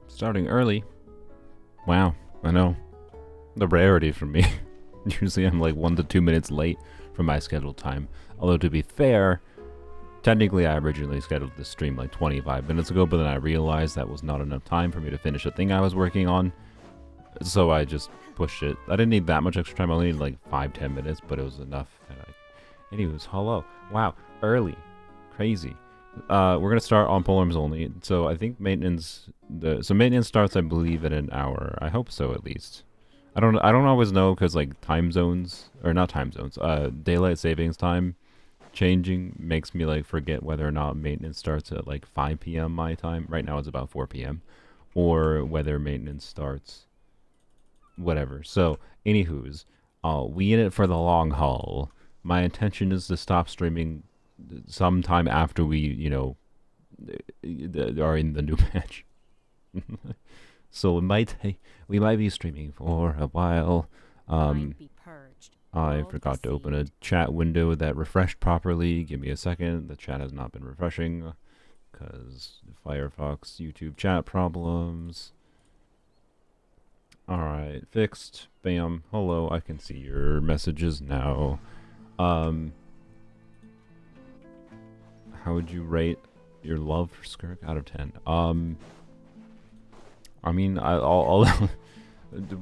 Starting early. Wow, I know. The rarity for me. Usually I'm like 1 to 2 minutes late from my scheduled time. Although to be fair, technically I originally scheduled this stream like 25 minutes ago, but then I realized that was not enough time for me to finish the thing I was working on. So I just pushed it. I didn't need that much extra time. I only needed like 5-10 minutes, but it was enough. Anyways, hello. Wow, early. Crazy. We're gonna start on polearms only. So I think maintenance maintenance starts, I believe, in an hour. I hope so, at least. I don't always know, because like time zones, or not time zones, daylight savings time changing makes me like forget whether or not maintenance starts at like 5 p.m. my time. Right now it's about 4 p.m. or whether maintenance starts whatever. So anywho's, we in it for the long haul. My intention is to stop streaming sometime after we, are in the new patch. So we might be streaming for a while. I forgot to open a chat window that refreshed properly. Give me a second. The chat has not been refreshing because Firefox YouTube chat problems. Alright, fixed. Bam. Hello, I can see your messages now. How would you rate your love for Skirk out of 10? I mean, I'll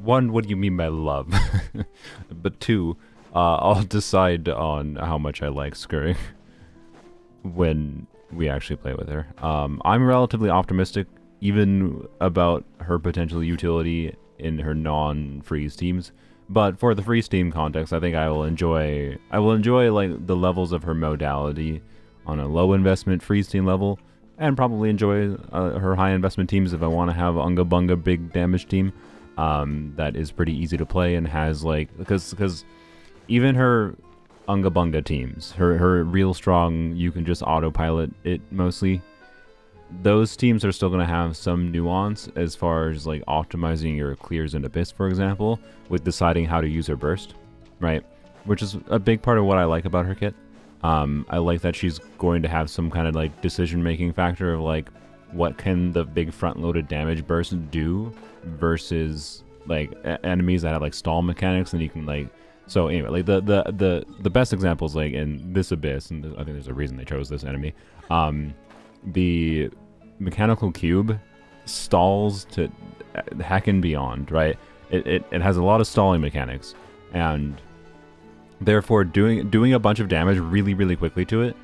one, what do you mean by love? But two, I'll decide on how much I like Skirk when we actually play with her. I'm relatively optimistic, even about her potential utility in her non-freeze teams. But for the freeze team context, I think I will enjoy like the levels of her modality on a low investment freeze team level, and probably enjoy her high investment teams if I want to have Unga Bunga big damage team. That is pretty easy to play and has like, because even her Unga Bunga teams, her real strong, you can just autopilot it mostly. Those teams are still going to have some nuance as far as like optimizing your clears and abyss, for example, with deciding how to use her burst, right? Which is a big part of what I like about her kit. I like that she's going to have some kind of like decision-making factor of like, what can the big front-loaded damage burst do versus like enemies that have like stall mechanics, and you can like. So anyway, like the best examples like in this abyss, and I think there's a reason they chose this enemy. The mechanical cube stalls to heck and beyond, right? It has a lot of stalling mechanics, and therefore doing a bunch of damage really, really quickly to it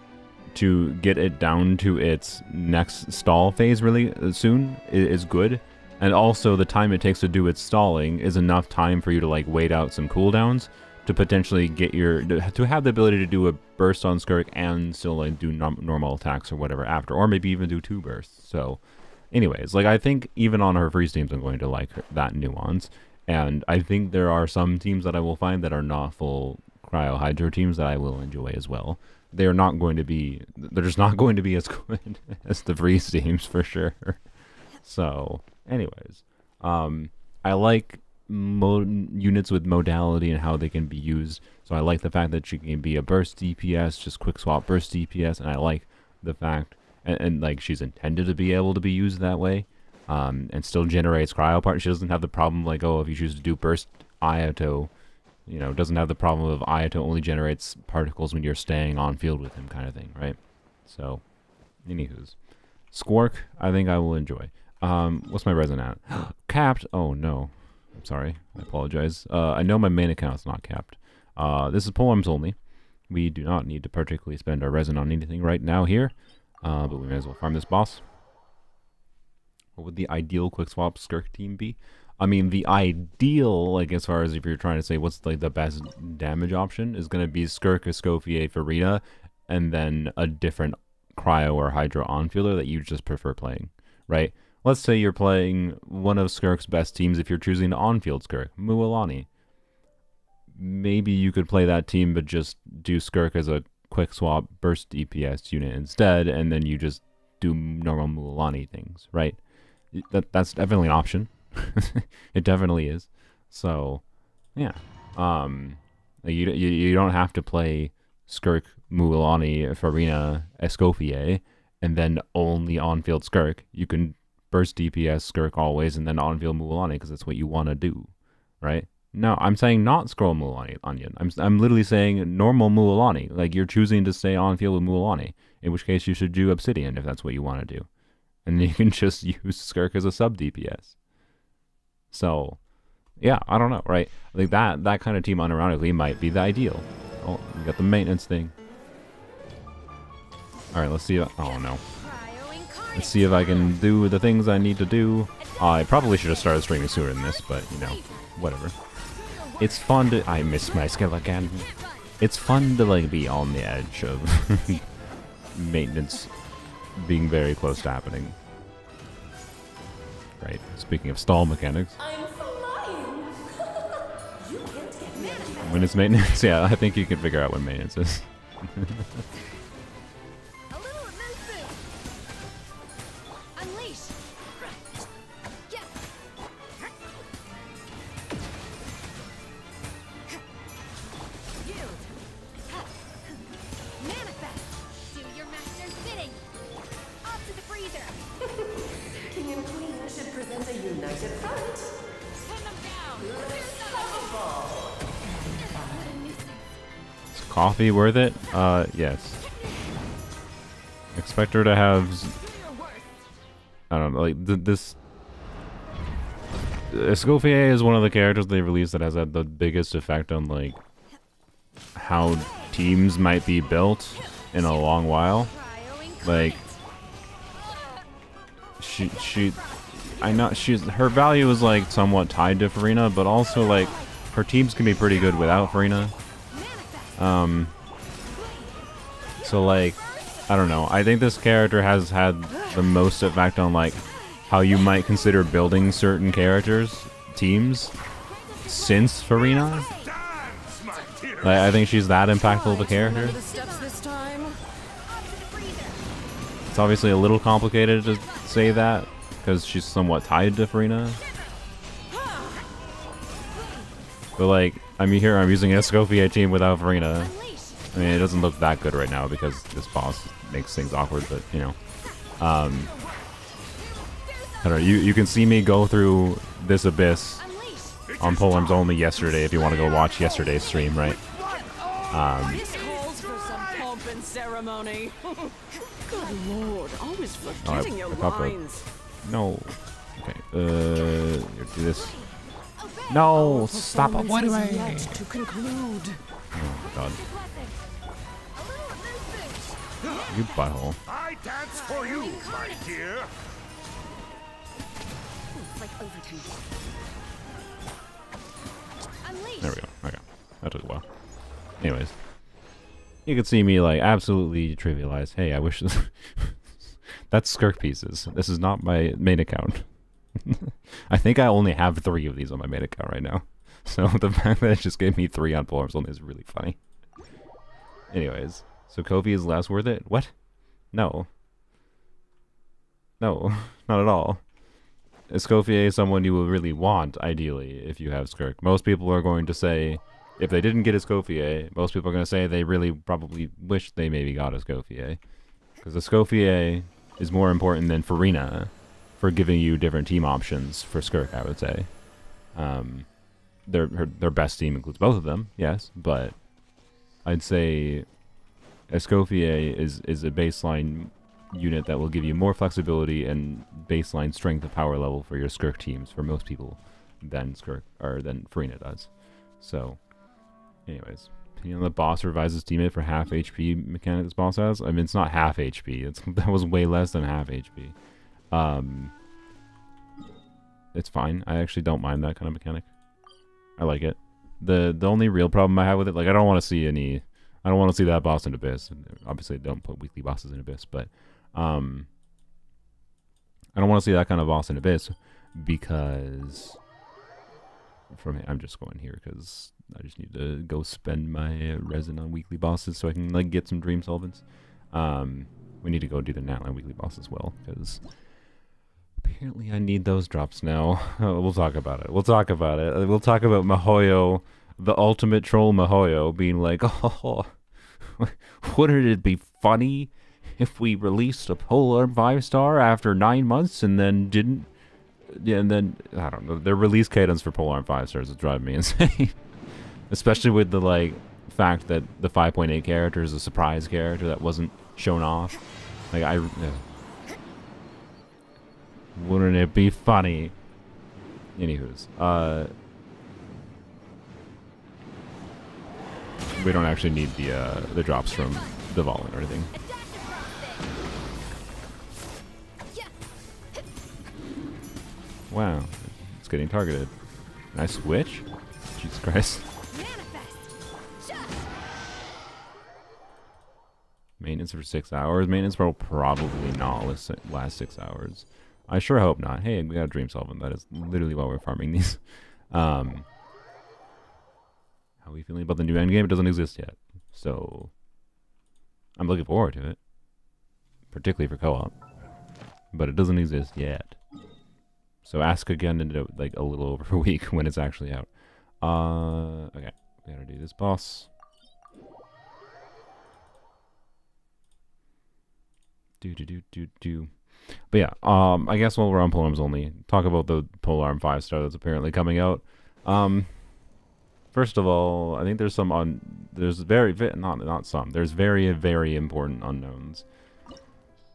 to get it down to its next stall phase really soon is good. And also the time it takes to do its stalling is enough time for you to like wait out some cooldowns to potentially get to have the ability to do a burst on Skirk and still like do normal attacks or whatever after, or maybe even do 2 bursts. So anyways, like I think even on her freeze teams I'm going to like that nuance, and I think there are some teams that I will find that are not full cryo hydro teams that I will enjoy as well. They're just not going to be as good as the freeze teams for sure. So anyways, I like units with modality and how they can be used. So I like the fact that she can be a burst DPS, just quick swap burst DPS, and I like the fact, and like she's intended to be able to be used that way, and still generates cryo part. She doesn't have the problem like, oh, if you choose to do burst Ayato, doesn't have the problem of Ayato only generates particles when you're staying on field with him kind of thing, right? So, anywho's. Skirk, I think I will enjoy. What's my resin at? Capped? Oh no. I'm sorry. I apologize. I know my main account's not capped. This is polearms only. We do not need to particularly spend our resin on anything right now here. But we may as well farm this boss. What would the ideal quick swap Skirk team be? I mean, the ideal, like as far as if you're trying to say what's like the best damage option, is going to be Skirk, Escoffier, Furina, and then a different cryo or hydro on-fielder that you just prefer playing, right? Let's say you're playing one of Skirk's best teams if you're choosing to on-field Skirk, Mualani. Maybe you could play that team but just do Skirk as a quick swap burst DPS unit instead, and then you just do normal Mualani things, right? That's definitely an option. It definitely is. So, yeah. You don't have to play Skirk, Mualani, Furina, Escoffier, and then only on-field Skirk. You can burst DPS Skirk always and then on-field Mualani because that's what you want to do, right? No, I'm saying not scroll Mualani Onion. I'm literally saying normal Mualani. Like, you're choosing to stay on-field with Mualani, in which case you should do Obsidian if that's what you want to do. And you can just use Skirk as a sub-DPS. So, yeah, I don't know, right? Like, that kind of team unironically might be the ideal. Oh, we got the maintenance thing. Alright, let's see. Oh, no. Let's see if I can do the things I need to do. I probably should have started streaming sooner than this, but, you know, whatever. It's fun to... I miss my skill again. It's fun to, like, be on the edge of maintenance being very close to happening. Right. Speaking of stall mechanics. When it's maintenance, yeah, I think you can figure out when maintenance is. Coffee worth it? Yes. Expect her to have... I don't know, like, this... Escoffier is one of the characters they released that has had the biggest effect on, like, how teams might be built in a long while. Like, I know her value is, like, somewhat tied to Furina, but also, like, her teams can be pretty good without Furina. So, like, I don't know. I think this character has had the most effect on, like, how you might consider building certain teams, since Furina. Like, I think she's that impactful of a character. It's obviously a little complicated to say that, because she's somewhat tied to Furina. But, like, I'm using an Escoffier team without Furina. I mean, it doesn't look that good right now because this boss makes things awkward, but, you know. I don't know, you can see me go through this abyss on polearms only yesterday if you want to go watch yesterday's stream, right? Good Lord, always forgetting your lines. No. Okay, do this. No, stop avoiding me. To conclude. Oh my god. You butthole. I dance for you, my dear. There we go. Okay. That took a while. Anyways. You can see me, like, absolutely trivialize. Hey, I wish this... That's Skirk pieces. This is not my main account. I think I only have 3 of these on my main account right now. So the fact that it just gave me 3 on polearms only is really funny. Anyways. So Kofi is less worth it? What? No. No, not at all. Escoffier is someone you will really want, ideally, if you have Skirk. Most people are going to say, if they didn't get Escoffier, most people are going to say they really probably wish they maybe got Escoffier. Because Escoffier is more important than Furina for giving you different team options for Skirk, I would say. Their best team includes both of them, yes, but I'd say Escoffier is a baseline unit that will give you more flexibility and baseline strength and power level for your Skirk teams for most people than Furina does. So, anyways, you know, the boss revises teammate for half HP mechanic this boss has. I mean, it's not half HP. That was way less than half HP. It's fine. I actually don't mind that kind of mechanic. I like it. The only real problem I have with it, like, I don't want to see that boss in Abyss. Obviously, don't put weekly bosses in Abyss, but I don't want to see that kind of boss in Abyss because I'm just going here because I just need to go spend my resin on weekly bosses so I can, like, get some dream solvents. We need to go do the Natlan weekly boss as well because apparently I need those drops now. We'll talk about it. We'll talk about Mihoyo, the ultimate troll Mihoyo, being like, oh, wouldn't it be funny if we released a polearm 5-star after 9 months and then didn't, yeah, and then I don't know, their release cadence for polearm 5-stars is driving me insane. Especially with the like fact that the 5.8 character is a surprise character that wasn't shown off. Like wouldn't it be funny? Anywho's, we don't actually need the drops from the Xilonen or anything. Wow, it's getting targeted. Can I switch? Jesus Christ. Maintenance for 6 hours. Maintenance will probably not last 6 hours. I sure hope not. Hey, we got a Dream Solvent. That is literally why we're farming these. How are we feeling about the new endgame? It doesn't exist yet. So, I'm looking forward to it. Particularly for co-op. But it doesn't exist yet. So ask again in like a little over a week when it's actually out. Okay. We gotta do this boss. But yeah, I guess while we're on polearms only, talk about the polearm 5-star that's apparently coming out. First of all, I think there's some there's very very important unknowns.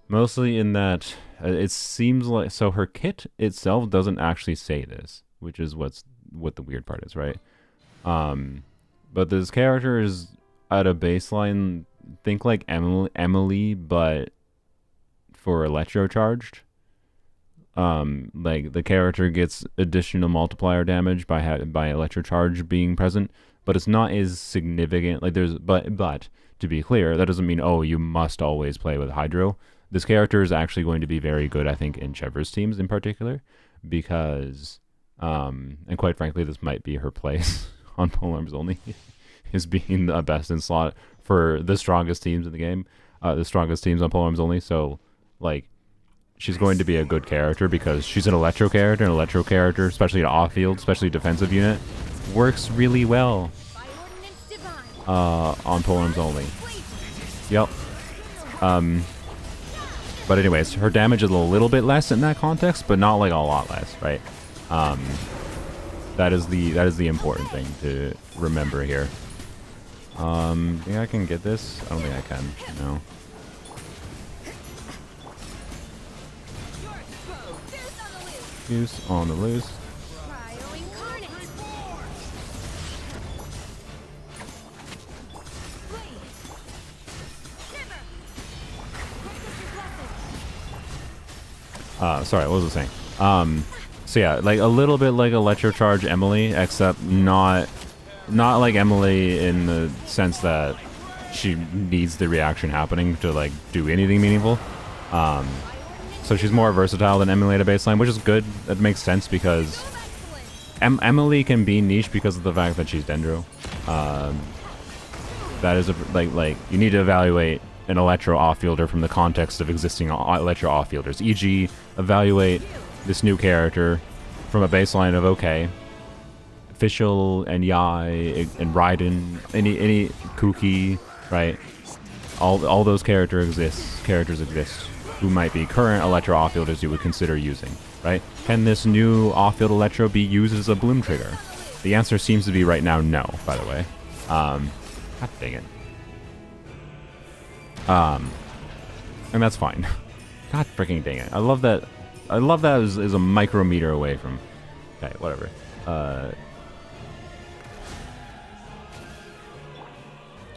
Mostly in that it seems like, so her kit itself doesn't actually say this, which is what the weird part is, right? But this character is at a baseline, think like Emily, but for Electro-Charged. Like the character gets additional multiplier damage by Electro-Charge being present, but it's not as significant. Like but to be clear, that doesn't mean, oh, you must always play with Hydro. This character is actually going to be very good, I think, in Chever's teams in particular, because and quite frankly, this might be her place on polearms only, is being the best in slot for the strongest teams in the game, the strongest teams on polearms only. So like, she's going to be a good character because she's an electro character. An electro character, especially an off-field, especially defensive unit, works really well on polearms only. Yep. But anyways, her damage is a little bit less in that context, but not like a lot less, right? That is the important thing to remember here. Think I can get this? I don't think I can. No. Goose on the loose. Sorry, what was I saying? So yeah, like a little bit like Electro-Charge Emily, except not like Emily in the sense that she needs the reaction happening to like do anything meaningful. So she's more versatile than Emily at a baseline, which is good. That makes sense because Emily can be niche because of the fact that she's Dendro. That is like you need to evaluate an Electro off-fielder from the context of existing Electro off-fielders. E.g., evaluate this new character from a baseline of, okay, Fischl and Yai and Raiden, any Kuki, right? All those characters exist who might be current Electro off-fielders you would consider using, right? Can this new off-field Electro be used as a bloom trigger? The answer seems to be right now no, by the way. God dang it. And that's fine. God freaking dang it. I love that is a micrometer away from... Okay, whatever.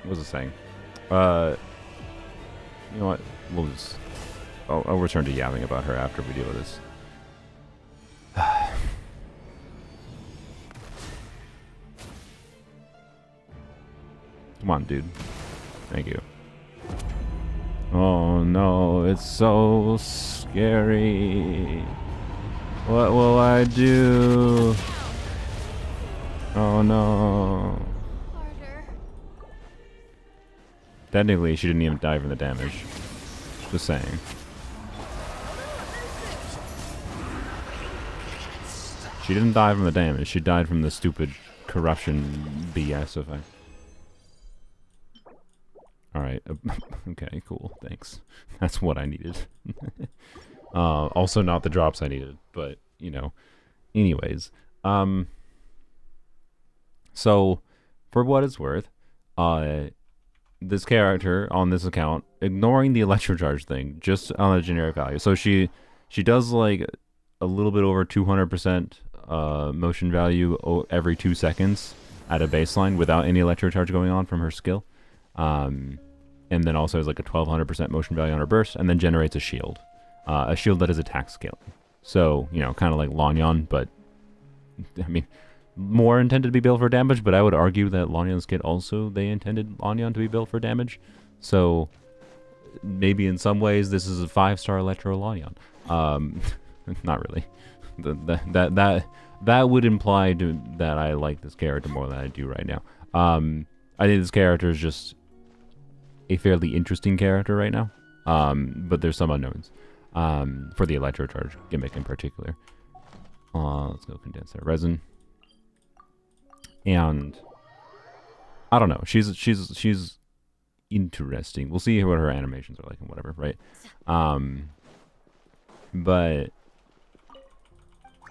What was it saying? You know what? We'll just... I'll return to yapping about her after we deal with this. Come on, dude. Thank you. Oh no, it's so scary. What will I do? Oh no. Harder. Technically, she didn't even die from the damage. Just saying. She didn't die from the damage. She died from the stupid corruption BS effect. Alright. Right. Okay, cool. Thanks. That's what I needed. Also not the drops I needed, but, you know. Anyways. So, for what it's worth, this character on this account, ignoring the Electro-Charged thing, just on a generic value. So she does like a little bit over 200% motion value every 2 seconds at a baseline without any Electro-Charge going on from her skill. And then also has like a 1200% motion value on her burst, and then generates a shield that is attack scaling. So, you know, kind of like Lanyan, but I mean, more intended to be built for damage, but I would argue that Lanyan's kit also, they intended Lanyan to be built for damage. So maybe in some ways this is a 5-star Electro Lanyan. Not really. That would imply that I like this character more than I do right now. I think this character is just a fairly interesting character right now. But there's some unknowns for the Electro-Charge gimmick in particular. Let's go condense that resin. And I don't know. She's interesting. We'll see what her animations are like and whatever, right? But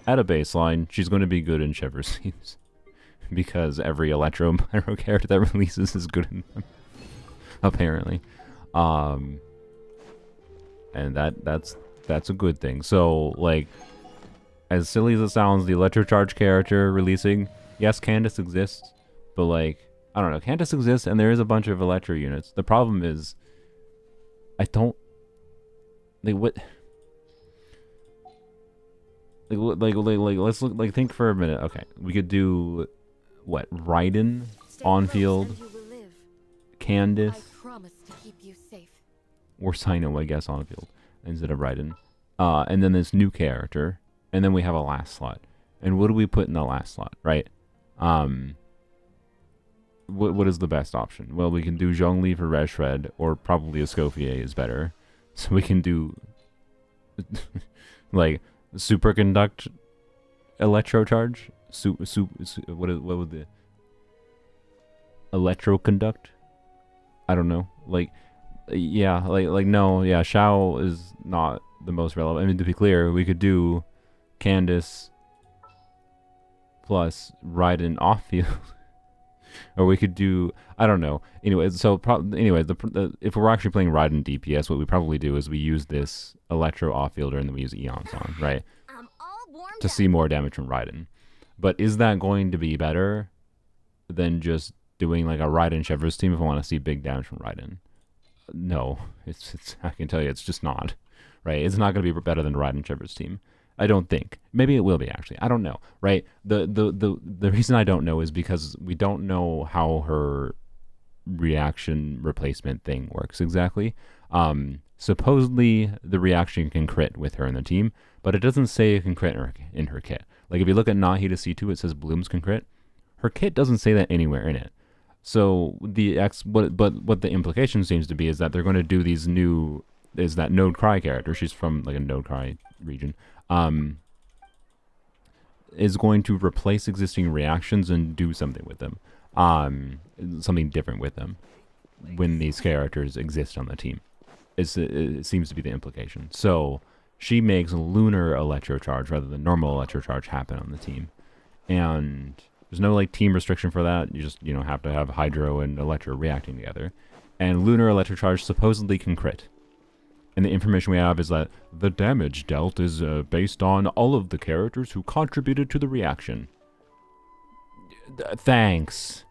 at a baseline, she's going to be good in Shiver Seams because every Electro Pyro character that releases is good in them, apparently. And that's a good thing. So, like, as silly as it sounds, the Electro-Charged character releasing, yes, Candace exists, but, like, I don't know. Candace exists, and there is a bunch of Electro units. The problem is, I don't... Like, what... Like, let's look, like, think for a minute. Okay, we could do, what, Raiden on field, Candace, or Sino, I guess, on field, instead of Raiden. And then this new character, and then we have a last slot. And what do we put in the last slot, right? What is the best option? Well, we can do Zhongli for Red Shred, or probably Escoffier is better. So we can do, like, Superconduct Electro-Charge? What would the... Electroconduct? I don't know. Like, yeah, no, yeah, Shao is not the most relevant. I mean, to be clear, we could do Candace plus Raiden off-field. Or we could do, I don't know. Anyways, so if we're actually playing Raiden DPS, what we probably do is we use this Electro off-fielder and then we use Eons on, right? To see more damage from Raiden. But is that going to be better than just doing like a Raiden Shivers team if I want to see big damage from Raiden? No, it's I can tell you it's just not, right? It's not going to be better than Raiden Shivers team. I don't think. Maybe it will be, actually. I don't know, right? The reason I don't know is because we don't know how her reaction replacement thing works exactly. Supposedly, the reaction can crit with her in the team, but it doesn't say it can crit in her kit. Like, if you look at Nahida C2, it says Blooms can crit. Her kit doesn't say that anywhere in it. So, what the implication seems to be is that they're going to do these new... Is that Node Cry character, she's from, like, a Node Cry region, is going to replace existing reactions and do something with them. Something different with them when these characters exist on the team. It seems to be the implication. So she makes lunar Electro-Charge rather than normal Electro-Charge happen on the team. And there's no like team restriction for that. You just, have to have Hydro and Electro reacting together. And lunar Electro-Charge supposedly can crit. And the information we have is that the damage dealt is based on all of the characters who contributed to the reaction. Thanks.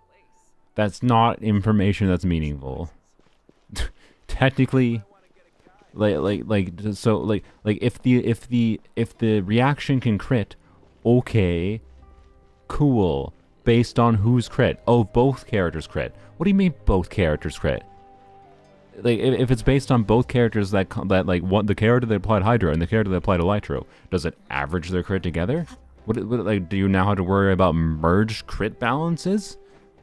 That's not information that's meaningful. Technically, if the reaction can crit, okay, cool. Based on who's crit? Oh, both characters crit. What do you mean both characters crit? Like, if it's based on both characters the character that applied Hydro and the character that applied Electro, does it average their crit together? Do you now have to worry about merged crit balances?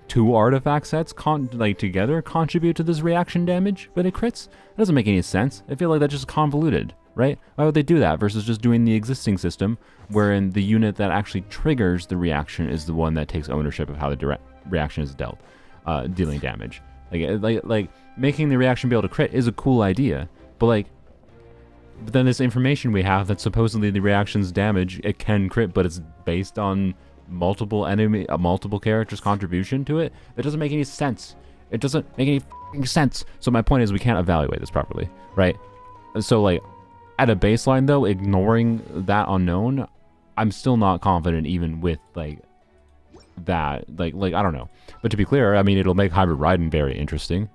2 artifact sets together contribute to this reaction damage when it crits? That doesn't make any sense. I feel like that's just convoluted, right? Why would they do that versus just doing the existing system wherein the unit that actually triggers the reaction is the one that takes ownership of how the reaction is dealt, dealing damage? making the reaction be able to crit is a cool idea, but then this information we have that supposedly the reaction's damage, it can crit, but it's based on multiple characters' contribution to it. That doesn't make any sense. It doesn't make any f***ing sense. So my point is we can't evaluate this properly, right? So at a baseline though, ignoring that unknown, I'm still not confident even with that. I don't know. But to be clear, I mean, it'll make Hybrid Raiden very interesting.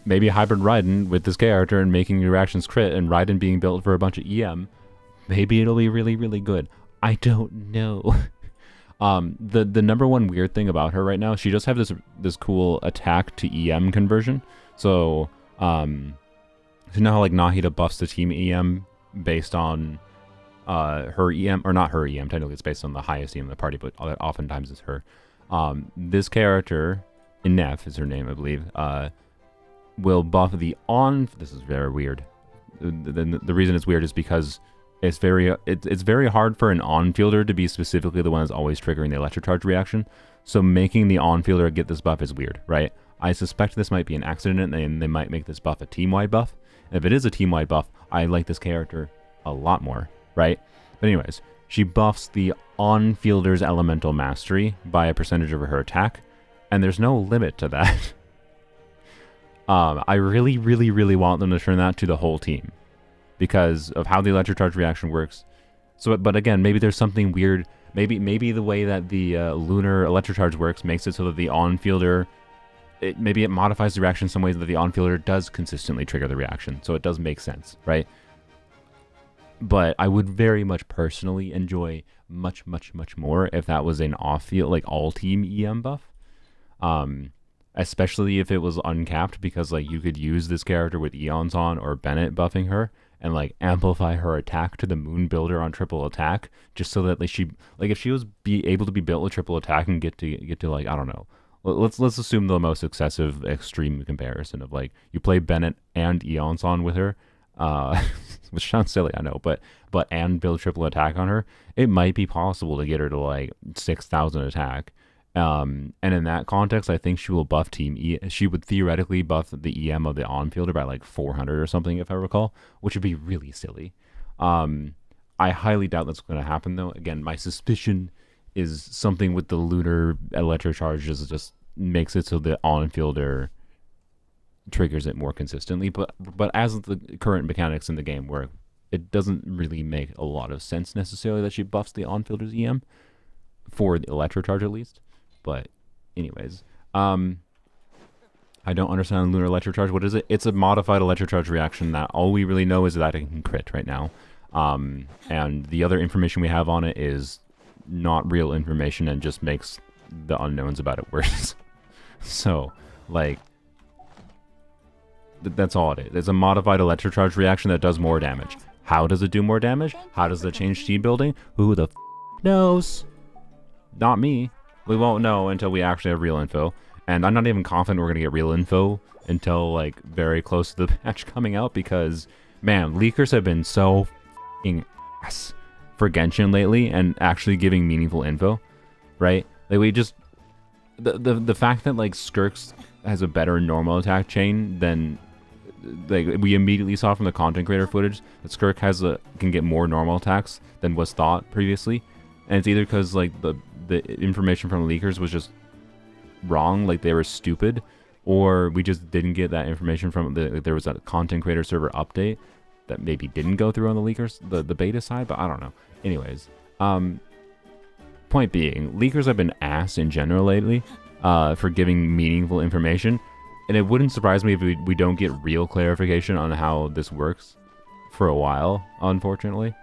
Maybe Hybrid Raiden with this character and making your reactions crit and Raiden being built for a bunch of EM, maybe it'll be really, really good. I don't know. The number one weird thing about her right now, she does have this cool attack to EM conversion. So, you know how Nahida buffs the team EM based on her EM, or not her EM, technically it's based on the highest EM in the party, but oftentimes it's her. This character, Inef is her name, I believe, will buff the on... This is very weird. The reason it's weird is because it's very hard for an on-fielder to be specifically the one that's always triggering the Electro-Charged reaction. So making the on-fielder get this buff is weird, right? I suspect this might be an accident, and they might make this buff a team-wide buff. And if it is a team-wide buff, I like this character a lot more, right? But anyways, she buffs the on-fielder's elemental mastery by a percentage of her attack, and there's no limit to that. I really, really, really want them to turn that to the whole team because of how the Electro-Charged reaction works. So, but again, maybe there's something weird. Maybe the way that the lunar Electro-Charge works makes it so that the on-fielder, maybe it modifies the reaction in some ways that the on-fielder does consistently trigger the reaction. So it does make sense, right? But I would very much personally enjoy much, much, much more if that was an off-field, all-team EM buff. Especially if it was uncapped, because you could use this character with Eons on or Bennett buffing her and amplify her attack to the Moon Builder on triple attack, just so that she if she was able to be built with triple attack and get to I don't know. Let's assume the most excessive extreme comparison of you play Bennett and Eons on with her, which sounds silly, I know, but and build triple attack on her, it might be possible to get her to 6,000 attack. And in that context, I think she will buff Team E. She would theoretically buff the EM of the on-fielder by 400 or something, if I recall, which would be really silly. I highly doubt that's going to happen, though. Again, my suspicion is something with the lunar Electro-Charges just makes it so the on-fielder triggers it more consistently. But as the current mechanics in the game work, it doesn't really make a lot of sense necessarily that she buffs the on-fielder's EM for the Electro-Charge at least. But anyways, I don't understand lunar Electro-Charge. What is it? It's a modified Electro-Charge reaction that all we really know is that it can crit right now. And the other information we have on it is not real information and just makes the unknowns about it worse. So, that's all it is. It's a modified Electro-Charge reaction that does more damage. How does it do more damage? How does it change team building? Who the knows? Not me. We won't know until we actually have real info. And I'm not even confident we're going to get real info until, very close to the patch coming out because, man, leakers have been so f***ing ass for Genshin lately and actually giving meaningful info, right? We just... The fact that, Skirk has a better normal attack chain than... we immediately saw from the content creator footage that Skirk can get more normal attacks than was thought previously. And it's either because, the information from leakers was just wrong, they were stupid, or we just didn't get that information from there was a content creator server update that maybe didn't go through on the leakers, the beta side, but I don't know. Anyways, point being, leakers have been ass in general lately for giving meaningful information, and it wouldn't surprise me if we don't get real clarification on how this works for a while, unfortunately.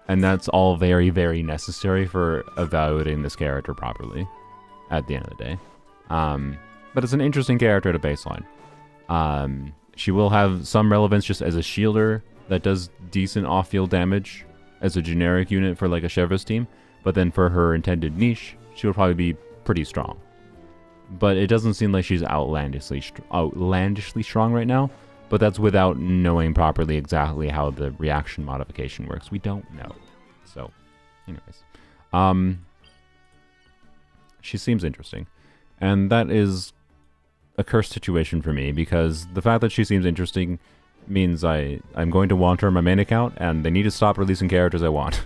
And that's all very, very necessary for evaluating this character properly at the end of the day. But it's an interesting character at a baseline. She will have some relevance just as a shielder that does decent off-field damage as a generic unit for a Chevro's team. But then for her intended niche, she will probably be pretty strong. But it doesn't seem like she's outlandishly strong right now. But that's without knowing properly exactly how the reaction modification works. We don't know. So, anyways. She seems interesting. And that is a cursed situation for me, because the fact that she seems interesting means I'm going to want her on my main account, and they need to stop releasing characters I want.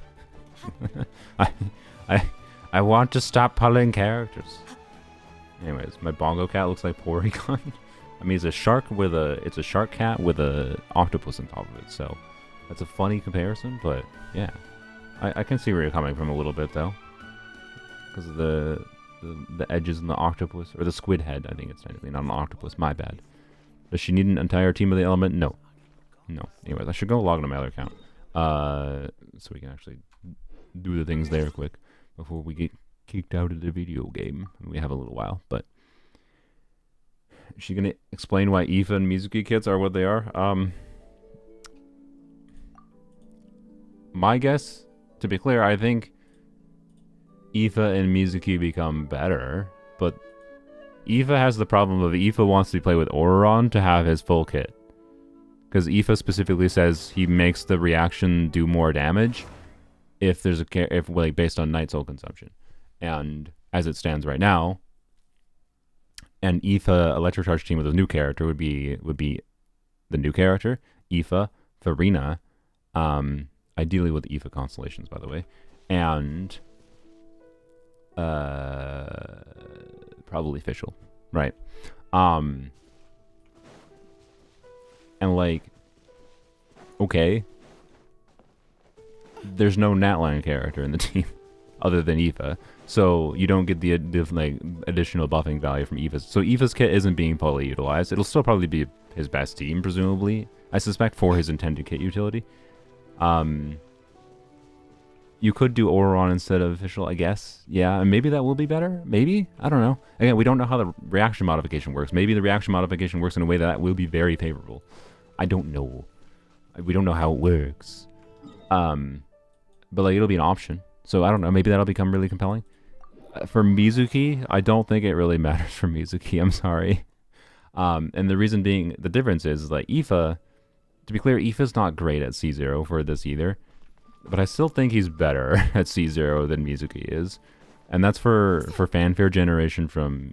I want to stop pulling characters. Anyways, my bongo cat looks like Porygon. I mean, it's a shark cat with a octopus on top of it, so that's a funny comparison, but yeah. I can see where you're coming from a little bit, though. Because of the edges in the octopus, or the squid head, I think it's technically, not an octopus, my bad. Does she need an entire team of the element? No. No. Anyways, I should go log into my other account. So we can actually do the things there quick before we get kicked out of the video game. We have a little while, but is she gonna explain why Aoife and Mizuki kits are what they are? My guess, to be clear, I think Aoife and Mizuki become better, but Aoife has the problem of Aoife wants to play with Auron to have his full kit. Because Aoife specifically says he makes the reaction do more damage if there's based on Night Soul consumption. And as it stands right now, an Aoife Electro-Charged team with a new character would be the new character, Aoife, Furina, ideally with Aoife constellations, by the way, and probably Fischl, right? And like, okay, there's no Natline character in the team other than Aoife, so you don't get the like additional buffing value from Aoife's. So Aoife's kit isn't being fully utilized. It'll still probably be his best team, presumably, I suspect, for his intended kit utility. You could do Auron instead of Fischl, I guess. Yeah, and maybe that will be better. Maybe? I don't know. Again, we don't know how the reaction modification works. Maybe the reaction modification works in a way that will be very favorable. I don't know. We don't know how it works. But like, it'll be an option. So I don't know. Maybe that'll become really compelling. For Mizuki, I don't think it really matters for Mizuki. I'm sorry. And the reason being, the difference is like Aoife, to be clear, Aoife's not great at C0 for this either. But I still think he's better at C0 than Mizuki is. And that's for fanfare generation for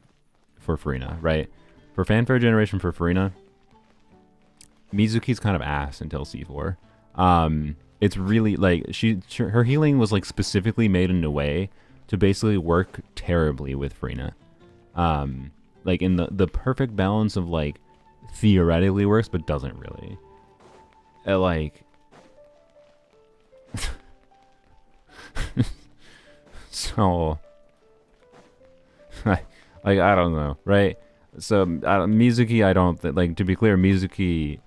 Furina, right? For fanfare generation for Furina, Mizuki's kind of ass until C4. It's really like her healing was like specifically made in a way to basically work terribly with Furina. Like in the perfect balance of like theoretically works but doesn't really. Like so like I don't know, right? So Mizuki, I don't like, to be clear, Mizuki,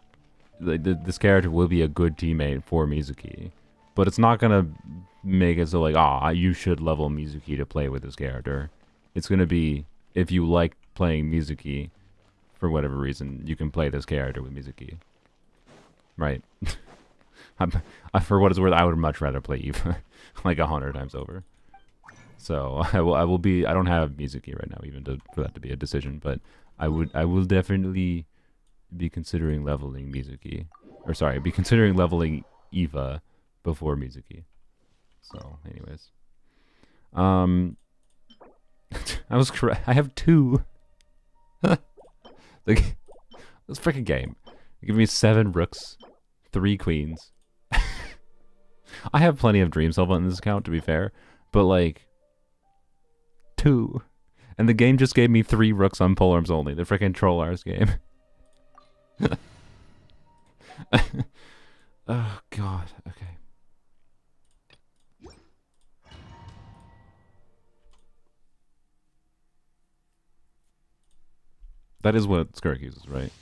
like, this character will be a good teammate for Mizuki, but it's not gonna make it so like, you should level Mizuki to play with this character. It's gonna be, if you like playing Mizuki for whatever reason, you can play this character with Mizuki, right? For what it's worth, I would much rather play Eve like 100 times over. So I will be. I don't have Mizuki right now, even for that to be a decision. But I will definitely be considering leveling Mizuki, or sorry, be considering leveling Eva before Mizuki. So, anyways, I was correct. I have 2. Like, this freaking game. Give me 7 rooks, 3 queens. I have plenty of Dream Cell on this account, to be fair, but like 2, and the game just gave me 3 rooks on polearms only. The freaking Trollars game. Oh god. Okay. That is what Skirk uses, right?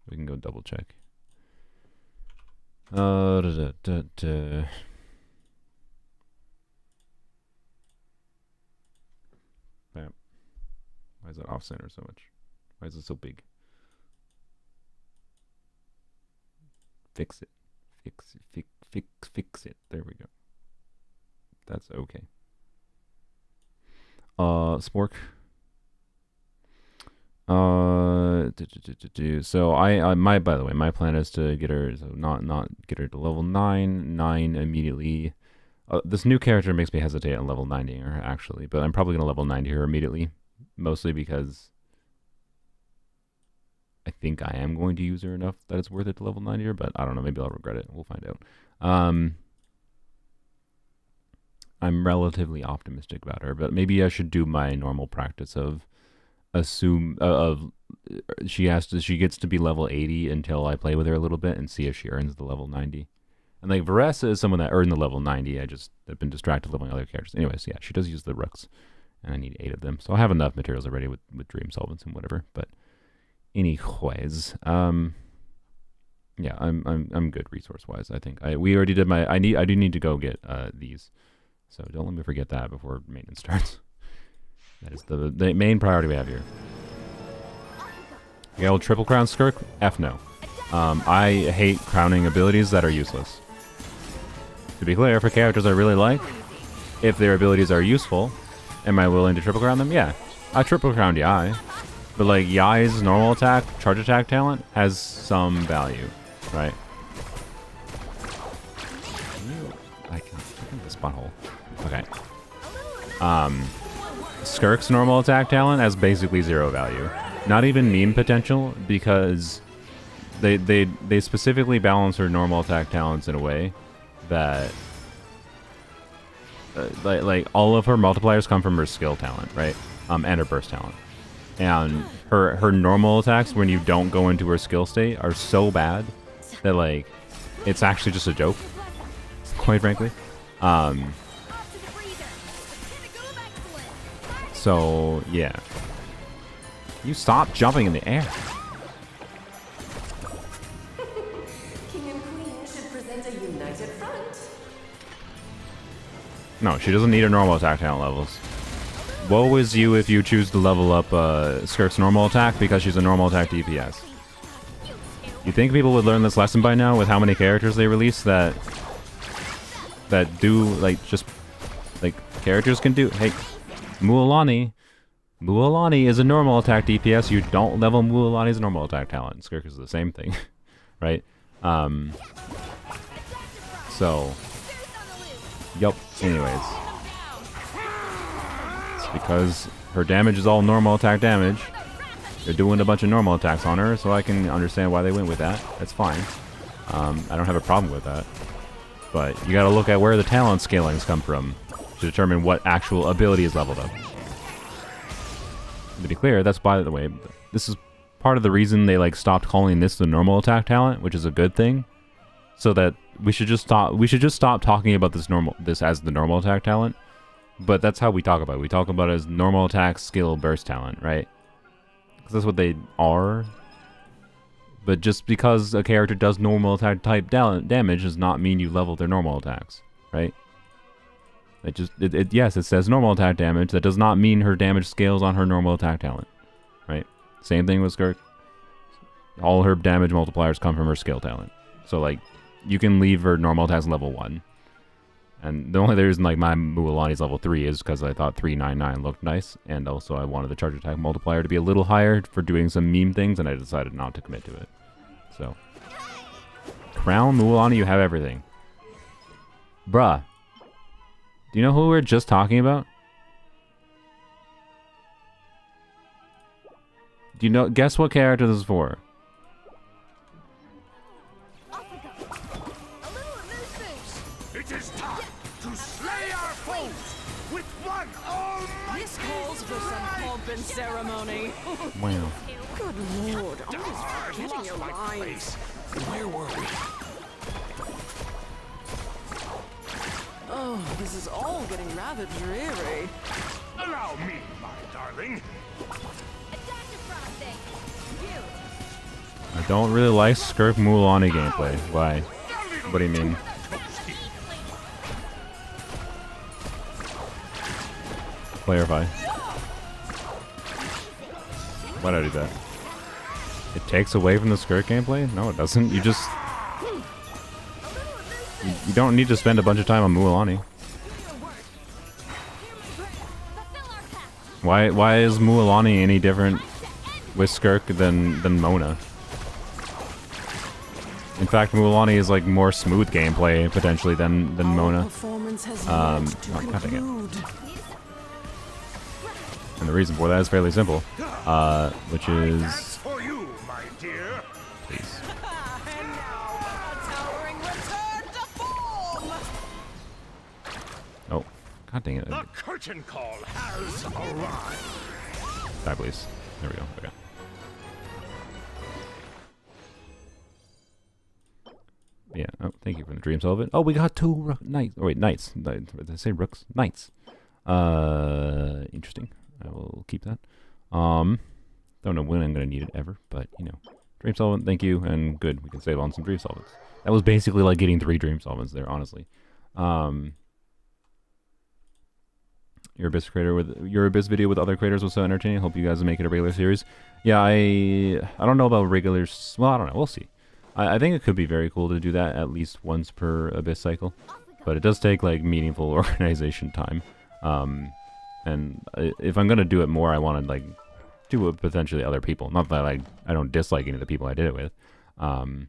We can go double check. Bam. Why is that off center so much? Why is it so big? Fix it. Fix it. There we go. That's okay. Spork. So by the way, my plan is to get her, so not get her to level 9 immediately. This new character makes me hesitate on level 90 her, actually, but I'm probably gonna level 90 her immediately, mostly because I think I am going to use her enough that it's worth it to level 90 her, but I don't know. Maybe I'll regret it. We'll find out. I'm relatively optimistic about her, but maybe I should do my normal practice of she gets to be level 80 until I play with her a little bit and see if she earns the level 90. And like Varessa is someone that earned the level 90. I just have been distracted leveling other characters. Anyways, yeah, she does use the rooks, and I need 8 of them, so I have enough materials already with dream solvents and whatever. But anyways, yeah, I'm good resource wise. I think we already did I do need to go get these, so don't let me forget that before maintenance starts. That is the main priority we have here. The old triple crown Skirk? F no. I hate crowning abilities that are useless. To be clear, for characters I really like, if their abilities are useful, am I willing to triple crown them? Yeah. I triple crowned Yai. But like Yai's normal attack, charge attack talent has some value, right? I can this butthole. Okay. Skirk's normal attack talent has basically 0 value. Not even meme potential, because they specifically balance her normal attack talents in a way that like all of her multipliers come from her skill talent, right? And her burst talent. And her normal attacks, when you don't go into her skill state, are so bad that like it's actually just a joke, quite frankly. So yeah, you stop jumping in the air. King and Queen should present a united front. No, she doesn't need her normal attack talent levels. Woe is you if you choose to level up Skirk's normal attack because she's a normal attack DPS. You think people would learn this lesson by now with how many characters they release that do like just like characters can do? Hey, Mualani is a normal attack DPS. You don't level Mualani's normal attack talent. Skirk is the same thing, right? So, yup. Anyways, it's because her damage is all normal attack damage. They're doing a bunch of normal attacks on her, so I can understand why they went with that. That's fine. I don't have a problem with that. But you gotta look at where the talent scalings come from to determine what actual ability is leveled up. To be clear, that's, by the way, this is part of the reason they like stopped calling this the normal attack talent, which is a good thing. So that we should just stop talking about this as the normal attack talent. But that's how we talk about it. We talk about it as normal attack skill burst talent, right? Because that's what they are. But just because a character does normal attack type damage does not mean you level their normal attacks, right? Yes, it says normal attack damage. That does not mean her damage scales on her normal attack talent, right? Same thing with Skirk. All her damage multipliers come from her skill talent. So like, you can leave her normal attacks level 1. And the only reason like my Mualani's level 3 is because I thought 399 looked nice, and also I wanted the charge attack multiplier to be a little higher for doing some meme things, and I decided not to commit to it. So, Crown Mualani, you have everything. Bruh. Do you know who we were just talking about? Do you know? Guess what character this is for? It is time to slay our foes with one almighty. This calls for some pomp and ceremony. Wow. Good lord, always forgetting your lines. Where were we? Oh, this is all getting rather dreary. Allow me, my darling. I don't really like Skirk Mualani gameplay. Why? What do you mean? Clarify. Why did I do that? It takes away from the Skirk gameplay? No, it doesn't. You just... You don't need to spend a bunch of time on Mualani. Why is Mualani any different with Skirk than Mona? In fact, Mualani is like more smooth gameplay potentially than Mona. God dang it. And the reason for that is fairly simple, which is God dang it. The curtain call has arrived. Die, please. There we go. Okay. Yeah. Oh, thank you for the dream solvent. Oh, we got 2 knights. Oh, wait, knights. Did I say rooks? Knights. Interesting. I will keep that. Don't know when I'm going to need it ever, but, you know. Dream solvent, thank you, and good. We can save on some dream solvents. That was basically like getting 3 dream solvents there, honestly. Your Abyss creator with your Abyss video with other creators was so entertaining. Hope you guys make it a regular series. Yeah, I don't know about regulars. Well, I don't know. We'll see. I think it could be very cool to do that at least once per Abyss cycle, but it does take like meaningful organization time. And if I'm gonna do it more, I want to like do it with potentially other people. Not that I don't dislike any of the people I did it with. And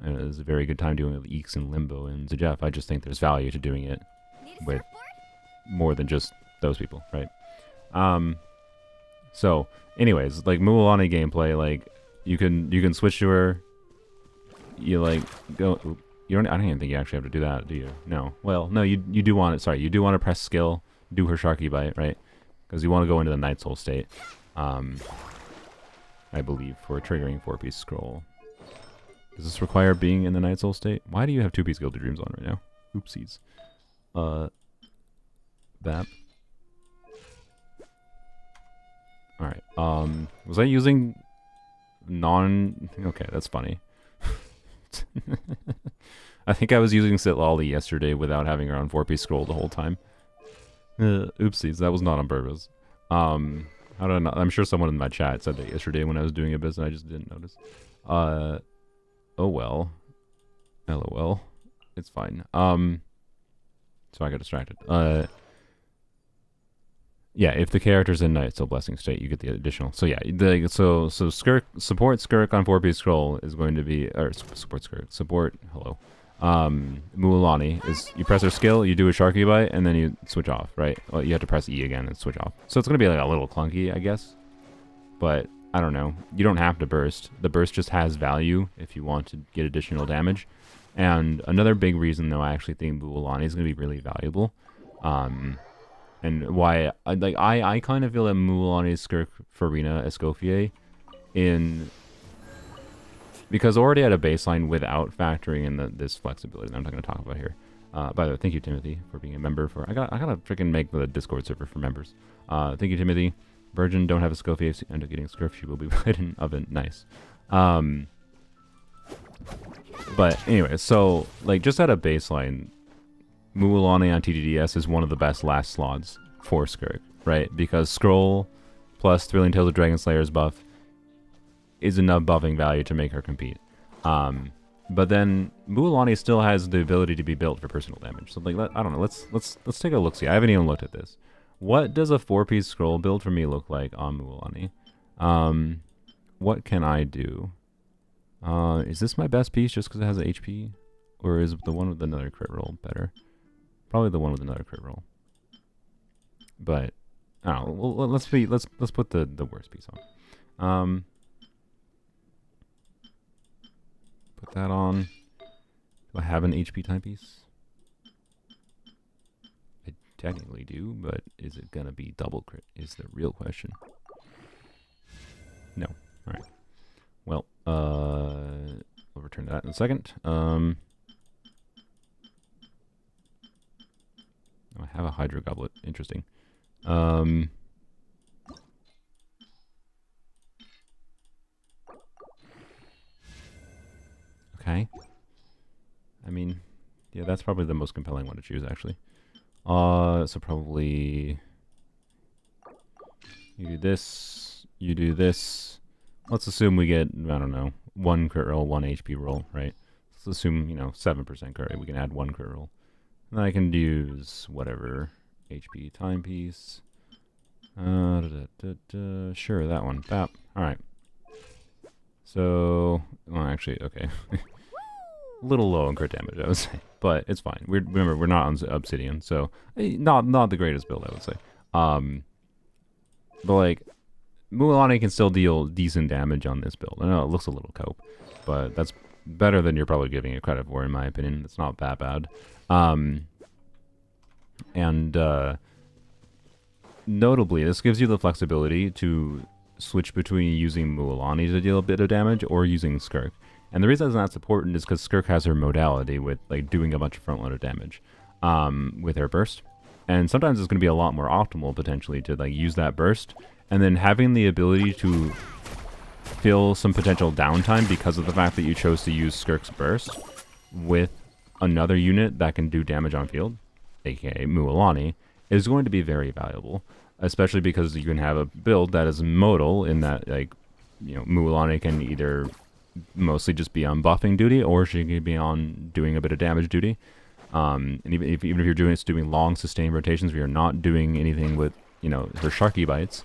it was a very good time doing it with Eeks and Limbo and Zajef. I just think there's value to doing it with more than just those people, right? So anyways, like Mualani gameplay, like you can switch to her. You like go. You don't. I don't even think you actually have to do that, do you? No. Well, no. You do want it. Sorry, you do want to press skill, do her Sharky Bite, right? Because you want to go into the Night Soul state. I believe for triggering 4-piece scroll. Does this require being in the Night Soul state? Why do you have 2-piece Gilded Dreams on right now? Oopsies. That. Alright, was I using okay, that's funny. I think I was using Sit Lolly yesterday without having her on 4-piece scroll the whole time. Oopsies, that was not on purpose. I don't know, I'm sure someone in my chat said that yesterday when I was doing a business and I just didn't notice. Oh well. LOL. It's fine. So I got distracted. Yeah, if the character's in Night Soul Blessing state, you get the additional. So yeah, so Skirk, support Skirk on 4-piece scroll is going to be, or support Skirk, hello. Mualani is, you press her skill, you do a Sharky Bite, and then you switch off, right? Well, you have to press E again and switch off. So it's going to be like a little clunky, I guess. But, I don't know. You don't have to burst. The burst just has value if you want to get additional damage. And another big reason, though, I actually think Mualani is going to be really valuable. And why, I kind of feel that Mualani, Skirk, Furina, Escoffier because already at a baseline without factoring in this flexibility that I'm not going to talk about here. By the way, thank you, Timothy, for being a member. I gotta freaking make the Discord server for members. Thank you, Timothy. Virgin, don't have Escoffier. If you end up getting Skirk, she will be put in oven. Nice. But anyway, so like just at a baseline, Mualani on TDDS is one of the best last slots for Skirk, right? Because Scroll plus Thrilling Tales of Dragon Slayer's buff is enough buffing value to make her compete. But then Mualani still has the ability to be built for personal damage. So like, I don't know. Let's take a look. See, I haven't even looked at this. What does a 4-piece Scroll build for me look like on Mualani? What can I do? Is this my best piece just because it has an HP, or is the one with another crit roll better? Probably the one with another crit roll. But I don't know. Well, let's put the worst piece on. Put that on. Do I have an HP timepiece? I technically do, but is it gonna be double crit? Is the real question. No. All right. Well, we'll return to that in a second. I have a Hydro Goblet. Interesting. Okay. I mean, yeah, that's probably the most compelling one to choose, actually. So probably you do this, you do this. Let's assume we get, I don't know, 1 crit roll, 1 HP roll, right? Let's assume, 7% crit rate. We can add 1 crit roll. And I can use whatever HP timepiece. Sure, that one. Bap. Alright. So, well, actually, okay. A little low on crit damage, I would say. But it's fine. Remember, we're not on Obsidian, so not the greatest build, I would say. But, like, Mualani can still deal decent damage on this build. I know it looks a little cope, but that's better than you're probably giving it credit for, in my opinion. It's not that bad. And notably, this gives you the flexibility to switch between using Mualani to deal a bit of damage or using Skirk. And the reason that's important is because Skirk has her modality with like doing a bunch of front-loaded damage with her burst. And sometimes it's going to be a lot more optimal potentially to like use that burst and then having the ability to fill some potential downtime because of the fact that you chose to use Skirk's burst with another unit that can do damage on field, aka Mualani, is going to be very valuable, especially because you can have a build that is modal in that, like, you know, Mualani can either mostly just be on buffing duty or she can be on doing a bit of damage duty. And even if you're doing long sustained rotations where you're not doing anything with, you know, her Sharky bites,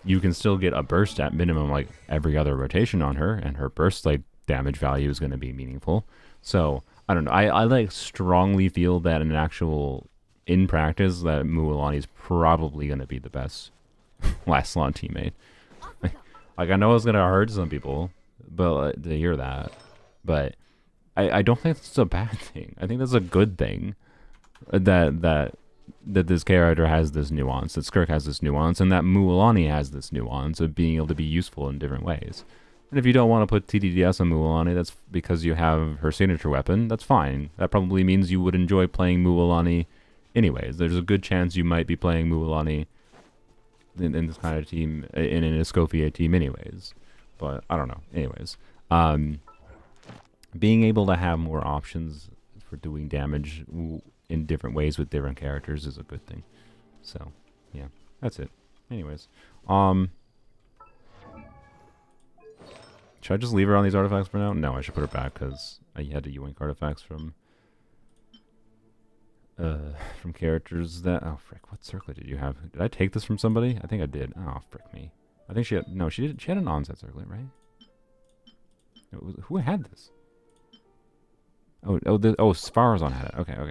you can still get a burst at minimum like every other rotation on her, and her burst like damage value is going to be meaningful. So I don't know. I like strongly feel that in practice that Mualani is probably going to be the best last slot teammate. Like I know it's going to hurt some people, but to hear that, but I don't think it's a bad thing. I think that's a good thing that this character has this nuance, that Skirk has this nuance, and that Mualani has this nuance of being able to be useful in different ways. And if you don't want to put TDDS on Mualani, that's because you have her signature weapon, that's fine. That probably means you would enjoy playing Mualani anyways. There's a good chance you might be playing Mualani in this kind of team, in an Escoffier team anyways. But I don't know. Anyways. Being able to have more options for doing damage in different ways with different characters is a good thing. So, yeah, that's it. Anyways, should I just leave her on these artifacts for now? No, I should put her back because I had to yoink artifacts from characters that... Oh, frick, what circlet did you have? Did I take this from somebody? I think I did. Oh, frick me. I think she had... No, she did. She had an onset circlet, right? Who had this? Sfarazon had it. Okay. I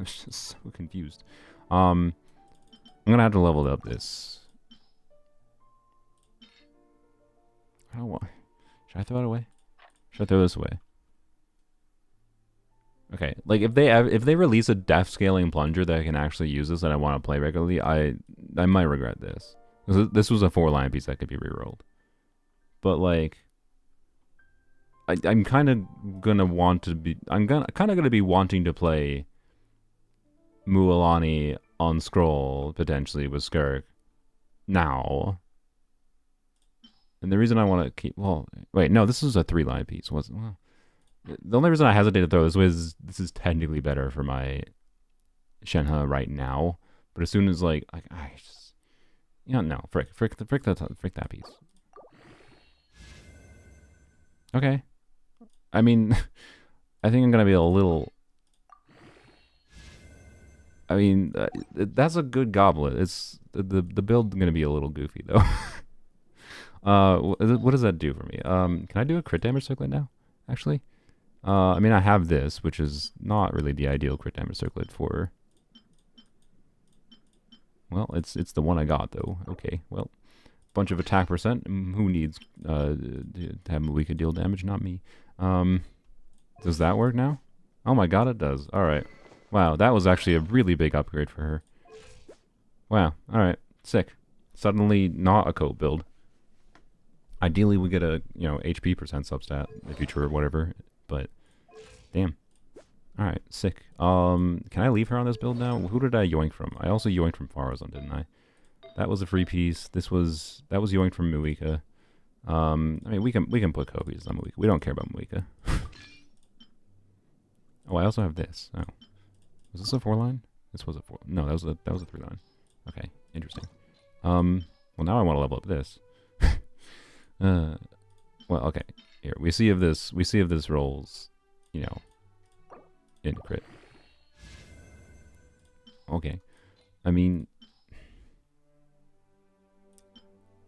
was just so confused. I'm gonna have to level up this. I don't want... Should I throw it away? Should I throw this away? Okay, like if they release a def scaling plunger that can actually use this and I want to play regularly, I might regret this. This was a 4-line piece that could be rerolled. But like, I'm kind of gonna want to be. I'm kind of gonna be wanting to play Mualani on scroll potentially with Skirk now. And the reason I want to keep... Well, wait, no, this is a 3-line piece. Well, the only reason I hesitate to throw this is this is technically better for my Shenhe right now. But as soon as, like I just... You know, no, frick that piece. Okay. I mean, I think I'm going to be a little... I mean, that's a good goblet. It's the build's going to be a little goofy, though. What does that do for me? Can I do a crit damage circlet now, actually? I mean, I have this, which is not really the ideal crit damage circlet for... Well, it's the one I got, though. Okay, well, bunch of attack percent. Who needs to have Muika deal damage? Not me. Does that work now? Oh my god, it does. Alright. Wow, that was actually a really big upgrade for her. Wow, alright. Sick. Suddenly not a coat build. Ideally, we get a, you know, HP percent substat in the future or whatever, but damn. Alright, sick. Can I leave her on this build now? Who did I yoink from? I also yoinked from Farazon, didn't I? That was a free piece. That was yoinked from Muika. I mean, we can put copies on Muika. We don't care about Muika. Oh, I also have this. Oh. Was this a 4-line? This was a 4. No, that was a 3-line. Okay, interesting. Well, now I want to level up this. Well, okay. Here, we see if this rolls, you know, in crit. Okay. I mean,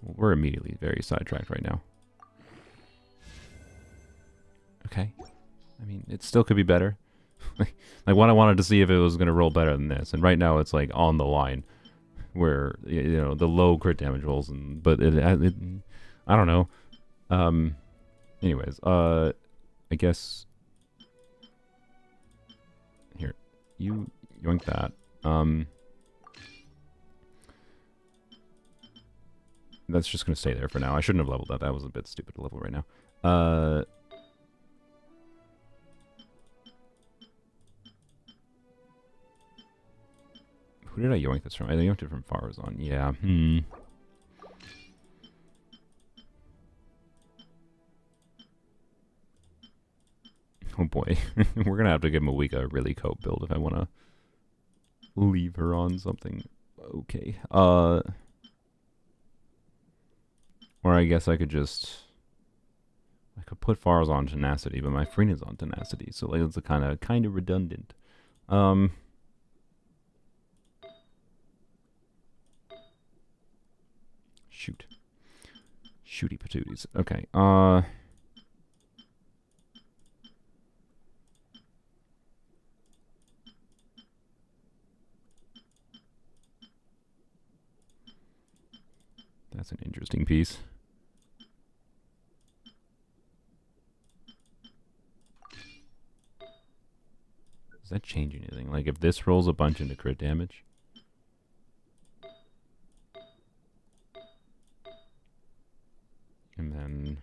we're immediately very sidetracked right now. Okay. I mean, it still could be better. Like what I wanted to see if it was going to roll better than this, and right now it's like on the line where, you know, the low crit damage rolls, but it I don't know. Anyways, I guess here, you yoink that. That's just gonna stay there for now. I shouldn't have leveled that. That was a bit stupid to level right now. Who did I yoink this from? I yoinked it from Farazan. Yeah. Oh boy. We're gonna have to give Mawika a really cope build if I want to leave her on something. Okay. Or I guess I could just... I could put Faraz on Tenacity, but my Furina's on Tenacity, so like it's a kind of redundant. Shoot. Shooty patooties. Okay, that's an interesting piece. Does that change anything? Like if this rolls a bunch into crit damage? And then...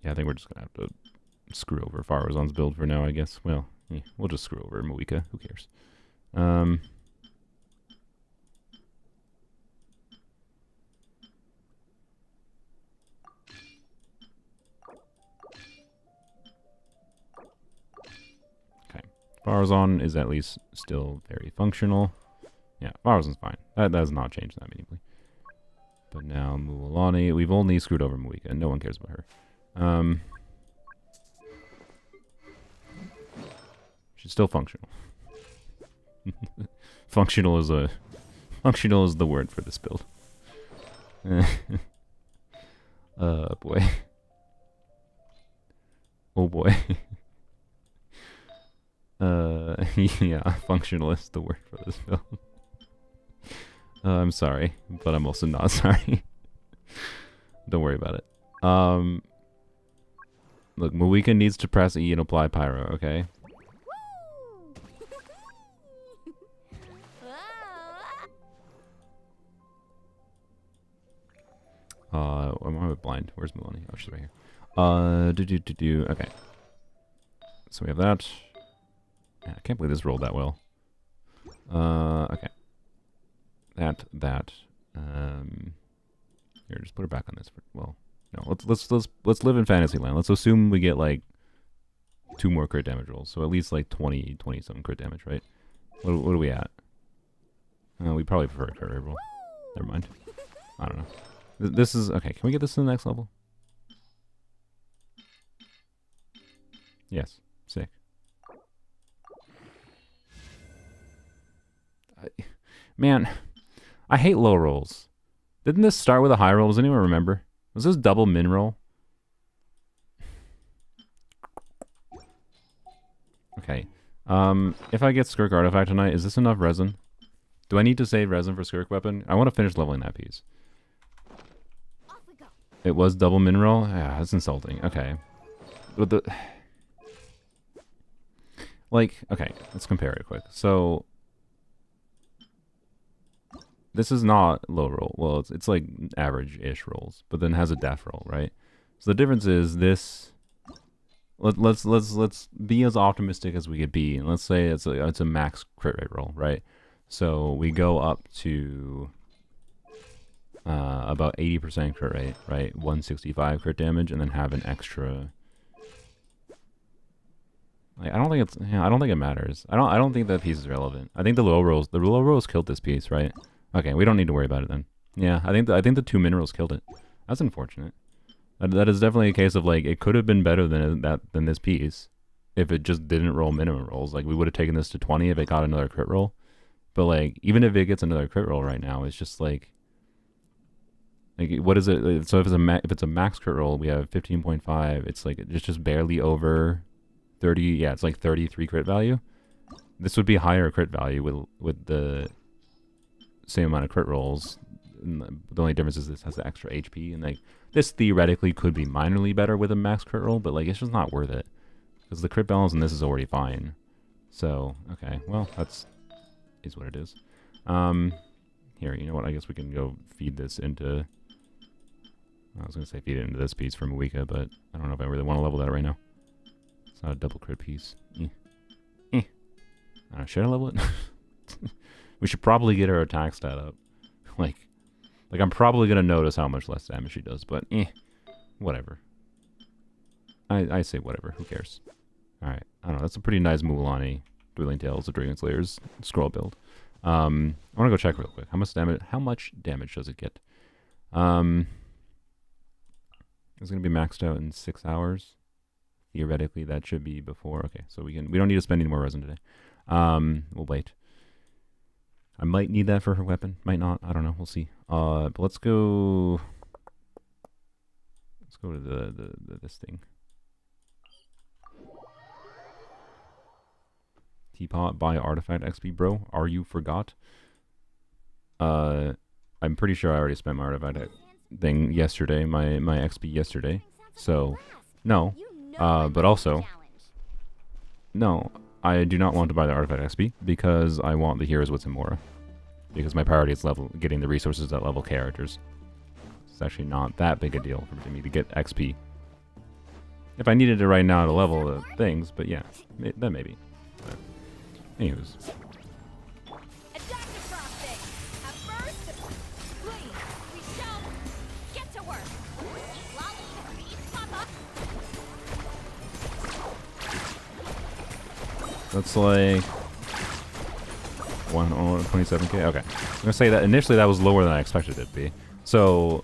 yeah, I think we're just going to have to screw over Farazan's build for now, I guess. Well, yeah, we'll just screw over Mawika. Who cares? Okay. Farazan is at least still very functional. Yeah, Farazan's fine. That does not change that meaningfully. But now Mualani, we've only screwed over Mawika, and no one cares about her. She's still functional. Functional is the word for this build. Boy. Oh boy. Yeah, functional is the word for this build. I'm sorry, but I'm also not sorry. Don't worry about it. Look, Mawika needs to press E and apply Pyro, okay? Am I blind? Where's Mualani? Oh, she's right here. Okay. So we have that. Yeah, I can't believe this rolled that well. Okay. That. Here, just put her back on this. Well, no. Let's live in Fantasyland. Let's assume we get like 2 more crit damage rolls, so at least like 20 something crit damage, right? What are we at? We probably prefer a crit rate roll. Never mind. I don't know. This is okay. Can we get this to the next level? Yes. Sick. Man, I hate low rolls. Didn't this start with a high roll? Does anyone remember? Was this double min roll? Okay. If I get Skirk artifact tonight, is this enough resin? Do I need to save resin for Skirk weapon? I want to finish leveling that piece. It was double min roll? Yeah, that's insulting. Okay. But the... like, okay, let's compare it quick. So... this is not low roll. Well, it's like average-ish rolls, but then has a def roll, right? So the difference is this. Let's be as optimistic as we could be, and let's say it's a max crit rate roll, right? So we go up to about 80% crit rate, right? 165 crit damage, and then have an extra. Like, I don't think it matters. I don't think that piece is relevant. I think the low rolls killed this piece, right? Okay, we don't need to worry about it then. Yeah, I think the 2 minerals killed it. That's unfortunate. That is definitely a case of like it could have been better than this piece if it just didn't roll minimum rolls. Like we would have taken this to 20 if it got another crit roll. But like even if it gets another crit roll right now, it's just like what is it? So if it's a max crit roll, we have 15.5. It's like it's just barely over 30. Yeah, it's like 33 crit value. This would be higher crit value with the same amount of crit rolls. The only difference is this has the extra HP, and like this theoretically could be minorly better with a max crit roll, but like it's just not worth it because the crit balance in this is already fine. So okay, well is what it is. Here, you know what? I guess we can go feed this into... I was going to say feed it into this piece from Wika, but I don't know if I really want to level that right now. It's not a double crit piece. Should I level it? We should probably get her attack stat up. Like I'm probably going to notice how much less damage she does, but whatever. I say whatever. Who cares? Alright. I don't know. That's a pretty nice Mualani, Dueling Tales of Dragon Slayers scroll build. I want to go check real quick. How much damage does it get? It's going to be maxed out in 6 hours. Theoretically, that should be before. Okay, so we don't need to spend any more resin today. We'll wait. I might need that for her weapon. Might not. I don't know. We'll see. But let's go. Let's go to this thing. Teapot buy artifact XP, bro. Are you forgot? I'm pretty sure I already spent my artifact thing yesterday. My XP yesterday. So no. But also no. I do not want to buy the artifact XP because I want the heroes with Mora. Because my priority is getting the resources that level characters. It's actually not that big a deal for me to get XP. If I needed it right now to level the things, but yeah, then maybe. But anyways. That's like 127k. Okay, I'm gonna say that initially that was lower than I expected it to be. So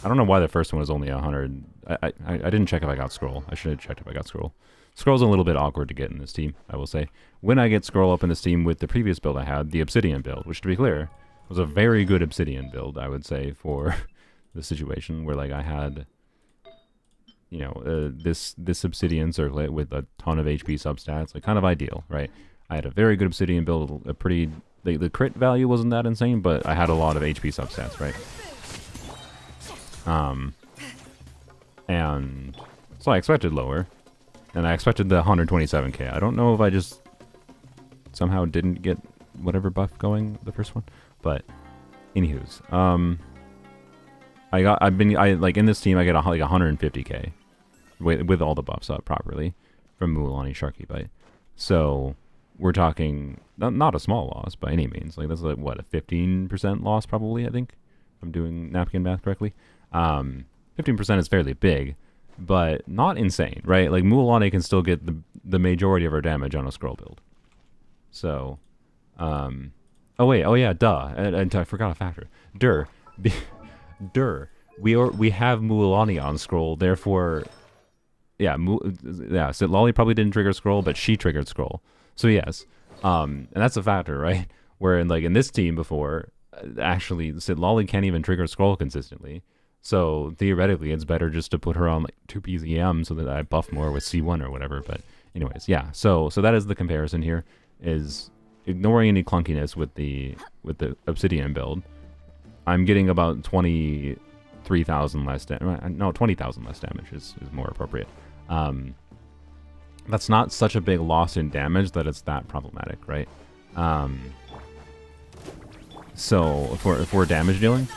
I don't know why the first one was only 100. I didn't check if I got scroll. I should have checked if I got scroll. Scroll's a little bit awkward to get in this team, I will say. When I get scroll up in this team with the previous build I had, the obsidian build, which to be clear was a very good obsidian build, I would say, for the situation where like I had, you know, this obsidian circlet with a ton of HP substats, like kind of ideal, right? I had a very good obsidian build, a pretty, the crit value wasn't that insane, but I had a lot of HP substats, right? And so I expected lower, and I expected the 127k. I don't know if I just somehow didn't get whatever buff going the first one, but anywho's, like in this team I get like 150k with all the buffs up properly from Mualani Sharky Bite. So we're talking not a small loss by any means. Like that's like what, a 15% loss probably, I think, if I'm doing napkin math correctly. 15% is fairly big, but not insane, right? Like Mualani can still get the majority of her damage on a scroll build. So, oh yeah, duh. And I forgot a factor. We have Mualani on scroll, therefore, yeah, Sitlali probably didn't trigger scroll, but she triggered scroll. So yes, and that's a factor, right? Where in this team before, actually Sitlali can't even trigger scroll consistently. So theoretically, it's better just to put her on like 2 PZM so that I buff more with C1 or whatever. But anyways, yeah. So that is the comparison here. Is ignoring any clunkiness with the obsidian build. I'm getting about 23,000 less damage. No, 20,000 less damage is more appropriate. That's not such a big loss in damage that it's that problematic, right? So if we're damage dealing,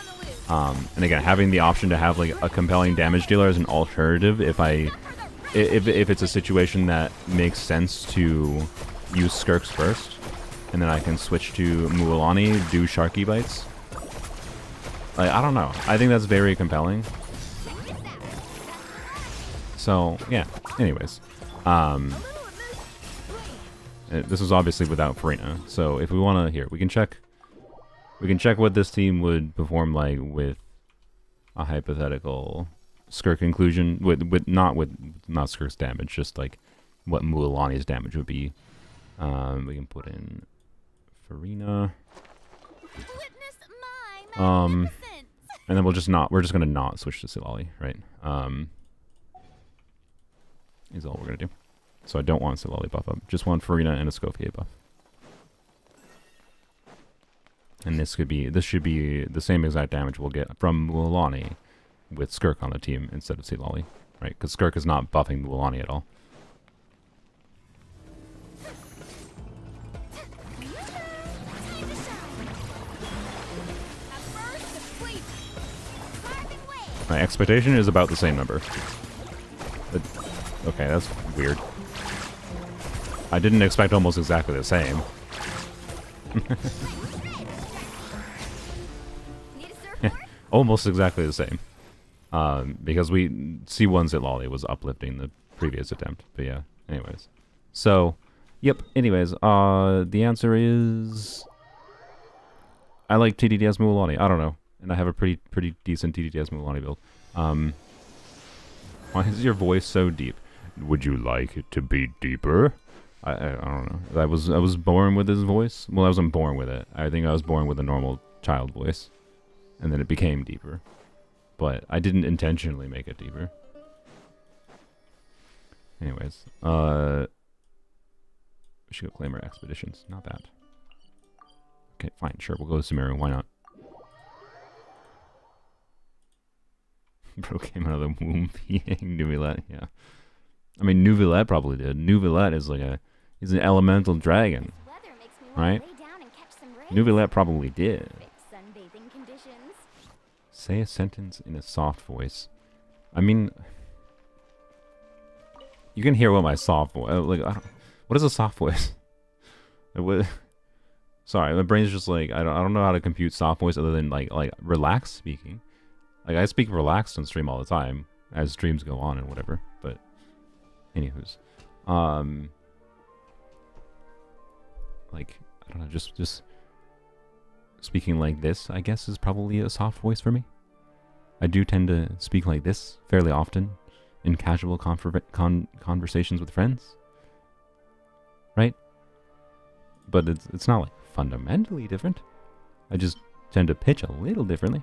and again, having the option to have like a compelling damage dealer as an alternative, if it's a situation that makes sense to use Skirks first, and then I can switch to Mualani, do Sharky Bites. Like, I don't know. I think that's very compelling. So, yeah. Anyways. This was obviously without Furina. So, if we want to... Here, we can check what this team would perform like with a hypothetical Skirk inclusion. Not Skirk's damage, just like what Mualani's damage would be. We can put in Furina. And then we're just gonna not switch to Silali, right? Is all we're gonna do. So I don't want Silali buff up. Just want Furina and a Scofier buff. And this should be the same exact damage we'll get from Mualani with Skirk on the team instead of Silali, right? Because Skirk is not buffing Mualani at all. My expectation is about the same number. But, okay, that's weird. I didn't expect almost exactly the same. Almost exactly the same. Because C1's at Lolly was uplifting the previous attempt. But yeah, anyways. So, yep, anyways, the answer is... I like TDDS Mualani. I don't know. And I have a pretty decent TDDS Mualani build. Why is your voice so deep? Would you like it to be deeper? I don't know. I was born with this voice. Well, I wasn't born with it. I think I was born with a normal child voice. And then it became deeper. But I didn't intentionally make it deeper. Anyways, we should go claim our expeditions. Not that. Okay, fine, sure, we'll go to Sumeru, why not? Bro came out of the womb being Nuvilette, yeah. I mean, Nuvilette probably did. Nuvilette is like he's an elemental dragon, right? Nuvilette probably did. Say a sentence in a soft voice. I mean, you can hear what my soft voice, what is a soft voice? Sorry, my brain's just like, I don't know how to compute soft voice other than like relaxed speaking. Like, I speak relaxed on stream all the time as streams go on and whatever, but anywho's. Like, I don't know, just speaking like this, I guess, is probably a soft voice for me. I do tend to speak like this fairly often in casual conversations with friends. Right? But it's not like fundamentally different. I just tend to pitch a little differently.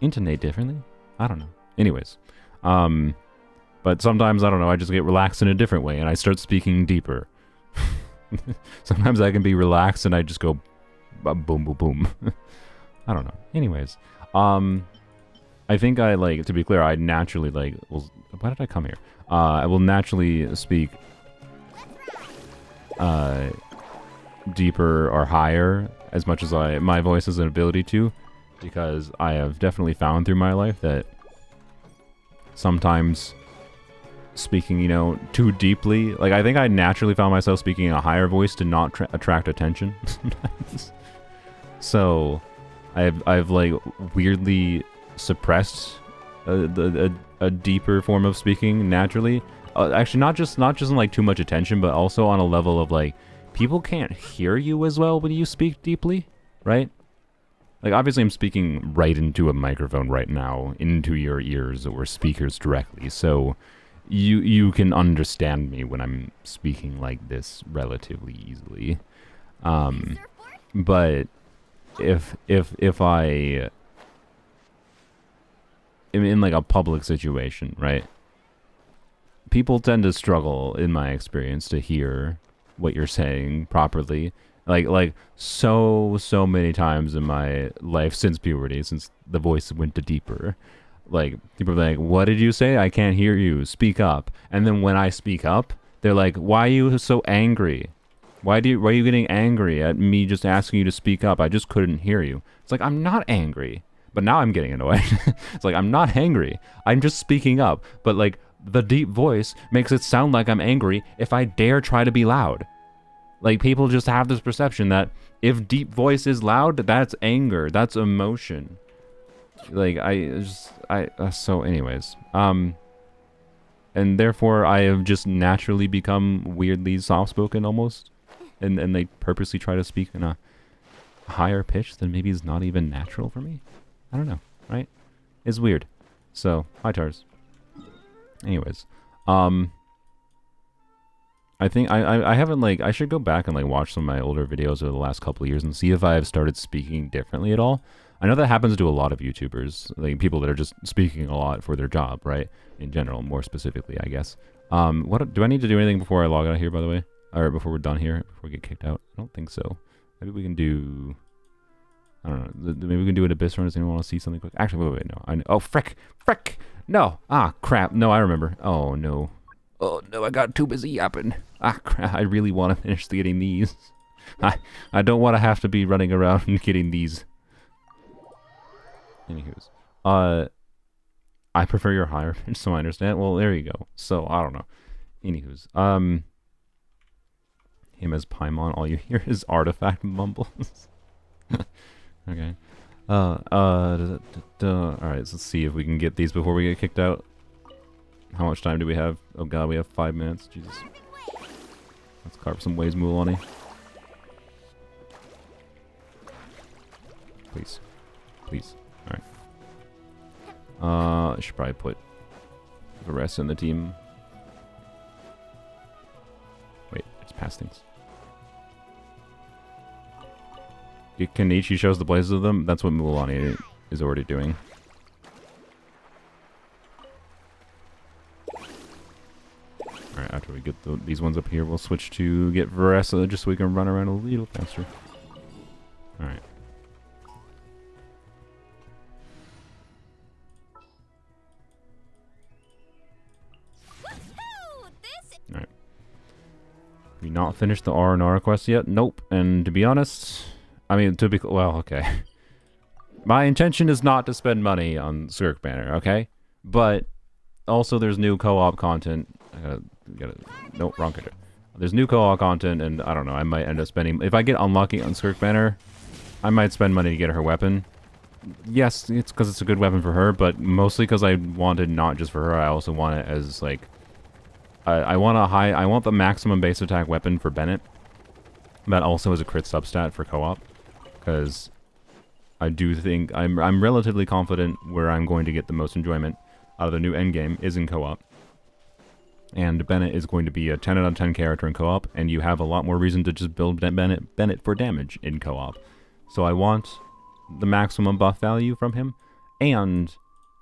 Intonate differently. I don't know. Anyways. But sometimes, I don't know, I just get relaxed in a different way and I start speaking deeper. Sometimes I can be relaxed and I just go boom, boom, boom. I don't know. Anyways. I think to be clear, I naturally, well, why did I come here? I will naturally speak deeper or higher as much as my voice has an ability to, because I have definitely found through my life that sometimes speaking, too deeply, I think I naturally found myself speaking in a higher voice to not attract attention sometimes. So I've weirdly suppressed a deeper form of speaking naturally. Actually, not just in too much attention, but also on a level of people can't hear you as well when you speak deeply, right? Obviously I'm speaking right into a microphone right now, into your ears or speakers directly, so you can understand me when I'm speaking like this relatively easily. But if I am in a public situation, right? People tend to struggle, in my experience, to hear what you're saying properly. So many times in my life since puberty, since the voice went to deeper. People are like, what did you say? I can't hear you. Speak up. And then when I speak up, they're like, why are you so angry? Why are you getting angry at me just asking you to speak up? I just couldn't hear you. It's I'm not angry. But now I'm getting annoyed. It's I'm not angry. I'm just speaking up. But the deep voice makes it sound like I'm angry if I dare try to be loud. People just have this perception that if deep voice is loud, that's anger. That's emotion. So anyways. And therefore I have just naturally become weirdly soft-spoken almost. And they purposely try to speak in a higher pitch than maybe is not even natural for me. I don't know, right? It's weird. So, hi Tars. Anyways, I think I haven't I should go back and watch some of my older videos over the last couple of years and see if I have started speaking differently at all. I know that happens to a lot of YouTubers, people that are just speaking a lot for their job, right? In general, more specifically, I guess. What do I need to do anything before I log out of here, by the way? Or before we're done here? Before we get kicked out? I don't think so. Maybe we can do... I don't know. Maybe we can do an Abyss run. Does anyone want to see something quick? Actually, wait, no. Oh, frick! No! Ah, crap. No, I remember. Oh, no. Oh, no, I got too busy yapping. Ah, crap. I really want to finish getting these. I don't want to have to be running around and getting these. Anywho's. I prefer your higher pitch, so I understand. Well, there you go. So, I don't know. Anywho's. Him as Paimon, all you hear is artifact mumbles. Okay. Alright, let's see if we can get these before we get kicked out. How much time do we have? Oh god, we have 5 minutes. Jesus. Let's carve some ways, Mualani. Please. Please. Alright. I should probably put the rest in the team. Wait, it's past things. Kenichi shows the blazes of them. That's what Mualani is already doing. Alright, after we get these ones up here, we'll switch to get Veressa just so we can run around a little faster. Alright. Alright. We not finished the R&R quest yet? Nope. And to be honest, I mean, to be... Well, okay. My intention is not to spend money on Skirk Banner, okay? But also there's new co-op content. Nope, wrong character. There's new co-op content, and I don't know, I might end up spending... If I get unlucky on Skirk Banner, I might spend money to get her weapon. Yes, it's because it's a good weapon for her, but mostly because I wanted not just for her, I also want it as, like... I want the maximum base attack weapon for Bennett. That also is a crit substat for co-op. Because I do think I'm relatively confident where I'm going to get the most enjoyment out of the new endgame is in co-op. And Bennett is going to be a 10 out of 10 character in co-op, and you have a lot more reason to just build Bennett for damage in co-op. So I want the maximum buff value from him, and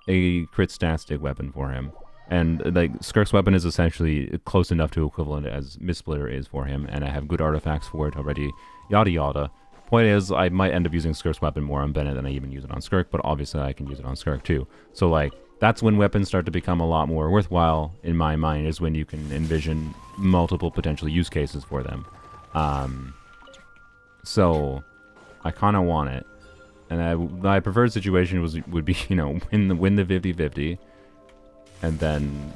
a crit stat weapon for him. And like Skirk's weapon is essentially close enough to equivalent as Mistsplitter is for him, and I have good artifacts for it already. Yada yada. Point is, I might end up using Skirk's weapon more on Bennett than I even use it on Skirk, but obviously I can use it on Skirk too. So like, that's when weapons start to become a lot more worthwhile in my mind, is when you can envision multiple potential use cases for them. So I kind of want it, and my preferred situation would be, you know, win the 50-50. And then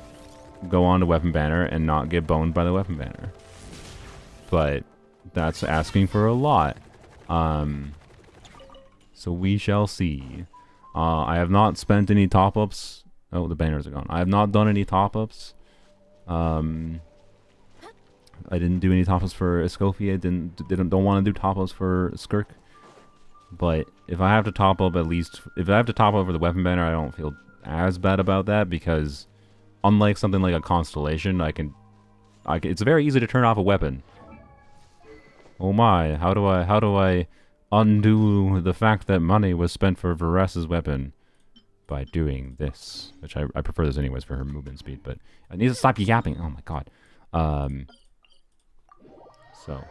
go on to Weapon Banner and not get boned by the Weapon Banner. But that's asking for a lot. So we shall see. I have not spent any top-ups. Oh, the banners are gone. I have not done any top-ups. I didn't do any top-ups for Escoffier. Don't want to do top-ups for Skirk. But if I have to top up if I have to top up for the Weapon Banner, I don't feel as bad about that, because unlike something like a Constellation, it's very easy to turn off a weapon. Oh my, how do I undo the fact that money was spent for Veressa's weapon? By doing this, which I prefer this anyways for her movement speed, but I need to stop yapping. Oh my god. So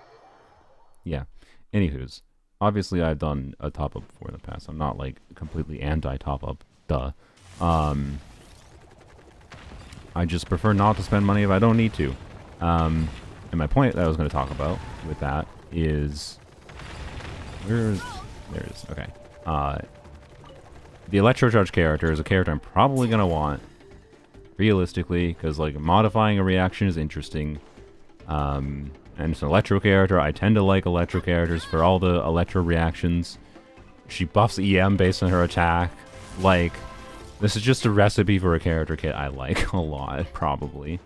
yeah, anywho's, obviously I've done a top up before in the past. I'm not like completely anti top up, duh. I just prefer not to spend money if I don't need to. And my point that I was going to talk about with that is... There it is. Okay. The Electro-Charged character is a character I'm probably going to want, realistically, because like modifying a reaction is interesting. And it's an Electro character. I tend to like Electro characters for all the Electro reactions. She buffs EM based on her attack. Like... This is just a recipe for a character kit I like a lot, probably.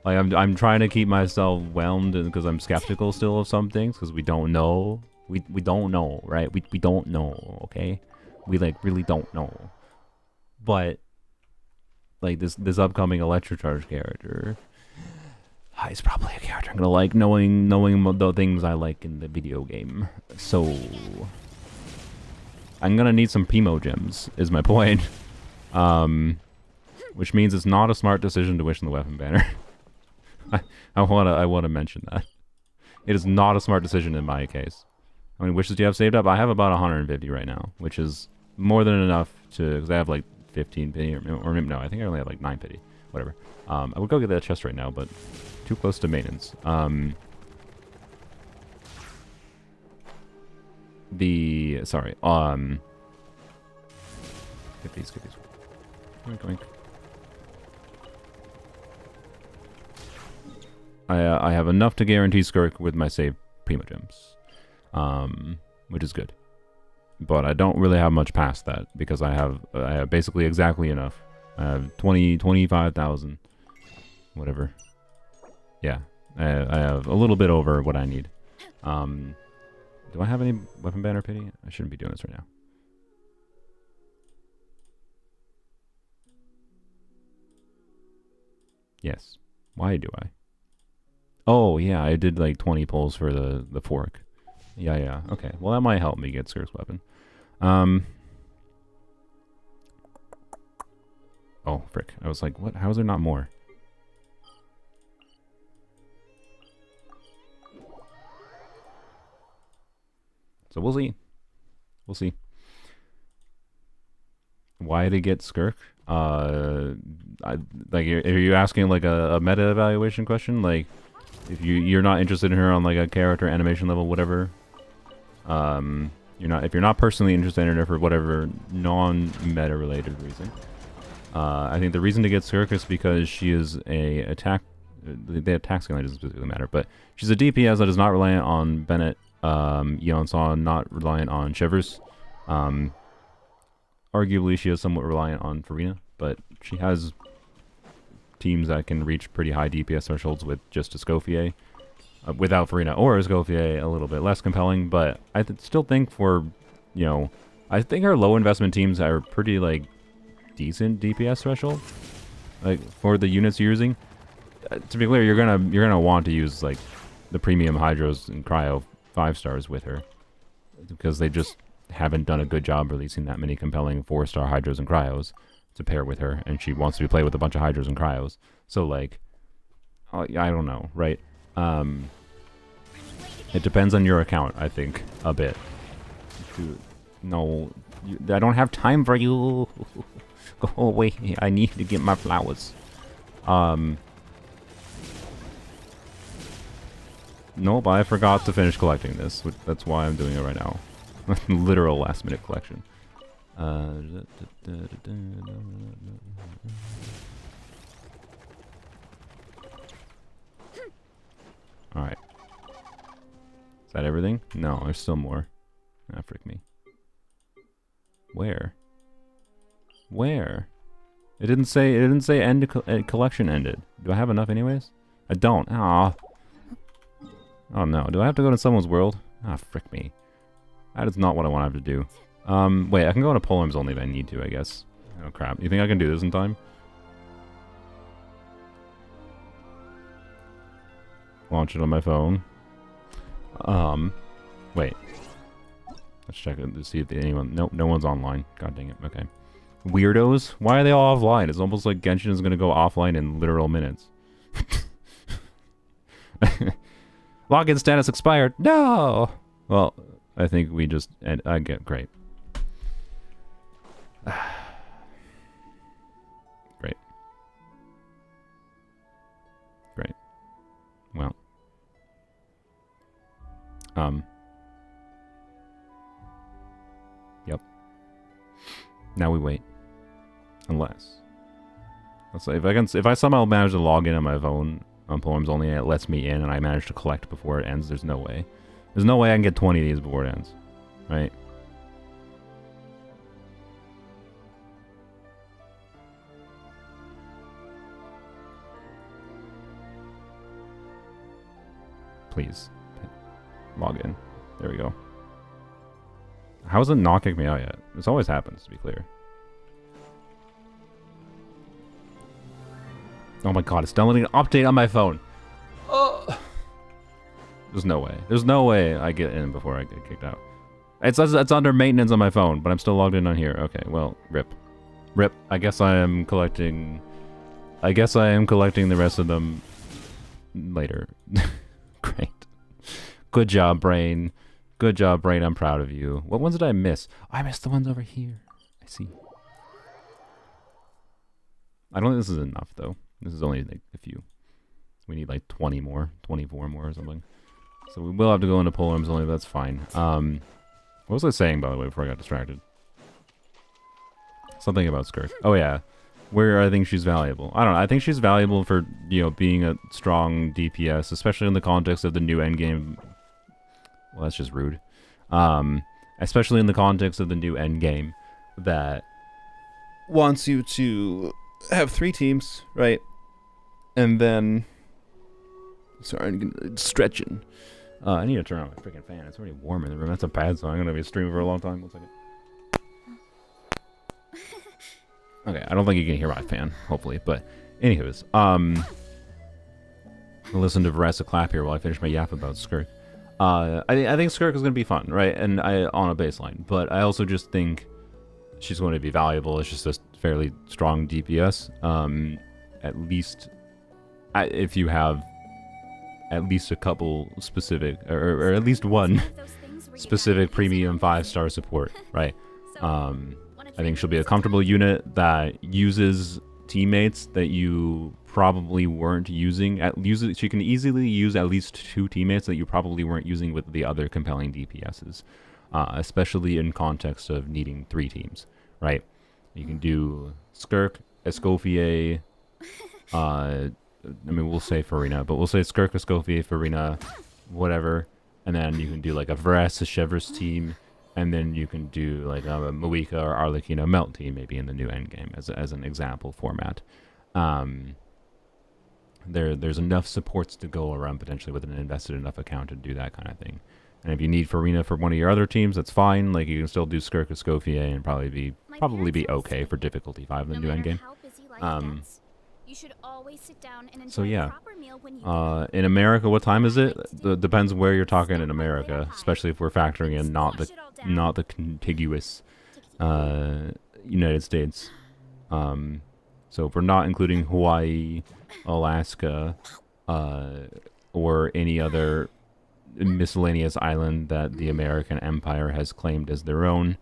Like, I'm trying to keep myself whelmed because I'm skeptical still of some things, because we don't know. We don't know, right? We don't know, okay? We, like, really don't know. But, like, this upcoming Electro-Charged character is probably a character I'm gonna like, knowing the things I like in the video game. So, I'm gonna need some Primo gems, is my point. Which means it's not a smart decision to wish in the Weapon Banner. I wanna mention that. It is not a smart decision in my case. How many wishes do you have saved up? I have about 150 right now, which is more than enough to, because I have like 15 pity, or no, I think I only have like 9 pity. Whatever. I would go get that chest right now, but too close to maintenance. Sorry. Get these. Oink, oink. I have enough to guarantee Skirk with my save Primogems, which is good. But I don't really have much past that because I have basically exactly enough. I have 25,000, whatever. Yeah, I have a little bit over what I need. Do I have any weapon banner pity? I shouldn't be doing this right now. Yes. Why do I? Oh, yeah, I did like 20 pulls for the fork. Yeah. Okay. Well, that might help me get Skirk's weapon. Oh, frick. I was like, what? How is there not more? So we'll see. We'll see. Why to get Skirk? Are you asking like a meta evaluation question? Like, if you're not interested in her on like a character animation level, whatever. If you're not personally interested in her for whatever non-meta related reason. I think the reason to get Skirk is because she is a attack. The attack scaling doesn't specifically matter, but she's a DPS that is not reliant on Bennett. Yeonsaw, not reliant on Shivers. Arguably, she is somewhat reliant on Furina, but she has teams that can reach pretty high DPS thresholds with just Escoffier. Without Furina or Escoffier, a little bit less compelling, but I still think I think our low investment teams are pretty, like, decent DPS threshold. Like, for the units you're using. To be clear, you're gonna want to use, like, the premium Hydros and Cryo 5-stars with her. Because they just haven't done a good job releasing that many compelling 4-star Hydros and Cryos to pair with her, and she wants to be played with a bunch of Hydros and Cryos. So, like, I don't know, right? It depends on your account, I think, a bit. No, I don't have time for you. Go away. I need to get my flowers. Nope, I forgot to finish collecting this. That's why I'm doing it right now. Literal last minute collection. Alright. Is that everything? No, there's still more. Ah, frick me. Where? Where? It didn't say end collection ended. Do I have enough anyways? I don't. Ah. Oh no, do I have to go to someone's world? Ah, frick me. That is not what I want to have to do. Wait, I can go into polearms only if I need to, I guess. Oh crap, you think I can do this in time? Launch it on my phone. Wait. Let's check it to see if anyone... Nope, no one's online. God dang it, okay. Weirdos? Why are they all offline? It's almost like Genshin is gonna go offline in literal minutes. Login status expired. No! Well, I think we just... I get... Great. Great. Great. Well. Yep. Now we wait. Unless. Let's say if I somehow manage to log in on my phone on polearms only and it lets me in and I manage to collect before it ends, there's no way. There's no way I can get 20 of these before it ends. Right? Please. Log in. There we go. How is it not kicking me out yet? This always happens, to be clear. Oh my god, it's downloading an update on my phone. Oh. There's no way. There's no way I get in before I get kicked out. It's under maintenance on my phone, but I'm still logged in on here. Okay, well, rip. Rip. I guess I am collecting the rest of them later. Great. Good job, Brain. Good job, Brain. I'm proud of you. What ones did I miss? Oh, I missed the ones over here. I see. I don't think this is enough, though. This is only like a few. We need like 20 more, 24 more or something. So we will have to go into polearms only, but that's fine. What was I saying, by the way, before I got distracted? Something about Skirk. Oh, yeah. where I think she's valuable. I don't know. I think she's valuable for, you know, being a strong DPS, especially in the context of the new endgame. Well, that's just rude. Especially in the context of the new endgame that wants you to have 3 teams, right? And then... Sorry, I'm stretching. I need to turn on my freaking fan. It's already warm in the room. That's a bad sign. I'm going to be streaming for a long time. 1 second. Okay, I don't think you can hear my fan, hopefully. But, anyways, I'll listen to Varessa clap here while I finish my yap about Skirk. I think Skirk is going to be fun, right? And on a baseline. But I also just think she's going to be valuable. It's just a fairly strong DPS. At least if you have at least a couple specific, or at least one specific premium 5-star support, right? I think she'll be a comfortable unit that uses teammates that you probably weren't using. She can easily use at least 2 teammates that you probably weren't using with the other compelling DPSs, especially in context of needing 3 teams, right? You can do Skirk, Escoffier, I mean, we'll say Furina, but we'll say Skirk, Escoffier, Furina, whatever, and then you can do like a Varessa, Chevreuse team, and then you can do like a Moika or Arlecchino Melt team, maybe in the new endgame as an example format. There's enough supports to go around potentially with an invested enough account to do that kind of thing. And if you need Furina for one of your other teams, that's fine. Like you can still do Skirk, Escoffier, and probably be okay for difficulty 5 in the new endgame. You should always sit down and enjoy So yeah, a proper meal when you in America, what time is it? Depends where you're talking in America, especially if we're factoring in not the contiguous United States. So if we're not including Hawaii, Alaska, or any other miscellaneous island that the American Empire has claimed as their own,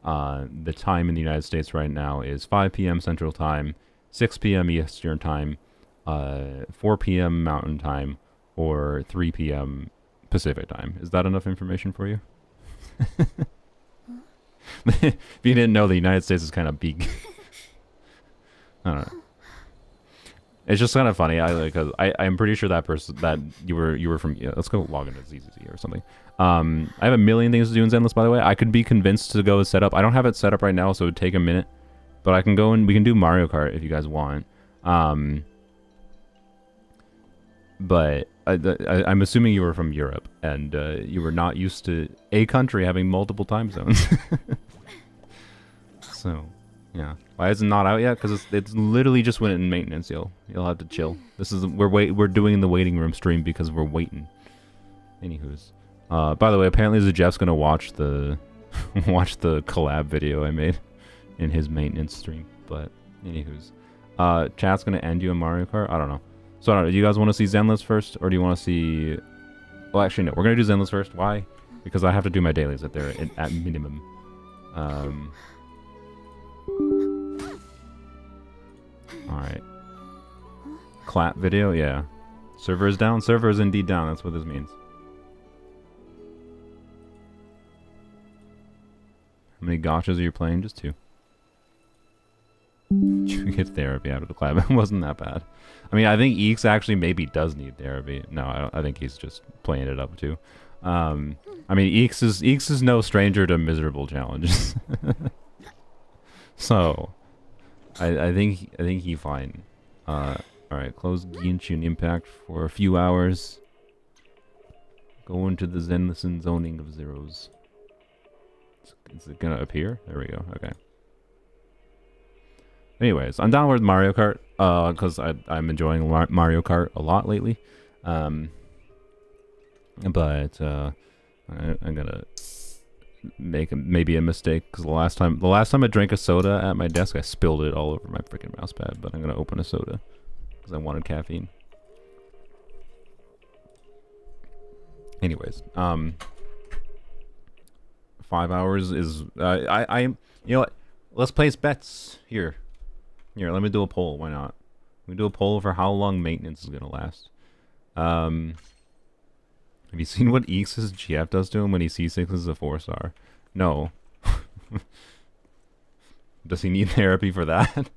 the time in the United States right now is 5 p.m. Central Time, 6 p.m. Eastern Time, 4 p.m. Mountain Time, or 3 p.m. Pacific Time. Is that enough information for you? If you didn't know, the United States is kind of big. I don't know. It's just kind of funny. I'm pretty sure that person that you were from. Yeah, let's go log into ZZZ or something. I have a million things to do in Zenless, by the way. I could be convinced to go set up. I don't have it set up right now, so it would take a minute. But I can go and we can do Mario Kart if you guys want. But I'm assuming you were from Europe and you were not used to a country having multiple time zones. So, yeah. Why is it not out yet? Because it's literally just went in maintenance. You'll have to chill. This is we're doing the waiting room stream because we're waiting. Anywho's, by the way, apparently Jeff's gonna watch the collab video I made in his maintenance stream. But anywho's, chat's gonna end you in Mario Kart. I don't know. So I don't know. Do you guys want to see Zenless first, or do you want to see? Well, actually, no. We're gonna do Zenless first. Why? Because I have to do my dailies at minimum. All right. Clap video, yeah. Server is down. Server is indeed down. That's what this means. How many gotchas are you playing? Just 2. You get therapy out of the clap. It wasn't that bad. I mean, I think Eeks actually maybe does need therapy. No, I think he's just playing it up too. I mean, Eeks is no stranger to miserable challenges. So, I think he fine. All right, close Genshin Impact for a few hours. Go into the Zenless Zoning of Zeros. Is it gonna appear? There we go. Okay. Anyways, I'm down with Mario Kart because I'm enjoying Mario Kart a lot lately. But I'm gonna make maybe a mistake because the last time I drank a soda at my desk, I spilled it all over my freaking mouse pad. But I'm gonna open a soda because I wanted caffeine. Anyways, 5 hours is you know what? Let's place bets here. Here, let me do a poll. Why not? We do a poll for how long maintenance is gonna last. Have you seen what Eeks' GF does to him when he C6s a 4-star? No. Does he need therapy for that?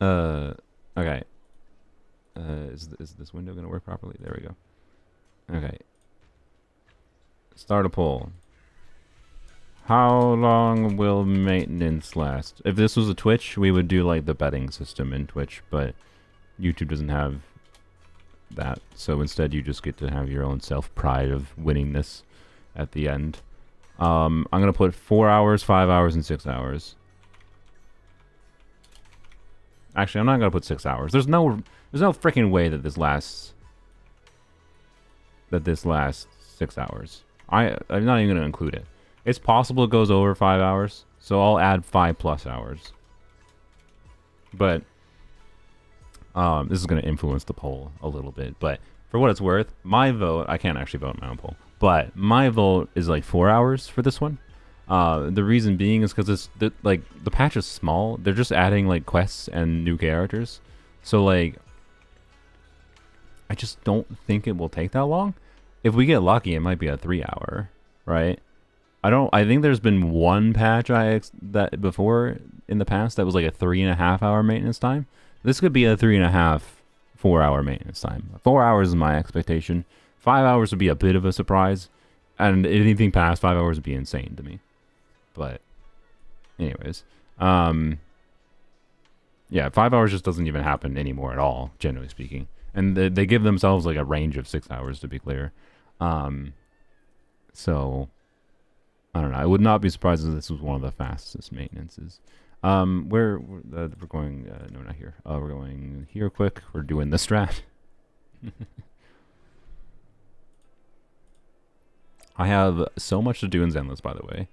Okay. Is this window gonna work properly? There we go. Okay. Start a poll. How long will maintenance last? If this was a Twitch, we would do like the betting system in Twitch, but YouTube doesn't have that. So instead you just get to have your own self-pride of winning this at the end. I'm gonna put 4 hours, 5 hours, and 6 hours. Actually, I'm not gonna put 6 hours. There's no freaking way that this lasts 6 hours. I'm not even gonna include it. It's possible it goes over 5 hours, so I'll add 5+ hours. But this is gonna influence the poll a little bit. But for what it's worth, my vote, I can't actually vote in my own poll, but my vote is like 4 hours for this one. The reason being is because the patch is small. They're just adding like quests and new characters, so like I just don't think it will take that long. If we get lucky, it might be a 3 hour, right? I think there's been one patch that before in the past that was like a 3.5 hour maintenance time. This could be a 3.5, 4 hour maintenance time. 4 hours is my expectation. 5 hours would be a bit of a surprise, and anything past 5 hours would be insane to me. But anyways, yeah, 5 hours just doesn't even happen anymore at all, generally speaking. And they give themselves like a range of 6 hours, to be clear. So I don't know. I would not be surprised if this was one of the fastest maintenances. We're going. No, not here. We're going here quick. We're doing the strat. I have so much to do in Zenless, by the way.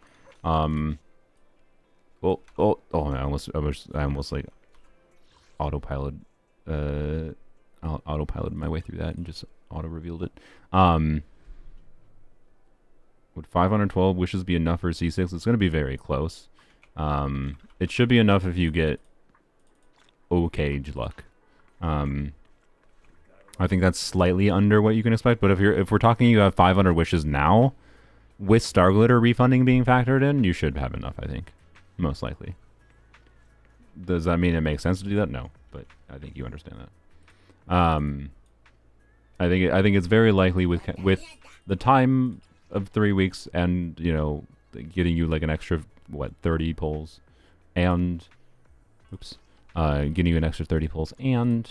Oh, I almost like autopilot. Autopiloted my way through that and just auto revealed it. Would 512 wishes be enough for C6? It's going to be very close. It should be enough if you get okay luck. I think that's slightly under what you can expect, but if we're talking you have 500 wishes now, with Star Glitter refunding being factored in, you should have enough, I think. Most likely. Does that mean it makes sense to do that? No, but I think you understand that. I think it's very likely with the time of 3 weeks and, you know, getting you like an extra, 30 pulls and getting you an extra 30 pulls and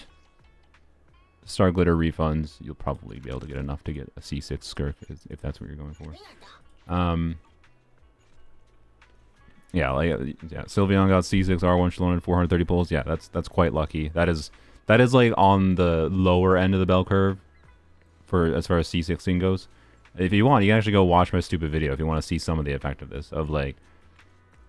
Star Glitter refunds, you'll probably be able to get enough to get a C6 Skirk if that's what you're going for. Yeah, Sylveon got C6 R1 Xilonen 430 pulls. Yeah, that's quite lucky. That is like on the lower end of the bell curve for as far as C6ing goes. If you want, you can actually go watch my stupid video if you want to see some of the effect of this. Of like,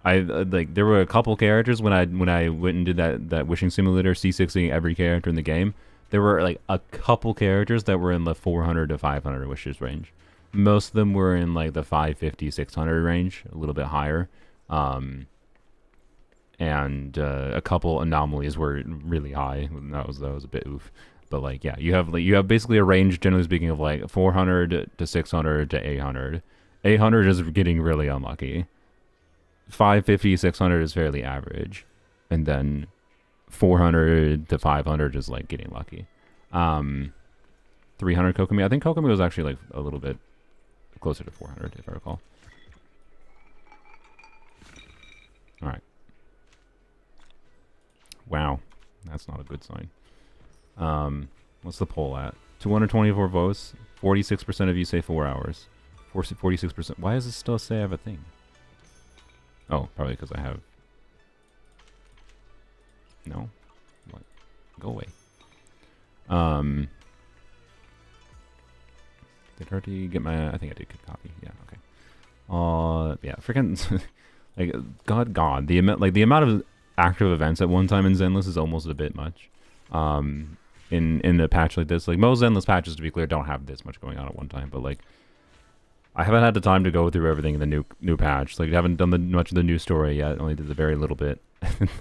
there were a couple characters when I went and did that wishing simulator C6ing every character in the game. There were like a couple characters that were in the 400 to 500 wishes range. Most of them were in like the 550, 600 range, a little bit higher. And a couple anomalies were really high. That was a bit oof. But like, yeah, you have basically a range, generally speaking, of like 400 to 600 to 800. 800 is getting really unlucky. 550, 600 is fairly average, and then 400 to 500 is like getting lucky. 300 Kokomi. I think Kokomi was actually like a little bit closer to 400, if I recall. All right. Wow, that's not a good sign. What's the poll at? 224 votes. 46% of you say 4 hours. 46%. Why does it still say I have a thing? Oh, probably because I have. No. What? Go away. Did I already get my? I think I did get a copy. Yeah. Okay. Yeah. Freaking. Like God. The amount of active events at one time in Zenless is almost a bit much. In a patch like this, like most Zenless patches, to be clear, don't have this much going on at one time. But like, I haven't had the time to go through everything in the new patch. Like, I haven't done much of the new story yet. Only did a very little bit.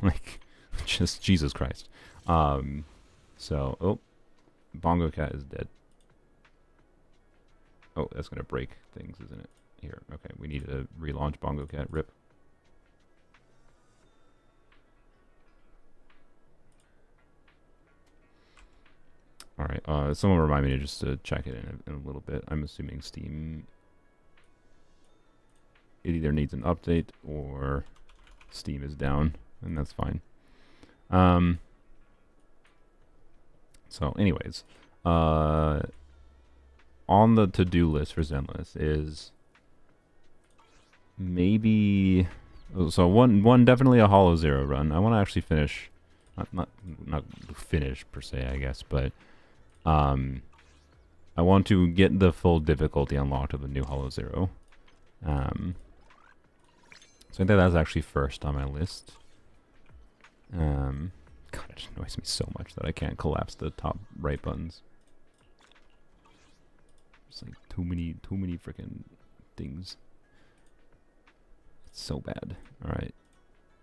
Like, just Jesus Christ. So, Bongo Cat is dead. Oh, that's gonna break things, isn't it? Here, okay, we need to relaunch Bongo Cat. Rip. Alright, someone remind me to just check it in a little bit. I'm assuming Steam... It either needs an update or Steam is down, and that's fine. So anyways, on the to-do list for Zenless is maybe... So one definitely a Hollow Zero run. I want to actually finish... Not finish per se, I guess, but I want to get the full difficulty unlocked of the new Hollow Zero. So I think that's actually first on my list. God, it just annoys me so much that I can't collapse the top right buttons. It's like too many freaking things. It's so bad. All right.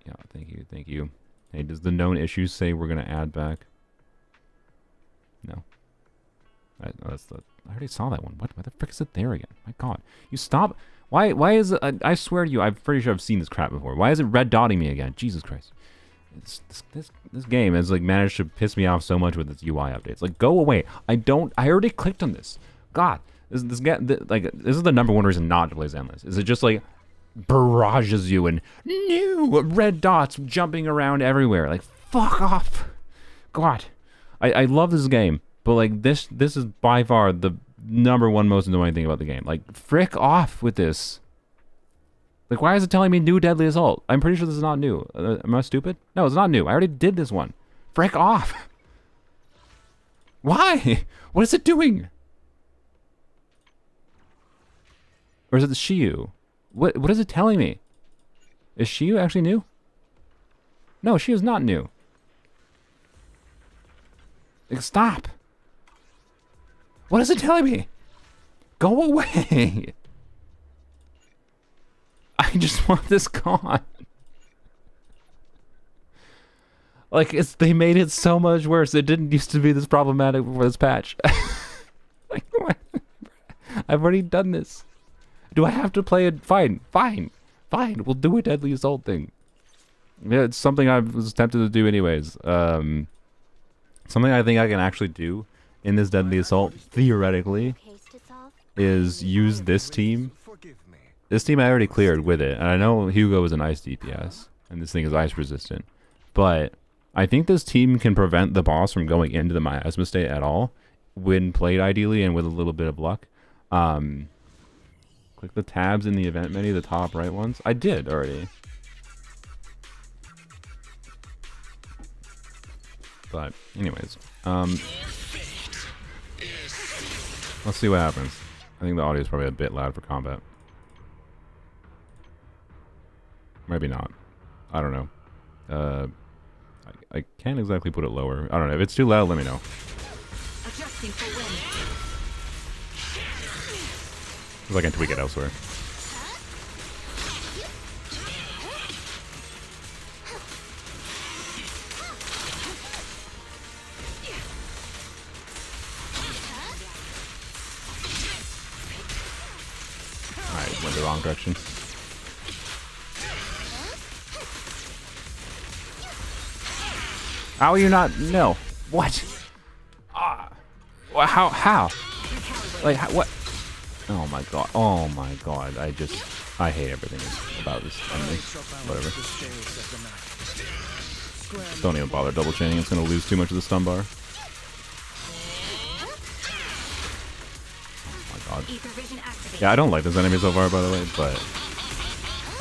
Yeah, thank you. Hey, does the known issues say we're gonna add back? No. I already saw that one. What the frick is it there again? My God, you stop. Why is it? I swear to you, I'm pretty sure I've seen this crap before. Why is it red dotting me again? Jesus Christ. This game has like managed to piss me off so much with its UI updates. Like, go away. I already clicked on this. God, this is the number one reason not to play Zenless. Is it just like barrages you and new red dots jumping around everywhere? Like, fuck off. God, I love this game, but like this is by far the number one most annoying thing about the game. Like, frick off with this. Like, why is it telling me new Deadly Assault? I'm pretty sure this is not new. Am I stupid? No, it's not new. I already did this one. Frick off. Why? What is it doing? Or is it the Shiyu? What is it telling me? Is Shiyu actually new? No, Shiyu's not new. Like, stop. What is it telling me? Go away. I just want this gone. Like, they made it so much worse. It didn't used to be this problematic before this patch. Like, what? I've already done this. Do I have to play it? Fine. We'll do a Deadly Assault thing. Yeah, it's something I was tempted to do anyways. Something I think I can actually do in this Deadly Assault, theoretically, is use this team. This team I already cleared with it, and I know Hugo is an ice DPS, and this thing is ice resistant. But I think this team can prevent the boss from going into the miasma state at all, when played ideally and with a little bit of luck. Click the tabs in the event menu, the top right ones. I did already. But anyways, let's see what happens. I think the audio is probably a bit loud for combat. Maybe not. I don't know. I can't exactly put it lower. I don't know. If it's too loud, let me know. Adjusting for wind. If I can tweak it elsewhere. Alright, went the wrong direction. How are you not? No. What? How? Like, what? Oh my god. Oh my god. I hate everything about this enemy. Whatever. Don't even bother double chaining. It's going to lose too much of the stun bar. Oh my god. Yeah, I don't like this enemy so far, by the way, but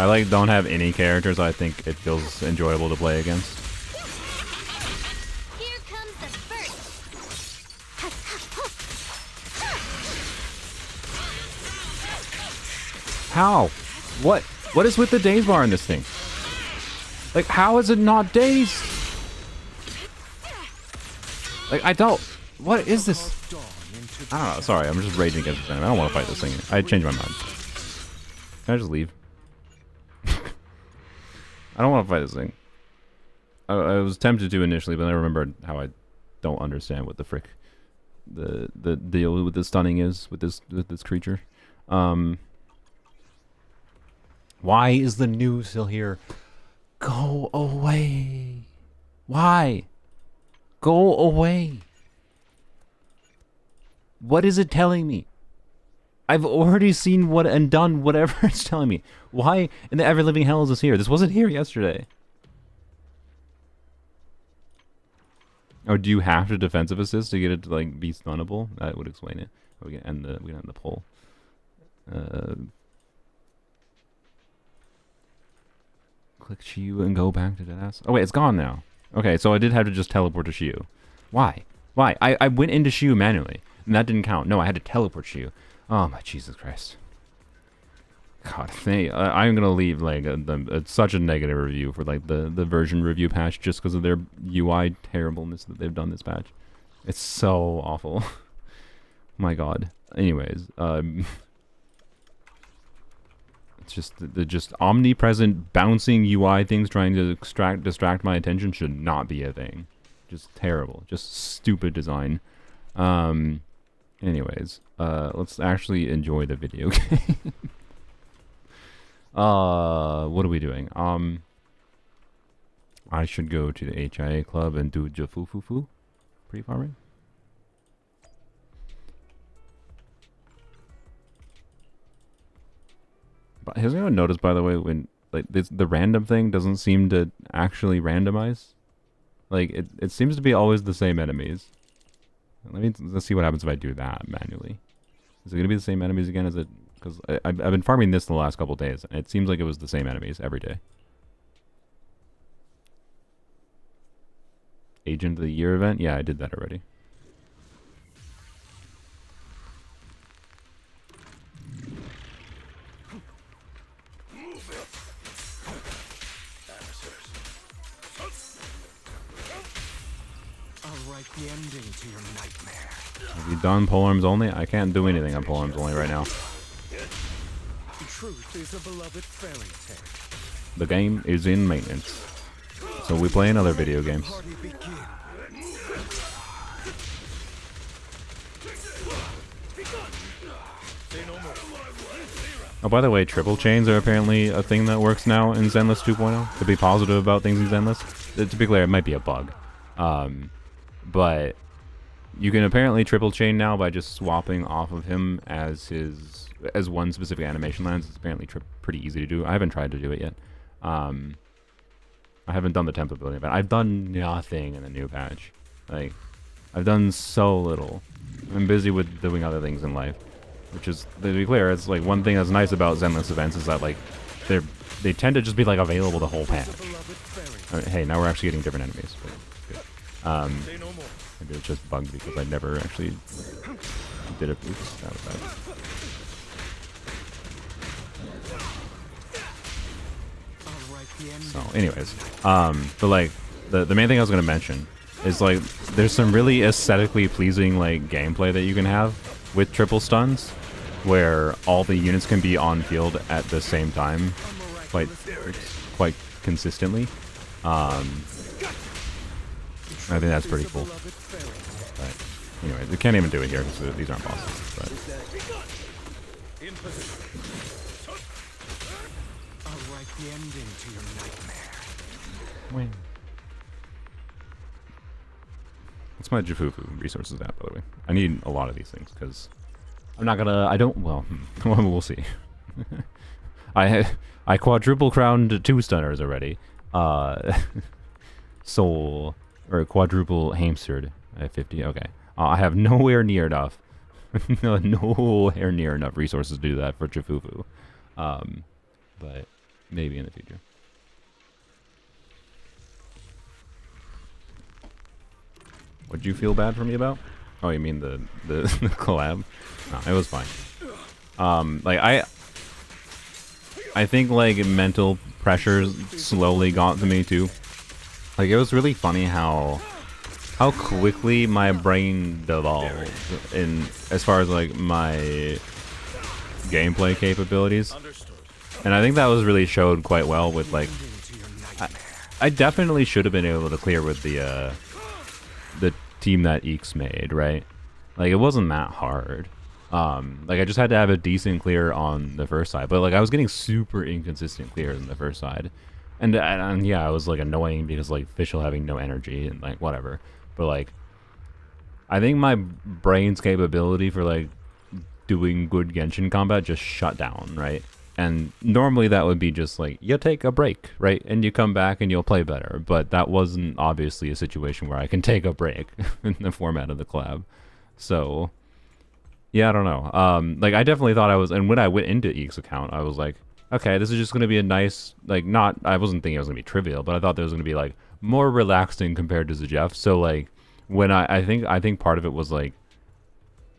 I like don't have any characters I think it feels enjoyable to play against. How? What is with the daze bar in this thing? Like, how is it not dazed? Like, I don't... What is this? I don't know. Sorry, I'm just raging against this enemy. I don't want to fight this thing. I changed my mind. Can I just leave? I don't want to fight this thing. I was tempted to initially, but then I remembered how I don't understand what the frick the deal with the stunning is with this creature. Why is the new still here? Go away. Why? Go away. What is it telling me? I've already seen what and done whatever it's telling me. Why in the ever-living hell is this here? This wasn't here yesterday. Oh, do you have to defensive assist to get it to like be stunnable? That would explain it. We can end the poll. Click Shiyu and go back to Deadass. Oh wait, it's gone now. Okay, so I did have to just teleport to Shiyu. Why? Why? I went into Shiyu manually, and that didn't count. No, I had to teleport Shiyu. Oh my Jesus Christ. God, I'm gonna leave like such a negative review for like the version review patch just because of their UI terribleness that they've done this patch. It's so awful. My God. Anyways, it's just the just omnipresent bouncing UI things trying to distract my attention should not be a thing. Just terrible. Just stupid design. Anyways, let's actually enjoy the video game. What are we doing? I should go to the HIA club and do Jafufufu pre-farming. But has anyone noticed, by the way, when like the random thing doesn't seem to actually randomize? Like it seems to be always the same enemies. Let's see what happens if I do that manually. Is it gonna be the same enemies again? Is it? Because I've been farming this the last couple of days, and it seems like it was the same enemies every day. Agent of the Year event? Yeah, I did that already. I'll write the ending to your nightmare. Have you done polearms only? I can't do anything on polearms only right now. Truth is a beloved fairy tale. The game is in maintenance, so we play another video games. Party begins. Oh, by the way, triple chains are apparently a thing that works now in Zenless 2.0. To be positive about things in Zenless. To be clear, it might be a bug. But you can apparently triple chain now by just swapping off of him as one specific animation lands. It's apparently pretty easy to do. I haven't tried to do it yet. I haven't done the temp ability, but I've done nothing in the new patch. Like, I've done so little. I'm busy with doing other things in life. Which is, to be clear, it's like one thing that's nice about Zenless events is that like they tend to just be like available the whole patch. Hey, now we're actually getting different enemies. But, good. Maybe it's just bugged because I never actually did it. Oops, that was bad. So, anyways, but like the main thing I was gonna mention is like there's some really aesthetically pleasing like gameplay that you can have with triple stuns, where all the units can be on field at the same time, quite consistently. I think that's pretty cool. But anyway, we can't even do it here because these aren't bosses. But I'll write the ending to your nightmare. wait. What's my Jafufu resources at, by the way? I need a lot of these things because I'm not gonna. Well, we'll see. I quadruple crowned 2 stunners already. Soul or quadruple hamstered. I have 50. Okay. I have nowhere near enough. Nowhere near enough resources to do that for Jafufu. But maybe in the future. What'd you feel bad for me about? Oh, you mean the collab? No, it was fine. Like I think like mental pressure slowly got to me too. Like it was really funny how quickly my brain devolved in as far as like my gameplay capabilities. And I think that was really showed quite well with like I definitely should have been able to clear with the team that Eeks made, right? Like it wasn't that hard. Like I just had to have a decent clear on the first side, but like I was getting super inconsistent clears on the first side, and yeah, I was like annoying because like Fischl having no energy and like whatever. But like I think my brain's capability for like doing good Genshin combat just shut down, right? And normally that would be just like, you take a break, right? And you come back and you'll play better. But that wasn't obviously a situation where I can take a break in the format of the collab. So, yeah, I don't know. Like, I definitely thought I was, and when I went into Eek's account, I was like, okay, this is just going to be a nice, like, not, I wasn't thinking it was going to be trivial, but I thought there was going to be, like, more relaxing compared to Zjef. So, like, when I think part of it was, like,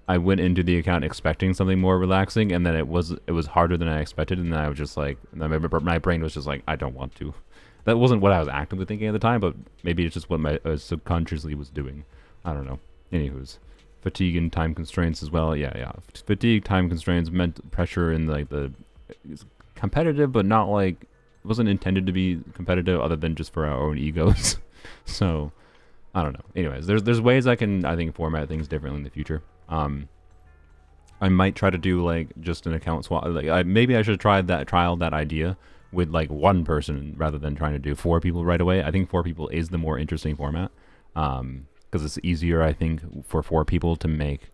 I went into the account expecting something more relaxing, and then it was harder than I expected, and then I was just like, my brain was just like, I don't want to. That wasn't what I was actively thinking at the time, but maybe it's just what my subconsciously was doing. I don't know. Anywho's, fatigue and time constraints as well. Yeah. Fatigue, time constraints, meant pressure, and like it's competitive, but not like, it wasn't intended to be competitive other than just for our own egos. So, I don't know. Anyways, there's ways I think format things differently in the future. I might try to do like just an account swap. Like maybe I should trial that idea with like one person rather than trying to do 4 people right away. I think 4 people is the more interesting format, because it's easier, I think, for 4 people to make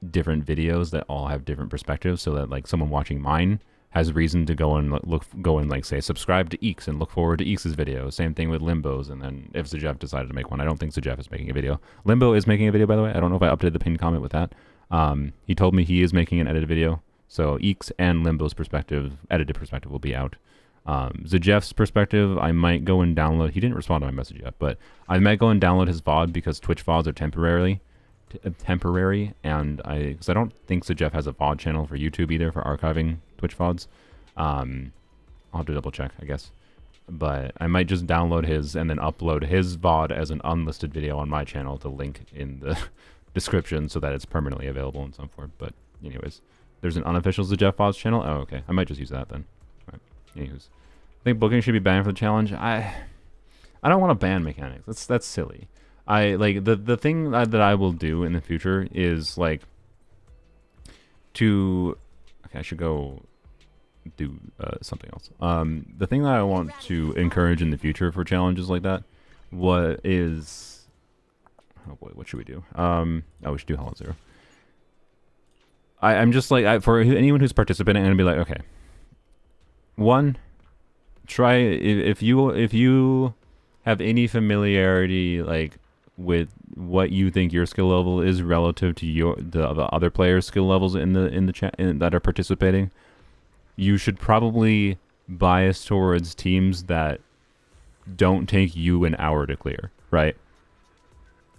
different videos that all have different perspectives, so that like someone watching mine has reason to go and like say subscribe to Eeks and look forward to Eeks' video. Same thing with Limbo's, and then if Zjef decided to make one, I don't think Zjef is making a video. Limbo is making a video, by the way. I don't know if I updated the pinned comment with that. He told me he is making an edited video, so Eeks and Limbo's edited perspective will be out. Zjef's perspective, I might go and download. He didn't respond to my message yet, but I might go and download his VOD because Twitch VODs are temporary, and because I don't think Zjef has a VOD channel for YouTube either for archiving Twitch VODs. I'll have to double check, I guess. But I might just download his and then upload his VOD as an unlisted video on my channel to link in the description so that it's permanently available in some form. But anyways, there's an unofficial Zjef VODs channel. Oh, okay. I might just use that then. All right. Anyways, I think booking should be banned for the challenge. I don't want to ban mechanics. That's silly. I like the thing that I will do in the future is like to. Okay, I should go do something else. The thing that I want to encourage in the future for challenges like that, oh boy, what should we do? We should do Hollow Zero. I'm just like, for anyone who's participating, I'm gonna be like, okay, one, try if you have any familiarity like with what you think your skill level is relative to the other players' skill levels in the chat that are participating, you should probably bias towards teams that don't take you an hour to clear, right?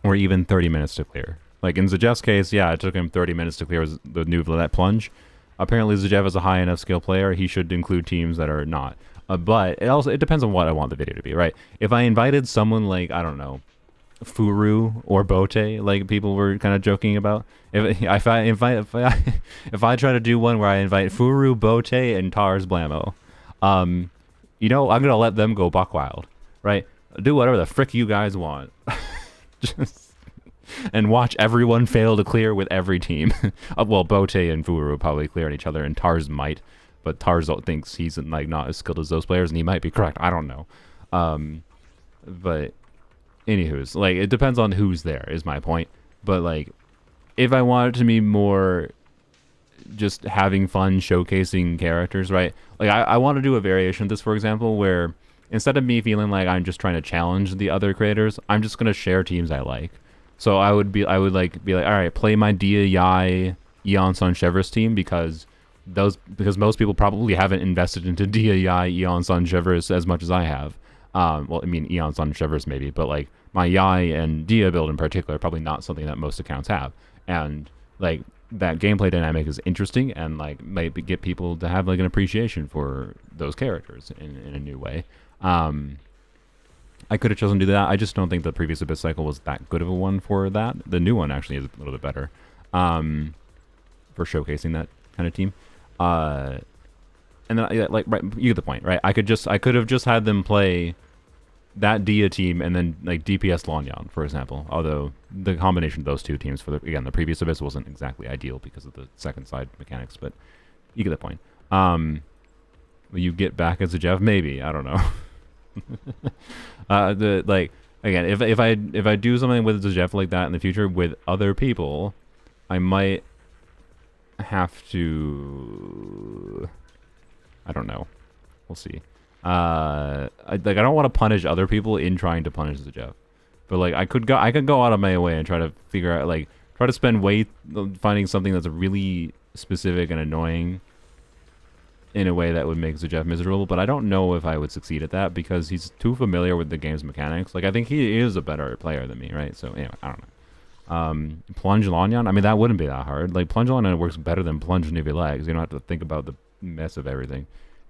Or even 30 minutes to clear. Like in Zjef's case, yeah, it took him 30 minutes to clear the new Vladette plunge. Apparently Zjef is a high enough skill player. He should include teams that are not. But it depends on what I want the video to be, right? If I invited someone like, I don't know, Furu or Bote, like people were kind of joking about. If I try to do one where I invite Furu, Bote, and Tars Blammo, you know, I'm gonna let them go buck wild, right? Do whatever the frick you guys want, and watch everyone fail to clear with every team. Well, Bote and Furu will probably clear on each other, and Tars might, but Tars thinks he's like not as skilled as those players, and he might be correct. I don't know, but. Anywho's, like, it depends on who's there, is my point. But, like, if I want it to be more just having fun showcasing characters, right? Like, I want to do a variation of this, for example, where instead of me feeling like I'm just trying to challenge the other creators, I'm just going to share teams I like. So I would be like, all right, play my Dia Yai Eon Sun Chevreuse team because most people probably haven't invested into Dia Yai Eon Sun Chevreuse as much as I have. Well, I mean, Eon's on Chevreuse maybe, but like my Yai and Dia build in particular, probably not something that most accounts have. And like that gameplay dynamic is interesting and like might get people to have like an appreciation for those characters in a new way. I could have chosen to do that. I just don't think the previous Abyss cycle was that good of a one for that. The new one actually is a little bit better for showcasing that kind of team. And then, like, right, you get the point, right? I could have just had them play that Dia team and then like DPS Lanyan, for example. Although the combination of those two teams for the previous Abyss wasn't exactly ideal because of the second side mechanics, but you get the point. Will you get back as a Jeff? Maybe, I don't know. again, if I do something with Zajef like that in the future with other people, I might have to. I don't know. We'll see. I don't want to punish other people in trying to punish Zajef, but like I could go out of my way and try to figure out try to spend weight finding something that's really specific and annoying in a way that would make Zajef miserable, but I don't know if I would succeed at that because he's too familiar with the game's mechanics. Like, I think he is a better player than me, right? So, anyway, I don't know. Plunge Lanyan? I mean, that wouldn't be that hard. Like, Plunge Lanyan works better than Plunge Nivea Legs. You don't have to think about the mess of everything.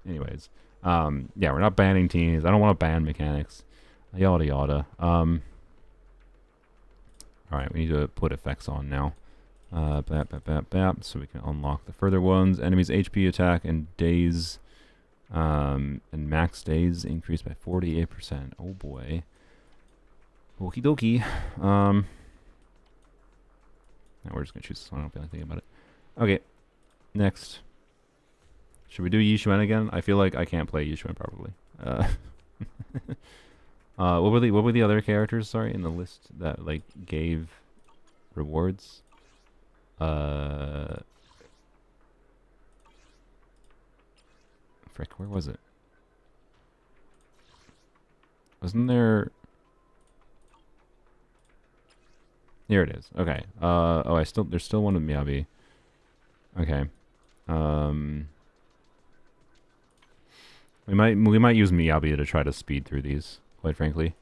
Anyways, yeah, we're not banning teams. I don't want to ban mechanics. Yada, yada. Alright, we need to put effects on now. So we can unlock the further ones. Enemies HP, attack, and days, and max days increased by 48%. Oh boy. Okie dokie. Now we're just gonna choose this one. I don't feel like thinking about it. Okay, next. Should we do Yishuan again? I feel like I can't play Yishuan properly. What were the other characters? Sorry, in the list that like gave rewards. Frick, where was it? Wasn't there? Here it is. Okay. Oh, there's still one with Miyabi. Okay. We might use Miyabi to try to speed through these, quite frankly.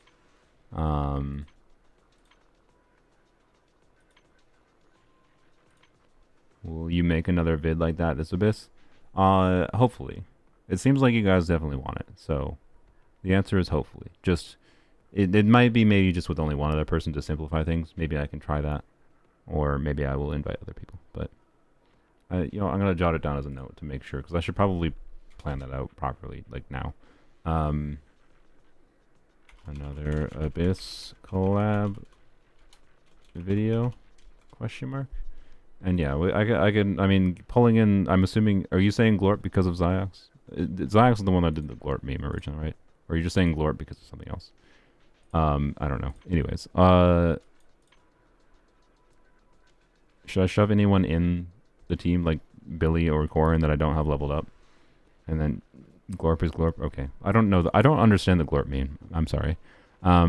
Will you make another vid like that, this Abyss? Hopefully. It seems like you guys definitely want it, so the answer is hopefully. Just, it might be maybe just with only one other person to simplify things. Maybe I can try that, or maybe I will invite other people. But, you know, I'm gonna jot it down as a note to make sure, because I should probably plan that out properly, like now. Another Abyss collab video? Question mark? And yeah, I mean, pulling in, I'm assuming, are you saying Glorp because of Ziox? Ziox is the one that did the Glorp meme originally, right? Or are you just saying Glorp because of something else? I don't know. Anyways, should I shove anyone in the team, like Billy or Corin, that I don't have leveled up? And then Glorp is Glorp? Okay. I don't know, I don't understand the Glorp meme. I'm sorry. Yeah,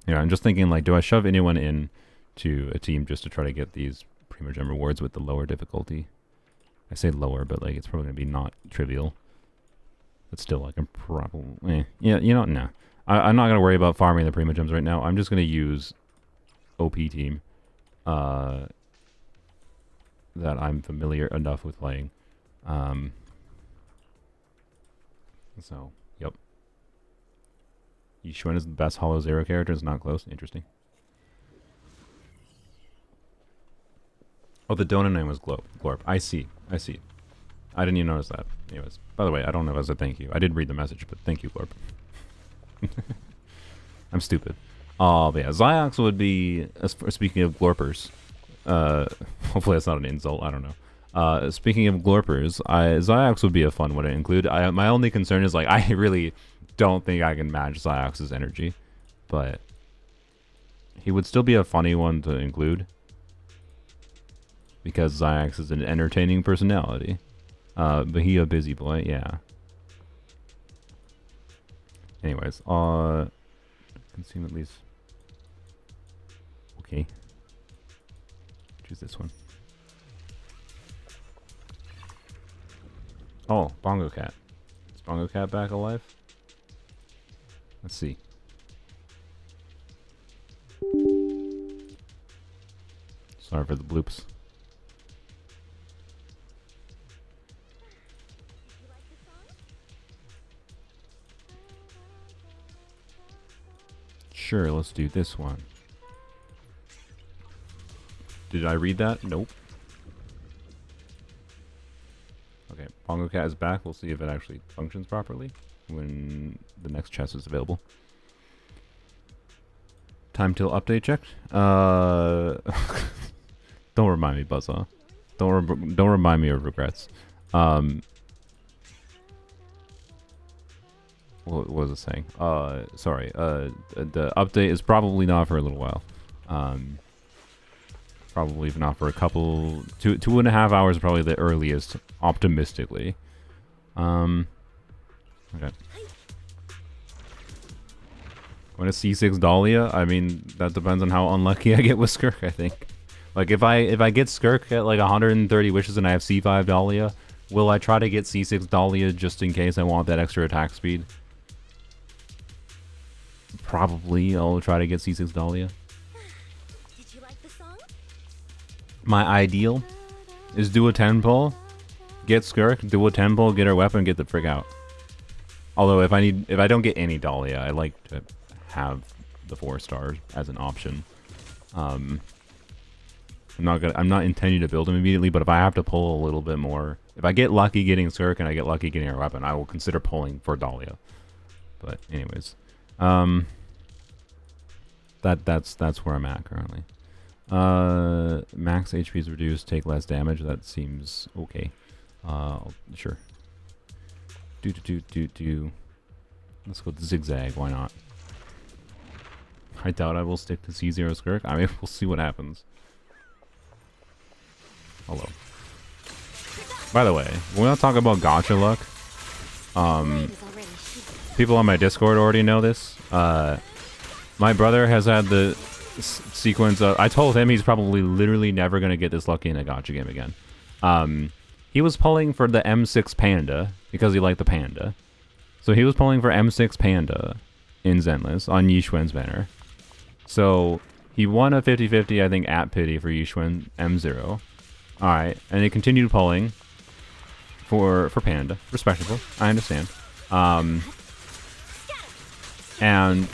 I'm just thinking, like, do I shove anyone in to a team just to try to get these Primogem rewards with the lower difficulty? I say lower, but like it's probably gonna be not trivial. But still, like, I'm probably yeah, you know, nah. I'm not gonna worry about farming the Primogems right now. I'm just gonna use OP team that I'm familiar enough with playing. So yep. Yishuan is the best Hollow Zero character. It's not close. Interesting. Oh, the donut name was Glorp. I see. I didn't even notice that. Anyways, by the way, I don't know if I said thank you. I did read the message, but thank you, Glorp. I'm stupid. But yeah, Ziox would be, speaking of Glorpers, hopefully that's not an insult, I don't know. Speaking of Glorpers, Ziox would be a fun one to include. My only concern is, like, I really don't think I can match Ziox's energy, but he would still be a funny one to include. Because Ziox is an entertaining personality. But he a busy boy, yeah. Anyways, consume at least. Okay. Choose this one. Oh, Bongo Cat. Is Bongo Cat back alive? Let's see. Sorry for the bloops. Sure, let's do this one. Did I read that? Nope. Okay, Bongo Cat is back. We'll see if it actually functions properly when the next chest is available. Time till update checked. Don't remind me, Buzzsaw. Don't remind me of regrets. We'll what was it saying? Sorry. The update is probably not for a little while. Probably not for a couple, 2.5 hours, probably the earliest, optimistically. Okay. When a C6 Dahlia, I mean, that depends on how unlucky I get with Skirk, I think. Like, if I get Skirk at like 130 wishes and I have C5 Dahlia, will I try to get C6 Dahlia just in case I want that extra attack speed? Probably I'll try to get C6 Dahlia. Did you like the song? My ideal is do a 10 pull, get Skirk, do a 10 pull, get her weapon, get the frick out. Although if I don't get any Dahlia, I like to have the 4 stars as an option. I'm not intending to build them immediately, but if I have to pull a little bit more, if I get lucky getting Skirk and I get lucky getting her weapon, I will consider pulling for Dahlia. But anyways, that's where I'm at currently. Max HP is reduced, take less damage. That seems okay. Sure. Let's go to Zigzag. Why not? I doubt I will stick to C0 Skirk. I mean, we'll see what happens. Hello. By the way, when we talk about gacha luck, people on my Discord already know this. My brother has had the sequence of... I told him he's probably literally never going to get this lucky in a gacha game again. He was pulling for the M6 Panda because he liked the panda. So he was pulling for M6 Panda in Zenless on Yixuan's banner. So he won a 50-50, I think, at pity for Yixuan M0. Alright, and he continued pulling for Panda. Respectable, I understand. And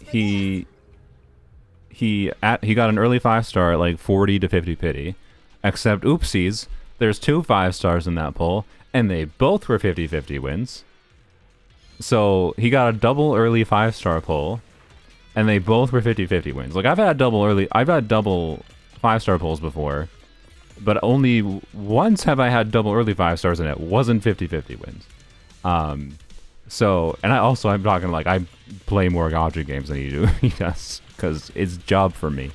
he got an early 5-star at like 40 to 50 pity. Except, oopsies, there's 2 5-stars in that pull, and they both were 50-50 wins. So he got a double early 5-star pull, and they both were 50-50 wins. Like, I've had double 5-star pulls before, but only once have I had double early 5-stars and it wasn't 50-50 wins. So, and I'm talking like I play more gacha games than he does, because it's job for me.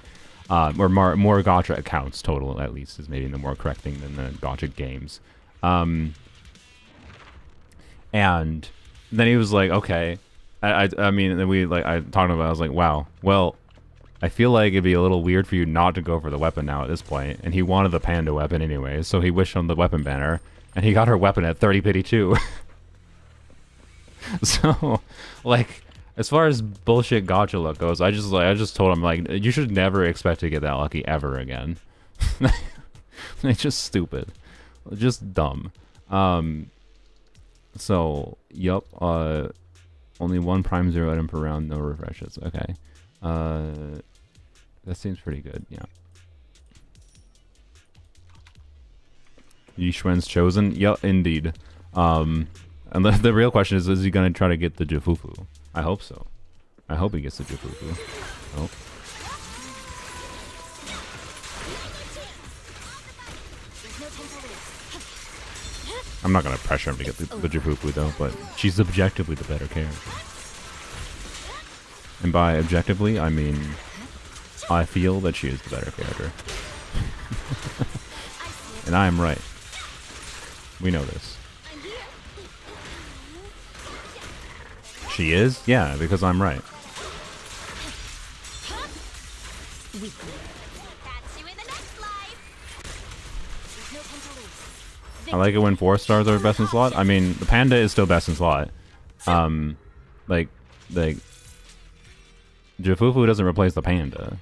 Or more gacha accounts total, at least, is maybe the more correct thing than the gacha games. And then he was like, okay. I mean, I talked about it, I was like, wow, well, I feel like it'd be a little weird for you not to go for the weapon now at this point. And he wanted the panda weapon anyway, so he wished on the weapon banner, and he got her weapon at 30 pity too. So, like, as far as bullshit gacha luck goes, I just told him, like, you should never expect to get that lucky ever again. It's just stupid. Just dumb. So, yup, only 1 prime 0 item per round, no refreshes. Okay. That seems pretty good, yeah. Yixuan's chosen? Yup, indeed. And the real question is he going to try to get the Jufufu? I hope so. I hope he gets the Jufufu. Oh. I'm not going to pressure him to get the Jufufu though, but she's objectively the better character. And by objectively, I mean I feel that she is the better character. And I am right. We know this. She is? Yeah, because I'm right. I like it when 4 stars are best in slot. I mean, the panda is still best in slot. Like Jufufu doesn't replace the panda.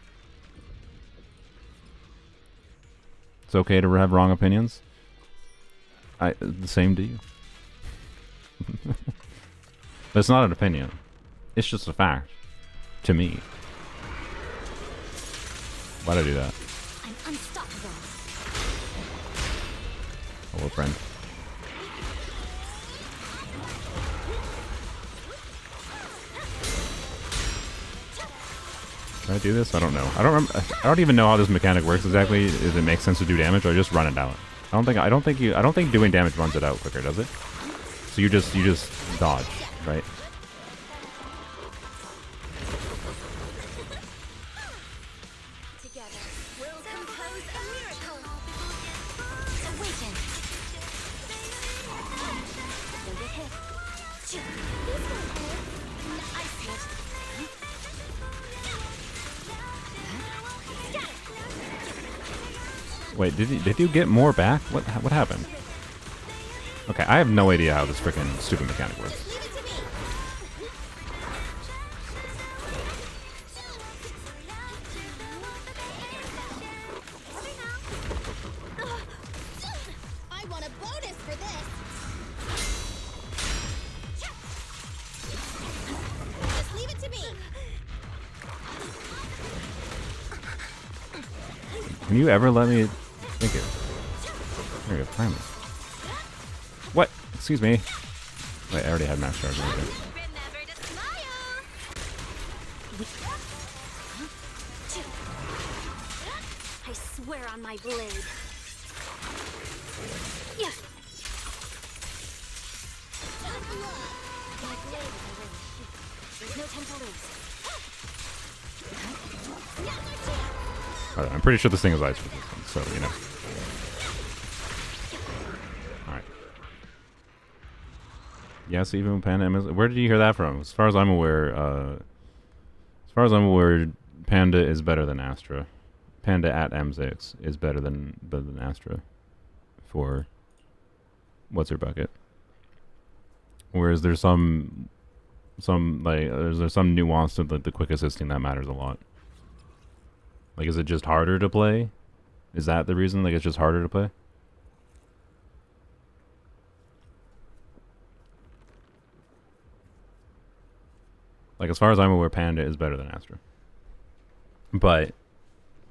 It's okay to have wrong opinions. The same to you. But it's not an opinion. It's just a fact. To me. Why'd I do that? I'm unstoppable. Hello, friend. Did I do this? I don't know. I don't even know how this mechanic works exactly. If it makes sense to do damage, or just run it out. I don't think doing damage runs it out quicker, does it? So you just dodge, right? Together, we'll compose a miracle. Awaken. Don't get hit. This won't hurt. I see it. Wait, did you get more back? What happened? Okay, I have no idea how this freaking stupid mechanic works. I want a bonus for this. Just leave it to me. Can you ever let me? Thank you. There you go. Finally. What? Excuse me. Wait, I already had max charge right there. Remember to smile. I swear on my blade. Yeah. My blade is already. There's no time to lose. Alright, I'm pretty sure this thing is ice resistant, so you know. Alright. Yes, even Panda Amazon. Where did you hear that from? As far as I'm aware, Panda is better than Astra. Panda at M6 is better than Astra for what's her bucket. Whereas there's some like there's some nuance to the quick assisting that matters a lot. Like, is it just harder to play? Is that the reason? Like, it's just harder to play? Like, as far as I'm aware, Panda is better than Astra. But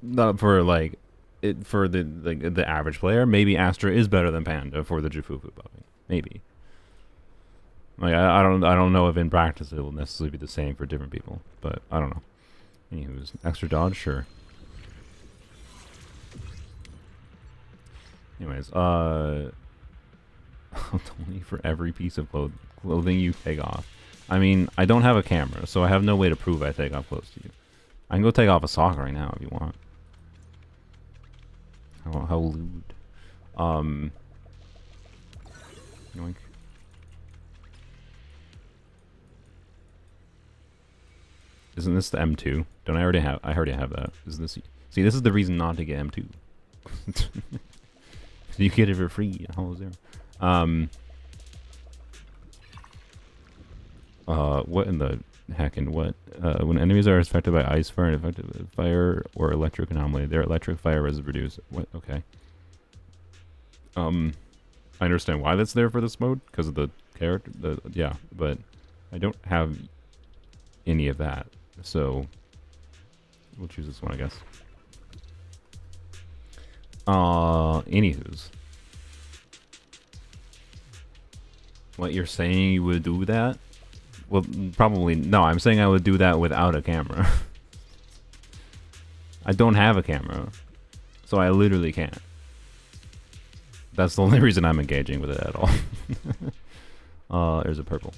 not for like it for the average player. Maybe Astra is better than Panda for the Jufufu buffing. Maybe. Like, I don't know if in practice it will necessarily be the same for different people, but I don't know. Anywho's extra dodge, sure. Anyways, only for every piece of clothing you take off. I mean, I don't have a camera, so I have no way to prove I take off clothes to you. I can go take off a sock right now if you want. How lewd. Yoink. Isn't this the M2? Don't I already have? I already have that. Is this? See, this is the reason not to get M2. You get it for free. Hollow Zero. What in the heck and what? When enemies are affected by ice fire and affected by fire or electric anomaly, their electric fire is reduced. What? Okay. I understand why that's there for this mode because of the character. Yeah, but I don't have any of that, so we'll choose this one, I guess. Anywho's. What, you're saying you would do that? Well, probably, no, I'm saying I would do that without a camera. I don't have a camera, so I literally can't. That's the only reason I'm engaging with it at all. There's a purple.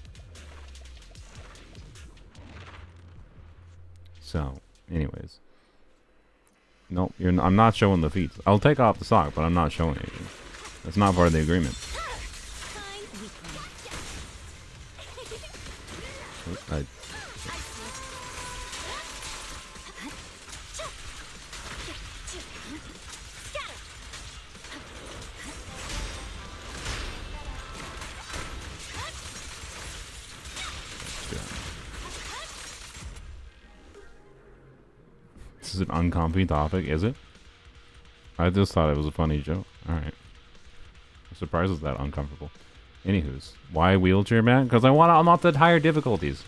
So, anyways. Nope, I'm not showing the feet. I'll take off the sock, but I'm not showing anything. That's not part of the agreement. This is an uncomfy topic, is it? I just thought it was a funny joke. Alright. I'm surprised it's that uncomfortable. Anywho's. Why wheelchair man? Because I want to unlock the higher difficulties.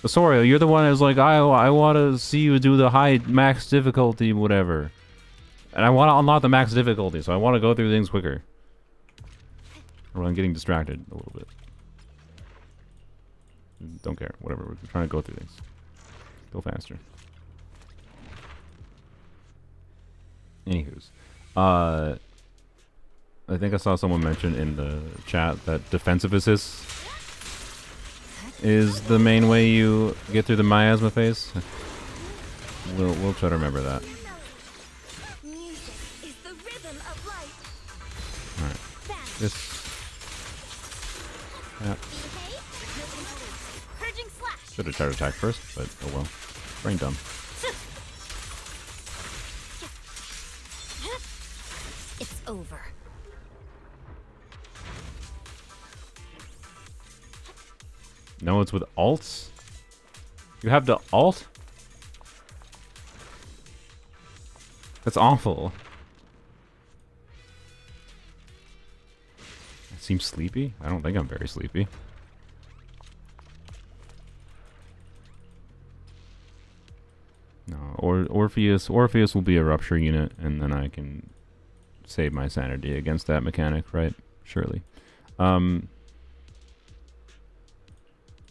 Sorry, you're the one who's like, I want to see you do the high max difficulty, whatever. And I want to unlock the max difficulty, so I want to go through things quicker. Or I'm getting distracted a little bit. Don't care. Whatever. We're trying to go through things. Go faster. Anywho's. I think I saw someone mention in the chat that defensive assist is the main way you get through the miasma phase. We'll try to remember that. Music is the rhythm of life. Alright. This. Yeah. Purging slash. Should have tried to attack first, but oh well. Brain dumb. It's over. No, it's with alts? You have to alt? That's awful. I seem sleepy? I don't think I'm very sleepy. No, or Orpheus will be a rupture unit, and then I can save my sanity against that mechanic, right? Surely.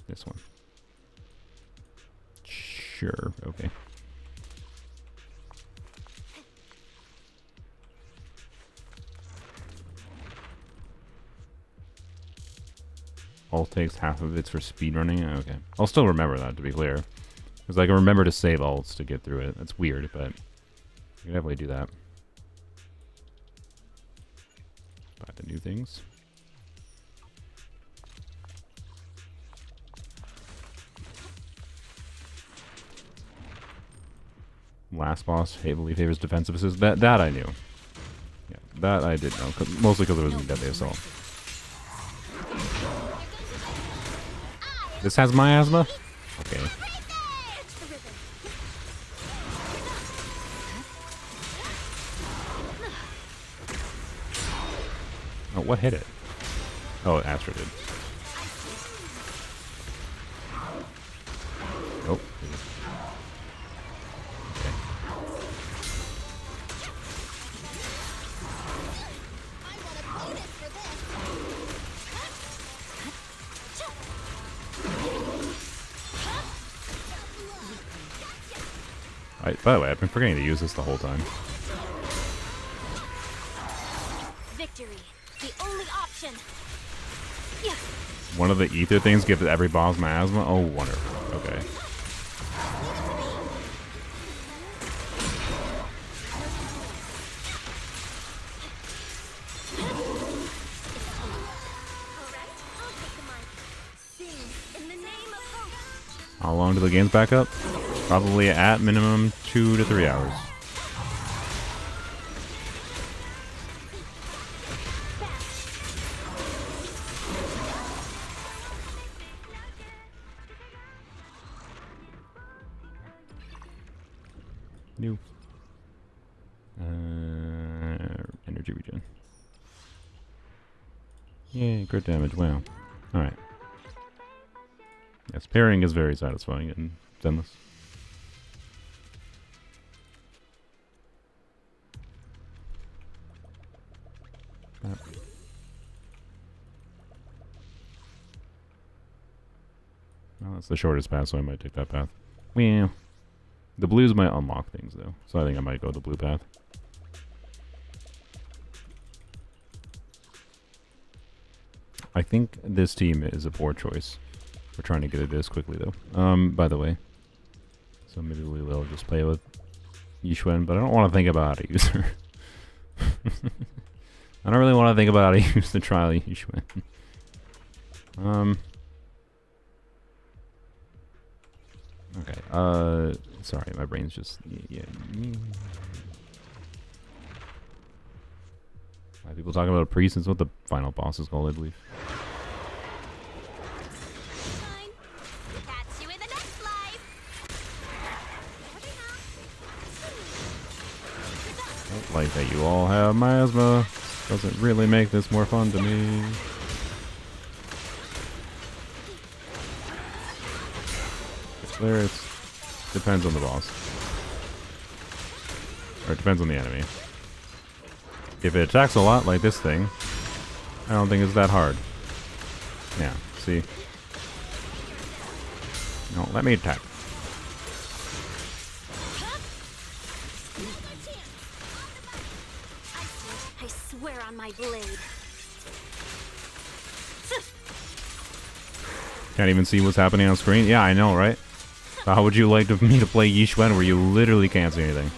This one. Sure, okay. All takes half of it's for speedrunning? Okay. I'll still remember that, to be clear. Because I can remember to save alts to get through it. That's weird, but you can definitely do that. Buy the new things. Last boss heavily favors defensive assist. That I knew. Yeah, that I did know. Mostly because it was in Deadly Assault. This has miasma? Okay. Oh, what hit it? Oh, Astra did. Oh. Okay. By the way, I've been forgetting to use this the whole time. Victory, the only option. One of the ether things gives every boss miasma? Oh, wonderful. Okay. How long do the games back up? Probably at minimum 2 to 3 hours. New. Energy regen. Yay, crit damage. Wow. Alright. Yes, pairing is very satisfying in Zenless. Well, that's the shortest path, so I might take that path. Well, the blues might unlock things, though, so I think I might go the blue path. I think this team is a poor choice. We're trying to get it this quickly, though. By the way. So maybe we will just play with Yixuan, but I don't want to think about how to use her. I don't really want to think about how to use the trial Yixuan. Okay, sorry, my brain's just, yeah. Why are people talking about a priest? That's what the final boss is called, I believe. Catch you in the next life. I don't like that you all have miasma. Doesn't really make this more fun to me. There, it depends on the boss. Or it depends on the enemy. If it attacks a lot like this thing, I don't think it's that hard. Yeah, see? No, let me attack. I swear on my my blade. Can't even see what's happening on screen. Yeah, I know, right? So how would you like me to play Yixuan where you literally can't see anything?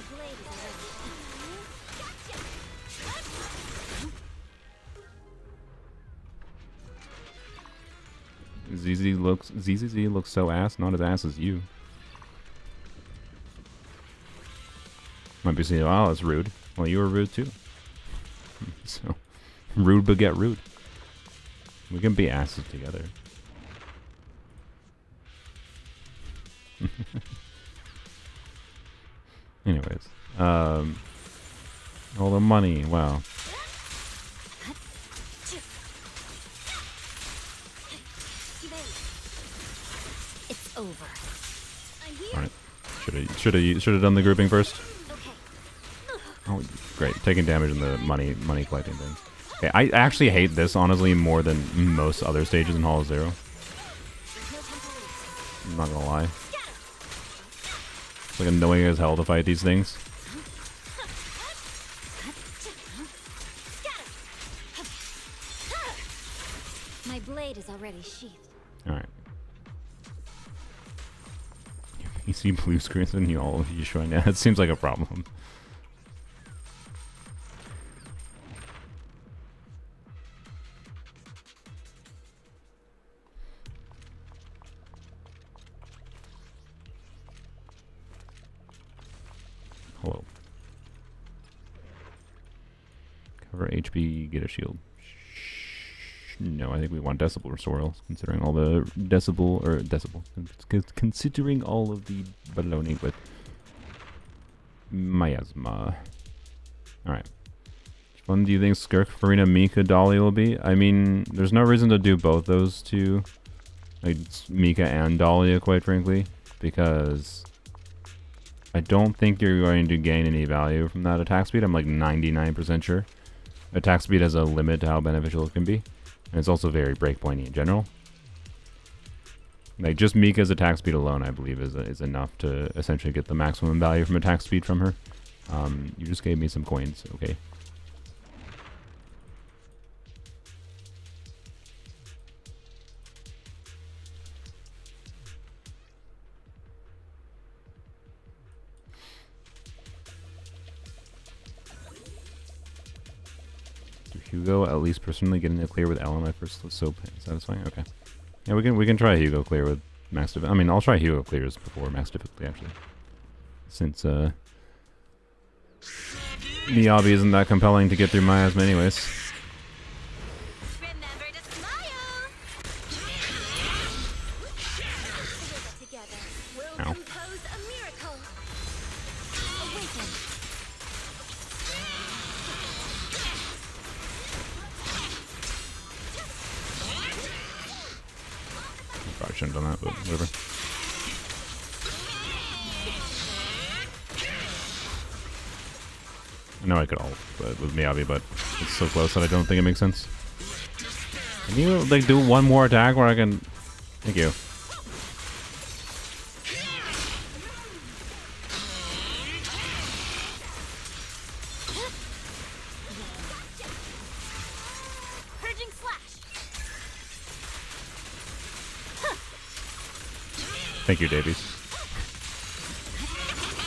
ZZZ looks so ass, not as ass as you. Might be saying, oh, that's rude. Well, you were rude too. So, rude beget rude. We can be asses together. Anyways, all the money, wow. It's over. Alright. Should have done the grouping first. Okay. Oh, great. Taking damage in the money collecting thing. Okay, I actually hate this honestly more than most other stages in Hall of Zero. I'm not gonna lie. It's like annoying as hell to fight these things. My blade is already sheathed. Alright. You see blue screens and you all showing that. It seems like a problem. Hello. Cover HP, get a shield. No, I think we want decibel restoral, considering all the considering all of the baloney with miasma. Alright. Which one do you think Skirk, Furina, Mika, Dahlia will be? I mean, there's no reason to do both those two. Like, Mika and Dahlia, quite frankly. Because I don't think you're going to gain any value from that attack speed. I'm like 99% sure. Attack speed has a limit to how beneficial it can be. And it's also very breakpointy in general. Like, just Mika's attack speed alone, I believe, is enough to essentially get the maximum value from attack speed from her. You just gave me some coins, okay. Hugo, at least personally, getting a clear with L on my first so satisfying. Okay, yeah, we can try Hugo clear with max difficulty. I mean, I'll try Hugo clears before max difficulty actually, since Miyabi isn't that compelling to get through miasma anyways. Remember to smile. Together, we'll Ow. compose a miracle. Awaken. Probably shouldn't have done that, but whatever. I know I could ult with Miyabi, but it's so close that I don't think it makes sense. Can you like do one more attack where I can? Thank you. Purging slash. Thank you, Davies. I'll eat everything.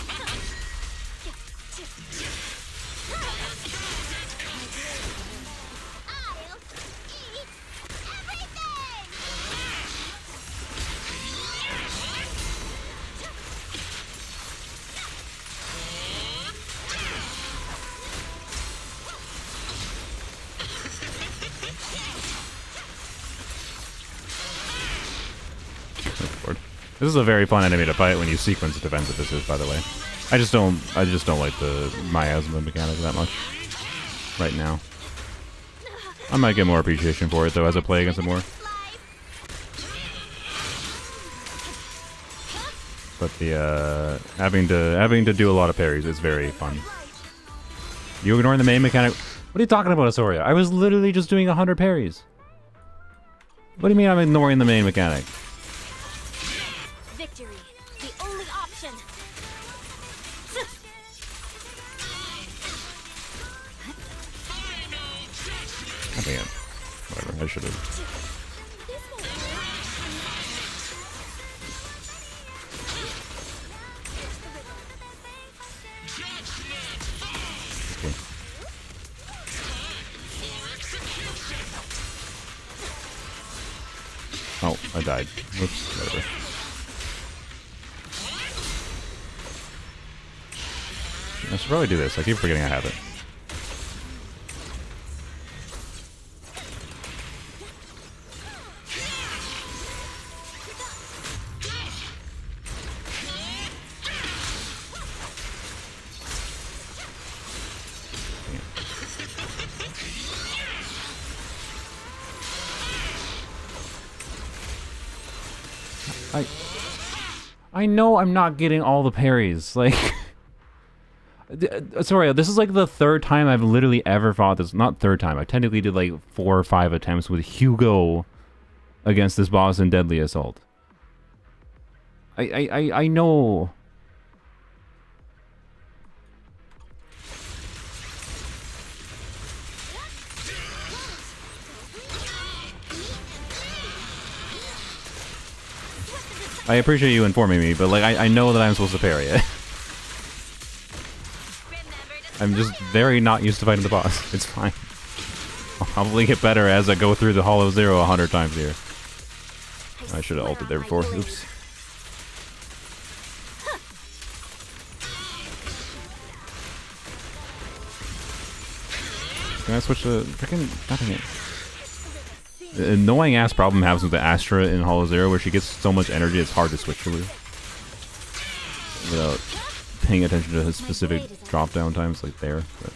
This is a very fun enemy to fight when you sequence defensive this is, by the way. I just don't like the miasma mechanic that much right now. I might get more appreciation for it though as I play against it more. But the having to do a lot of parries is very fun. You ignoring the main mechanic? What are you talking about, Asoria? I was literally just doing 100 parries. What do you mean I'm ignoring the main mechanic? Victory, the only option. Whatever, I should have. This won't hurt. Okay. Oh, I died. Whoops, whatever. I should probably do this. I keep forgetting I have it. I know I'm not getting all the parries. Like, sorry, this is like the third time I've literally ever fought this. Not third time. I technically did like 4 or 5 attempts with Hugo against this boss in Deadly Assault. I know. I appreciate you informing me, but like I know that I'm supposed to parry it. I'm just very not used to fighting the boss. It's fine. I'll probably get better as I go through the Hollow Zero 100 times here. I should have ulted there before. Oops. Can I switch to freaking? Nothing. The annoying ass problem happens with the Astra in Hollow Zero, where she gets so much energy it's hard to switch to her without paying attention to his specific drop down times like there. But.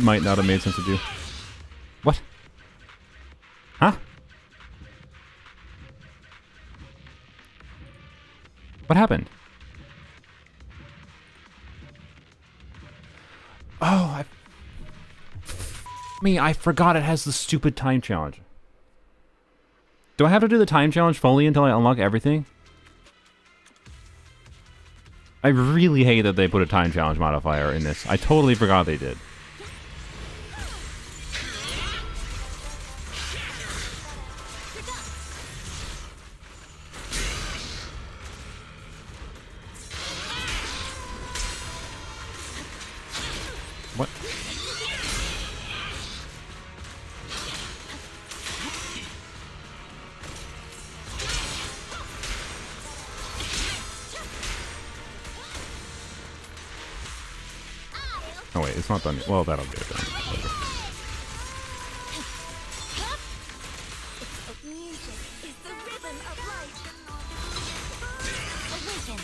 Might not have made sense to do. What? Huh? What happened? Oh, I forgot it has the stupid time challenge. Do I have to do the time challenge fully until I unlock everything? I really hate that they put a time challenge modifier in this. I totally forgot they did. What? Oh wait, it's not done yet. Well, that'll get it done later. Music is the rhythm of life. Awaken.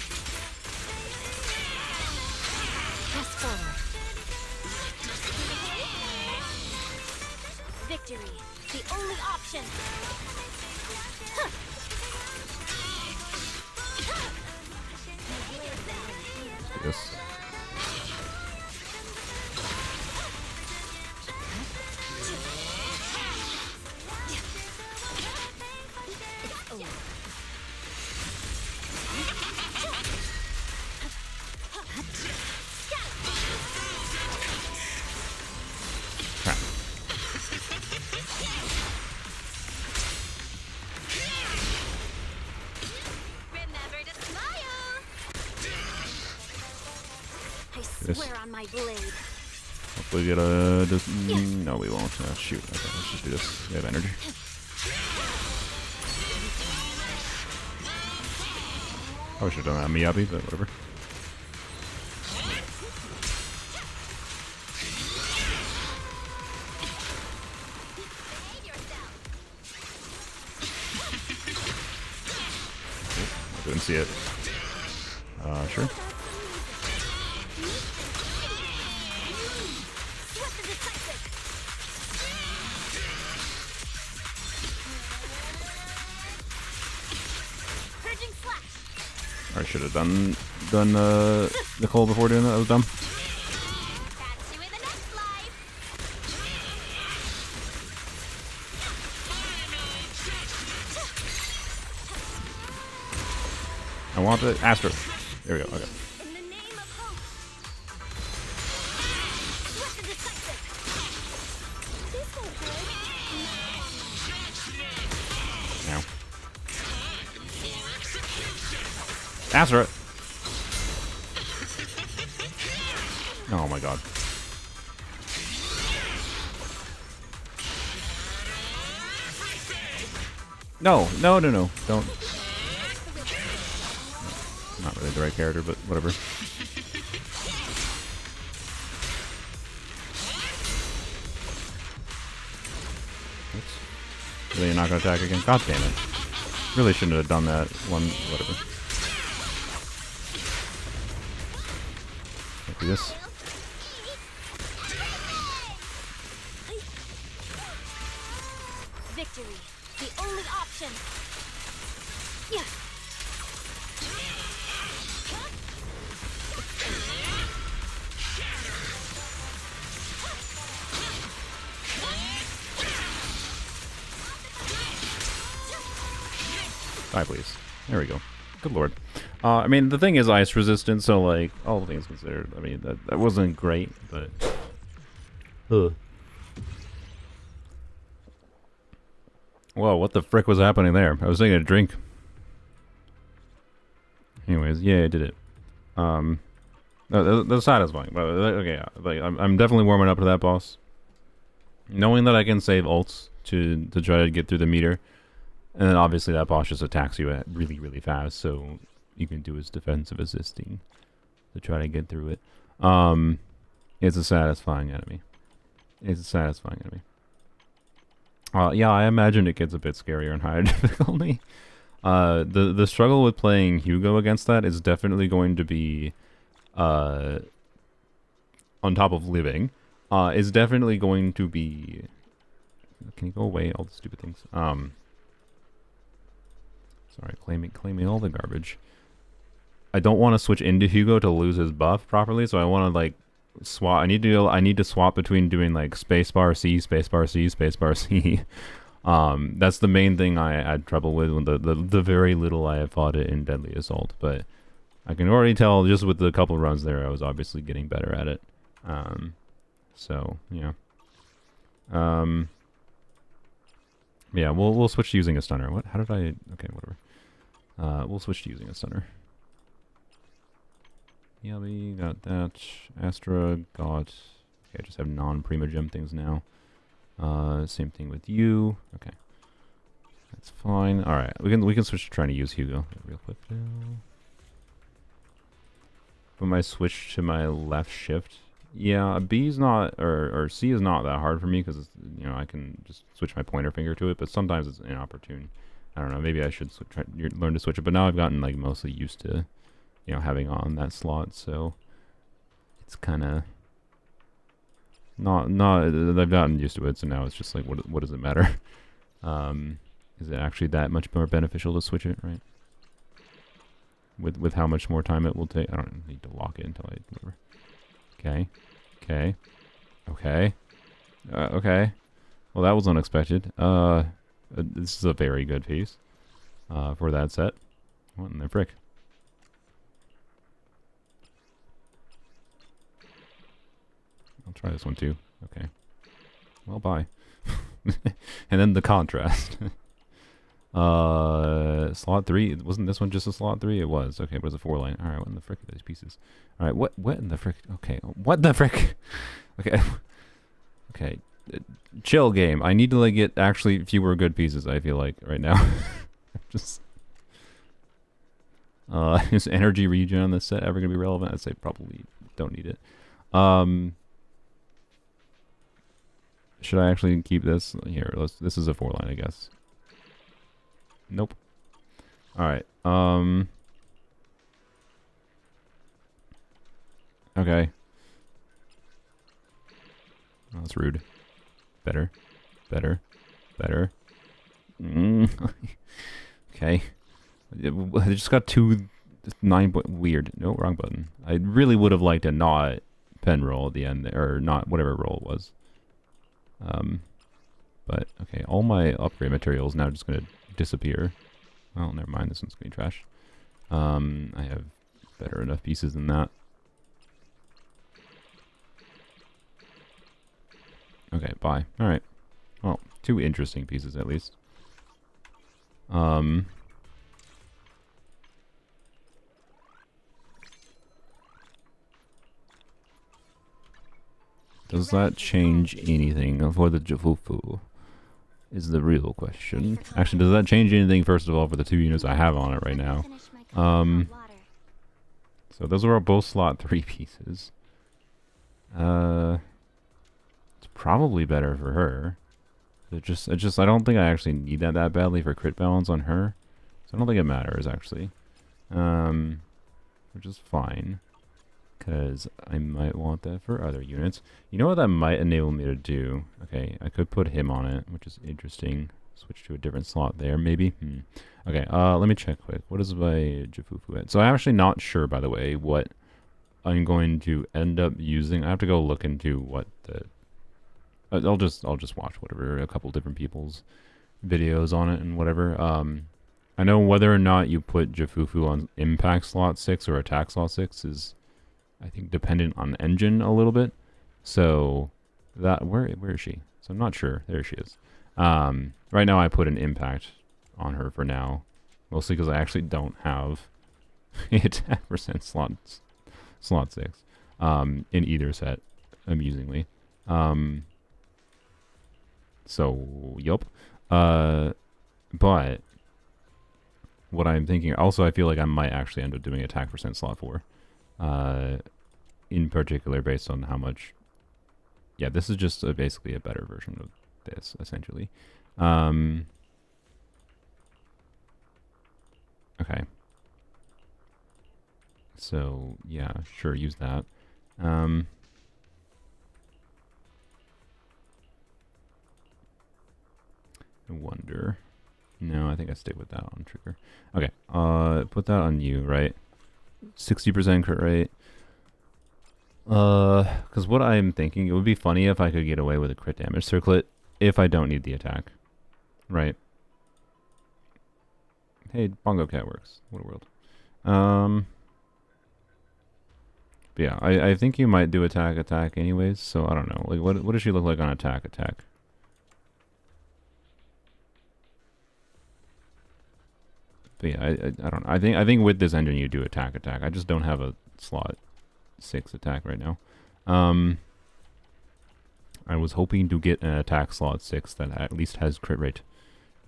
Press forward. Victory, the only option. Yes. Swear on my blade. Hopefully get a... No, we won't. Shoot. Okay, let's just do this. We have energy. I should have done that Miyabi, but whatever. Oh, I didn't see it. Sure. I should have done Nicole before doing that. That was dumb. Catch you in the next life. I want the Astro. There we go. Okay. In the name of hope. Swift and decisive. This won't hurt. Now. Astro. Oh my god. No, no, no, no. Don't. Not really the right character, but whatever. Oops. Really, you're not going to attack again? God damn it. Really shouldn't have done that one. Whatever. Can't do this. Victory, the only option. Yeah. Die, please. There we go. Good lord. I mean, the thing is ice resistant, so, like, all things considered, I mean, that wasn't great, but... Ugh. Whoa, what the frick was happening there? I was taking a drink. Anyways, yeah, I did it. No, that's satisfying. But okay, yeah, like I'm definitely warming up to that boss. Knowing that I can save ults to try to get through the meter, and then obviously that boss just attacks you at really fast, so you can do his defensive assisting to try to get through it. It's a satisfying enemy. It's a satisfying enemy. Yeah, I imagine it gets a bit scarier in higher difficulty. The struggle with playing Hugo against that is definitely going to be, on top of living, is definitely going to be... Can you go away, all the stupid things? Sorry, claiming all the garbage. I don't want to switch into Hugo to lose his buff properly, so I want to, like, swap. I need to swap between doing, like, spacebar C, spacebar C, spacebar C. That's the main thing I had trouble with when the very little I have fought it in Deadly Assault, but I can already tell just with the couple runs there I was obviously getting better at it. So yeah. Yeah, we'll switch to using a stunner. What? How did I? Okay, whatever. We'll switch to using a stunner. Yeah, we got that. Astra got. Okay, I just have non-Primogem things now. Same thing with you. Okay, that's fine. All right, we can switch to trying to use Hugo real quick. When I switch to my left shift, yeah, B's not or C is not that hard for me because you know I can just switch my pointer finger to it. But sometimes it's inopportune. I don't know. Maybe I should learn to switch it. But now I've gotten like mostly used to, you know, having on that slot. So it's kind of. Not I've gotten used to it, so now it's just like what does it matter? Is it actually that much more beneficial to switch it, right? With how much more time it will take. I don't need to lock it until I whatever. Okay. Okay. Okay. Okay. Well, that was unexpected. This is a very good piece for that set. What in the frick? I'll try this one too. Okay. Well, bye. And then the contrast. Slot 3. Wasn't this one just a slot 3? It was. Okay, it was a 4-line. Alright, what in the frick are these pieces? Alright, what in the frick? Okay, what the frick? Okay. Okay. Chill game. I need to like get actually fewer good pieces, I feel like, right now. Just... is energy regen on this set ever going to be relevant? I'd say probably don't need it. Should I actually keep this? Here, this is a 4-line, I guess. Nope. Alright, okay. Oh, that's rude. Better. Better. Better. Okay. I just got 2 9 point weird. No, wrong button. I really would have liked a not pen roll at the end there, or not whatever roll it was. But okay, all my upgrade material is now just gonna disappear. Well, never mind. This one's gonna be trash. I have better enough pieces than that. Okay, bye. All right. Well, 2 interesting pieces at least. Does that change anything for the Jafufu? Is the real question. Actually, does that change anything, first of all, for the 2 units I have on it right now? So those are both slot 3 pieces. It's probably better for her. I don't think I actually need that badly for crit balance on her. So I don't think it matters, actually. Which is fine. Because I might want that for other units. You know what that might enable me to do? Okay, I could put him on it, which is interesting. Switch to a different slot there, maybe. Okay, let me check quick. What is my Jafufu at? So I'm actually not sure, by the way, what I'm going to end up using. I have to go look into what the... I'll just watch whatever, a couple different people's videos on it and whatever. I know whether or not you put Jafufu on impact slot 6 or attack slot 6 is, I think, dependent on engine a little bit. So that where is she? So I'm not sure. There she is. Right now I put an impact on her for now, mostly because I actually don't have attack percent slot 6 in either set, amusingly. So yup. But what I'm thinking, also I feel like I might actually end up doing attack percent slot 4. In particular based on how much... Yeah, this is just basically a better version of this, essentially. Okay. So, yeah, sure, use that. I wonder... No, I think I stick with that on trigger. Okay, put that on you, right? 60% crit rate. Because what I'm thinking, it would be funny if I could get away with a crit damage circlet if I don't need the attack. Right? Hey, Bongo Cat works. What a world. But yeah, I think you might do attack anyways, so I don't know. Like, what does she look like on attack? But yeah, I don't know. I think with this engine you do attack. I just don't have a slot 6 attack right now. I was hoping to get an attack slot 6 that at least has crit rate,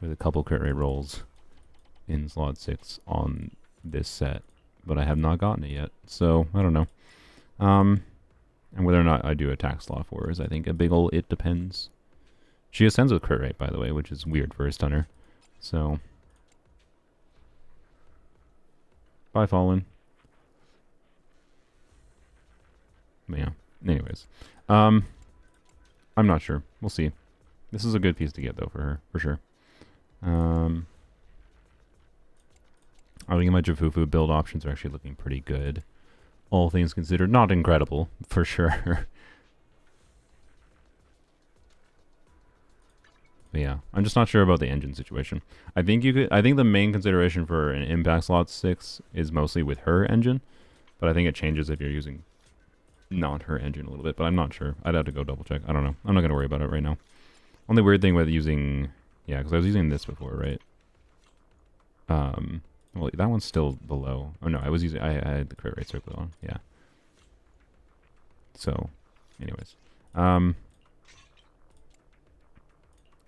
with a couple crit rate rolls in slot 6 on this set, but I have not gotten it yet. So I don't know. And whether or not I do attack slot 4 is, I think, a big ol' it depends. She ascends with crit rate, by the way, which is weird for a stunner. So. Bye, Fallen. Yeah. Anyways. I'm not sure. We'll see. This is a good piece to get, though, for her. For sure. I think my Jafufu build options are actually looking pretty good. All things considered. Not incredible, for sure. But yeah, I'm just not sure about the engine situation. I think the main consideration for an impact slot 6 is mostly with her engine, but I think it changes if you're using not her engine a little bit, but I'm not sure. I'd have to go double check. I don't know. I'm not going to worry about it right now. Only weird thing with using... Yeah, because I was using this before, right? Well, that one's still below. Oh, no, I had the crit rate circle on. Yeah. So, anyways.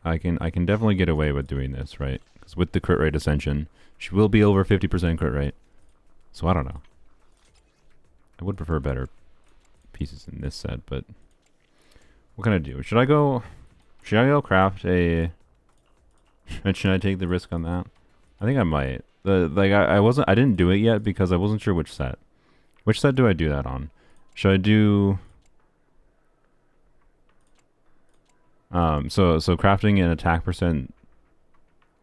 I can definitely get away with doing this, right? Because with the crit rate ascension, she will be over 50% crit rate. So, I don't know. I would prefer better pieces in this set, but what can I do? Should I go craft a... Should I take the risk on that? I think I might. I didn't do it yet because I wasn't sure which set. Which set do I do that on? Should I do... So crafting an attack percent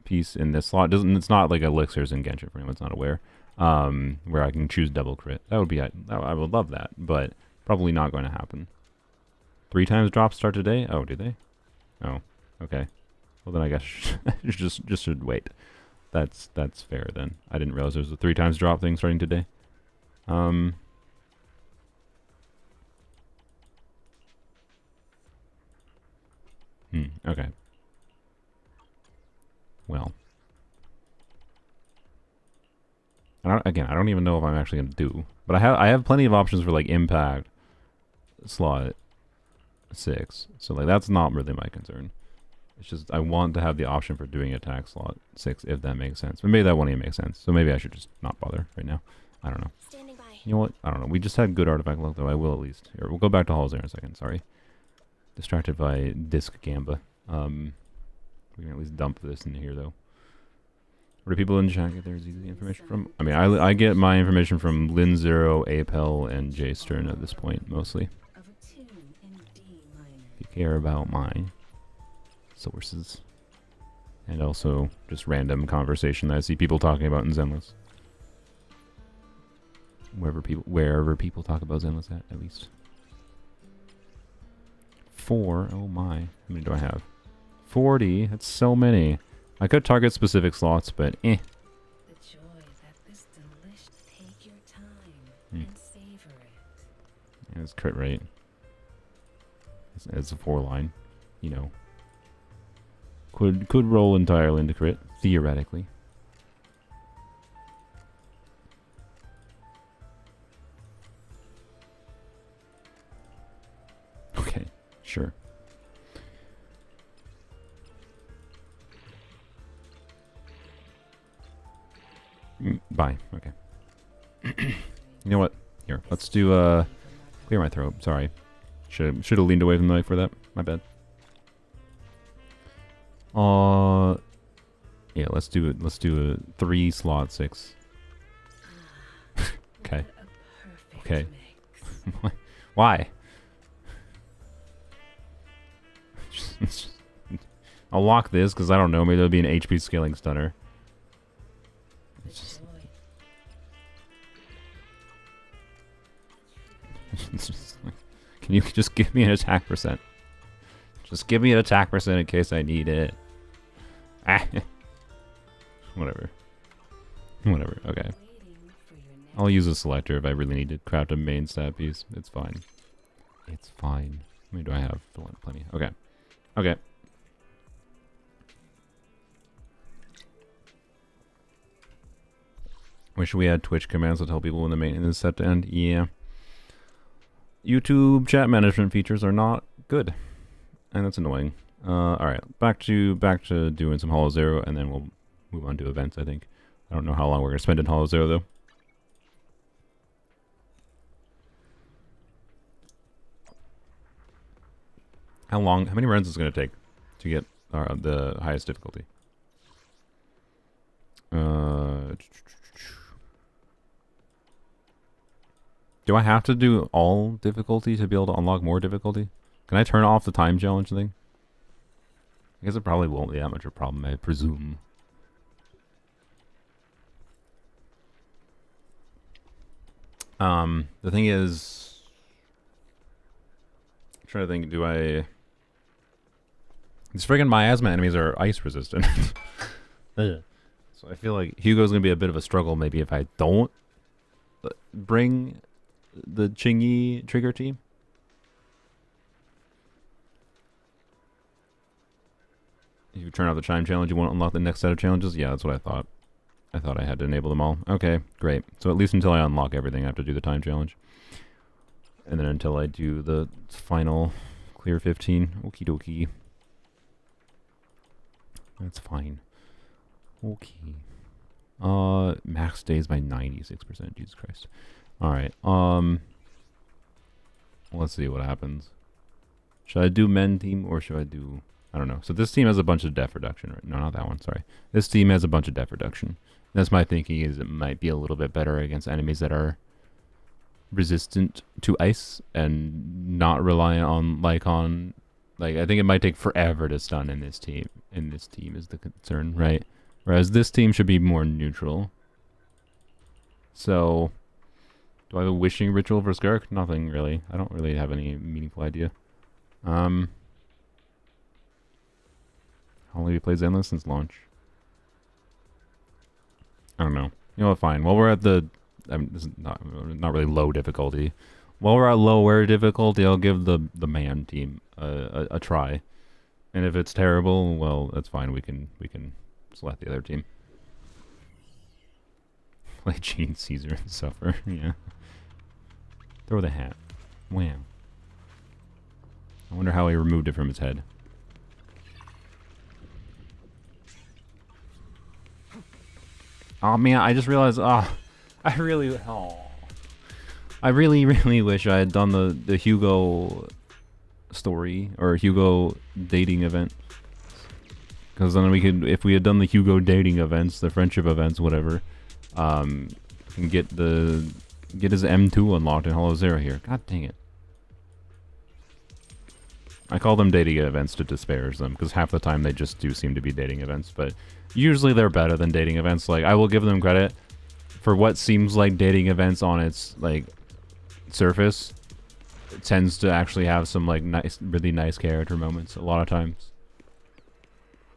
piece in this slot. It's not like elixirs in Genshin for anyone that's not aware. Where I can choose double crit. That would be I would love that, but probably not going to happen. 3 times drops start today. Oh, do they? Oh, okay. Well then I guess just should wait. That's fair then. I didn't realize there was a 3 times drop thing starting today. Okay. Well. I don't even know if I'm actually going to do. But I have plenty of options for, like, impact slot 6. So, like, that's not really my concern. It's just I want to have the option for doing attack slot 6, if that makes sense. But maybe that won't even make sense. So maybe I should just not bother right now. I don't know. Standing by. You know what? I don't know. We just had good artifact luck, though. I will at least. Here, we'll go back to Hall Zero in a second. Sorry. Distracted by Disc Gamba. We can at least dump this in here, though. Where do people in chat get their easy information from? I mean, I get my information from Lin Zero, Apel, and Jay Stern at this point, mostly. If you care about my sources. And also just random conversation that I see people talking about in Zenless. Wherever people talk about Zenless at least. 4, oh my. How many do I have? 40, that's so many. I could target specific slots, but eh. The joy that this delish. Take your time and savor it. Yeah, it's crit rate. It's a 4 line. You know. Could roll entirely into crit, theoretically. Okay, sure. Bye. Okay. You know what? Here, let's do clear my throat. Sorry. Should have leaned away from the mic for that. My bad. Yeah, let's do it. Let's do a 3 slot 6. Okay. Okay. Why? I'll lock this because I don't know. Maybe there'll be an HP scaling stunner. It's just, it's just like, can you just give me an attack percent? Just give me an attack percent in case I need it. Ah. Whatever. Whatever. Okay. I'll use a selector if I really need to craft a main stat piece. It's fine. It's fine. How many do I have? Plenty. Okay. Okay. Wish we had Twitch commands to tell people when the maintenance is set to end. Yeah. YouTube chat management features are not good. And that's annoying. Alright. Back to doing some Hollow Zero, and then we'll move on to events, I think. I don't know how long we're going to spend in Hollow Zero, though. How many runs is it going to take to get the highest difficulty? Do I have to do all difficulty to be able to unlock more difficulty? Can I turn off the time challenge thing? I guess it probably won't be that much of a problem, I presume. The thing is, I'm trying to think, these friggin' miasma enemies are ice resistant. So I feel like Hugo's gonna be a bit of a struggle maybe if I don't bring the Chingy trigger team. If you turn off the chime challenge, you won't unlock the next set of challenges? Yeah, that's what I thought. I thought I had to enable them all. Okay, great. So at least until I unlock everything, I have to do the time challenge. And then until I do the final clear 15. Okie dokie. That's fine. Okay. Max days by 96%. Jesus Christ. Alright. Let's see what happens. Should I do men team or should I do... I don't know. So this team has a bunch of def reduction. Right? No, not that one. Sorry. This team has a bunch of def reduction. That's my thinking, is it might be a little bit better against enemies that are resistant to ice and not reliant on Lycon. Like, I think it might take forever to stun in this team. In this team is the concern, right? Whereas this team should be more neutral. So, do I have a wishing ritual for Skirk? Nothing really. I don't really have any meaningful idea. How long have you played Zenless since launch? I don't know. You know what, fine. While we're at the... I mean, this is not really low difficulty. While we're at lower difficulty, I'll give the man team a try. And if it's terrible, well, that's fine. We can select the other team. Like Gene Caesar and Suffer, yeah. Throw the hat. Wow. I wonder how he removed it from his head. Oh man, I just realized, I really wish I had done the Hugo story, or Hugo dating event. Because then we could, if we had done the Hugo dating events, the friendship events, whatever, can get his M2 unlocked in Hollow Zero here. God dang it. I call them dating events to disparage them, because half the time they just do seem to be dating events, but usually they're better than dating events. Like, I will give them credit for what seems like dating events on its, like, surface. It tends to actually have some, like, nice, really nice character moments a lot of times.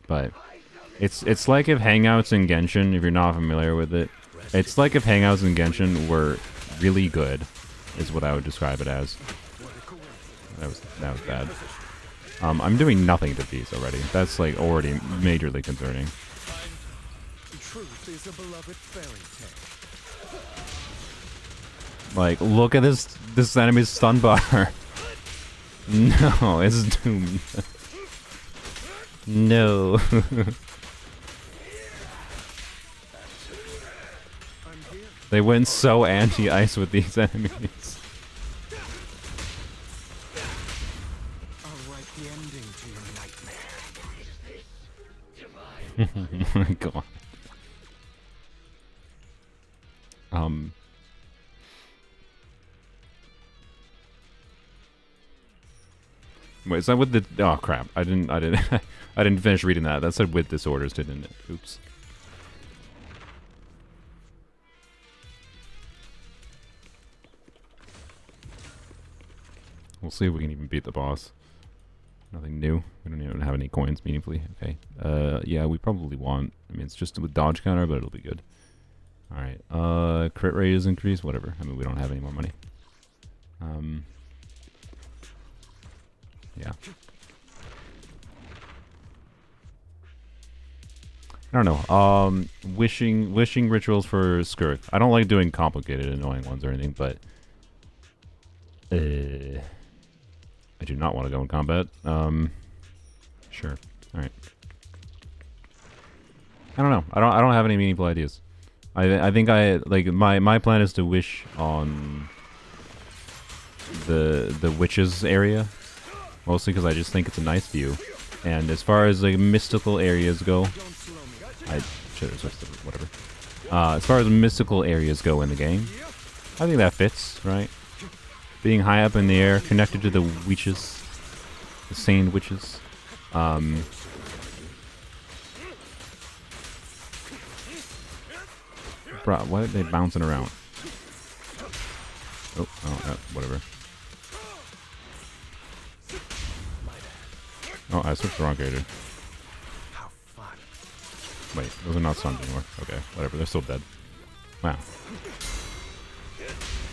But it's like if Hangouts in Genshin, if you're not familiar with it, it's like if Hangouts in Genshin were really good, is what I would describe it as. That was bad. I'm doing nothing to these already. That's like already majorly concerning. Truth is a beloved fairy tale. Like, look at this enemy's stun bar. No, it's doomed. No. They went so anti-ice with these enemies. I'll write the ending to your nightmare. Oh my god. Wait, is that with the... Oh crap, I didn't I didn't finish reading that. That said with disorders, didn't it? Oops. We'll see if we can even beat the boss. Nothing new. We don't even have any coins meaningfully. Okay. Yeah, we probably want... I mean, it's just with dodge counter, but it'll be good. Alright. Crit rate is increased. Whatever. I mean, we don't have any more money. Yeah. I don't know. Wishing rituals for Skirk. I don't like doing complicated, annoying ones or anything, but... I do not want to go in combat. Sure. Alright. I don't know. I don't have any meaningful ideas. I think like my plan is to wish on the witches area, mostly because I just think it's a nice view. And as far as like mystical areas go, I should have switched to whatever. As far as mystical areas go in the game, I think that fits, right? Being high up in the air, connected to the witches, the sane witches. Bro, why are they bouncing around? Oh, whatever. Oh, I switched the wrong character. Wait, those are not stunned anymore. Okay, whatever, they're still dead. Wow. Do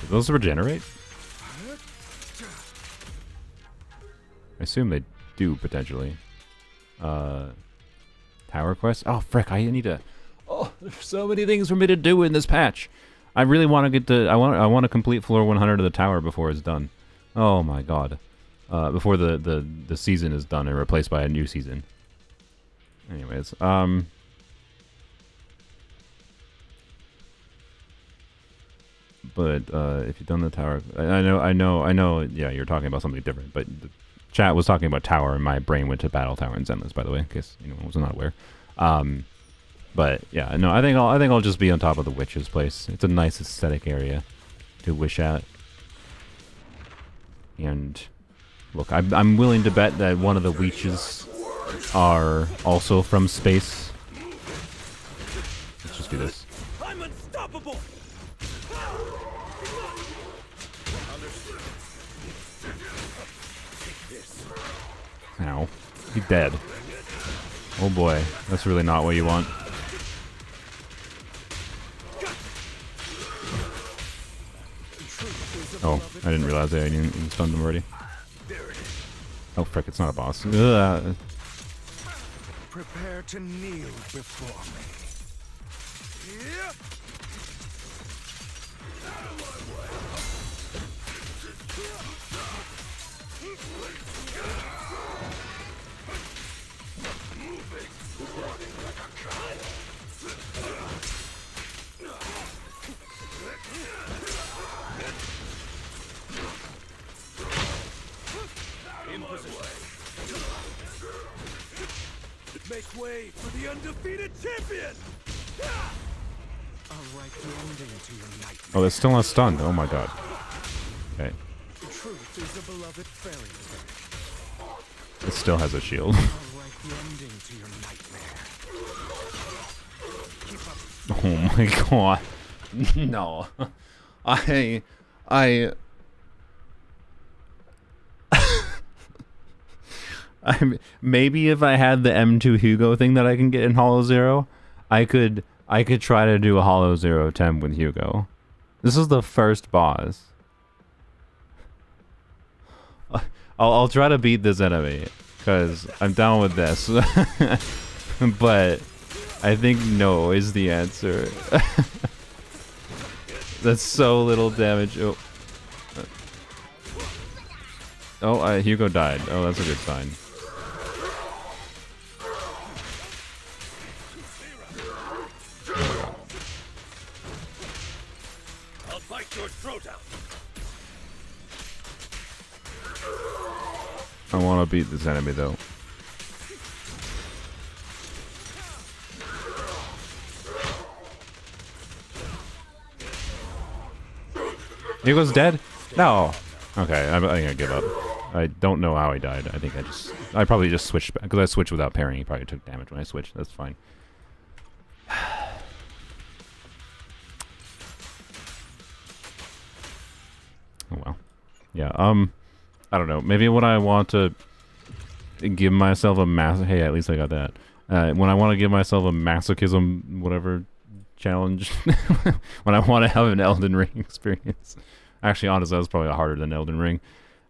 those regenerate? I assume they do, potentially. Tower quest? Oh, frick, I need to... Oh, there's so many things for me to do in this patch. I really want to get to... I want to complete floor 100 of the tower before it's done. Oh my god. Before the season is done and replaced by a new season. Anyways, but if you've done the tower, I know. Yeah, you're talking about something different. But the chat was talking about tower, and my brain went to battle tower and Zenless. By the way, in case anyone was not aware. But yeah, no, I think I'll just be on top of the witch's place. It's a nice aesthetic area to wish at. And look, I'm willing to bet that one of the witches are also from space. just do this. I'm unstoppable. Ow. He's dead. Oh boy, that's really not what you want. Oh, I didn't realize I didn't stunned him already. Oh frick, it's not a boss. Ugh. Prepare to kneel before me. In position. Make way for the undefeated champion! I'll write the ending to your nightmare. Oh, that's still not stunned. Oh my god. Okay. The truth is a beloved fairy tale. It still has a shield. I'll write the ending to your nightmare. Keep up. Oh my god. No. Maybe if I had the M2 Hugo thing that I can get in Hollow Zero, I could try to do a Hollow Zero 10 with Hugo. This is the first boss. I'll try to beat this enemy because I'm down with this. But I think no is the answer. That's so little damage. Oh. Oh, Hugo died. Oh, that's a good sign. I'll bite your throat out. I want to beat this enemy though. Hugo's dead? No. Okay, I think I give up. I don't know how he died. I think I probably just switched back because I switched without parrying. He probably took damage when I switched. That's fine. Oh well. Yeah, I don't know. Maybe when I want to give myself a hey, at least I got that. When I want to give myself a masochism, whatever challenge, when I want to have an Elden Ring experience. Actually, honestly, that was probably harder than Elden Ring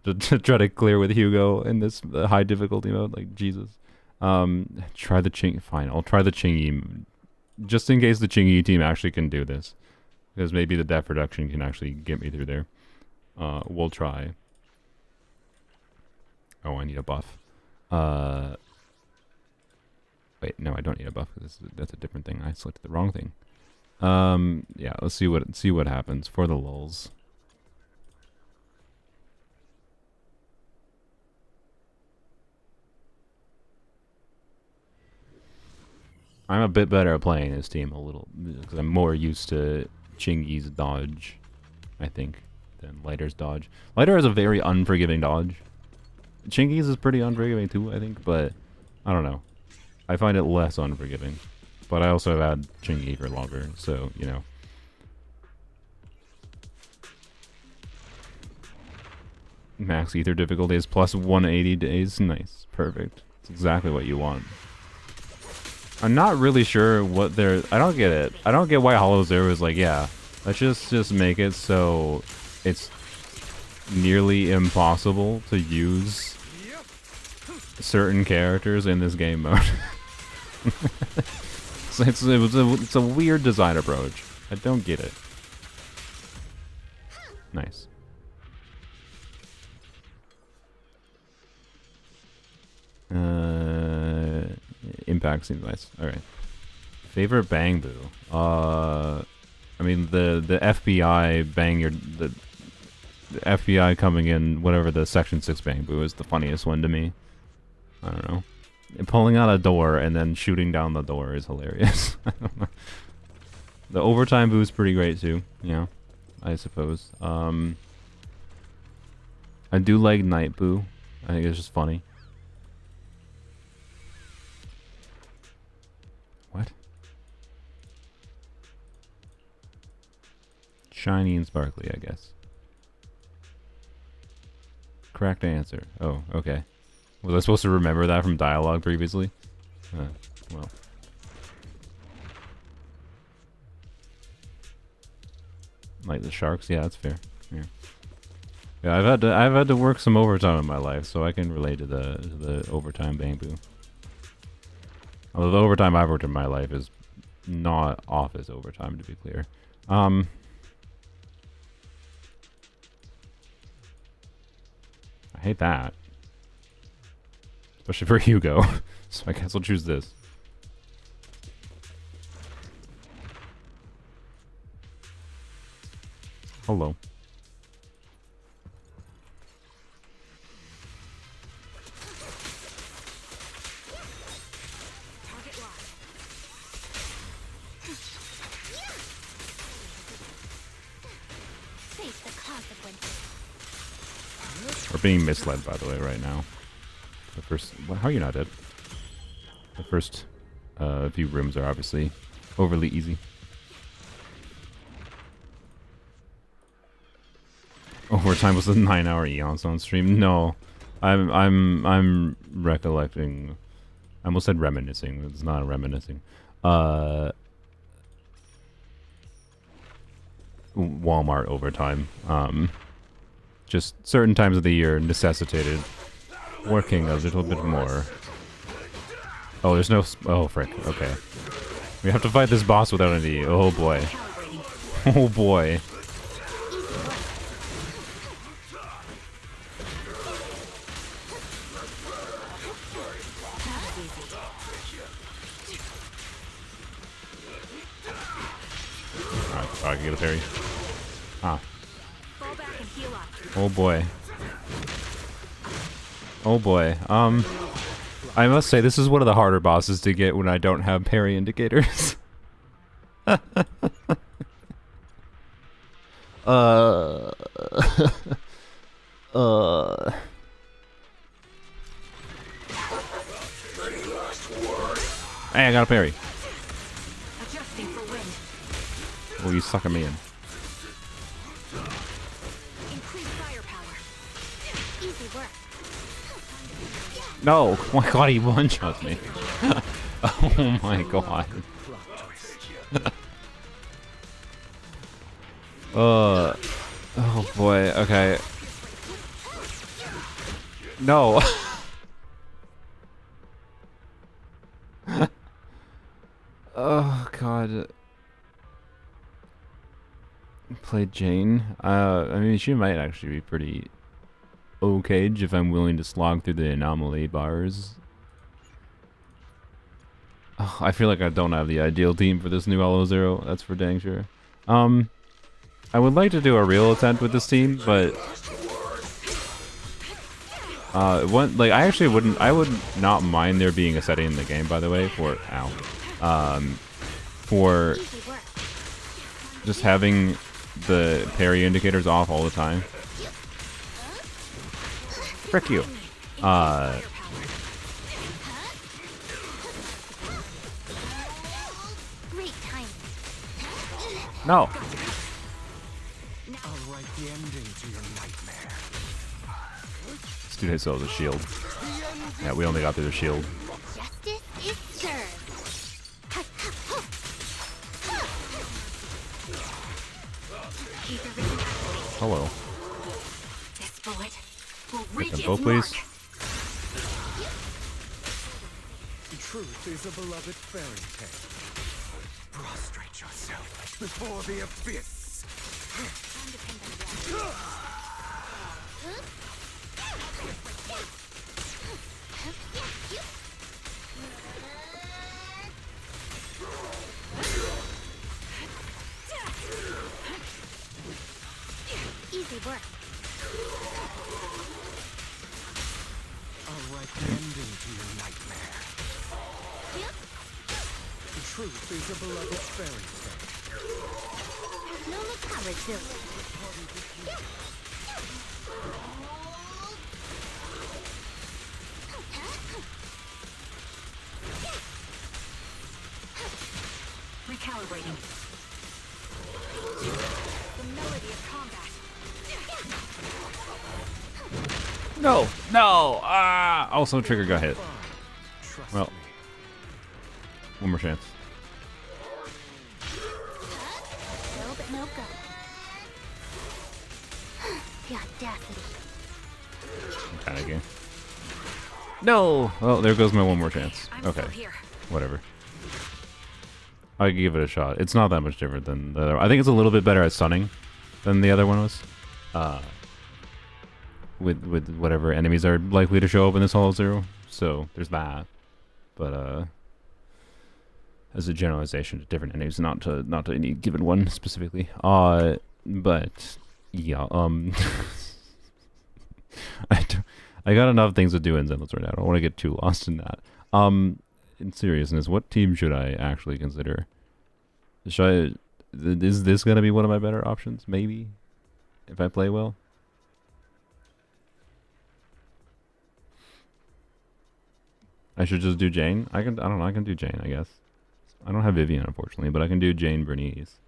to try to clear with Hugo in this high difficulty mode. Like Jesus. Try the Ching. Fine, I'll try the Chingy, just in case the Chingy team actually can do this, because maybe the depth reduction can actually get me through there. We'll try. Oh, I need a buff. Wait, no, I don't need a buff. That's a different thing. I selected the wrong thing. Yeah, let's see what happens for the lulz. I'm a bit better at playing this team a little because I'm more used to Chingy's dodge, I think, than Lighter's dodge. Lighter has a very unforgiving dodge. Chingy's is pretty unforgiving too, I think, but I don't know. I find it less unforgiving. But I also have had Chingy for longer, so, you know. Max ether difficulty is plus 180 days. Nice. Perfect. That's exactly what you want. I'm not really sure what they're... I don't get it. I don't get why Hollow Zero is like, yeah, let's just make it so it's nearly impossible to use certain characters in this game mode. It's a weird design approach. I don't get it. Nice. Impact seems nice. Alright. Favorite Bang Boo. I mean the FBI bang the FBI coming in, whatever the Section 6 Bang Boo is the funniest one to me. I don't know. Pulling out a door and then shooting down the door is hilarious. I don't know. The overtime boo is pretty great too, yeah, I suppose. I do like Night Boo. I think it's just funny. What? shiny and sparkly, I guess. Correct answer. Oh, okay. Was I supposed to remember that from dialogue previously? Well. Like the sharks? Yeah, that's fair. Yeah, I've had to work some overtime in my life, so I can relate to the overtime bamboo. Although the overtime I've worked in my life is not office overtime, to be clear. I hate that. Especially for Hugo. So I guess I'll choose this. Hello. Face the consequences. We're being misled, by the way, right now. The first... Well, how are you not dead? The first few rooms are obviously overly easy. Overtime was a 9-hour Eon Zone stream. No, I'm recollecting. I almost said reminiscing. It's not reminiscing. Walmart overtime. Just certain times of the year necessitated working a little bit more. Oh, there's no. Oh, frick. Okay. We have to fight this boss without any. Oh boy. Oh boy. I can get a parry. Ah. Oh boy. Oh boy. I must say this is one of the harder bosses to get when I don't have parry indicators. Hey, I got a parry. Oh, you sucker me in. No! Oh my god, he one-shots me. Oh my god. Oh boy, okay. No! Oh god. Played Jane. I mean, she might actually be pretty okay if I'm willing to slog through the anomaly bars. Oh, I feel like I don't have the ideal team for this new Elo-Zero. That's for dang sure. I would like to do a real attempt with this team, but I would not mind there being a setting in the game, by the way, for for just having the parry indicators off all the time. Frick you. No. This dude still has a shield. Yeah, we only got through the shield. Justice is served. Hello. This bullet will Hit reach them its both, please. mark. Truth is a beloved fairy tale. Prostrate yourself before the abyss. Easy work. A right ending to your nightmare. The truth is a beloved fairy tale. No coverage built. Recalibrating. No! No! Ah! Also, trigger got hit. Trust Well, me. one more chance. No, but no go. The audacity. I'm panicking. No! Well, there goes my one more chance. I'm Okay. still here. Whatever. I could give it a shot. It's not that much different than the other. I think it's a little bit better at stunning than the other one was. With whatever enemies are likely to show up in this Hollow Zero. So there's that. But as a generalization to different enemies, not to any given one specifically. But yeah, I got enough things to do in Zenless right now. I don't want to get too lost in that. In seriousness, what team should I actually consider? Is this gonna be one of my better options? Maybe, if I play well. I should just do Jane. I don't know. I can do Jane, I guess. I don't have Vivian, unfortunately, but I can do Jane Bernice.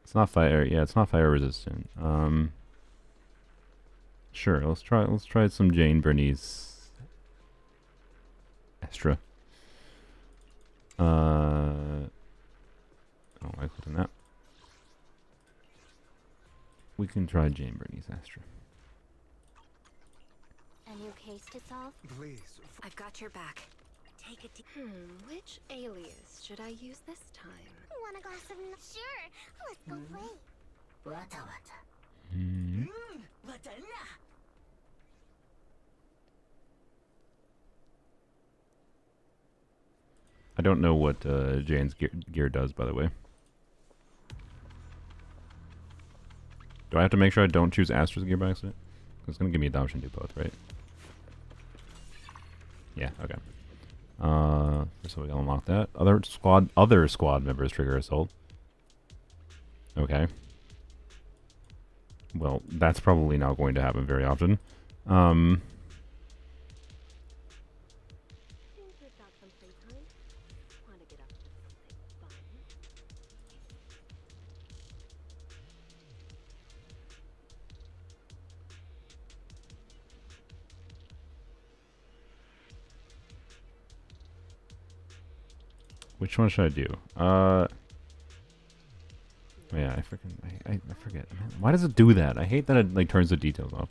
It's not fire. Yeah, it's not fire resistant. Sure. Let's try some Jane Bernice. Astra. I don't like clicking that. We can try Jane Bernice Astra. A new case to solve? Please. I've got your back. Take it. Which alias should I use this time? Want a glass of Sure, let's go play. I don't know what Jane's gear does, by the way. Do I have to make sure I don't choose Astra's gear by accident? It's going to give me the option to do both, right? Yeah, okay. So we can unlock that. Other squad members trigger assault. Okay. Well, that's probably not going to happen very often. Which one should I do? Yeah, I forget. Man, why does it do that? I hate that it like turns the details off.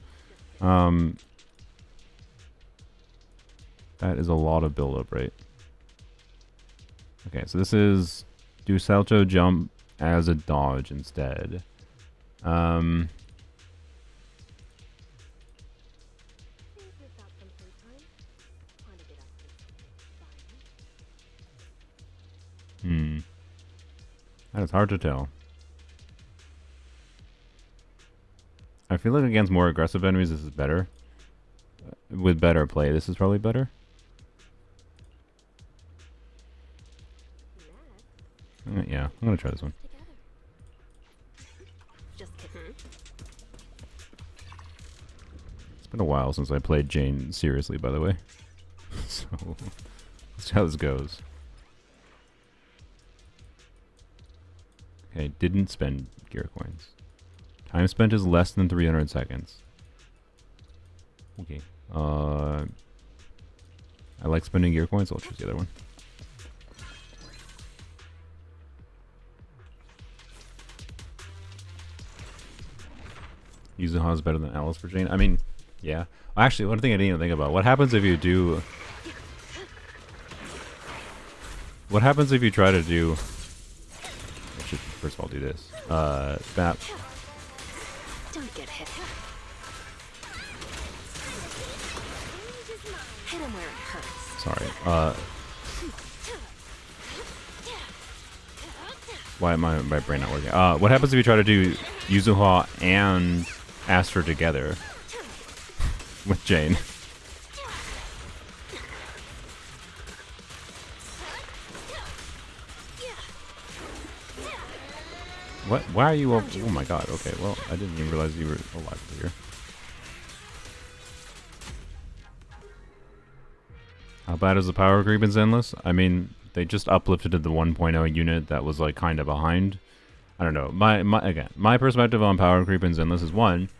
That is a lot of build-up, right? Okay, so this is do salto jump as a dodge instead. That is hard to tell. I feel like against more aggressive enemies, this is better. With better play, this is probably better. Yeah, I'm gonna try this one. Just kidding. It's been a while since I played Jane seriously, by the way. So, let's see how this goes. Okay, didn't spend gear coins. Time spent is less than 300 seconds. Okay. I like spending gear coins, so I'll choose the other one. Yuzuha is better than Alice for Jane. I mean, yeah. Actually, one thing I didn't even think about. What happens if you do... What happens if you try to do... I should first of all do this. Snap. Don't get hit. Hit him where it hurts. Sorry. Why am my brain not working? What happens if you try to do Yuzuha and Astra together with Jane? What? Why are you? Oh my god. Okay. Well, I didn't even realize you were alive here. How bad is the power creep in Zenless? I mean, they just uplifted the 1.0 unit that was like kind of behind. I don't know. My perspective on power creep in Zenless is one.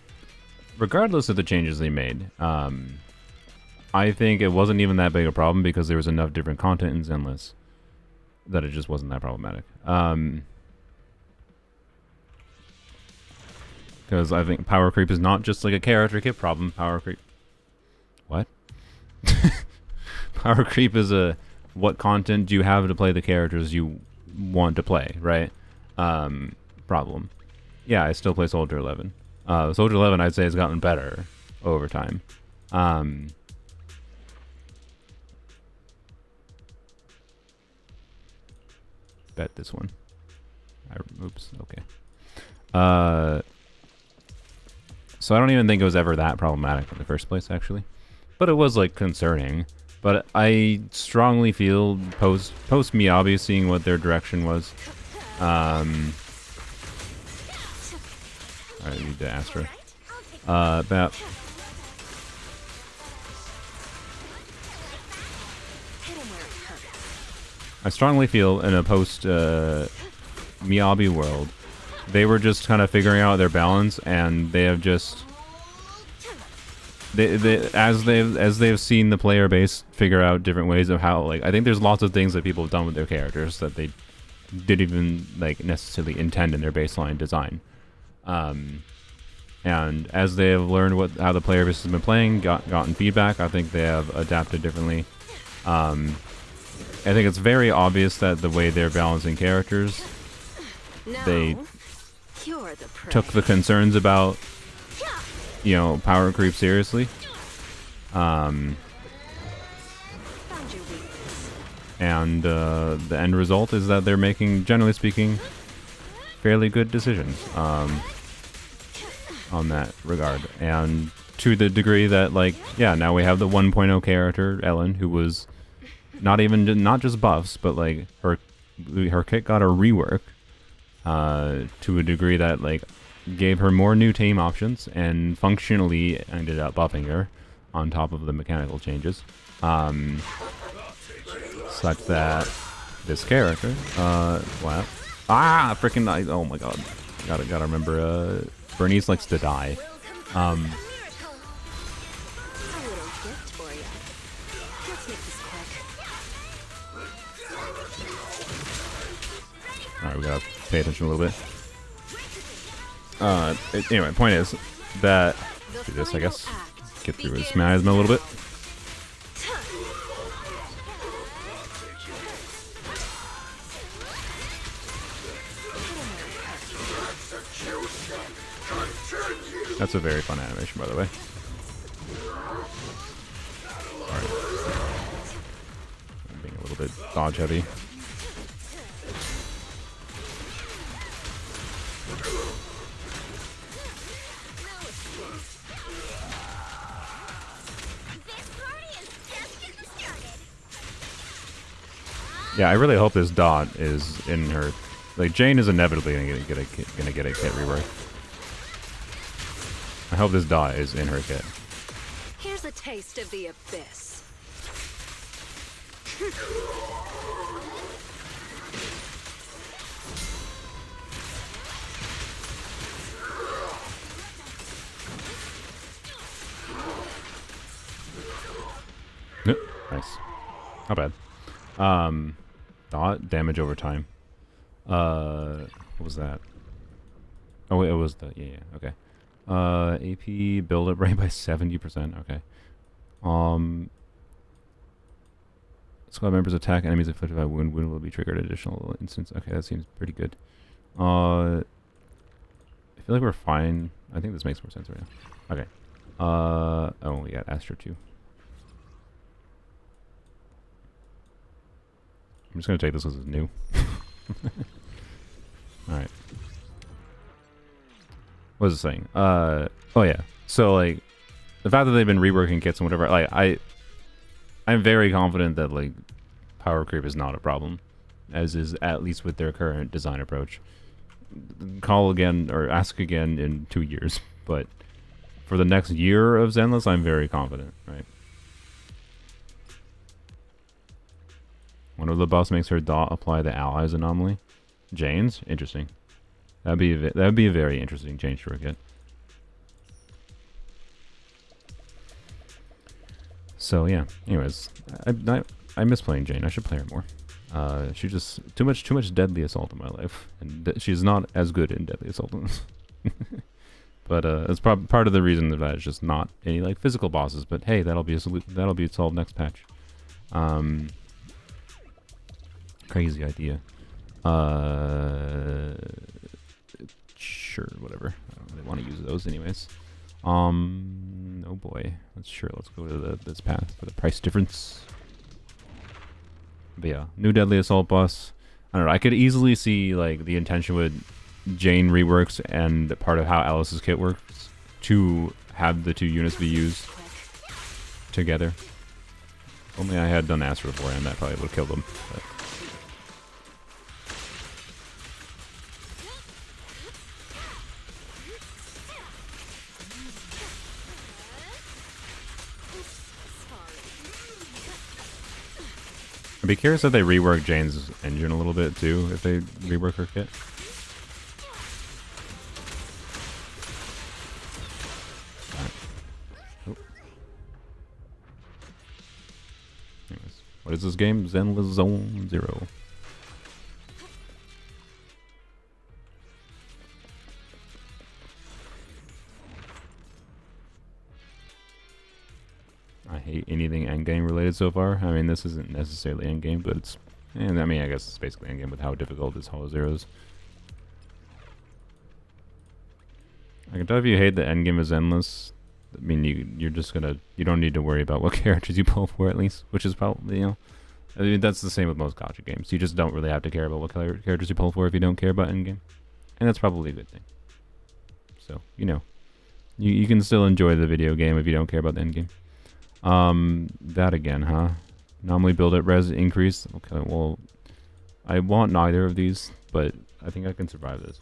regardless of the changes they made, I think it wasn't even that big a problem because there was enough different content in Zenless that it just wasn't that problematic. Because I think power creep is not just like a character kit problem. Power creep. What? Power creep is a what content do you have to play the characters you want to play, right? Problem. Yeah, I still play Soldier 11. Soldier 11, I'd say, has gotten better over time. Bet this one. Oops. Okay. So I don't even think it was ever that problematic in the first place, actually. But it was, like, concerning. But I strongly feel, post Miyabi, seeing what their direction was. I need to Astra. That... I strongly feel in a post Miyabi world, they were just kind of figuring out their balance, and they have just as they've seen the player base figure out different ways of how, like, I think there's lots of things that people have done with their characters that they didn't even like necessarily intend in their baseline design. And as they have learned how the player base has been playing, gotten feedback, I think they have adapted differently. I think it's very obvious that the way they're balancing characters, they took the concerns about, you know, power creep seriously. And the end result is that they're making, generally speaking, fairly good decisions on that regard. And to the degree that, like, yeah, now we have the 1.0 character, Ellen, who was not just buffs, but like her kit got a rework to a degree that, like, gave her more new team options and functionally ended up buffing her on top of the mechanical changes, such that this character, wow, freaking, oh my god, gotta remember, Bernice likes to die. Alright, we gotta pay attention a little bit. Anyway, point is that, do this, I guess. Get through his miasma a little bit. That's a very fun animation, by the way. Alright. I'm being a little bit dodge heavy. Yeah, I really hope this dot is in her. Like, Jane is inevitably gonna get a kit rework. I hope this dot is in her kit. Here's a taste of the abyss. Yep, nice. Not bad. Dot damage over time. What was that? Oh wait, it was the okay. AP build up rate by 70%. Okay. Squad members attack enemies afflicted by wound will be triggered additional instance. Okay, that seems pretty good. I feel like we're fine. I think this makes more sense right now. Okay. Oh, we got Astra 2. I'm just gonna take this as new. Alright. What was it saying? Oh yeah. So, like, the fact that they've been reworking kits and whatever, like, I'm very confident that, like, power creep is not a problem, as is at least with their current design approach. Call again or ask again in 2 years, but for the next year of Zenless, I'm very confident, right? One of the buffs makes her dot apply the allies anomaly. Jane's? Interesting. That'd be a very interesting change to her kit. So yeah. Anyways, I miss playing Jane. I should play her more. She just too much Deadly Assault in my life, and she's not as good in Deadly Assault. But it's part of the reason that it's just not any like physical bosses. But hey, that'll be solved next patch. Crazy idea. Sure, whatever. I don't really want to use those anyways. Oh boy. Let's go to this path for the price difference. But yeah, new Deadly Assault boss. I don't know. I could easily see like the intention with Jane reworks and part of how Alice's kit works to have the two units be used together. If only I had done Astra beforehand, that probably would have killed them. But. I'd be curious if they rework Jane's engine a little bit too, if they rework her kit. Oh. Anyways, what is this game? Zenless Zone Zero. I hate anything endgame related so far. I mean, this isn't necessarily endgame, but it's... And I mean, I guess it's basically endgame with how difficult this Hollow Zero is. I can tell if you hate the endgame is endless. I mean, you're just gonna... You don't need to worry about what characters you pull for, at least. Which is probably, you know... I mean, that's the same with most gacha games. You just don't really have to care about what characters you pull for if you don't care about endgame. And that's probably a good thing. So, you know. You can still enjoy the video game if you don't care about the endgame. That again, huh? Normally build at res increase. Okay, well, I want neither of these, but I think I can survive this.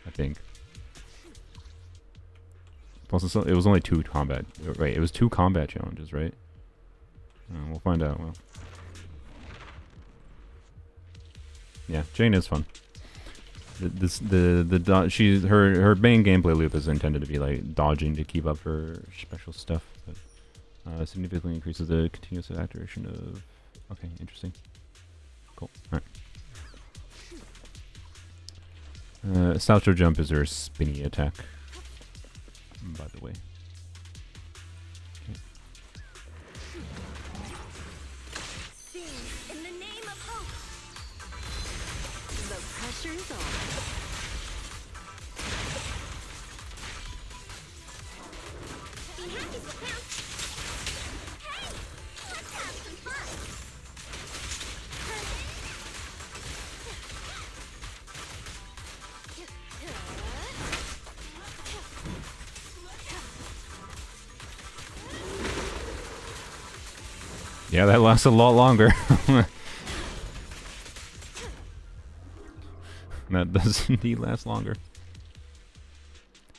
I think. Plus, it was only 2 combat. Right, it was 2 combat challenges, right? We'll find out. Well, yeah, Jane is fun. Her main gameplay loop is intended to be like dodging to keep up her special stuff. But significantly increases the continuous activation of... Okay, interesting. Cool. Alright. Salto Jump is her spinny attack, by the way. Sing in the name of hope. The pressure's on. Be happy with him. Hey, let's have some fun. Yeah, that lasts a lot longer. That does indeed last longer.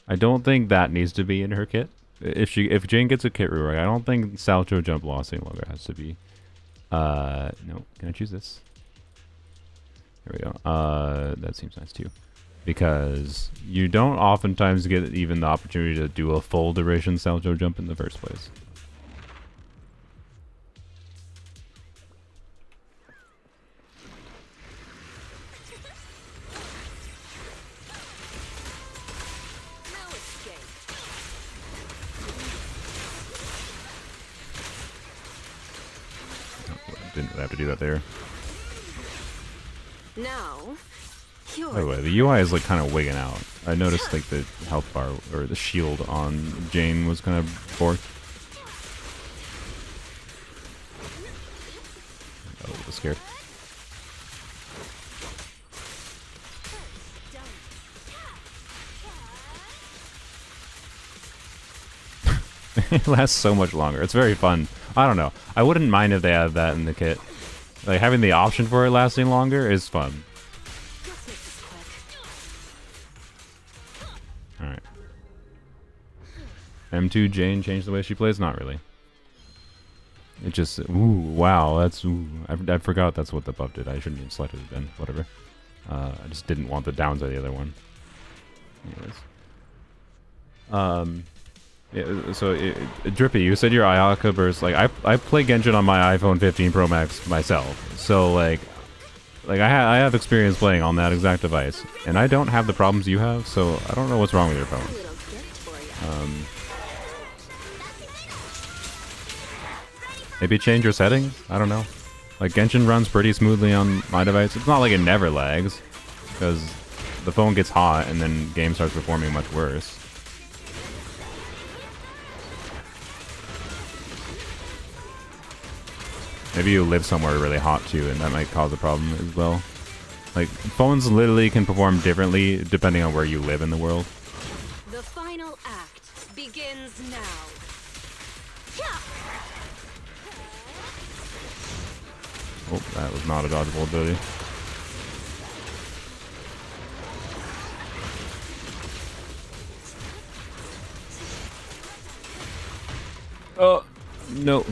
I don't think that needs to be in her kit. If Jane gets a kit rework, I don't think Salto Jump loss any longer has to be. No, can I choose this? There we go. That seems nice too. Because you don't oftentimes get even the opportunity to do a full duration Salto Jump in the first place. Didn't have to do that there. Now, By the way, the UI is like kind of wigging out. I noticed like the health bar or the shield on Jane was kind of forked. Oh, I was scared. It lasts so much longer. It's very fun. I don't know. I wouldn't mind if they had that in the kit. Like, having the option for it lasting longer is fun. Alright. M2 Jane changed the way she plays? Not really. It just... Ooh, wow. That's... Ooh, I forgot that's what the buff did. I shouldn't even selected it then. Whatever. I just didn't want the downs of the other one. Anyways. Yeah, so, Drippy, you said your Ayaka burst. Like, I play Genshin on my iPhone 15 Pro Max myself. So, like I have experience playing on that exact device. And I don't have the problems you have, so I don't know what's wrong with your phone. Maybe change your settings? I don't know. Like, Genshin runs pretty smoothly on my device. It's not like it never lags, because the phone gets hot and then game starts performing much worse. Maybe you live somewhere really hot too, and that might cause a problem as well. Like, phones literally can perform differently depending on where you live in the world. The final act begins now. Oh, that was not a dodgeable ability. Oh, no.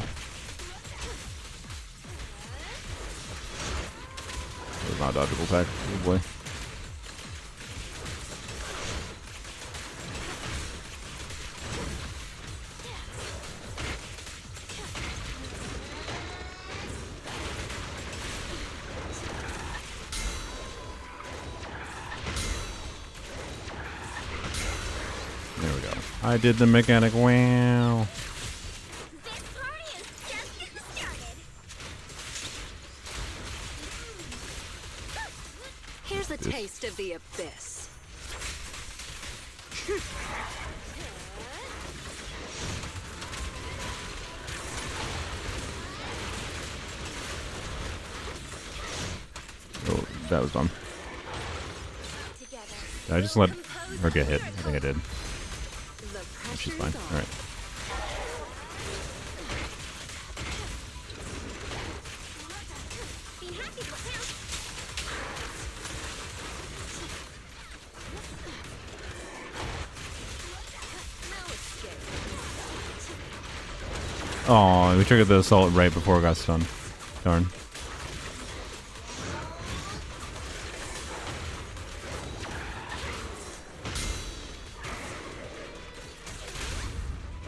That was not a dodgeable attack. Oh boy. There we go. I did the mechanic. Wow. This party is just getting started. Here's a taste of the abyss. Oh, that was dumb. Together. Did I just let her get hit? I think I did. The Oh, she's pressure's fine. on. Alright. Be happy to count. No escape. Oh, we triggered the assault right before it got stunned. Darn.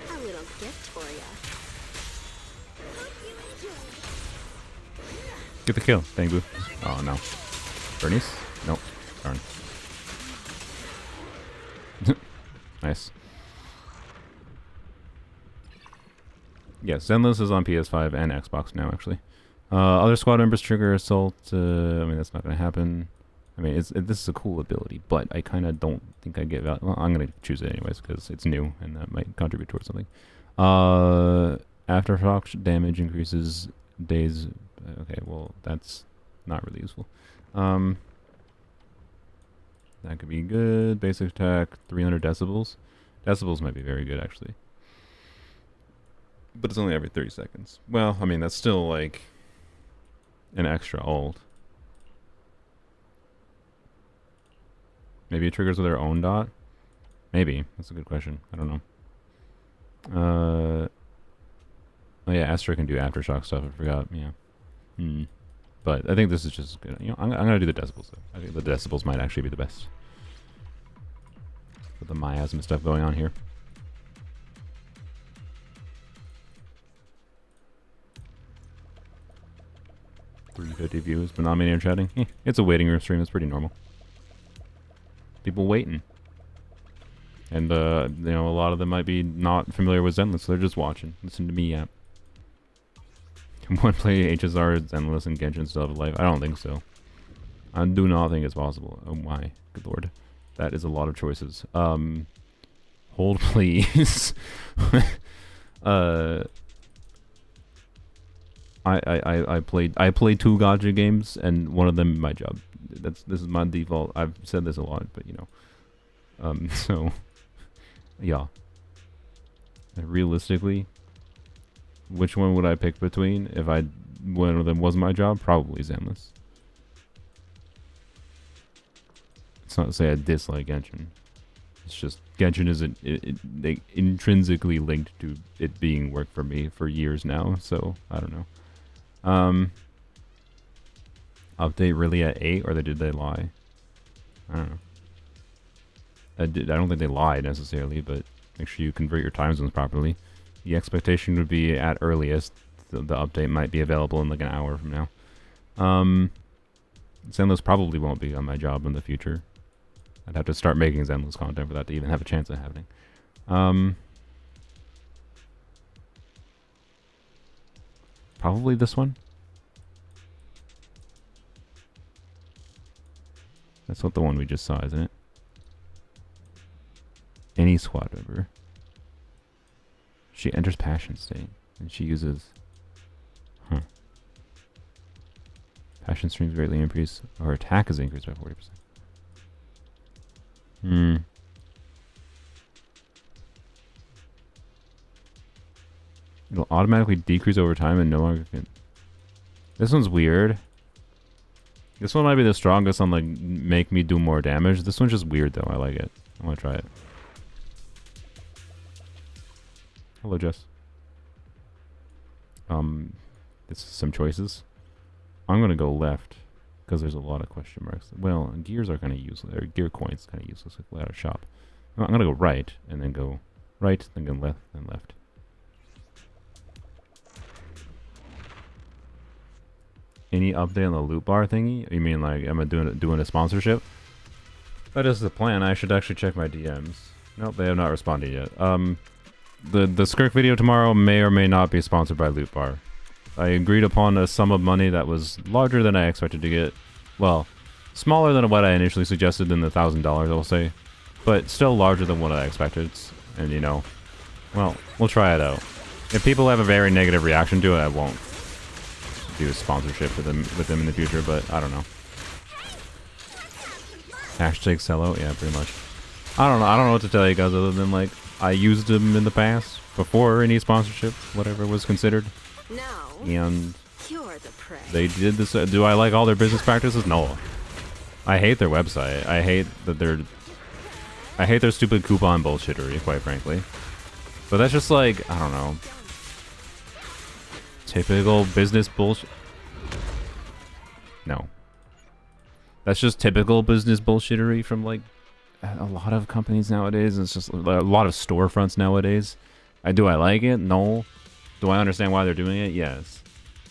A little gift for ya. Hope you enjoy. Get the kill. Bang boo. Oh no. Bernice? Nope. Darn. Nice. Yeah, Zenless is on PS5 and Xbox now, actually. Other squad members trigger assault. I mean, that's not going to happen. I mean, this is a cool ability, but I kind of don't think I get value. Well, I'm going to choose it anyways because it's new and that might contribute towards something. Aftershock damage increases days. Okay, well, that's not really useful. That could be good. Basic attack, 300 decibels. Decibels might be very good, actually. But it's only every 30 seconds. Well, I mean, that's still like an extra ult. Maybe it triggers with their own dot? Maybe. That's a good question. I don't know. Oh yeah, Astra can do aftershock stuff. I forgot. Yeah. But I think this is just good. You know, I'm gonna do the decibels though. I think the decibels might actually be the best. With the miasma stuff going on here. $350 views, but not many are chatting. It's a waiting room stream. It's pretty normal. People waiting. And, you know, a lot of them might be not familiar with Zenless, so they're just watching. Listen to me, app. Can one play HSR, Zenless, and Genshin still have a life? I don't think so. I do not think it's possible. Oh my, good lord. That is a lot of choices. Hold please. I played 2 gacha games, and one of them my job. This is my default. I've said this a lot, but you know. So yeah. Realistically, which one would I pick between if one of them was my job? Probably Zenless. It's not to say I dislike Genshin. It's just Genshin isn't intrinsically linked to it being work for me for years now, so I don't know. Update really at 8, or did they lie? I don't know. I don't think they lied necessarily, but Make sure you convert your time zones properly. The expectation would be at earliest. The update might be available in like an hour from now. Zenless probably won't be on my job in the future. I'd have to start making Zenless content for that to even have a chance of happening. Probably this one. That's not the one we just saw, isn't it? Any squad member. She enters passion state, and she uses... Huh. Passion streams greatly increase. Her attack is increased by 40%. It'll automatically decrease over time and no longer can... This one's weird. This one might be the strongest on like make me do more damage. This one's just weird though. I like it. I want to try it. Hello, Jess. This is some choices. I'm gonna go left because there's a lot of question marks. Well, gears are kind of useless. Or gear coins kind of useless. Like out of shop. I'm gonna go right and then go right, then go left, then left. Any update on the loot bar thingy? You mean like am I doing a sponsorship? That is the plan. I should actually check my DMs. Nope, they have not responded yet. The Skirk video tomorrow may or may not be sponsored by Loot Bar. I agreed upon a sum of money that was larger than I expected to get. Well, smaller than what I initially suggested in the $1,000, I will say. But still larger than what I expected. And you know, well, we'll try it out. If people have a very negative reaction to it, I won't do a sponsorship with them in the future, but I don't know. Hashtag sellout, yeah, pretty much. I don't know what to tell you guys other than like I used them in the past before any sponsorship, whatever was considered. Now, And you're the prey. they did this. Do I like all their business practices? No. I hate their website. I hate their stupid coupon bullshittery, quite frankly. But that's just like, I don't know. Typical business bullshit. No. That's just typical business bullshittery from like a lot of companies nowadays. It's just a lot of storefronts nowadays. Do I like it? No. Do I understand why they're doing it? Yes.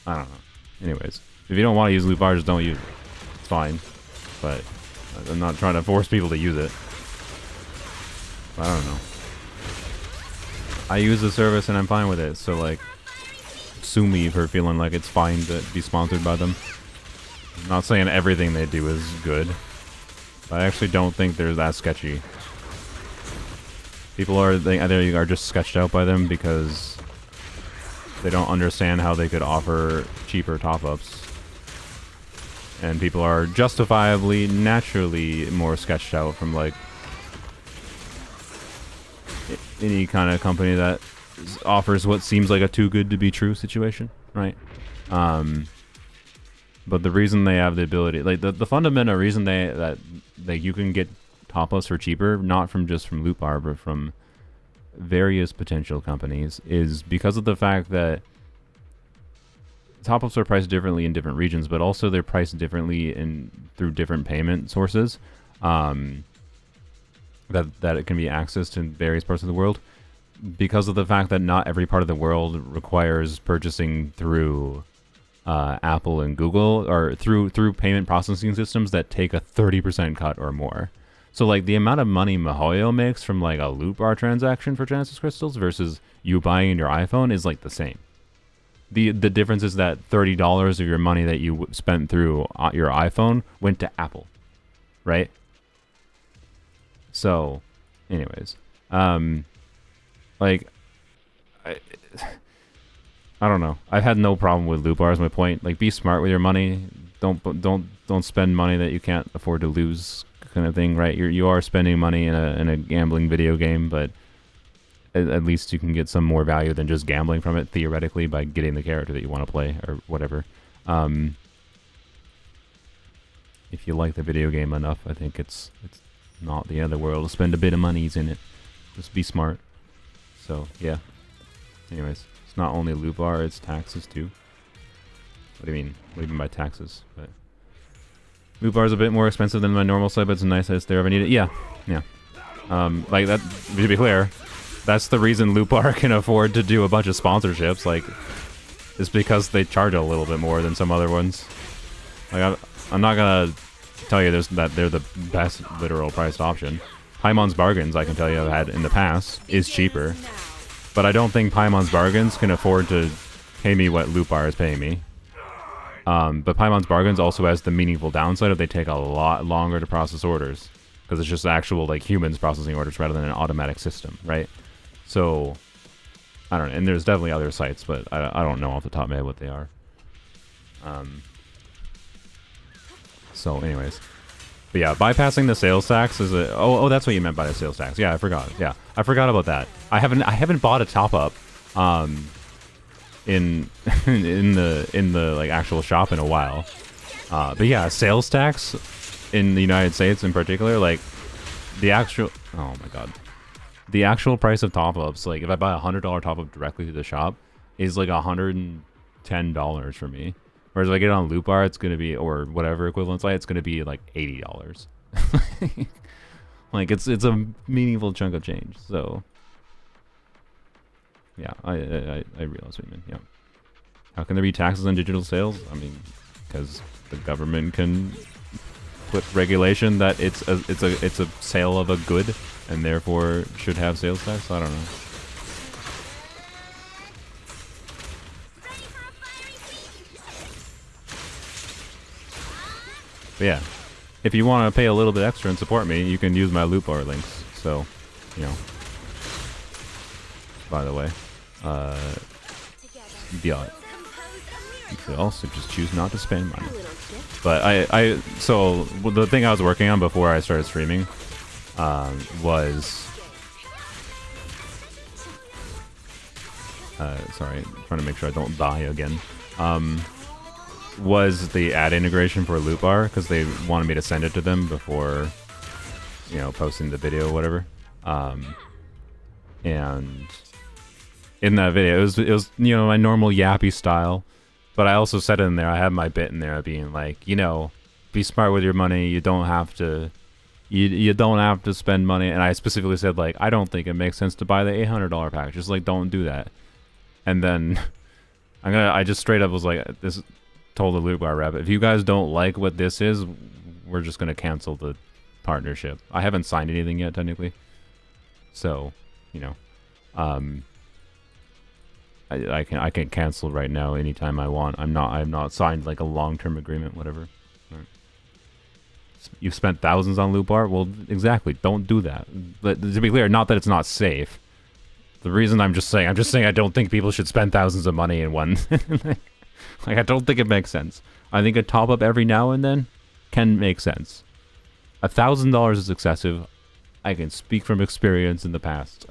I don't know. Anyways, if you don't want to use loot bars, just don't use it. It's fine. But I'm not trying to force people to use it. I don't know. I use the service and I'm fine with it. So like, sue me for feeling like it's fine to be sponsored by them. I'm not saying everything they do is good. But I actually don't think they're that sketchy. People are just sketched out by them because they don't understand how they could offer cheaper top-ups. And people are justifiably, naturally more sketched out from like any kind of company that offers what seems like a too good to be true situation, right? But the reason they have the ability, like the fundamental reason that you can get top-ups for cheaper, not from just from Loot Bar, but from various potential companies, is because of the fact that top-ups are priced differently in different regions, but also they're priced differently through different payment sources. That it can be accessed in various parts of the world, because of the fact that not every part of the world requires purchasing through Apple and Google, or through payment processing systems that take a 30% cut or more. So like the amount of money MiHoYo makes from like a Loot Bar transaction for Genesis crystals versus you buying your iPhone is like the same. The difference is that $30 of your money that you spent through your iPhone went to Apple, right? So, anyways, like I don't know. I've had no problem with Loot Bars. My point, like, be smart with your money. Don't spend money that you can't afford to lose, kind of thing, right? You are spending money in a gambling video game, but at least you can get some more value than just gambling from it theoretically by getting the character that you want to play or whatever. If you like the video game enough, I think it's not the end of the world to spend a bit of monies in it. Just be smart. So yeah. Anyways. Not only Loot Bar, it's taxes too. What do you mean? What do you mean by taxes? But Loot Bar is a bit more expensive than my normal site, but it's nice that it's there if I need it. Yeah, yeah. Like that. To be clear, That's the reason Lupar can afford to do a bunch of sponsorships. Like, is because they charge a little bit more than some other ones. Like, I'm not gonna tell you that they're the best literal priced option. Paimon's Bargains, I can tell you, I've had in the past, is cheaper. But I don't think Paimon's Bargains can afford to pay me what Lupar is paying me. But Paimon's Bargains also has the meaningful downside of they take a lot longer to process orders. Because it's just actual, like, humans processing orders rather than an automatic system, right? So, I don't know. And there's definitely other sites, but I don't know off the top of my head what they are. So, anyways. But yeah, bypassing the sales tax is a... Oh, that's what you meant by the sales tax. Yeah, I forgot. Yeah, I forgot about that. I haven't bought a top-up in the like actual shop in a while. But yeah, sales tax in the United States in particular, like the actual... Oh my god. The actual price of top-ups, like if I buy a $100 top-up directly to the shop, is like $110 for me. Whereas if I get it on Lupar, it's going to be, or whatever equivalent site, it's going to be like $80. Like, it's a meaningful chunk of change. So, yeah, I realize what you mean. Yeah. How can there be taxes on digital sales? I mean, because the government can put regulation that it's a sale of a good, and therefore should have sales tax. I don't know. But yeah, if you want to pay a little bit extra and support me, you can use my Lupar links. So, you know. By the way, yeah, you could also just choose not to spend money. But so the thing I was working on before I started streaming was sorry, trying to make sure I don't die again. Was the ad integration for Lupar, because they wanted me to send it to them before, you know, posting the video or whatever. And in that video, it was you know, my normal yappy style, but I also said it in there. I had my bit in there being like, you know, be smart with your money. You don't have to, you don't have to spend money. And I specifically said, like, I don't think it makes sense to buy the $800 package. Just like, don't do that. And then I just straight up was like, this. Told the Lupar rep, if you guys don't like what this is, we're just gonna cancel the partnership. I haven't signed anything yet, technically. So, you know, I can cancel right now anytime I want. I'm not signed like a long-term agreement, whatever. Right. You've spent thousands on Lupar? Well, exactly. Don't do that. But to be clear, not that it's not safe. The reason I'm just saying I don't think people should spend thousands of money in one. Like, I don't think it makes sense. I think a top-up every now and then can make sense. $1,000 is excessive. I can speak from experience in the past.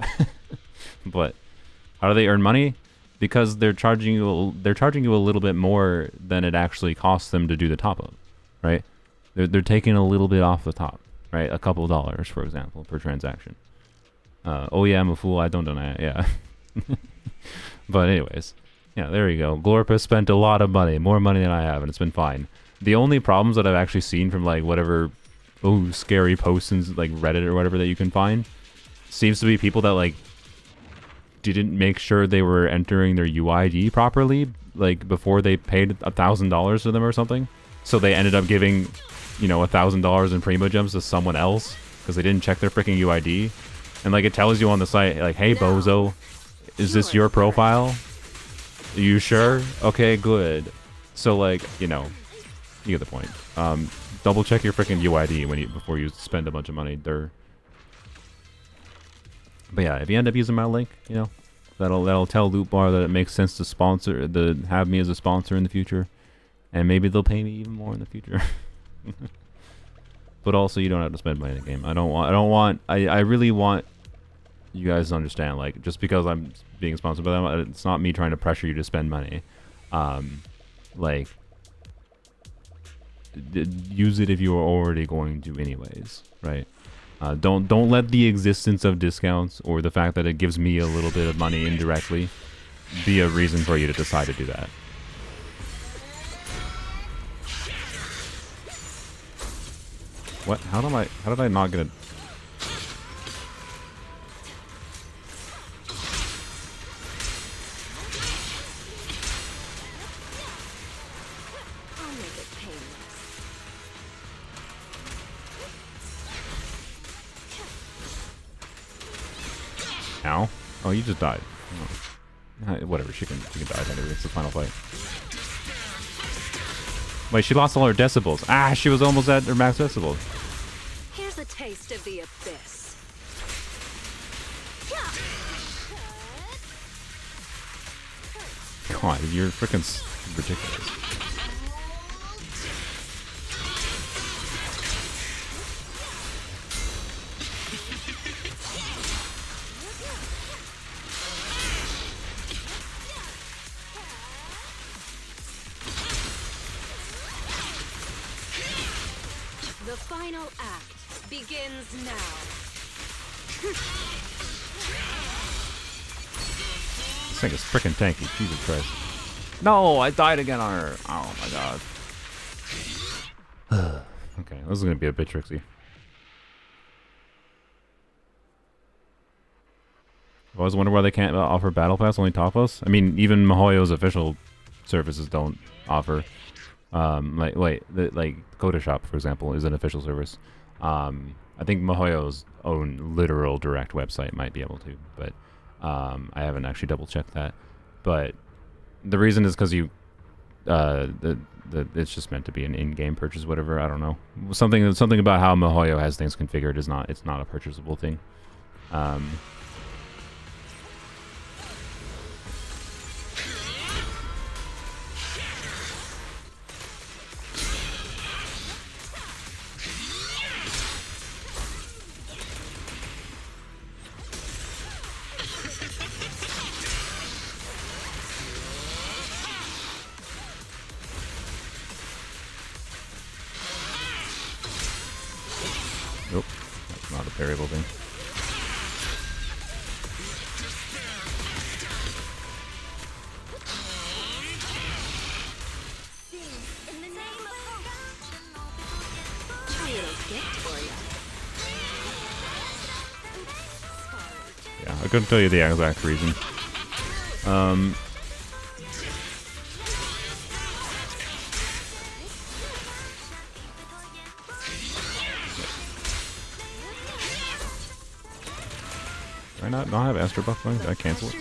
But how do they earn money? Because they're charging you a little bit more than it actually costs them to do the top-up, right? They're taking a little bit off the top, right? A couple of dollars, for example, per transaction. Oh yeah, I'm a fool. I don't deny it. Yeah. But anyways. Yeah, there you go. Glorpus spent a lot of money, more money than I have, and it's been fine. The only problems that I've actually seen from like whatever scary posts in like Reddit or whatever that you can find seems to be people that like didn't make sure they were entering their UID properly, like before they paid $1,000 to them or something. So they ended up giving, you know, $1,000 in Primo Gems to someone else because they didn't check their freaking UID. And like it tells you on the site, like, hey bozo, is this your profile? Are you sure? Okay, good. So like, you know, you get the point. Double check your freaking UID before you spend a bunch of money. But yeah, if you end up using my link, you know, that'll tell Lupar that it makes sense to have me as a sponsor in the future, and maybe they'll pay me even more in the future. But also, you don't have to spend money in the game. I really want you guys to understand, like, just because I'm being sponsored by them, it's not me trying to pressure you to spend money. Like, use it if you are already going to anyways, right? Don't let the existence of discounts or the fact that it gives me a little bit of money indirectly be a reason for you to decide to do that. What? How did I not get a... Ow. Oh, you just died. Oh. Whatever, she can die anyway. It's the final fight. Wait, she lost all her decibels. Ah, she was almost at her max decibels. Here's a taste of the abyss. God, you're freaking ridiculous. The final act begins now. This thing is freaking tanky. Jesus Christ. No, I died again on her. Oh my god. Okay, this is gonna be a bit tricksy. I always wonder why they can't offer Battle Pass, only top us. I mean, even Mihoyo's official services don't offer. Like Coda Shop, for example, is an official service. I think Mihoyo's own literal direct website might be able to, but I haven't actually double checked that. But the reason is because you, it's just meant to be an in-game purchase, whatever. I don't know. Something about how Mihoyo has things configured is not. It's not a purchasable thing. Nope, that's not a variable thing. In the name of A little gift for you. Yeah, I couldn't tell you the exact reason. Do I not have Astro Buff going? Did I cancel it? I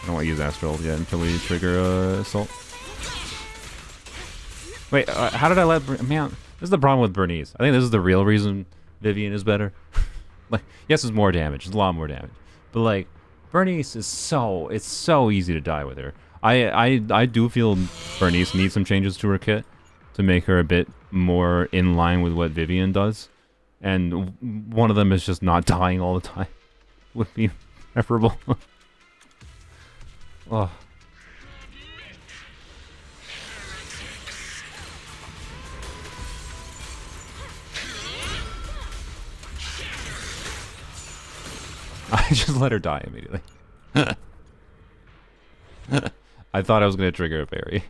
don't want to use Astral yet until we trigger Assault. Wait, how did I let... Man, this is the problem with Bernice. I think this is the real reason Vivian is better. Like, yes, it's more damage. It's a lot more damage. But, like, Bernice is so... It's so easy to die with her. I do feel Bernice needs some changes to her kit to make her a bit more in line with what Vivian does. And one of them is just not dying all the time. Would be preferable. Oh. I just let her die immediately. I thought I was going to trigger a fairy.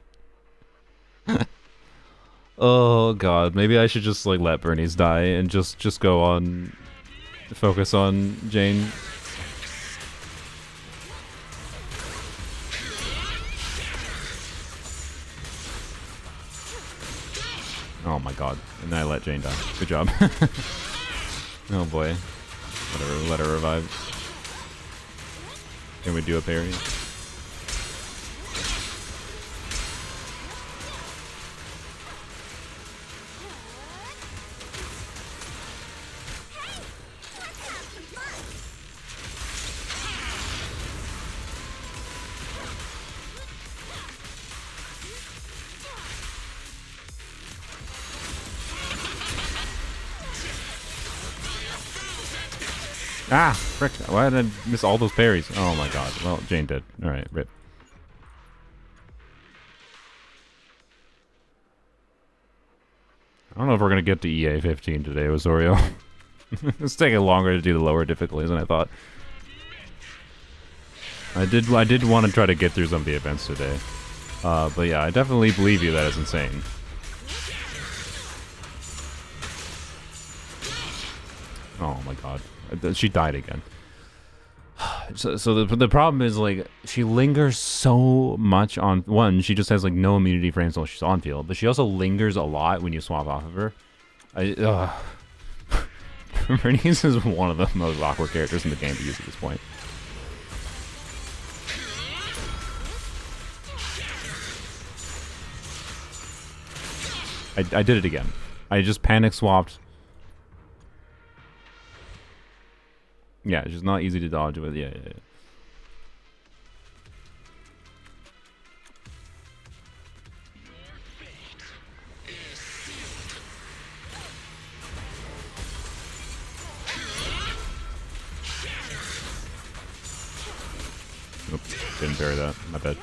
Oh god, maybe I should just like let Bernice die and just go on focus on Jane. Oh my god, and then I let Jane die. Good job. Oh boy. Let her revive. Can we do a parry? Ah, frick. Why did I miss all those parries? Oh my god. Well, Jane did. Alright, rip. I don't know if we're going to get to EA 15 today with Zorio. It's taking longer to do the lower difficulties than I thought. I did want to try to get through some of the events today. But yeah, I definitely believe you that it's insane. Oh my god. She died again. So the problem is, like, she lingers so much on... One, she just has, like, no immunity frames while she's on field. But she also lingers a lot when you swap off of her. Bernice is one of the most awkward characters in the game to use at this point. I did it again. I just panic swapped. Yeah, it's just not easy to dodge with. Yeah. Oops, didn't bury that. My bad.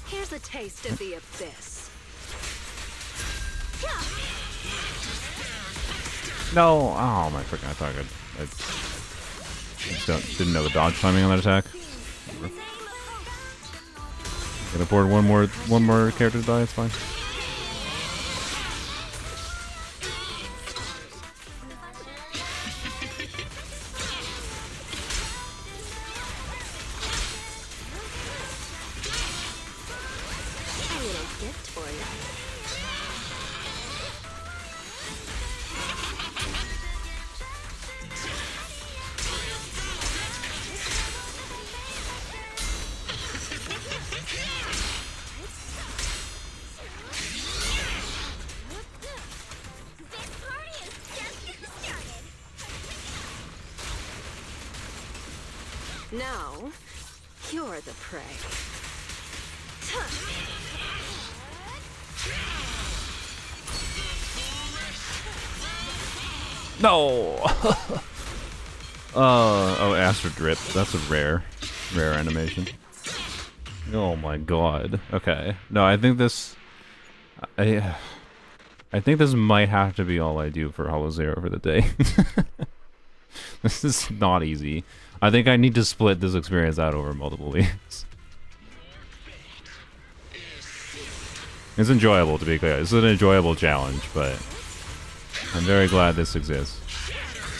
Here's a taste of the abyss. No! Oh my freaking! I thought I just didn't know the dodge timing on that attack. Can afford one more character to die. It's fine. Now, you're the prey. No! Oh, Astro Drip. That's a rare animation. Oh my god. Okay. No, I think this... I think this might have to be all I do for Hollow Zero for the day. This is not easy. I think I need to split this experience out over multiple weeks. It's enjoyable, to be clear. This is an enjoyable challenge, but I'm very glad this exists.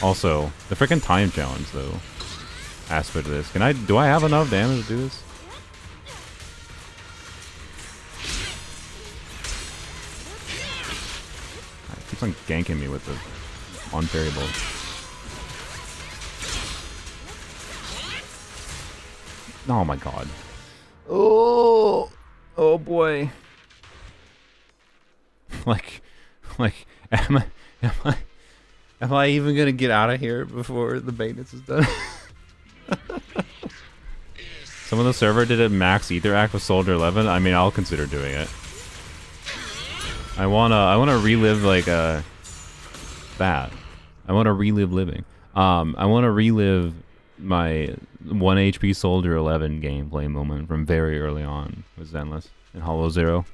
Also, the freaking time challenge, though, aspect of this. Do I have enough damage to do this? It keeps on ganking me with the unparry bolt. Oh my god. Oh boy. Like, am I even gonna get out of here before the maintenance is done? Some of the server did it max ether act with Soldier 11. I mean, I'll consider doing it. I wanna relive like that. I wanna relive living. I wanna relive my 1 HP Soldier 11 gameplay moment from very early on with Zenless in Hollow Zero.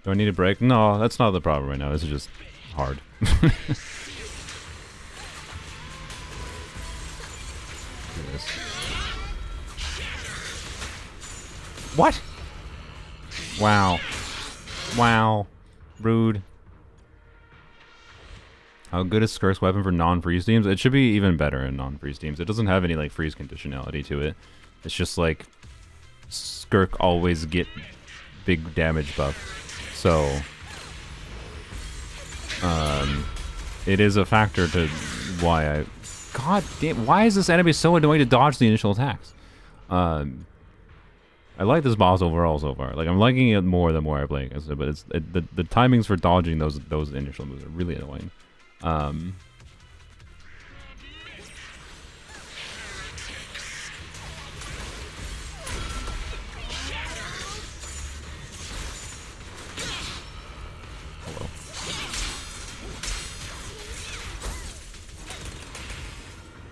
Do I need a break? No, that's not the problem right now. This is just hard. What? Wow. Wow. Rude. How good is Skirk's weapon for non-freeze teams? It should be even better in non-freeze teams. It doesn't have any like freeze conditionality to it. It's just like Skirk always get big damage buff. So it is a factor to why I... God damn, why is this enemy so annoying to dodge the initial attacks? I like this boss overall so far. Like, I'm liking it more the more I play against it, but it's the timings for dodging those initial moves are really annoying. Hello.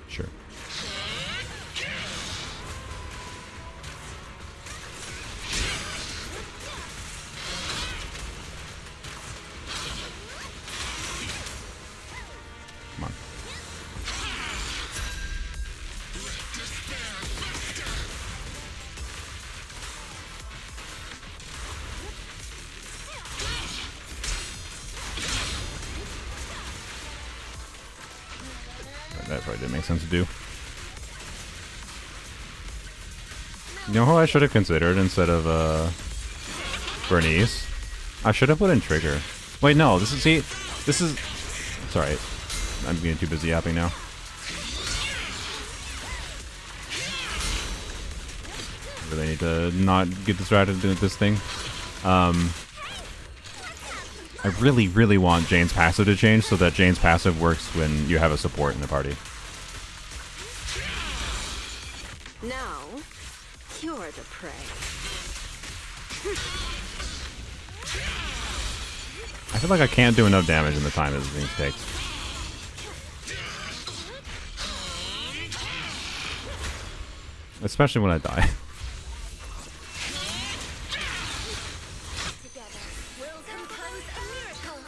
Sure. probably didn't make sense to do. You know who I should have considered instead of Bernice? I should have put in Trigger. Wait, no. This is. Sorry, I'm getting too busy yapping now. Really need to not get distracted doing this thing. I really, really want Jane's passive to change so that Jane's passive works when you have a support in the party. Now, you're the prey. I feel like I can't do enough damage in the time this thing takes. Especially when I die.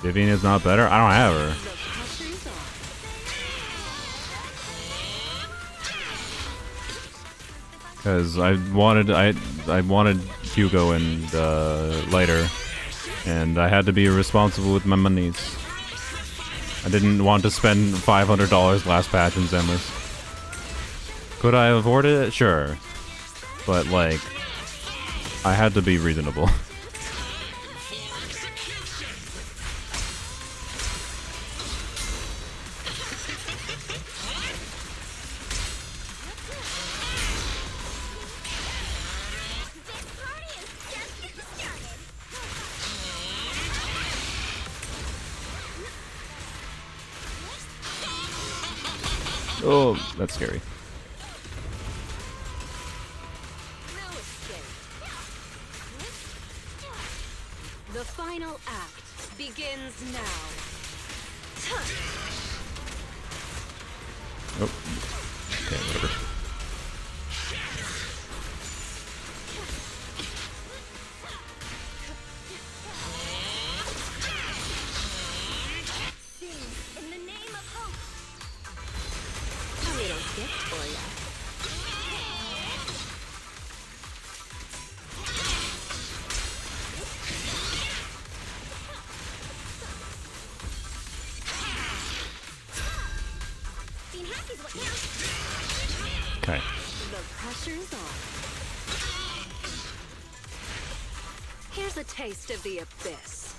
Vivian is not better? I don't have her. Because I wanted Hugo and Lighter, and I had to be responsible with my monies. I didn't want to spend $500 last patch in Zenless. Could I have afforded it? Sure. But, like, I had to be reasonable. Oh, that's scary. The final act begins now. Oh. Okay, whatever. In the name of hope. A little gift for ya. Being happy's what counts. Okay. The pressure's on. Here's a taste of the abyss.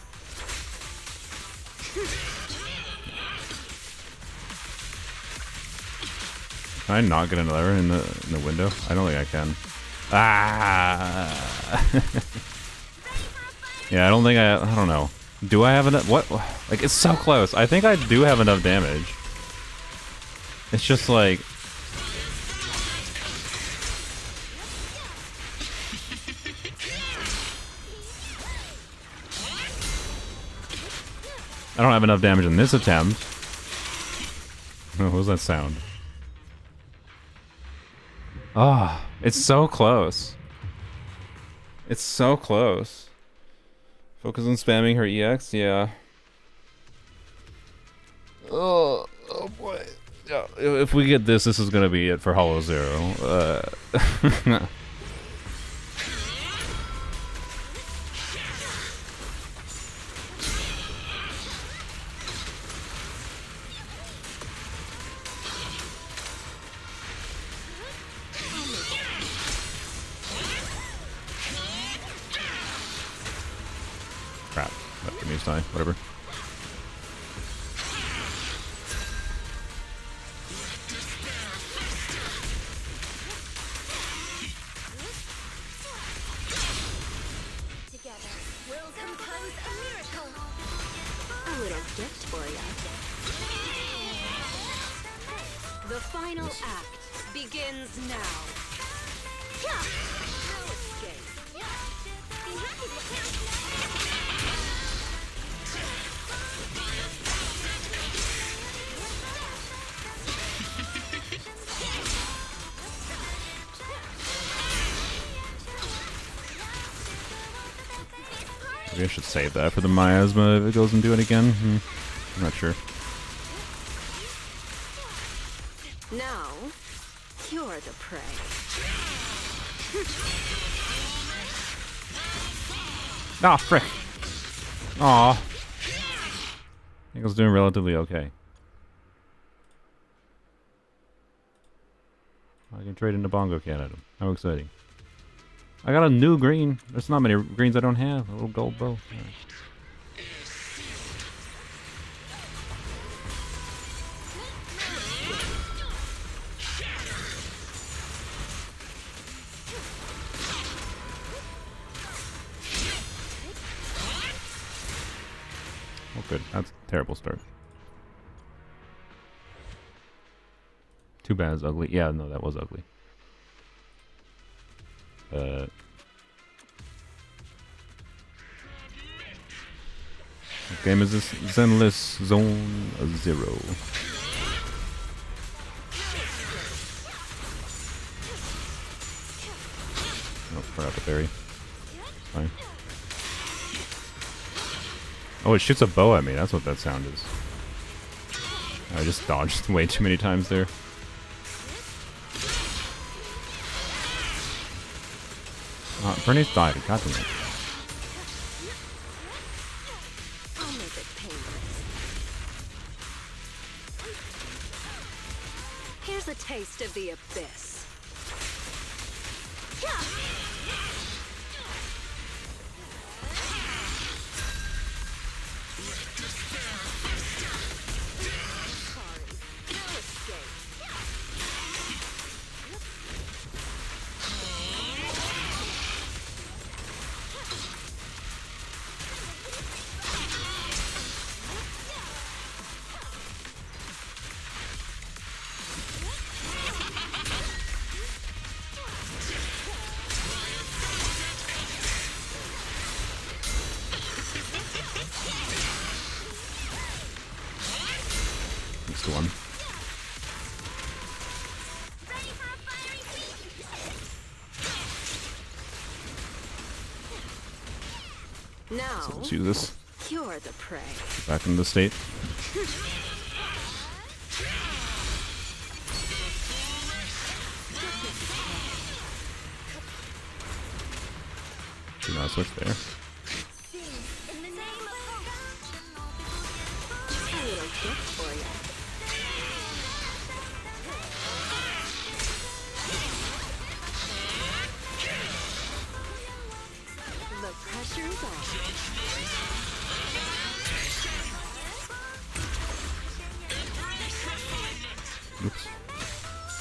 Can I not get another in the window? I don't think I can. Ah. Yeah, I don't think I don't know. Do I have enough? What? Like, it's so close. I think I do have enough damage. It's just like. I don't have enough damage in this attempt. Oh, what was that sound? Ah, it's so close. It's so close. Focus on spamming her EX, yeah. Oh boy. Yeah, if we get this is gonna be it for Hollow Zero. Crap. That gave me a die. Whatever. Together, we'll compose a miracle. A little gift for ya. The final act begins now. No escape. Being happy's what counts. Maybe I should save that for the miasma if it goes and do it again. I'm not sure. Now, you're the prey. Ah, frick. Aw. I think I was doing relatively okay. I can trade in the bongo cat item. How exciting. I got a new green. There's not many greens I don't have. A little gold bow. Right. Oh, good. That's a terrible start. Too bad it's ugly. Yeah, no, that was ugly. What game is this? Zenless Zone Zero. Oh, forgot the berry. Fine. Oh, it shoots a bow at me. That's what that sound is. I just dodged way too many times there. Bernie's died. God damn it. I'll make it painless. Here's a taste of the abyss. That's the one. Now, So let's use this. you're the prey. Back in the state. Do not switch there. A little gift for you. The pressure's off. Oops.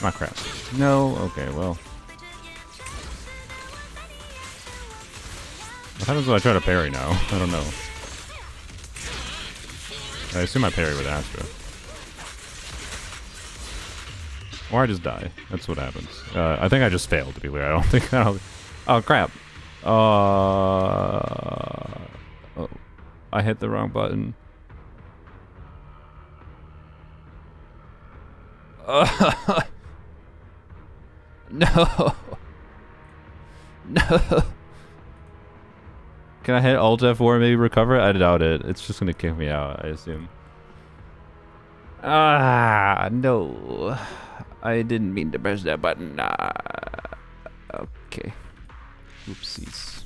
Ah, crap. No? Okay, well. What happens when I try to parry now? I don't know. I assume I parry with Astra. Or I just die. That's what happens. I think I just failed, to be clear. I don't think I don't... Oh, crap. Oh, I hit the wrong button. No. No. Can I hit Alt F4 and maybe recover it? I doubt it. It's just gonna kick me out, I assume. Ah, no. I didn't mean to press that button. Okay. Oopsies.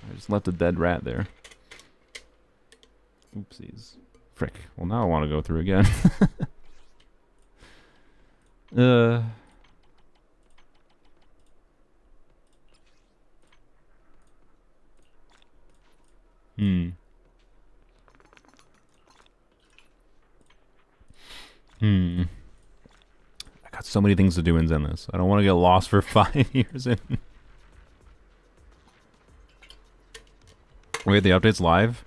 I just left a dead rat there. Oopsies. Frick. Well, now I want to go through again. I got so many things to do in Zenless. I don't want to get lost for 5 years in. Wait, the update's live?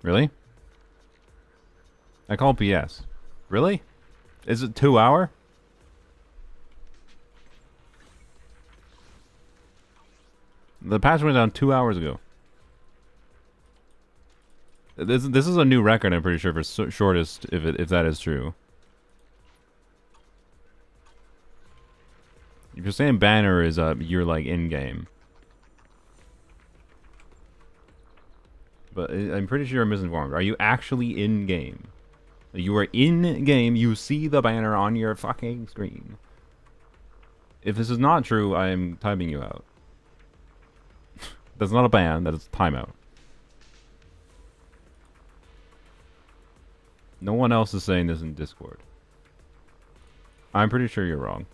Really? I call PS. Really? Is it 2 hour? The patch went down 2 hours ago. This is a new record, I'm pretty sure, for shortest, if that is true. If you're saying banner is up, you're like in game. But I'm pretty sure you're misinformed. Are you actually in game? You are in game. You see the banner on your fucking screen. If this is not true, I am timing you out. That's not a ban. That is timeout. No one else is saying this in Discord. I'm pretty sure you're wrong.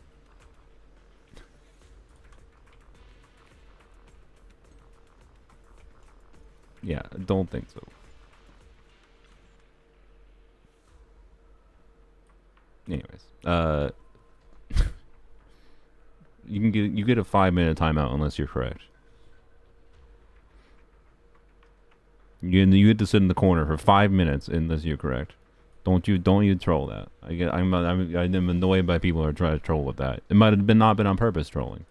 Yeah, don't think so. Anyways, you get a 5-minute timeout unless you're correct. You get to sit in the corner for 5 minutes unless you're correct. Don't you troll that. I'm annoyed by people who are trying to troll with that. It might have not been on purpose trolling,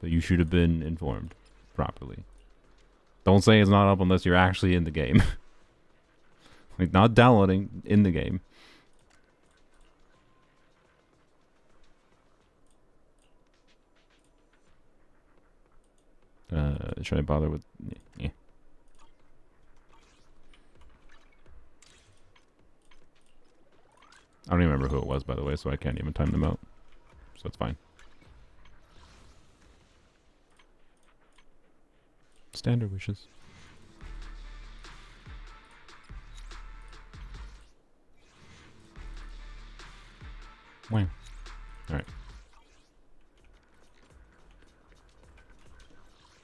but you should have been informed properly. Don't say it's not up unless you're actually in the game. Like, not downloading, in the game. Should I bother with... Yeah. I don't even remember who it was, by the way, so I can't even time them out. So it's fine. Standard wishes. Wow. Alright.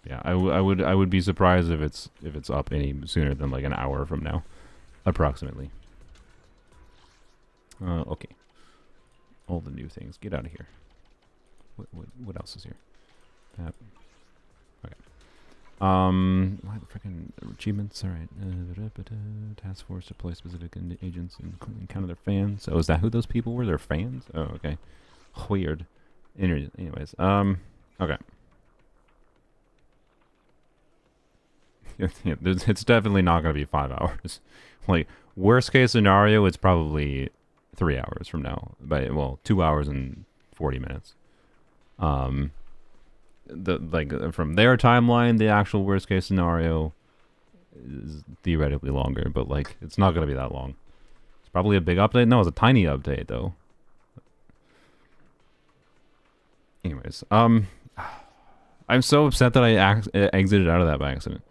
Yeah, I would be surprised if it's up any sooner than like an hour from now, approximately. Okay. All the new things. Get out of here. What else is here? That. Okay. What the freaking achievements? All right. Task force deploy specific agents and encounter their fans. Oh, is that who those people were? Their fans? Oh, okay. Weird. Anyways, okay. Yeah, it's definitely not going to be 5 hours. Like, worst case scenario, it's probably 3 hours from now. Well, 2 hours and 40 minutes. From their timeline, the actual worst case scenario is theoretically longer, but like, it's not going to be that long. It's probably a big update. No, it's a tiny update though. Anyways, I'm so upset that I exited out of that by accident.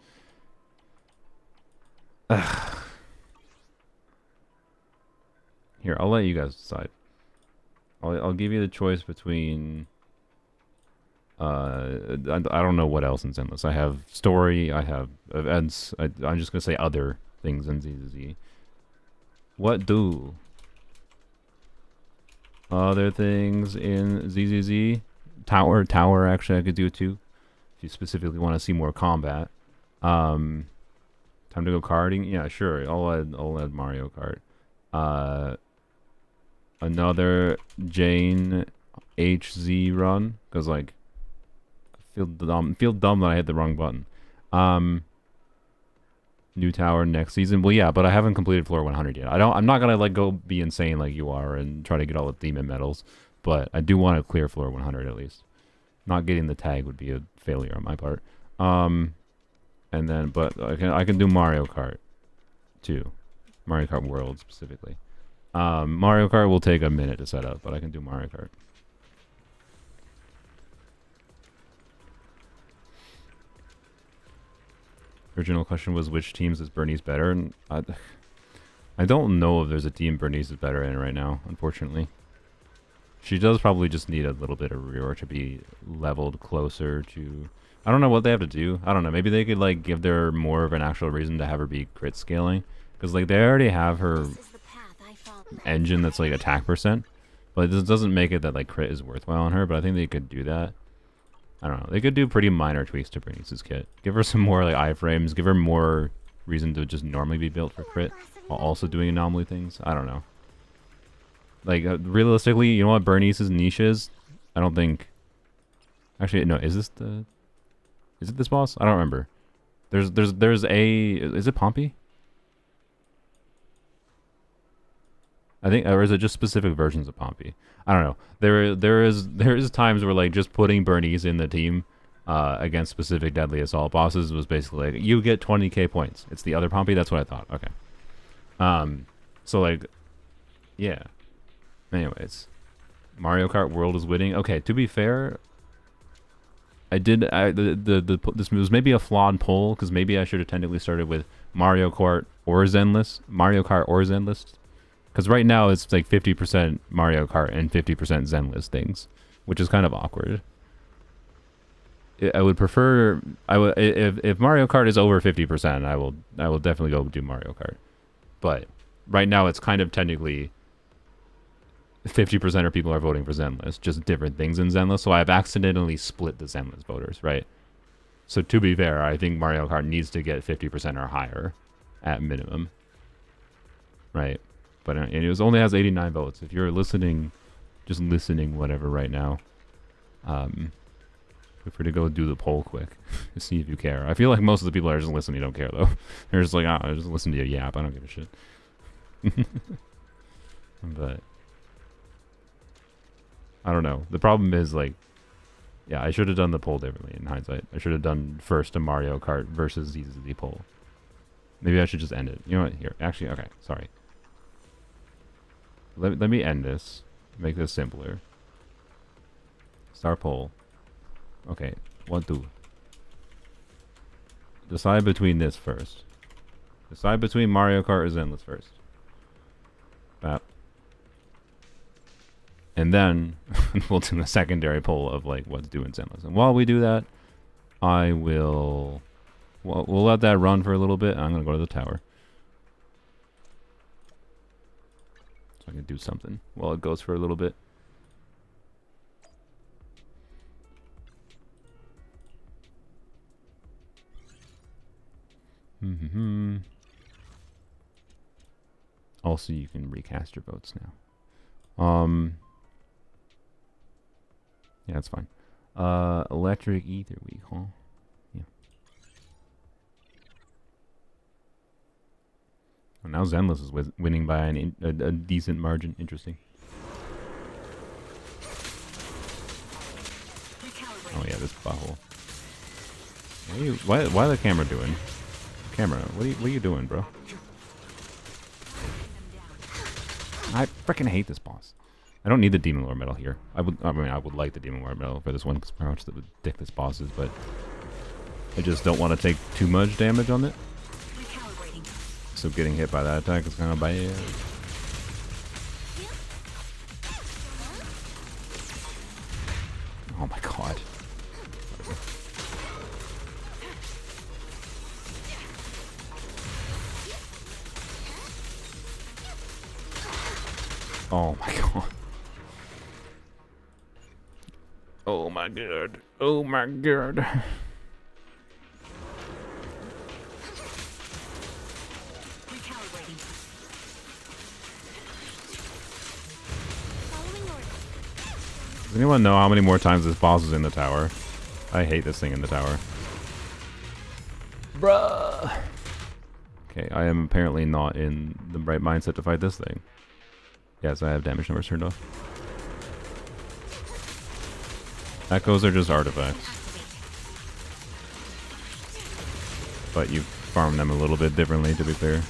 Here, I'll let you guys decide. I'll give you the choice between... I don't know what else in Zenless. I have story, I have events, I'm just going to say other things in ZZZ. What do other things in ZZZ? Tower, actually, I could do too. If you specifically want to see more combat. Time to go karting? Yeah, sure. I'll add Mario Kart. Another Jane HZ run, because like I feel dumb that I hit the wrong button. New tower next season. Well, yeah, but I haven't completed floor 100 yet. I'm not gonna like go be insane like you are and try to get all the demon medals, but I do want to clear floor 100 at least. Not getting the tag would be a failure on my part. And then, but I can do Mario Kart too. Mario Kart World specifically. Mario Kart will take a minute to set up, but I can do Mario Kart. Original question was which teams is Bernice better? And I don't know if there's a team Bernice is better in right now, unfortunately. She does probably just need a little bit of rework to be leveled closer to... I don't know what they have to do. I don't know. Maybe they could like give her more of an actual reason to have her be crit scaling. Because like they already have her engine that's like attack %. But this doesn't make it that like crit is worthwhile on her. But I think they could do that. I don't know. They could do pretty minor tweaks to Bernice's kit. Give her some more like iframes. Give her more reason to just normally be built for crit. While also doing anomaly things. I don't know. Like realistically, you know what Bernice's niche is? I don't think... Actually, no. Is this the... Is it this boss? I don't remember. There's a... Is it Pompey? I think, or is it just specific versions of Pompey? I don't know. There is times where like just putting Bernice in the team against specific deadly assault bosses was basically like, you get 20k points. It's the other Pompey. That's what I thought. Okay. So like, yeah. Anyways, Mario Kart World is winning. Okay, to be fair. This was maybe a flawed poll because maybe I should have technically started with Mario Kart or Zenless, because right now it's like 50% Mario Kart and 50% Zenless things, which is kind of awkward. I would prefer. I would if Mario Kart is over 50%, I will definitely go do Mario Kart. But right now, it's kind of technically 50% of people are voting for Zenless, just different things in Zenless. So I've accidentally split the Zenless voters, right? So to be fair, I think Mario Kart needs to get 50% or higher, at minimum, right? But it only has 89 votes. If you're listening, just listening, whatever, right now, feel free to go do the poll quick to see if you care. I feel like most of the people are just listening don't care though. They're just like, I just listen to you yap. I don't give a shit. But I don't know. The problem is like, yeah, I should have done the poll differently in hindsight. I should have done first a Mario Kart versus ZZZ poll. Maybe I should just end it. You know what? Here, actually, okay. Sorry. Let me end this. Make this simpler. Start poll. Okay, 1, 2. Decide between this first. Decide between Mario Kart or Zenless first. Bap. And then we'll do a secondary poll of like what to do in Zenless. And while we do that, I will... we'll let that run for a little bit. I'm going to go to the tower. So I can do something while it goes for a little bit. Also, you can recast your votes now. Yeah, that's fine. Electric Ether Week, huh? Yeah. Well, now Zenless is winning by a decent margin. Interesting. Oh yeah, this butthole. Why the camera doing? Camera, what are you doing, bro? I freaking hate this boss. I don't need the Demon Lord medal here. I would like the Demon Lord medal for this one because how much the dick this boss is, but I just don't want to take too much damage on it. So getting hit by that attack is kind of bad. Oh my god. Oh my god. Oh my god. Oh my god. Does anyone know how many more times this boss is in the tower? I hate this thing in the tower. Bruh. Okay, I am apparently not in the right mindset to fight this thing. Yes, I have damage numbers turned off. Echoes are just artifacts. But you farm them a little bit differently, to be fair.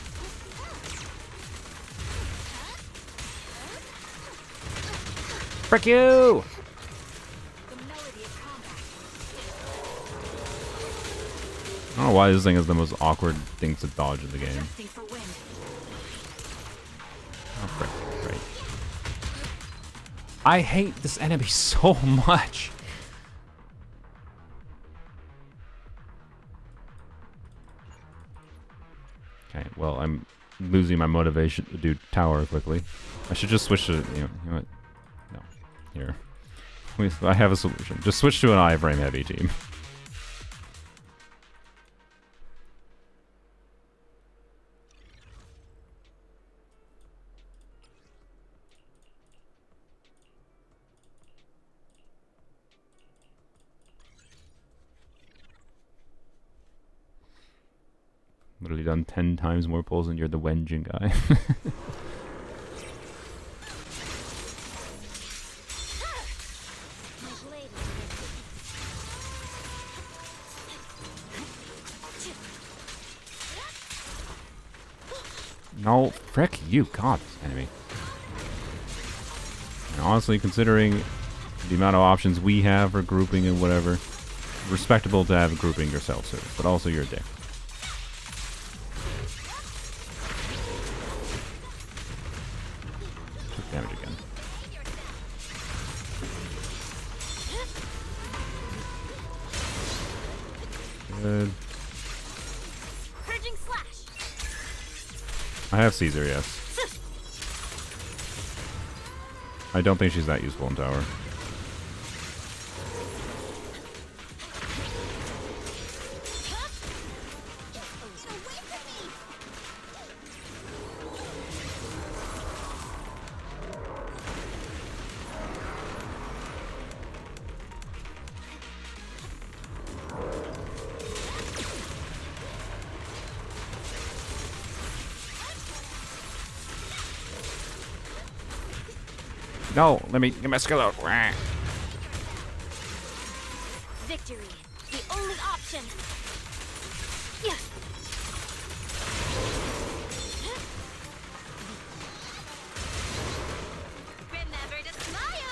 Frick you! I don't know why this thing is the most awkward thing to dodge in the game. Oh, frick. Right. I hate this enemy so much. Okay, well, I'm losing my motivation to do tower quickly. I should just switch to, you know what? No. Here. I have a solution. Just switch to an iframe heavy team. Literally done 10 times more pulls than you're the Wenjin guy. No, frick you, god, this enemy. And honestly, considering the amount of options we have for grouping and whatever, respectable to have grouping yourself, sir, but also you're a dick. Damage again. Good. Purging slash. I have Caesar, yes. I don't think she's that useful in tower. No, let me get my skill out. Victory, the only option. Yeah. Remember to smile.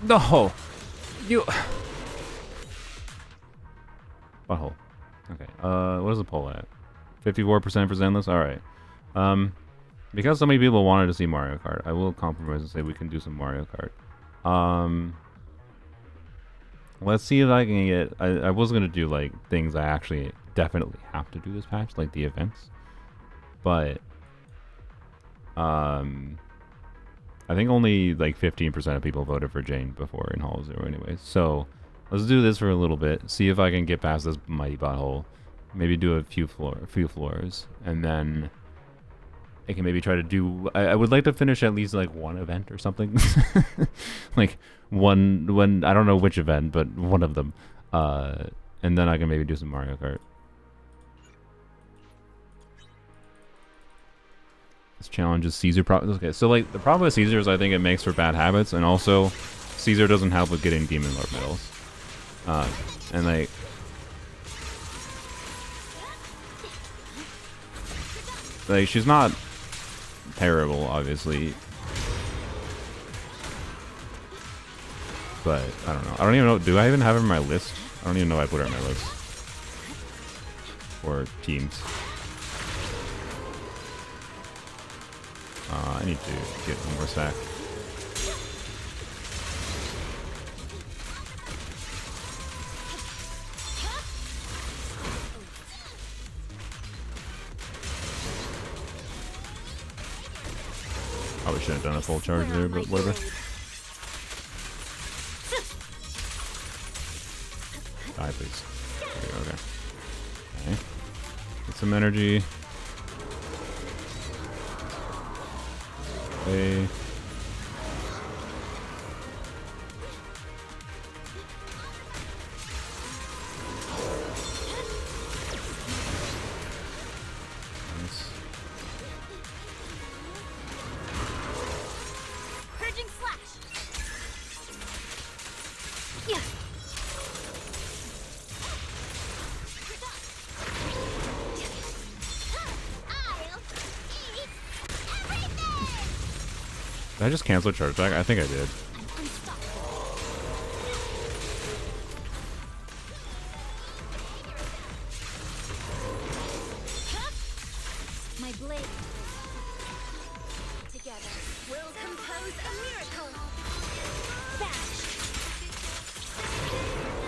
No, you. Butthole. Okay. What is the poll at? 54% for Zenless. All right. Because so many people wanted to see Mario Kart, I will compromise and say we can do some Mario Kart. Let's see if I can get. I was gonna do like things I actually definitely have to do this patch, like the events, but I think only like 15% of people voted for Jane before in Hall Zero anyway. So let's do this for a little bit. See if I can get past this mighty butthole. Maybe do a few floors, and then I can maybe try to do. I would like to finish at least like one event or something, like one. I don't know which event, but one of them, and then I can maybe do some Mario Kart. This challenge is Caesar. Okay, so like the problem with Caesar is I think it makes for bad habits, and also Caesar doesn't help with getting Demon Lord medals. And like she's not terrible, obviously, but I don't know. I don't even know. Do I even have her in my list? I don't even know if I put her in my list or teams. I need to get one more stack. Probably shouldn't have done a full charge there, but whatever. Die, please. There we go, okay. Okay. Get some energy. Okay. Purging slash. Yeah. Did I just cancel charge back? I think I did. My blade. Together, we'll compose a miracle. Dash.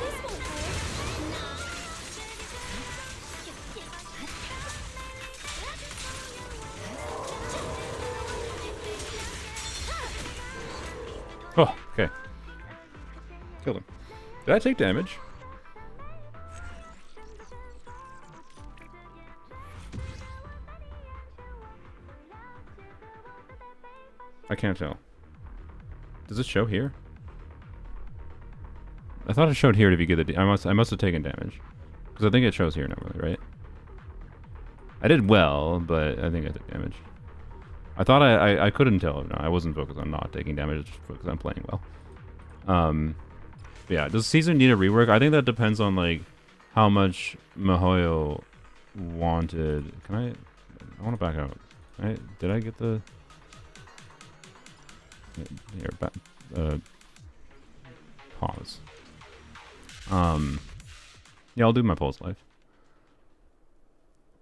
This won't hurt. Oh, okay. Killed him. Did I take damage? I can't tell. Does it show here? I thought it showed here if you get the. I must have taken damage, because I think it shows here normally, right? I did well, but I think I took damage. I thought I couldn't tell. No, I wasn't focused on not taking damage, just focused on playing well. Yeah, does Caesar need a rework? I think that depends on like how much Mihoyo wanted. Can I want to back out. Did I get the? Here, pause. Yeah, I'll do my pulse live.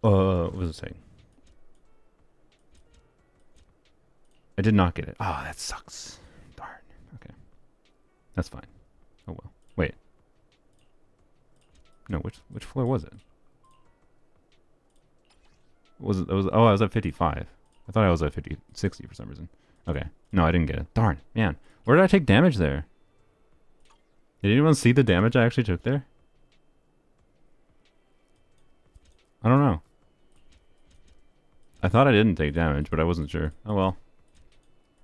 What was it saying? I did not get it. Oh, that sucks. Darn. Okay. That's fine. Oh well. Wait. No, which floor was it? Was it? Oh, I was at 55. I thought I was at 60 for some reason. Okay. No, I didn't get it. Darn. Man. Where did I take damage there? Did anyone see the damage I actually took there? I don't know. I thought I didn't take damage, but I wasn't sure. Oh well.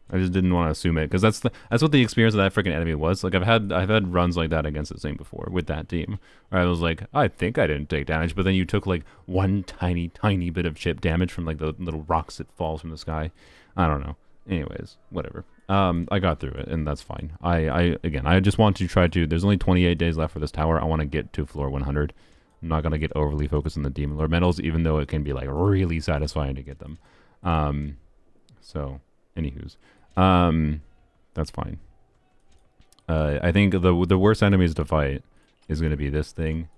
I just didn't want to assume it, because that's what the experience of that freaking enemy was. Like I've had runs like that against the same before with that team, where I was like, I think I didn't take damage, but then you took like one tiny bit of chip damage from like the little rocks that falls from the sky. I don't know. Anyways, whatever. I got through it, and that's fine. I just want to try to. There's only 28 days left for this tower. I want to get to floor 100. I'm not gonna get overly focused on the Demon Lord medals, even though it can be like really satisfying to get them. So, anywho's. That's fine. I think the worst enemies to fight is going to be this thing,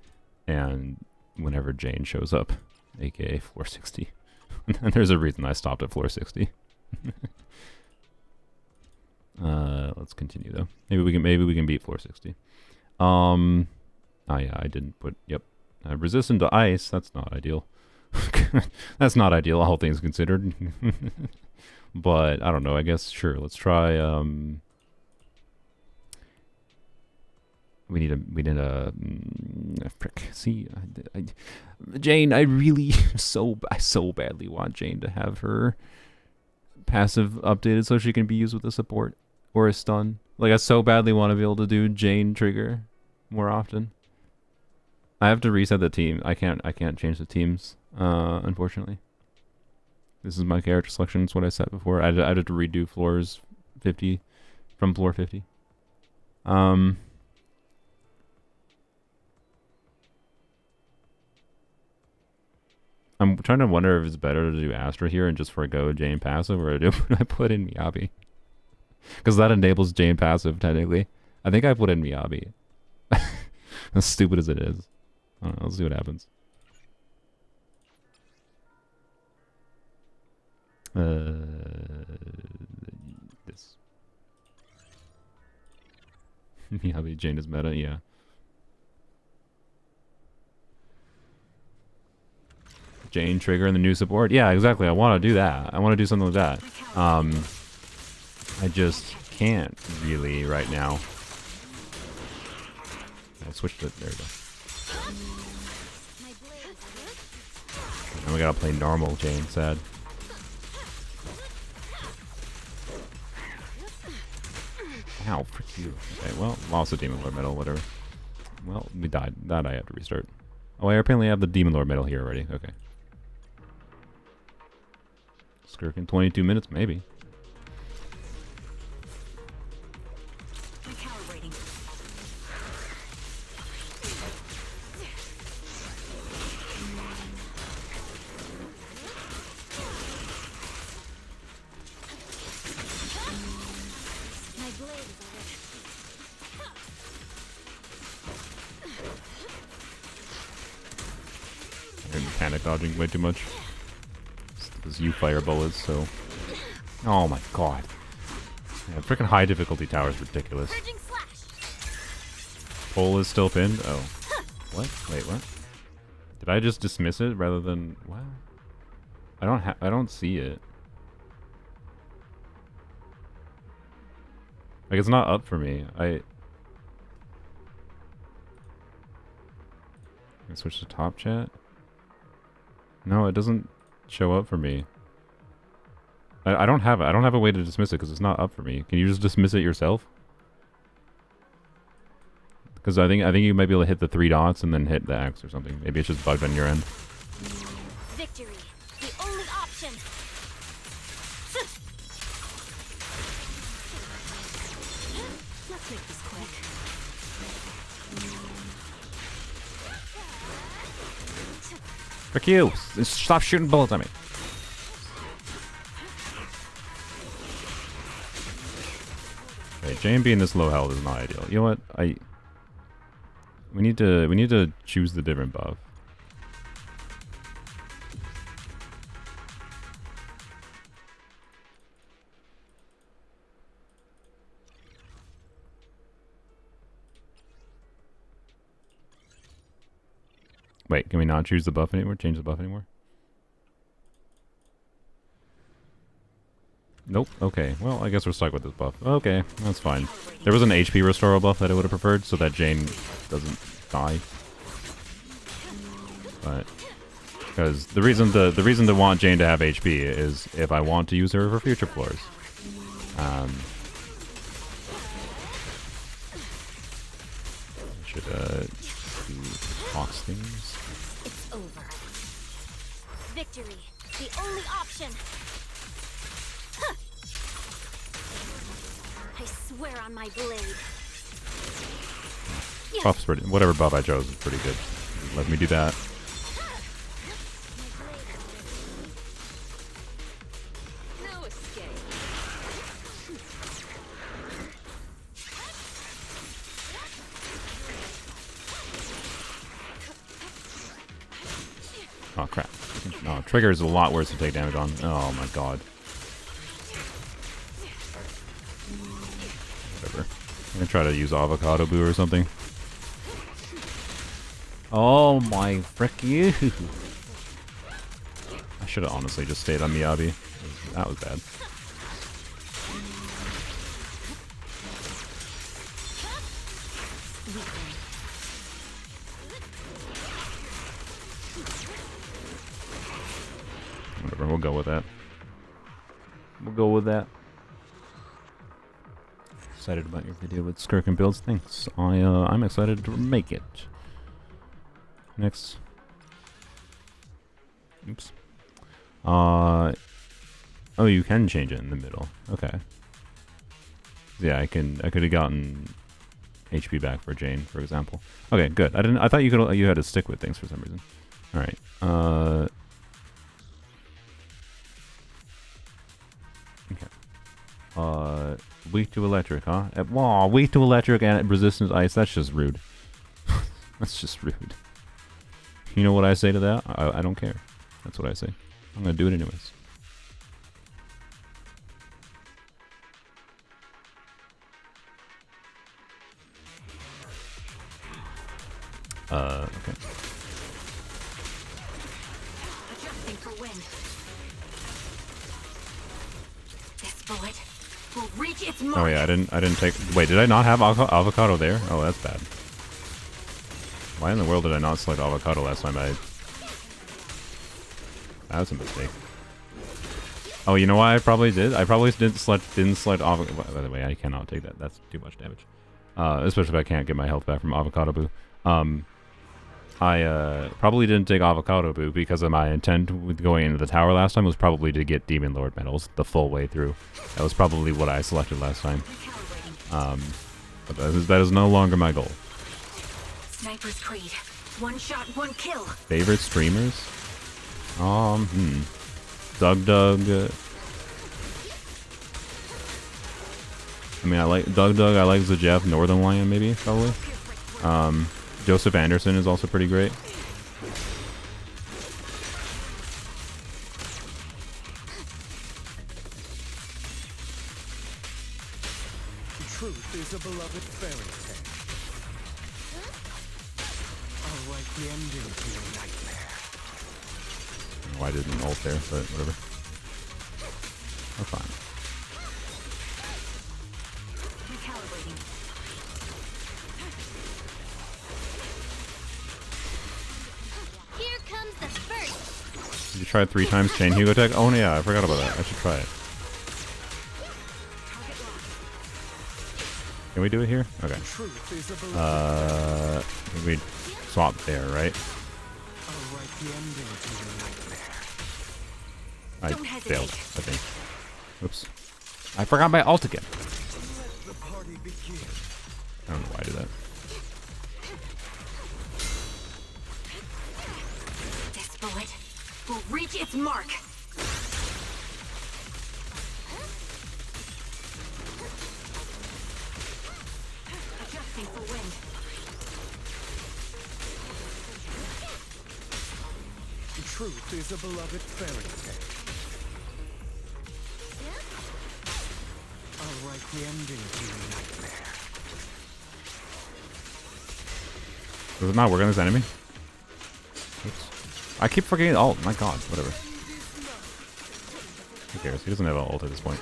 and whenever Jane shows up, aka floor 60. And there's a reason I stopped at floor 60. Let's continue though. Maybe we can beat floor 60. Oh yeah, I didn't put. Yep, resistant to ice. That's not ideal. That's not ideal, all things considered. But I don't know. I guess sure. Let's try. We need a frick. See, Jane. I really so badly want Jane to have her passive updated so she can be used with a support or a stun. Like I so badly want to be able to do Jane trigger more often. I have to reset the team. I can't change the teams. Unfortunately. This is my character selection. It's what I said before. I had to redo floors 50 from floor 50. I'm trying to wonder if it's better to do Astra here and just forgo Jane passive, or do I put in Miyabi? Because that enables Jane passive technically. I think I put in Miyabi. As stupid as it is. I don't know. Let's see what happens. This. Miyabi Jane is meta, yeah. Jane trigger and the new support. Yeah, exactly. I want to do that. I want to do something like that. I just can't really right now. I switched it. There we go. And we gotta play normal Jane. Sad. Ow, frick you. Okay, well, lost the Demon Lord medal, whatever. Well, we died. That I have to restart. Oh, I apparently have the Demon Lord medal here already. Okay. Skirk in 22 minutes, maybe. Recalibrating. My blade is I'm panic dodging way too much. Because you fire bullets, so. Oh my god. Yeah, freaking high difficulty tower is ridiculous. Urging slash. Pole is still pinned? Oh. What? Wait, what? Did I just dismiss it rather than. What? I don't see it. Like, it's not up for me. I switch to top chat? No, it doesn't show up for me. I don't have a way to dismiss it because it's not up for me. Can you just dismiss it yourself? Because I think you might be able to hit the 3 dots and then hit the X or something. Maybe it's just bugged on your end. Victory, the only option. Let's make this quick. Frick you! Stop shooting bullets at me. Okay, Jane being this low health is not ideal. You know what? We need to choose the different buff. Wait, can we not choose the buff anymore? Change the buff anymore? Nope. Okay. Well, I guess we're stuck with this buff. Okay, that's fine. There was an HP restore buff that I would have preferred so that Jane doesn't die. But because the reason to want Jane to have HP is if I want to use her for future floors. Should do box things. It's over. Victory, the only option. Huh. I swear on my blade. Yes. Buff's pretty. Whatever buff I chose is pretty good. Let me do that. No escape. Oh crap. No, trigger is a lot worse to take damage on. Oh my god. Whatever. I'm gonna try to use avocado boo or something. Oh my frick you. I should have honestly just stayed on Miyabi. That was bad. Whatever, we'll go with that. We'll go with that. Excited about your video with Skirk and builds. Thanks. I'm excited to make it. Next. Oops. Oh, you can change it in the middle. Okay. Yeah, I could have gotten HP back for Jane, for example. Okay, good. I thought you had to stick with things for some reason. All right. Okay. Weak to electric, huh? Wow, weak to electric and resistance ice. That's just rude. That's just rude. You know what I say to that? I don't care. That's what I say. I'm gonna do it anyways. Okay. Adjusting for wind. This bullet will reach its mark. Oh yeah, I didn't take. Wait, did I not have avocado there? Oh, that's bad. Why in the world did I not select avocado last time? That was a mistake. Oh, you know why I probably did? I probably didn't select avocado. By the way, I cannot take that. That's too much damage. Especially if I can't get my health back from avocado boo. I probably didn't take avocado boo because of my intent with going into the tower last time was probably to get Demon Lord medals the full way through. That was probably what I selected last time. But that is no longer my goal. Sniper's Creed. One shot, one kill. Favorite streamers? Doug. I mean, I like Doug. I like Zajeff, Northern Lion, maybe, probably. Joseph Anderson is also pretty great. Truth is a beloved fairy tale. I'll write the ending to your nightmare. Why I didn't ult there, but whatever. That's fine. Recalibrating. Here comes the first. Did you try it 3 times chain Hugo tech? Oh yeah, I forgot about that. I should try it. Can we do it here? Okay. Truth is a beloved We swap there, right? I'll write the ending to your nightmare. I Don't hesitate. failed, I think. Oops. I forgot my ult again. Let the party begin. I don't know why I did that. This bullet will reach its mark. truth is a beloved fairy tale. I'll write the ending to your nightmare. Does it not work on this enemy? Oops. I keep forgetting. Oh my god, whatever. Who cares? He doesn't have an ult at this point.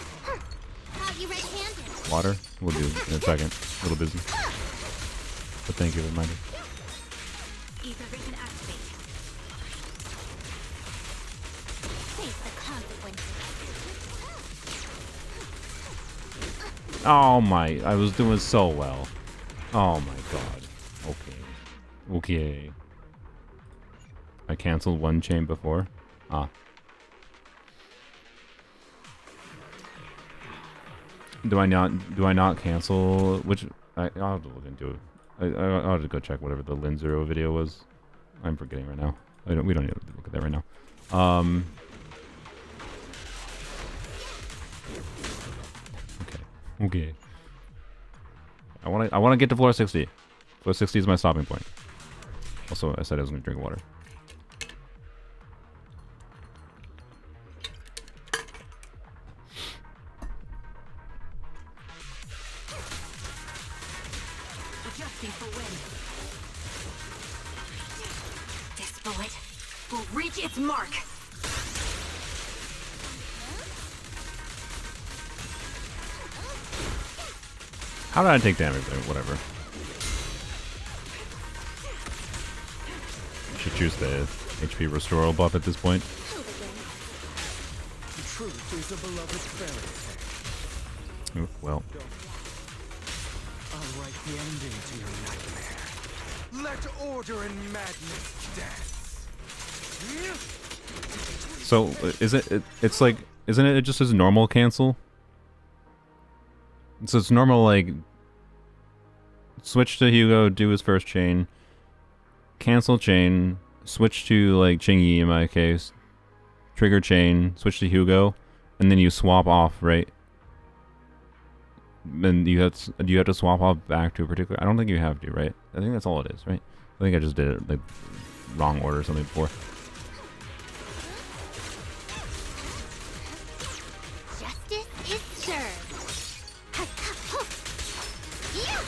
How you red-handed? Water? We'll do in a second. A little busy. But thank you for reminding. Ether vision activate. Face the consequences. Oh my, I was doing so well. Oh my god. Okay. Okay. I canceled one chain before. Ah. Do I not cancel which I'll have to look into it. I'll have to go check whatever the Lin Zero video was. I'm forgetting right now. We don't need to look at that right now. Okay. I wanna get to floor 60. Floor 60 is my stopping point. Also, I said I was gonna drink water. Adjusting for wind. This bullet will reach its mark. How did I take damage there? Whatever. Should choose the HP restoral buff at this point. The truth is a beloved fairy tale. Ooh, well. I'll write the ending to your nightmare. Let order and madness dance. So is it's like, isn't it just as normal cancel? So it's normal, like, switch to Hugo, do his first chain, cancel chain, switch to, like, Qingyi in my case, trigger chain, switch to Hugo, and then you swap off, right? And do you have to swap off back to a particular... I don't think you have to, right? I think that's all it is, right? I think I just did it, like, wrong order or something before. Justice is served.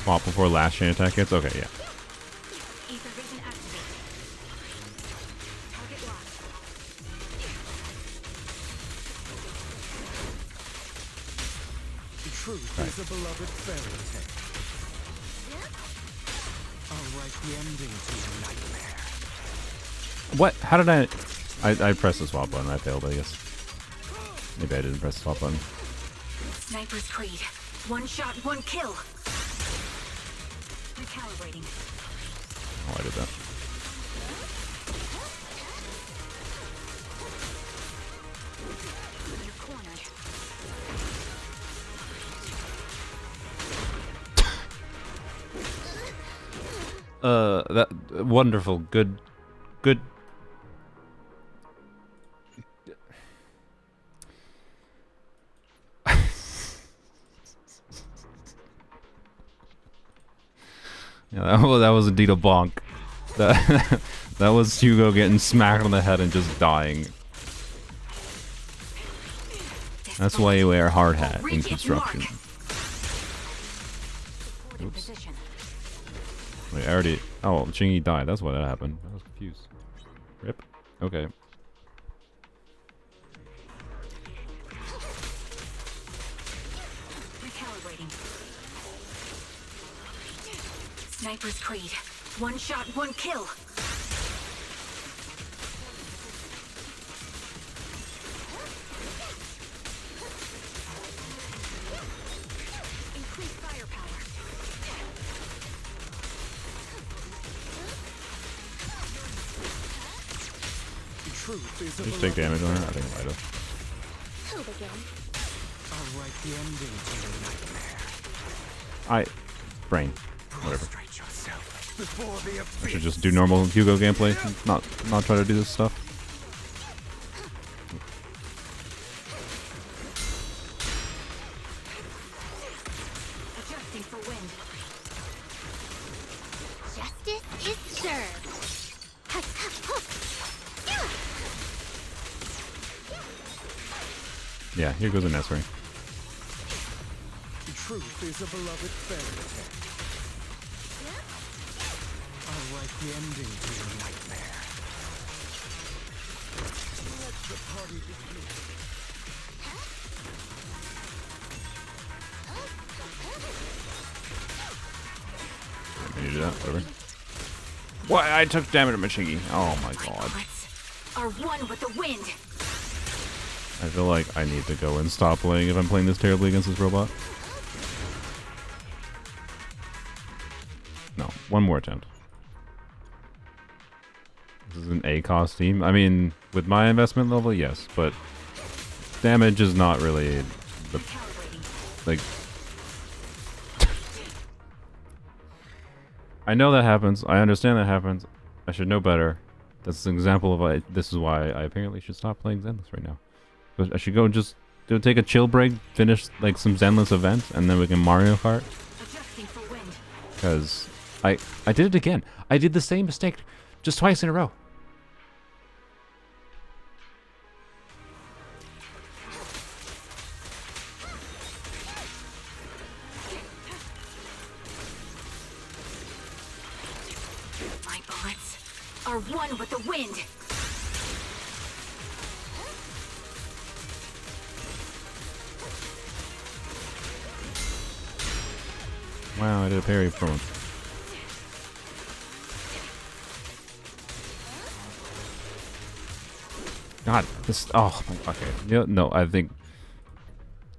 Swap before last chain attack hits? Okay, yeah. Ether vision activate. Target locked. The truth is a beloved fairy tale. I'll write the ending to your nightmare. What? How did I pressed the swap button. I failed, I guess. Maybe I didn't press the swap button. Sniper's Creed. One shot, one kill. Recalibrating. Oh, I did that. You're cornered. That wonderful, good. Yeah, that was indeed a bonk. That was Hugo getting smacked on the head and just dying. That's why you wear a hard hat in construction. Oops. Wait, I already... Oh, Qingyi died. That's why that happened. I was confused. Rip. Okay. Recalibrating. Sniper's Creed. One shot, one kill. Increase firepower. The truth is a Did you take damage on her? I think I might have. Hope again. I'll write the ending to your nightmare. Brain. Whatever. Prostrate yourself before the I abyss. should just do normal Hugo gameplay. Not try to do this stuff. Adjusting for wind. Justice is served. Yeah, here goes a nest ring. Truth is a beloved fairy tale. I'll write the ending to your nightmare. Let the party begin. Can you do that? Whatever. Why? I took damage at Machingy. Oh my god. Are one with the wind. I feel like I need to go and stop playing if I'm playing this terribly against this robot. No, one more attempt. This is an A-cost team. I mean, with my investment level, yes, but damage is not really the, like... I know that happens. I understand that happens. I should know better. That's an example of this is why I apparently should stop playing Zenless right now. I should go just take a chill break, finish like some Zenless events, and then we can Mario Kart. Because I did it again. I did the same mistake just twice in a row. My bullets are one with the wind. Wow, I did a parry from him. God, this. Oh, okay. No, I think.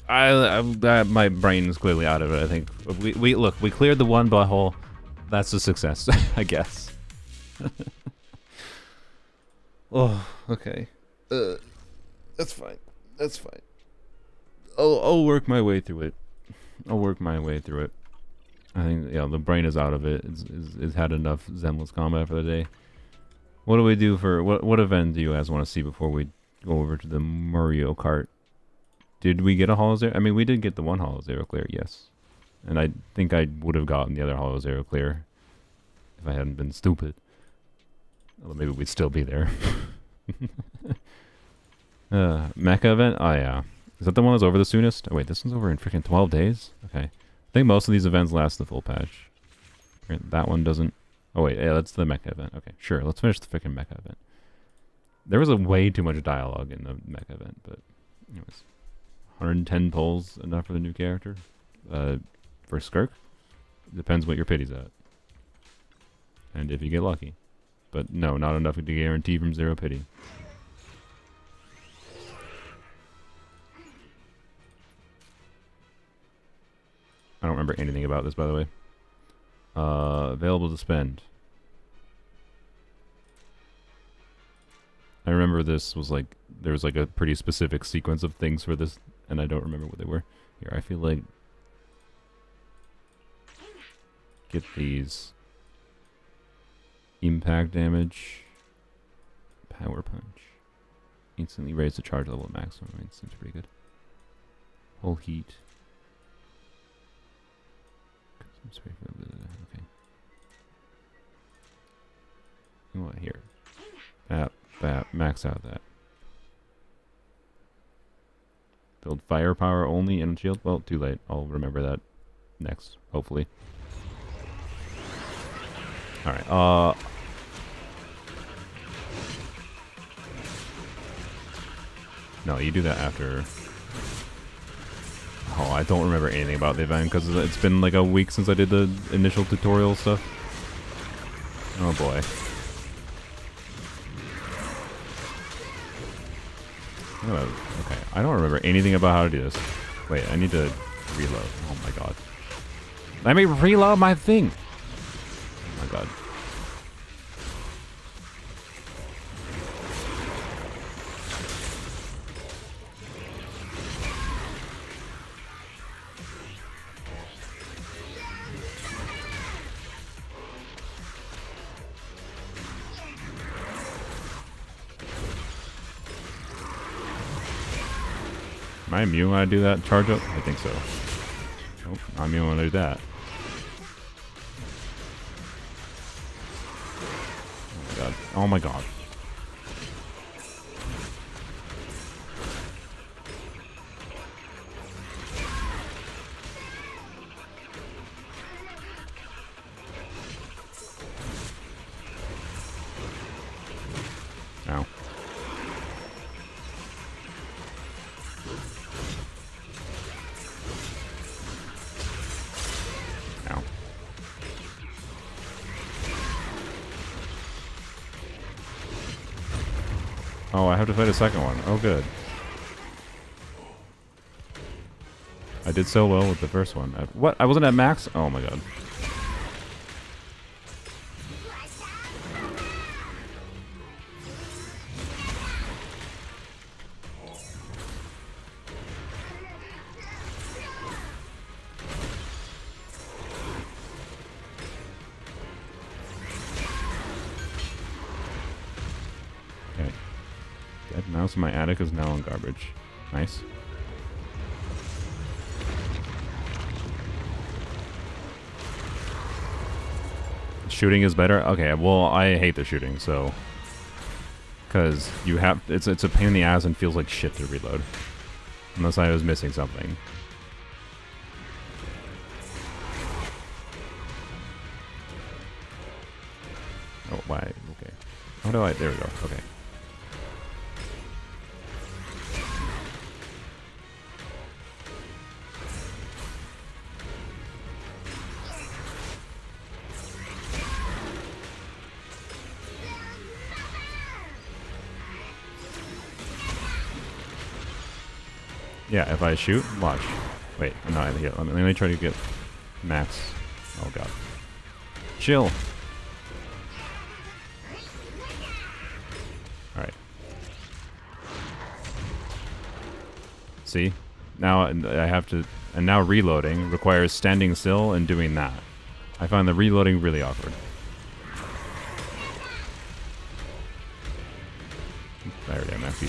My brain is clearly out of it. I think we look. We cleared the one butthole. That's a success, I guess. Oh, okay. That's fine. That's fine. I'll work my way through it. I think, yeah, the brain is out of it. It's had enough Zenless combat for the day. What do we do for... What event do you guys want to see before we go over to the Mario Kart? Did we get a Hollow Zero? I mean, we did get the one Hollow Zero clear, yes. And I think I would have gotten the other Hollow Zero clear if I hadn't been stupid. Although maybe we'd still be there. Mecha event? Oh, yeah. Is that the one that's over the soonest? Oh, wait, this one's over in freaking 12 days? Okay. I think most of these events last the full patch. That one doesn't. Oh wait, yeah, that's the mecha event. Okay, sure. Let's finish the freaking mecha event. There was a way too much dialogue in the mecha event, but anyways, 110 pulls enough for the new character. For Skirk, depends what your pity's at, and if you get lucky. But no, not enough to guarantee from zero pity. I don't remember anything about this, by the way. Available to spend. I remember this was like, there was like a pretty specific sequence of things for this, and I don't remember what they were. Here, I feel like... Get these. Impact damage. Power punch. Instantly raise the charge level at maximum. I mean, seems pretty good. Whole heat. Okay. You know what? Here. Max out that. Build firepower only and shield. Well, too late. I'll remember that next, hopefully. Alright, no, you do that after. Oh, I don't remember anything about the event because it's been like a week since I did the initial tutorial stuff. Oh boy. Okay, I don't remember anything about how to do this. Wait, I need to reload. Oh my god. Let me reload my thing! Oh my god. Am I immune when I do that charge up? I think so. Nope, I'm immune when I do that. Oh my god. Oh my god. Ow. Oh, I have to fight a second one. Oh, good. I did so well with the first one. What? I wasn't at max? Oh my god. Okay. Dead mouse in my attic is now in garbage. Nice. Shooting is better? Okay, well, I hate the shooting, so... Because you have... It's a pain in the ass and feels like shit to reload. Unless I was missing something. Oh, why? Okay. How do I... There we go. Okay. Yeah, if I shoot, watch. Wait, I'm not here. Let me try to get max. Oh god. Chill. Alright. See? Now I have to... And now reloading requires standing still and doing that. I find the reloading really awkward. I already have max.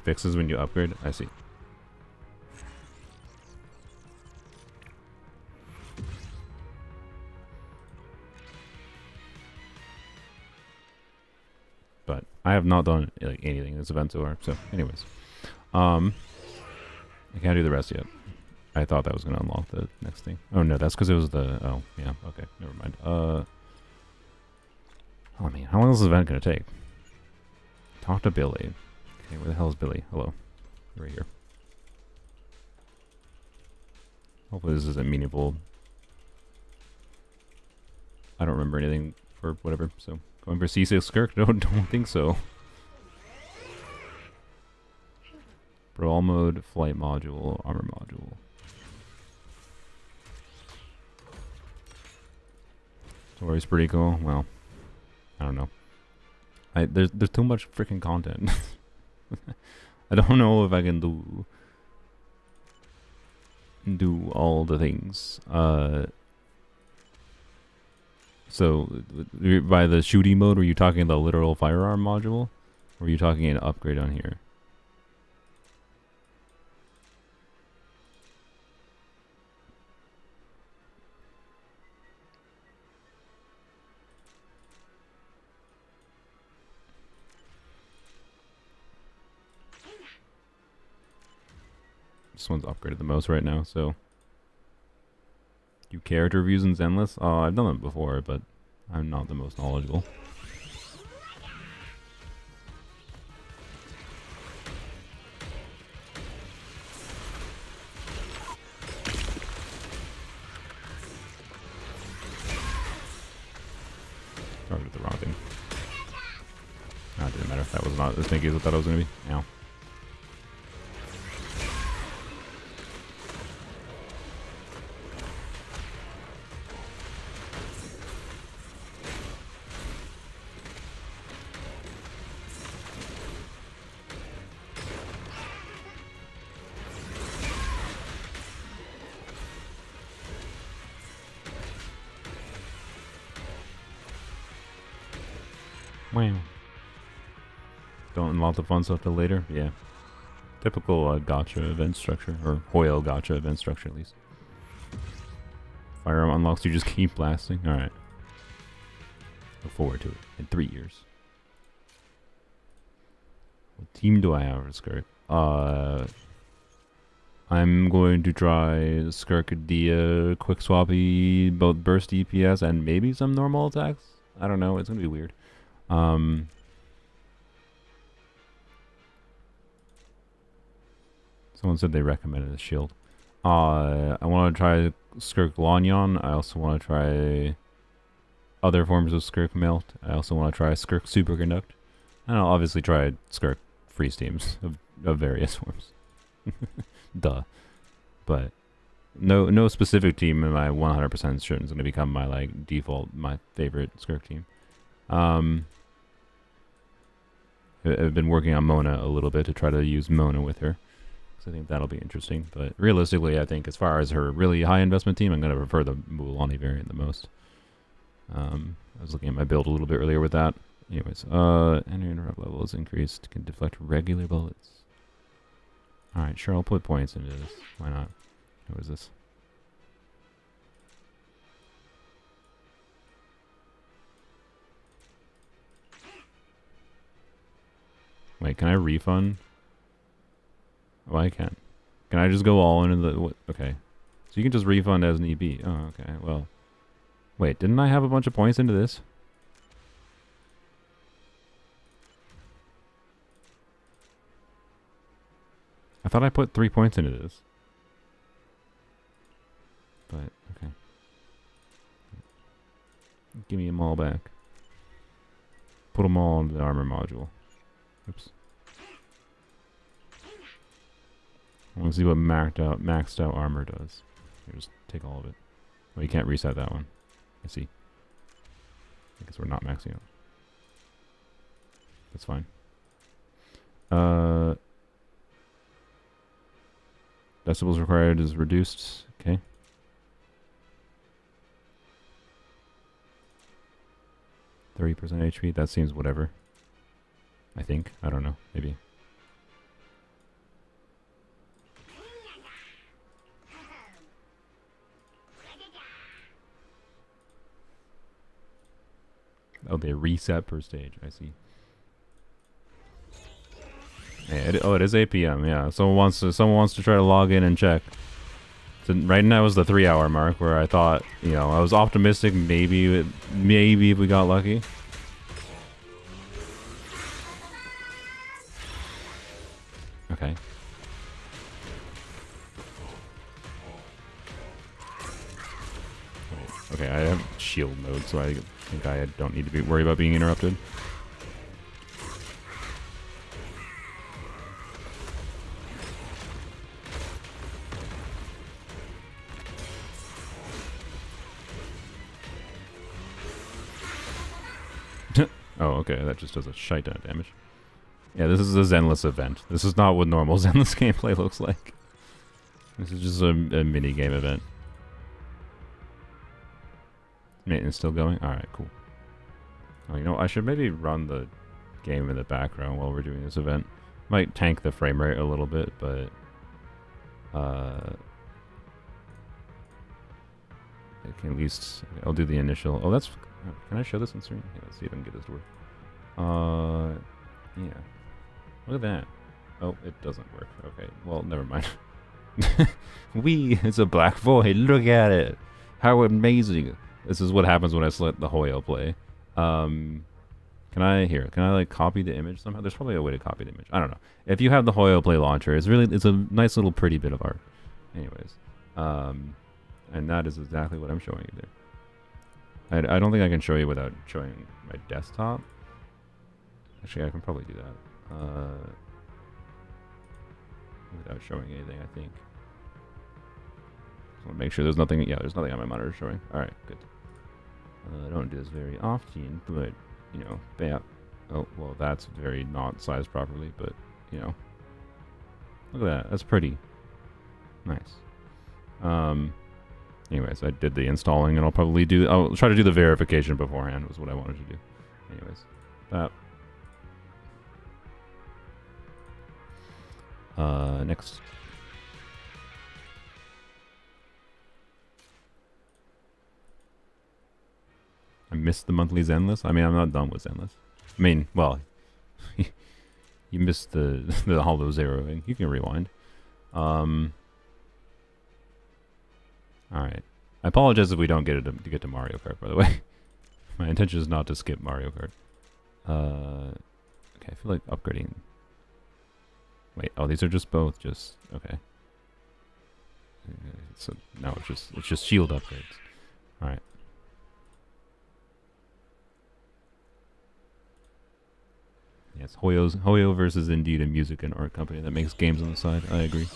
Fixes when you upgrade? I see. But I have not done like anything in this event so far. So anyways. I can't do the rest yet. I thought that was gonna unlock the next thing. Oh no, that's because it was the oh yeah, okay, never mind. Oh man, how long is this event gonna take? Talk to Billy. Okay, where the hell is Billy? Hello. Right here. Hopefully this isn't meaningful. I don't remember anything for whatever, so going for C6 Skirk? Don't think so. Brawl mode, flight module, armor module. Story's pretty cool. Well, I don't know. There's too much freaking content. I don't know if I can do all the things. So by the shooting mode, were you talking the literal firearm module, or were you talking an upgrade on here? This one's upgraded the most right now, so... Do character reviews in Zenless? Oh, I've done them before, but I'm not the most knowledgeable. Targeted the wrong thing. Oh, it didn't matter. That was not as sneaky as I thought it was going to be. Ow. Wow. Don't unlock the fun stuff till later? Yeah. Typical gacha event structure, or Hoyo gacha event structure at least. Firearm unlocks, you just keep blasting? Alright. Look forward to it in 3 years. What team do I have for Skirk? I'm going to try Skirk Dia, quick swappy, both burst DPS and maybe some normal attacks. I don't know. It's gonna be weird. Someone said they recommended a shield. I want to try Skirk Lanyon. I also want to try other forms of Skirk Melt. I also want to try Skirk Superconduct. And I'll obviously try Skirk freeze teams of various forms. Duh. But no specific team am I 100% certain is going to become my like default, my favorite Skirk team. I've been working on Mona a little bit to try to use Mona with her. So I think that'll be interesting. But realistically, I think as far as her really high investment team, I'm going to prefer the Mualani variant the most. I was looking at my build a little bit earlier with that. Anyways, energy interrupt level is increased. Can deflect regular bullets. Alright, sure, I'll put points into this. Why not? Who is this? Wait, can I refund? Oh, I can. Can I just go all into the... What? Okay. So you can just refund as need be. Oh, okay. Well... Wait, didn't I have a bunch of points into this? I thought I put 3 points into this. But, okay. Give me them all back. Put them all into the armor module. Oops. I want to see what maxed out armor does. Here, just take all of it. Well, you can't reset that one. I see. I guess we're not maxing out. That's fine. Decibels required is reduced. Okay. 30% HP. That seems whatever. I think. I don't know. Maybe. Oh, they reset per stage. I see. Yeah, it is 8 p.m. Yeah, someone wants to try to log in and check. So right now is the 3-hour mark where I thought, you know, I was optimistic. Maybe if we got lucky. Okay. Okay, I have shield mode, so I think I don't need to be worried about being interrupted. Oh, okay, that just does a shite ton of damage. Yeah, this is a Zenless event. This is not what normal Zenless gameplay looks like. This is just a mini game event. Maintenance still going? Alright, cool. Oh, you know, I should maybe run the game in the background while we're doing this event. Might tank the frame rate a little bit, but... I can at least... I'll do the initial... Oh, that's... Can I show this on screen? Yeah, let's see if I can get this to work. Yeah. Look at that. Oh, it doesn't work. Okay, well, never mind. It's a black void. Look at it. How amazing. This is what happens when I select the Hoyo play. Can I like copy the image somehow? There's probably a way to copy the image. I don't know. If you have the Hoyo play launcher, it's a nice little pretty bit of art. Anyways. And that is exactly what I'm showing you there. I don't think I can show you without showing my desktop. Actually, I can probably do that. Without showing anything, I think. Just want to make sure there's nothing. Yeah, there's nothing on my monitor showing. Alright, good. I don't do this very often, but, you know, bam. Oh, well, that's very not sized properly, but, you know. Look at that. That's pretty. Nice. Anyways, I did the installing, and I'll try to do the verification beforehand, was what I wanted to do. Anyways, that. Next. I missed the monthly Zenless. I mean, I'm not done with Zenless. I mean, well, you missed the Hollow Zeroing. You can rewind. Alright. I apologize if we don't get it to get to Mario Kart, by the way. My intention is not to skip Mario Kart. Okay, I feel like upgrading. Wait, oh, these are just both just okay. So now it's just shield upgrades. All right. Yes, Hoyo versus indeed a music and art company that makes games on the side. I agree.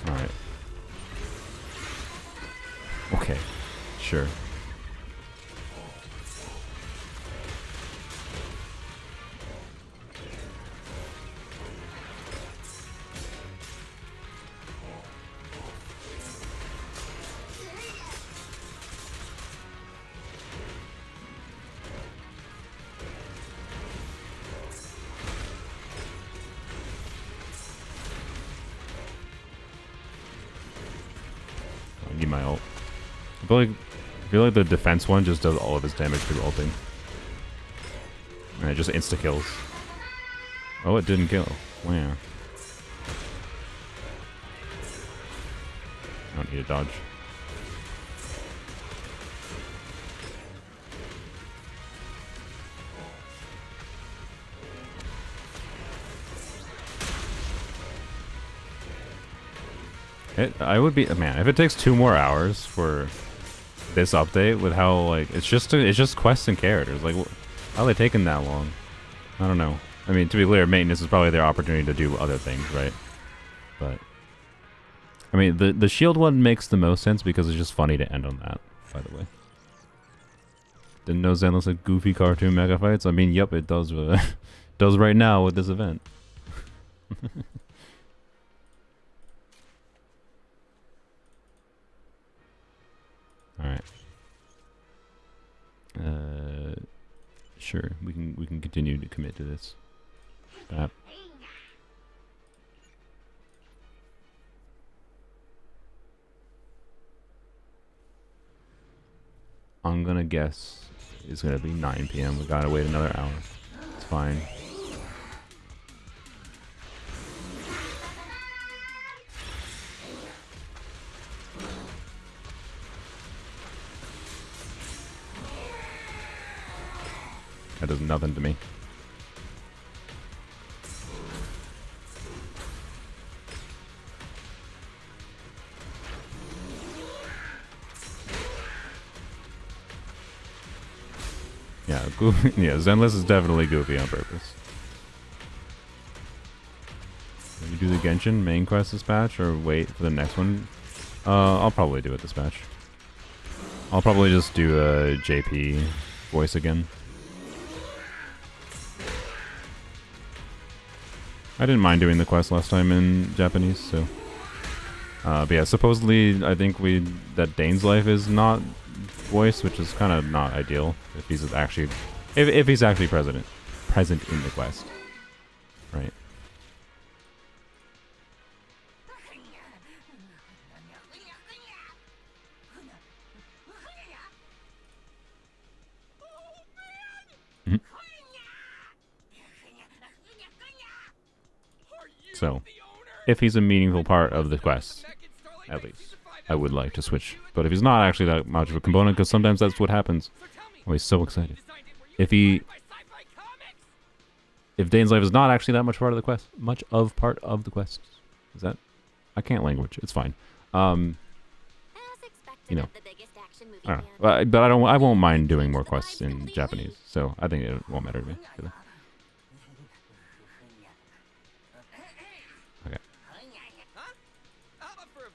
All right. Okay, sure. I need my ult. I feel like the defense one just does all of his damage through ulting. And it just insta-kills. Oh, it didn't kill. Wow. I don't need a dodge. I would be, man, if it takes 2 more hours for this update with how, like, it's just quests and characters. Like, how are they taking that long? I don't know. I mean, to be clear, maintenance is probably their opportunity to do other things, right? But, I mean, the shield one makes the most sense because it's just funny to end on that, by the way. Didn't know Zenless had goofy cartoon mega fights? I mean, yep, it does, does right now with this event. Alright. Sure, we can continue to commit to this. Bap. I'm gonna guess it's gonna be 9 PM. We gotta wait another hour. It's fine. That does nothing to me. Yeah, goofy. Yeah, Zenless is definitely goofy on purpose. Will you do the Genshin main quest dispatch or wait for the next one? I'll probably do it dispatch. I'll probably just do a JP voice again. I didn't mind doing the quest last time in Japanese, so. But yeah, supposedly I think that Dane's life is not voiced, which is kind of not ideal if he's actually if he's actually present in the quest, right? So, if he's a meaningful part of the quest, at least, I would like to switch. But if he's not actually that much of a component, because sometimes that's what happens. Oh, he's so excited. If Dane's life is not actually that much part of the quest, is that? I can't language. It's fine. You know, I don't know. But I won't mind doing more quests in Japanese. So I think it won't matter to me. Really.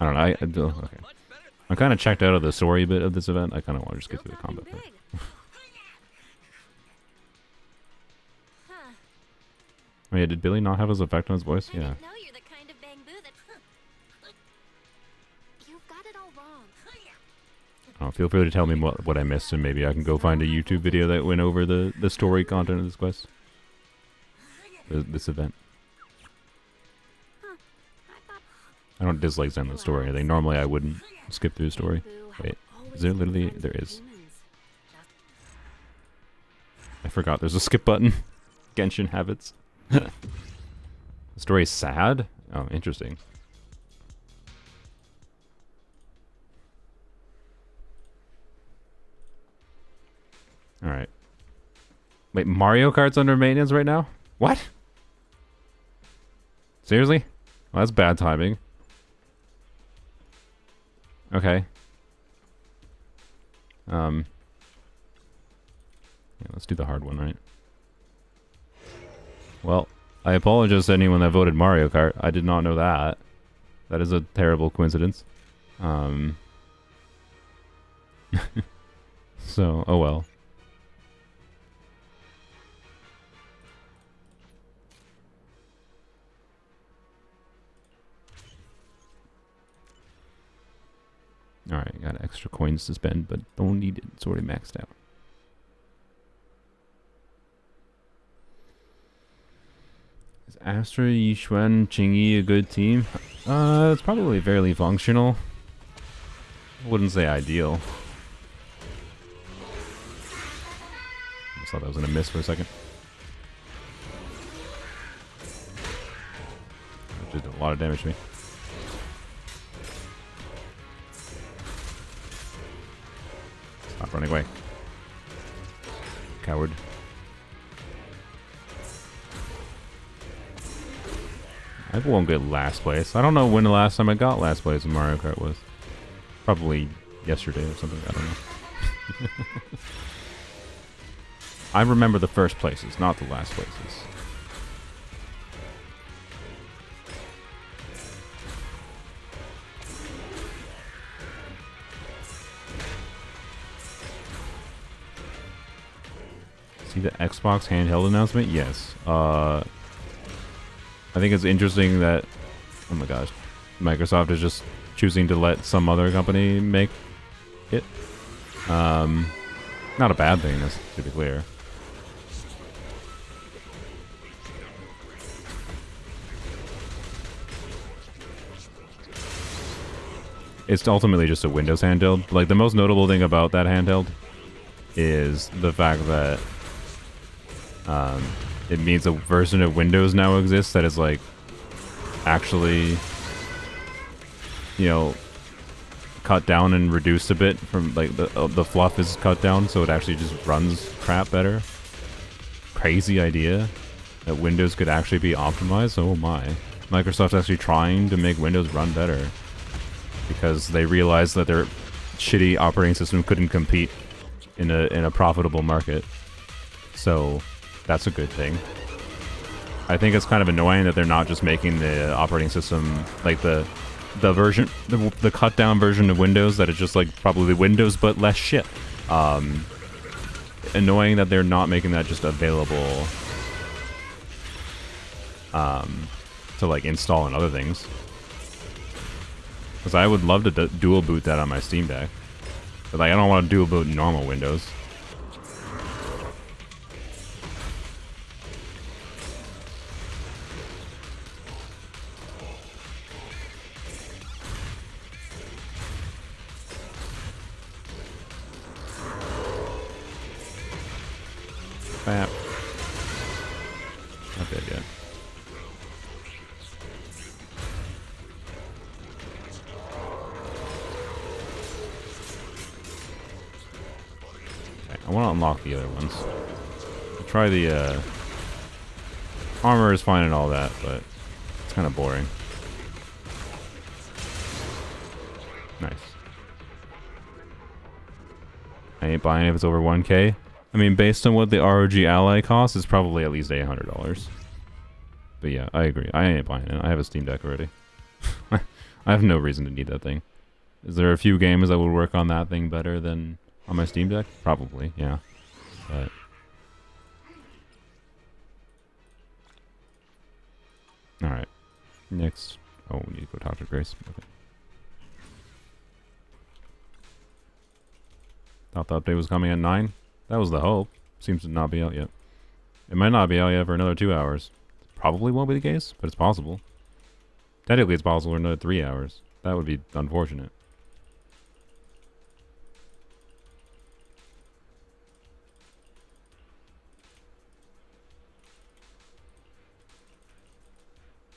I don't know. Okay. I'm kind of checked out of the story bit of this event. I kind of want to just get through the combat part. Oh yeah, did Billy not have his effect on his voice? Yeah. Oh, feel free to tell me what I missed, and maybe I can go find a YouTube video that went over the story content of this quest. This event. I don't dislike Zenless story. I think normally I wouldn't skip through the story. Wait, is there literally? There is. I forgot there's a skip button. Genshin habits. The story is sad? Oh, interesting. Alright. Wait, Mario Kart's under maintenance right now? What? Seriously? Well, that's bad timing. Okay. Yeah, let's do the hard one, right? Well, I apologize to anyone that voted Mario Kart. I did not know that. That is a terrible coincidence. So, oh well. Alright, got extra coins to spend, but don't need it. It's already maxed out. Is Astra, Yixuan, Qingyi a good team? It's probably fairly functional. I wouldn't say ideal. I thought that was gonna miss for a second. That just did a lot of damage to me. Stop running away. Coward. I won't get last place. I don't know when the last time I got last place in Mario Kart was. Probably yesterday or something. I don't know. I remember the first places, not the last places. See the Xbox handheld announcement? Yes. I think it's interesting that, oh my gosh, Microsoft is just choosing to let some other company make it. Not a bad thing, to be clear. It's ultimately just a Windows handheld. Like, the most notable thing about that handheld is the fact that it means a version of Windows now exists that is, like, actually, you know, cut down and reduced a bit from, like, the fluff is cut down, so it actually just runs crap better. Crazy idea that Windows could actually be optimized. Oh my. Microsoft's actually trying to make Windows run better because they realized that their shitty operating system couldn't compete in a profitable market. So that's a good thing. I think it's kind of annoying that they're not just making the operating system like the version, the cut down version of Windows that is just like probably Windows but less shit. Annoying that they're not making that just available to like install in other things. Because I would love to dual boot that on my Steam Deck, but like I don't want to dual boot normal Windows. Bap. Not dead yet. Okay, I want to unlock the other ones. I'll try the armor is fine and all that, but it's kind of boring. Nice. I ain't buying it if it's over 1K. I mean, based on what the ROG Ally costs, it's probably at least $800. But yeah, I agree. I ain't buying it. I have a Steam Deck already. I have no reason to need that thing. Is there a few games that would work on that thing better than on my Steam Deck? Probably, yeah. But alright. Next. Oh, we need to go talk to Grace. Okay. Thought the update was coming at 9. That was the hope. Seems to not be out yet. It might not be out yet for another 2 hours. Probably won't be the case, but it's possible. Technically, it's possible for another 3 hours. That would be unfortunate.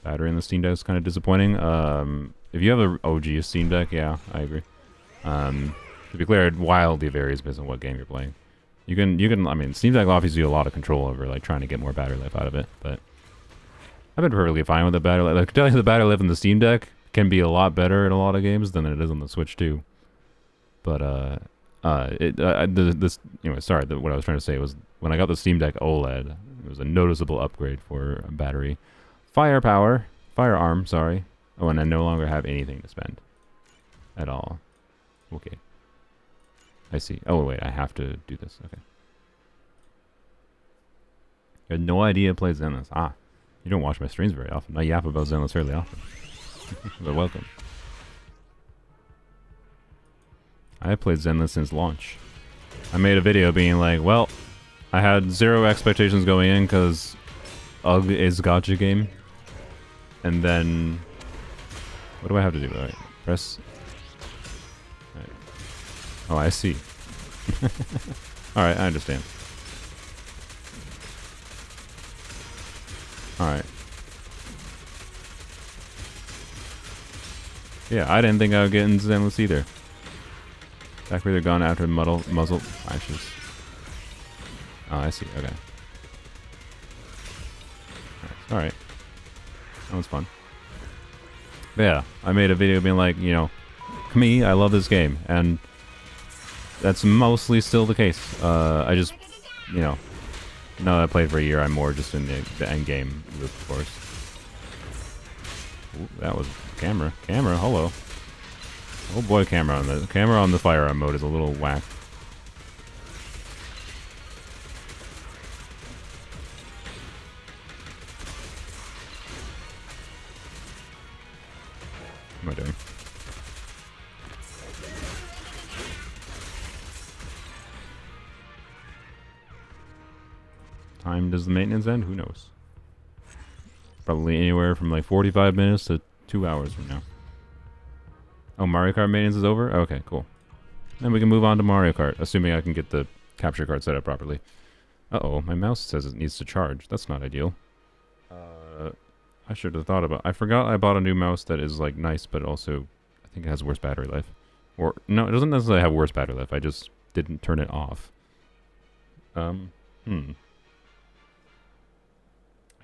Battery in the Steam Deck is kind of disappointing. If you have an OG Steam Deck, yeah, I agree. To be clear, it wildly varies based on what game you're playing. I mean, Steam Deck offers you a lot of control over like trying to get more battery life out of it, but I've been perfectly fine with the battery life. Like, I can tell you the battery life in the Steam Deck can be a lot better in a lot of games than it is on the Switch too. But anyway, sorry. What I was trying to say was when I got the Steam Deck OLED, it was a noticeable upgrade for battery, firearm. Sorry. Oh, and I no longer have anything to spend at all. Okay. I see. Oh wait, I have to do this. Okay. I had no idea I played Zenless. Ah, you don't watch my streams very often. I yap about Zenless fairly often. But welcome. I played Zenless since launch. I made a video being like, well, I had 0 expectations going in because UG is gacha game. And then... What do I have to do? Alright, press... Right. Oh, I see. Alright, I understand. Alright. Yeah, I didn't think I would get into Zenless either. Back where they're gone after muzzle flashes. Oh, I see. Okay. Alright. That was fun. But yeah, I made a video being like, you know, me, I love this game, and that's mostly still the case. I just, you know, now that I played for a year, I'm more just in the end game loop, of course. Ooh, that was camera. Camera, hello. Oh boy, camera on the firearm mode is a little whack. What am I doing? Time does the maintenance end? Who knows? Probably anywhere from like 45 minutes to 2 hours from now. Oh, Mario Kart maintenance is over? Okay, cool. Then we can move on to Mario Kart, assuming I can get the capture card set up properly. Uh-oh, my mouse says it needs to charge. That's not ideal. I should have thought about... I forgot I bought a new mouse that is, like, nice, but also I think it has worse battery life. Or, no, it doesn't necessarily have worse battery life. I just didn't turn it off. I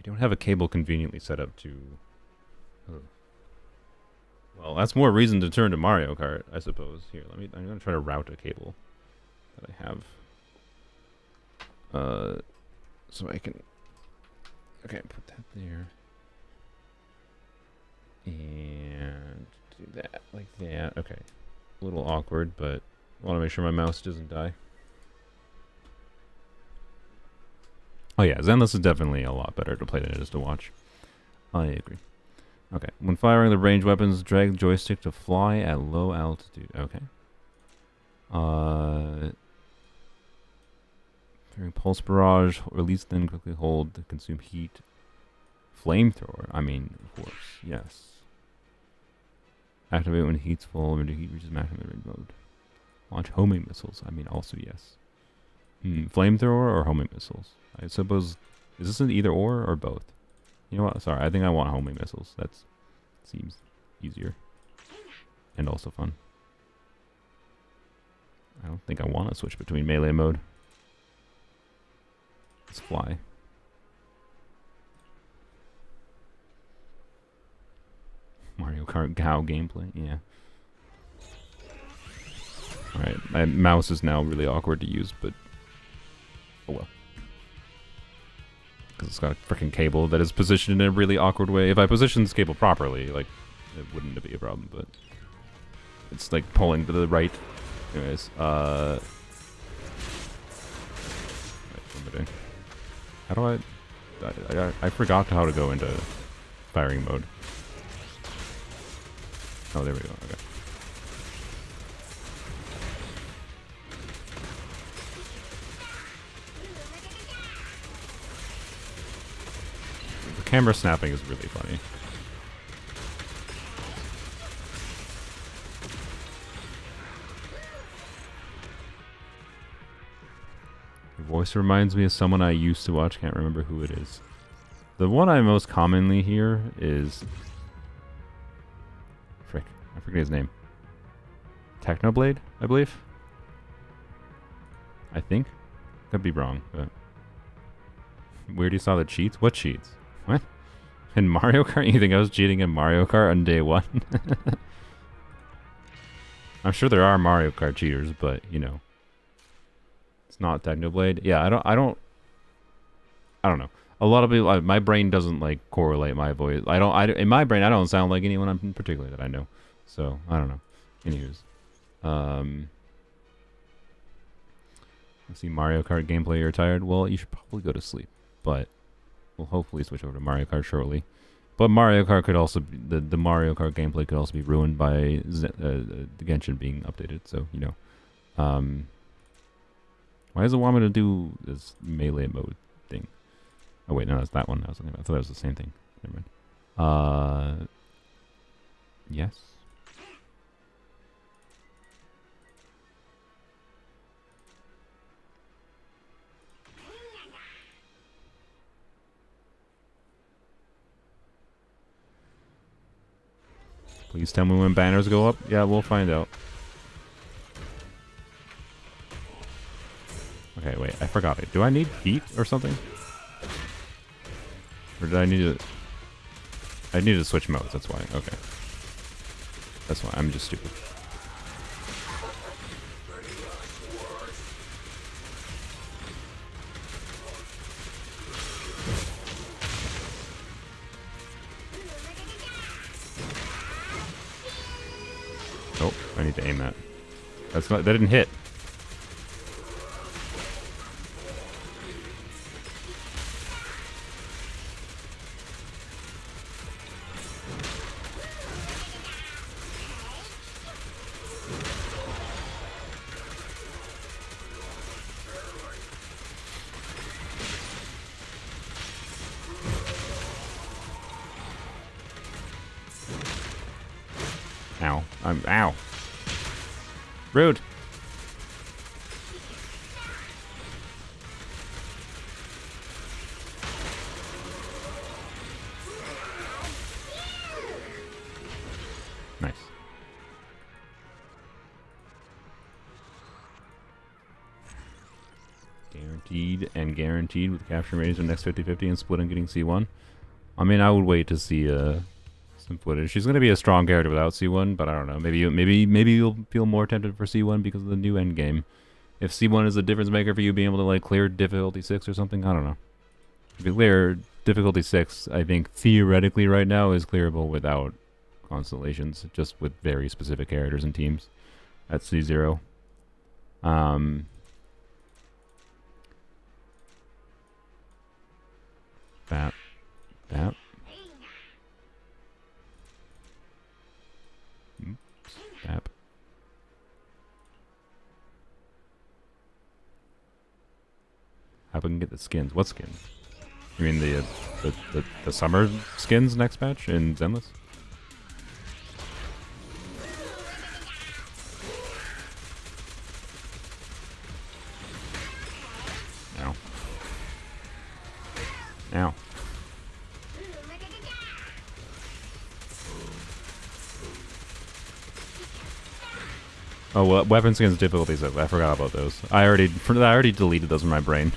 don't have a cable conveniently set up to... Oh. Well, that's more reason to turn to Mario Kart, I suppose. Here, I'm gonna try to route a cable that I have. So I can... Okay, put that there. And do that like that. Okay. A little awkward, but I want to make sure my mouse doesn't die. Oh yeah, Zenless is definitely a lot better to play than it is to watch. I agree. Okay, when firing the ranged weapons, drag joystick to fly at low altitude. Okay. During pulse barrage, release then quickly hold to consume heat. Flamethrower. I mean, of course, yes. Activate when heat's full, when the heat reaches maximum range mode. Launch homing missiles. I mean, also yes. Flamethrower or homing missiles? I suppose, is this an either or both? You know what? Sorry, I think I want homing missiles. That seems easier. And also fun. I don't think I want to switch between melee mode. Let's fly. Mario Kart GAO gameplay, yeah. Alright, my mouse is now really awkward to use, but... Oh well. Because it's got a freaking cable that is positioned in a really awkward way. If I position this cable properly, like, it wouldn't be a problem, but... It's like pulling to the right. Anyways, what am I doing? How do I forgot how to go into firing mode. Oh, there we go. Okay. The camera snapping is really funny. Your voice reminds me of someone I used to watch. Can't remember who it is. The one I most commonly hear is... Frick. I forget his name. Technoblade, I believe? I think? Could be wrong, but we already saw the cheats. What cheats? What? In Mario Kart? You think I was cheating in Mario Kart on day one? I'm sure there are Mario Kart cheaters, but you know, it's not Technoblade. Yeah, I don't know. A lot of people, my brain doesn't like correlate my voice. In my brain, I don't sound like anyone in particular that I know. So I don't know. Anywho's, let's see, Mario Kart gameplay. You're tired? Well, you should probably go to sleep. But we'll hopefully switch over to Mario Kart shortly. But Mario Kart could also be, the Mario Kart gameplay could also be ruined by the Genshin being updated. So you know, why does it want me to do this melee mode thing? Oh wait, no, that's that one I was looking at. I thought that was the same thing. Never mind. Yes. Please tell me when banners go up. Yeah, we'll find out. Okay, wait, I forgot it. Do I need heat or something? Or did I need to... I need to switch modes, that's why. Okay. That's why. I'm just stupid. Oh, I need to aim that. That's not... That didn't hit. Ow. Ow. Rude. Nice. Guaranteed with capture ratings of next 50-50 and split and getting C1. I mean, I would wait to see some footage. She's gonna be a strong character without C1, but I don't know. Maybe you'll feel more tempted for C1 because of the new end game. If C1 is a difference maker for you being able to like clear difficulty 6 or something, I don't know. If you clear difficulty 6, I think theoretically right now is clearable without constellations, just with very specific characters and teams at C0. That. App. How we can get the skins? What skins? You mean the summer skins next patch in Zenless? Ow. Ow. Oh, well, weapon skins difficulties. I forgot about those. I already deleted those in my brain.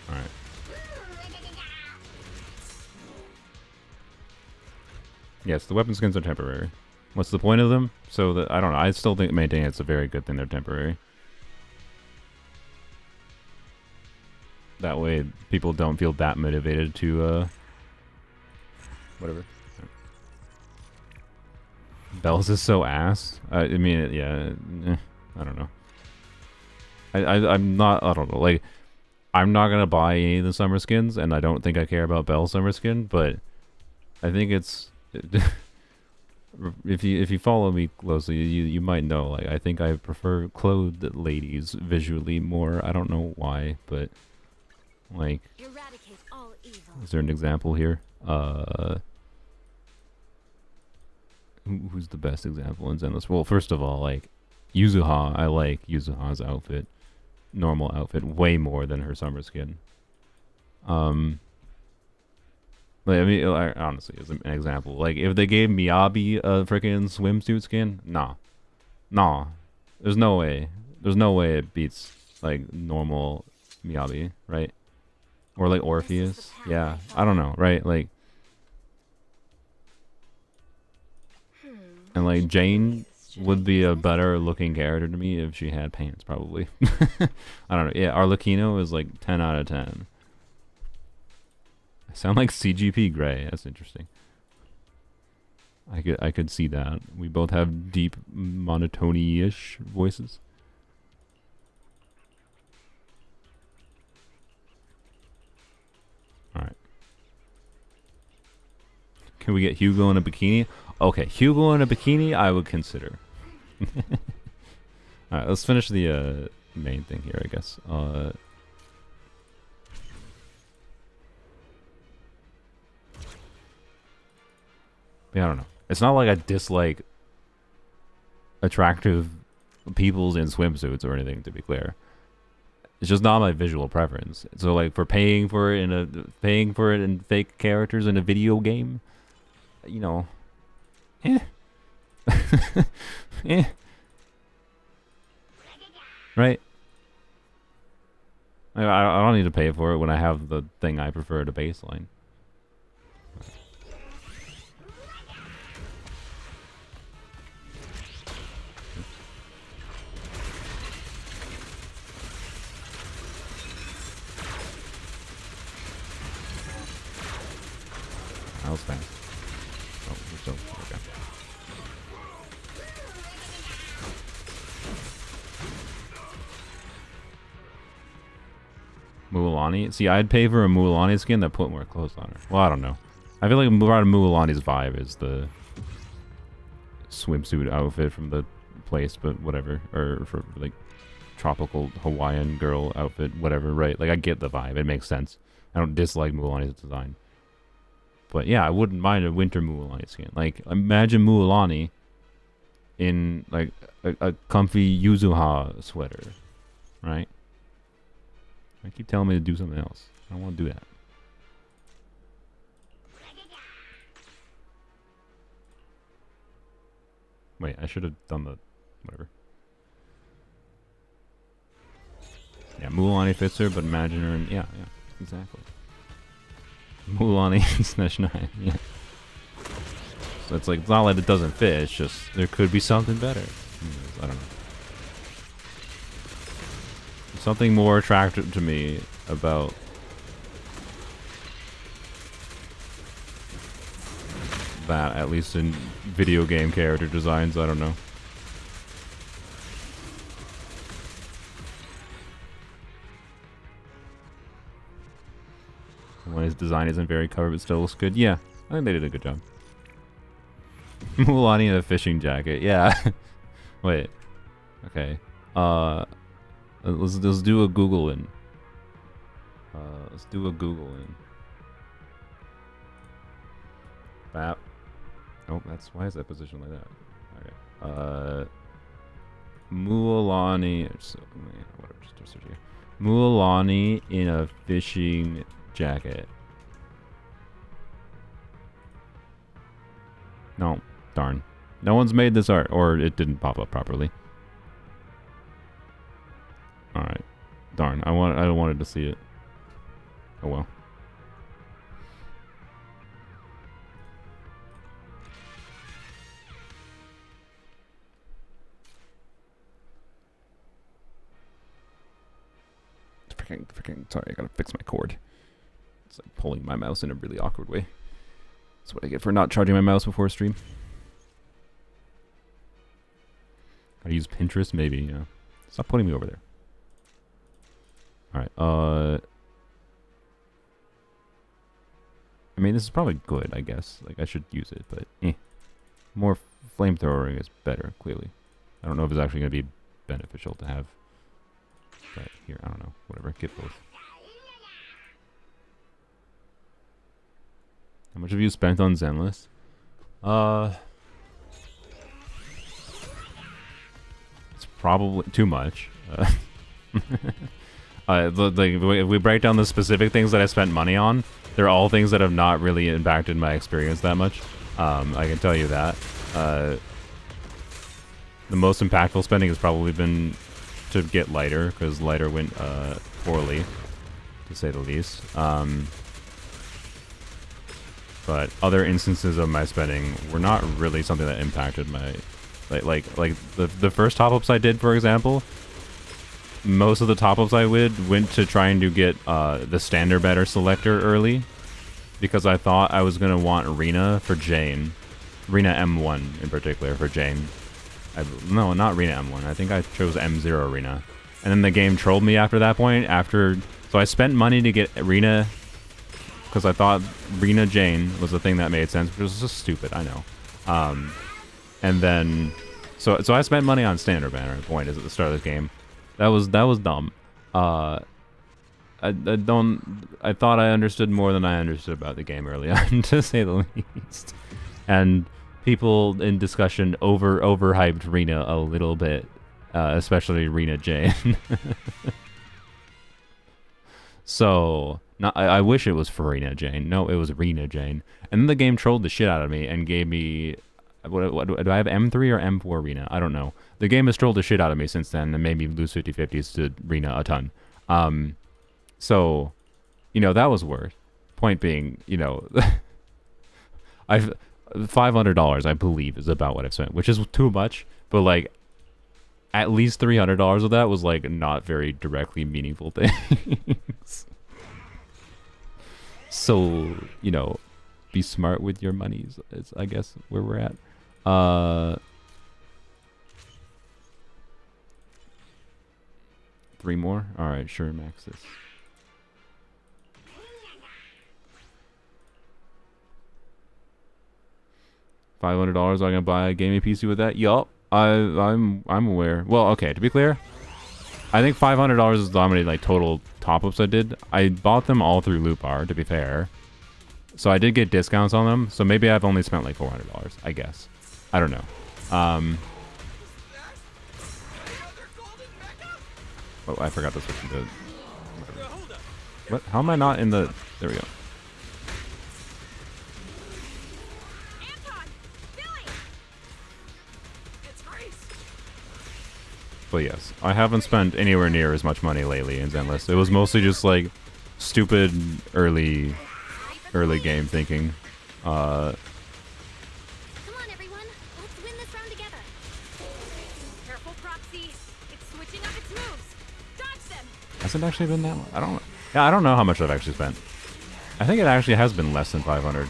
Alright. Yes, the weapon skins are temporary. What's the point of them? So that I don't know. I still maintain it's a very good thing they're temporary. That way, people don't feel that motivated to whatever. Bells is so ass. I mean, yeah. I don't know. I'm not. I don't know. Like, I'm not gonna buy any of the summer skins, and I don't think I care about Belle's summer skin. But I think it's if you follow me closely, you might know. Like, I think I prefer clothed ladies visually more. I don't know why, but like, Eradicate all evil. is there an example here? Who's the best example in Zenless? Well, first of all, like, Yuzuha, I like Yuzuha's outfit, normal outfit, way more than her summer skin. But Like, I mean, honestly, as an example, like if they gave Miyabi a freaking swimsuit skin, nah, there's no way. There's no way it beats like normal Miyabi, right? Or like Orpheus. Yeah, I don't know, right? Like, and like Jane would be a better looking character to me if she had pants, probably. I don't know. Yeah, Arlecchino is like 10 out of 10. I sound like CGP Grey. That's interesting. I could see that. We both have deep monotony-ish voices. Alright. Can we get Hugo in a bikini? Okay, Hugo in a bikini I would consider. Alright, let's finish the main thing here, I guess. Yeah, I don't know. It's not like I dislike attractive peoples in swimsuits or anything, to be clear. It's just not my visual preference. So like for paying for it in fake characters in a video game, you know, right? I don't need to pay for it when I have the thing I prefer to baseline. That was fast. Oh, we're still okay. Mualani? See, I'd pay for a Mualani skin that put more clothes on her. Well, I don't know. I feel like part of Mualani's vibe is the swimsuit outfit from the place, but whatever. Or for like tropical Hawaiian girl outfit, whatever, right? Like I get the vibe. It makes sense. I don't dislike Mualani's design. But yeah, I wouldn't mind a winter Mualani skin. Like, imagine Mualani in, like, a comfy Yuzuha sweater. Right? I keep telling me to do something else. I don't want to do that. Wait, I should have done the... whatever. Yeah, Mualani fits her, but imagine her in... yeah, exactly. Mualani Snesh 9, yeah. So it's like, it's not like it doesn't fit, it's just, there could be something better. I don't know. Something more attractive to me about that, at least in video game character designs, I don't know. When his design isn't very covered but still looks good. Yeah, I think they did a good job. Mualani in a fishing jacket. Yeah. Wait. Okay. Let's do a Google in. Let's do a Google in. Bap. Oh, that's why is that position like that? Okay. Mualani. So, whatever. Just search here. Mualani in a fishing jacket. No, darn. No one's made this art, or it didn't pop up properly. All right, darn. I wanted to see it. Oh well. Freaking. Sorry, I gotta fix my cord. It's like pulling my mouse in a really awkward way. That's what I get for not charging my mouse before a stream. I use Pinterest, maybe, yeah. Stop putting me over there. Alright, I mean, this is probably good, I guess. Like, I should use it, but more flamethrowing is better, clearly. I don't know if it's actually going to be beneficial to have. But here, I don't know. Whatever, get both. How much have you spent on Zenless? It's probably too much. If we break down the specific things that I spent money on, they're all things that have not really impacted my experience that much. I can tell you that. The most impactful spending has probably been to get lighter, because lighter went poorly, to say the least. But other instances of my spending were not really something that impacted my... Like the first top-ups I did, for example, most of the top-ups I went to trying to get the standard banner selector early, because I thought I was going to want Rina for Jane. Rina M1 in particular for Jane. No, not Rina M1. I think I chose M0 Rina. And then the game trolled me after that point. So I spent money to get Rina, because I thought Rina Jane was the thing that made sense, which was just stupid, I know. And then... So I spent money on standard banner at the point is at the start of this game. That was dumb. I thought I understood more than I understood about the game early on, to say the least. And people in discussion overhyped Rina a little bit, especially Rina Jane. So I wish it was Furina Jane. No, it was Rina Jane. And then the game trolled the shit out of me and gave me... What do I have M3 or M4 Rina? I don't know. The game has trolled the shit out of me since then and made me lose 50-50s to Rina a ton. So, you know, that was worth. Point being, you know, $500 I believe is about what I've spent, which is too much, but like at least $300 of that was like not very directly meaningful things. So, you know, be smart with your monies is I guess where we're at. 3 more? Alright, sure, max this. $500 I can buy a gaming PC with that? Yup. I'm aware. Well, okay, to be clear, I think $500 is how many like total top-ups I did. I bought them all through Loot Bar, to be fair. So I did get discounts on them, so maybe I've only spent like $400, I guess. I don't know. Oh, I forgot to switch into... What? How am I not in the... There we go. But yes, I haven't spent anywhere near as much money lately in Zenless. It was mostly just like stupid early game thinking. Come on, everyone. Let's win this round together. Careful, Proxy. It's switching up its moves. Dodge them. Has it actually been that much? I don't know how much I've actually spent. I think it actually has been less than 500.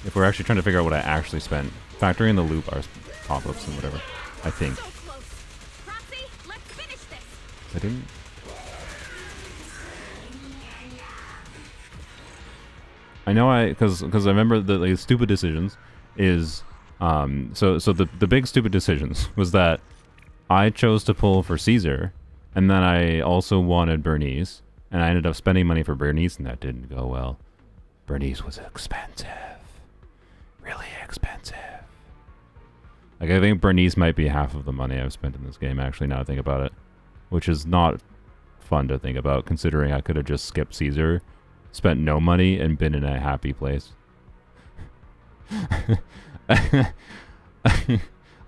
If we're actually trying to figure out what I actually spent, factoring in the loop, our pop-ups and whatever. I think. So close. Proxy, let's finish this. I didn't. I know because I remember the like, stupid decisions is so the big stupid decisions was that I chose to pull for Caesar, and then I also wanted Bernice, and I ended up spending money for Bernice, and that didn't go well. Bernice was expensive, really expensive. Like I think Bernice might be half of the money I've spent in this game. Actually, now I think about it, which is not fun to think about, considering I could have just skipped Caesar, spent no money, and been in a happy place.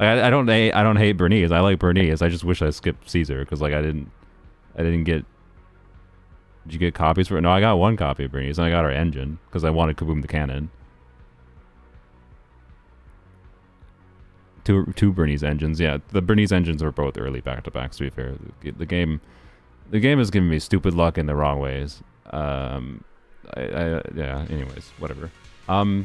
I don't hate Bernice. I like Bernice. I just wish I skipped Caesar because like I didn't get. Did you get copies for it? No, I got 1 copy of Bernice, and I got her engine because I wanted Kaboom the Cannon. Two Bernice engines. Yeah, the Bernice engines were both early back-to-backs, to be fair. The game has given me stupid luck in the wrong ways. Yeah, anyways, whatever. I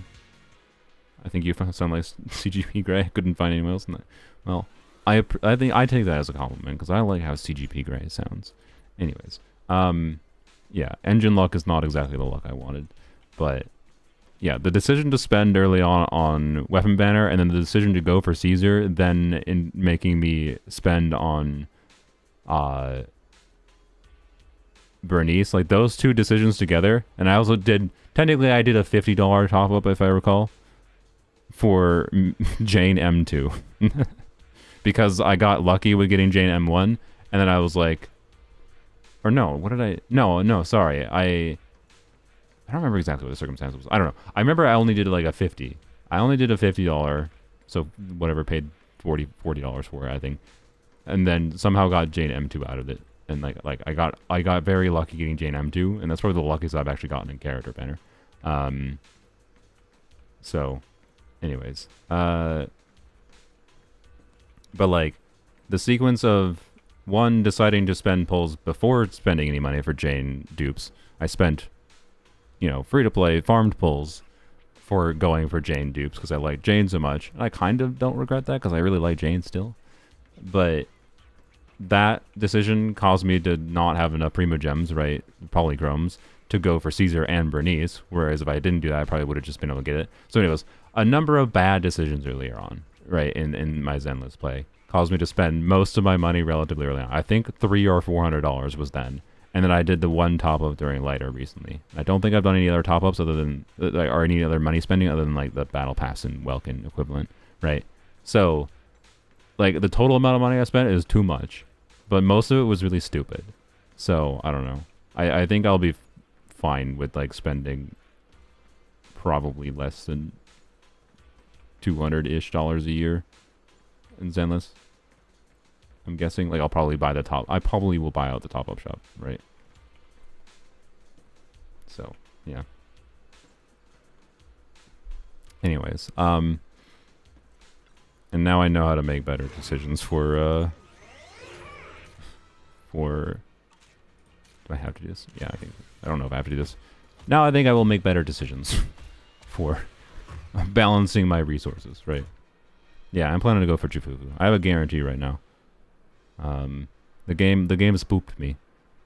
think you sound like CGP Grey. Couldn't find anyone else in that. Well, I think I take that as a compliment because I like how CGP Grey sounds. Anyways, yeah, engine luck is not exactly the luck I wanted, but yeah, the decision to spend early on weapon banner and then the decision to go for Caesar, then in making me spend on Bernice, like those two decisions together, and I also technically I did a $50 top up if I recall for Jane M2 because I got lucky with getting Jane M1, and then I was like, Or no, what did I... No, sorry. I don't remember exactly what the circumstance was. I don't know. I remember I only did like a 50. I only did a $50, so whatever, paid $40 for it, I think. And then somehow got Jane M2 out of it. And like I got very lucky getting Jane M2, and that's probably the luckiest I've actually gotten in character banner. So anyways, but like the sequence of one deciding to spend pulls before spending any money for Jane dupes, I spent, you know, free to play farmed pulls for going for Jane dupes because I like Jane so much. And I kind of don't regret that because I really like Jane still. But that decision caused me to not have enough Primo Gems, right, polychromes, to go for Caesar and Bernice, whereas if I didn't do that, I probably would have just been able to get it. So anyways, a number of bad decisions earlier on, right, in my Zenless play, caused me to spend most of my money relatively early on. I think $300 or $400 was then. And then I did the one top-up during Lighter recently. I don't think I've done any other top-ups other than, or any other money spending other than like the Battle Pass and Welkin equivalent, right? So, like, the total amount of money I spent is too much. But most of it was really stupid. So, I don't know. I think I'll be fine with, like, spending probably less than $200-ish a year in Zenless. I'm guessing. Like, I'll probably buy the top... I probably will buy out the top-up shop, right? So, yeah. Anyways, and now I know how to make better decisions for... Do I have to do this? Yeah, I don't know if I have to do this. Now I think I will make better decisions for balancing my resources, right? Yeah, I'm planning to go for Chifufu. I have a guarantee right now. The game spooked me.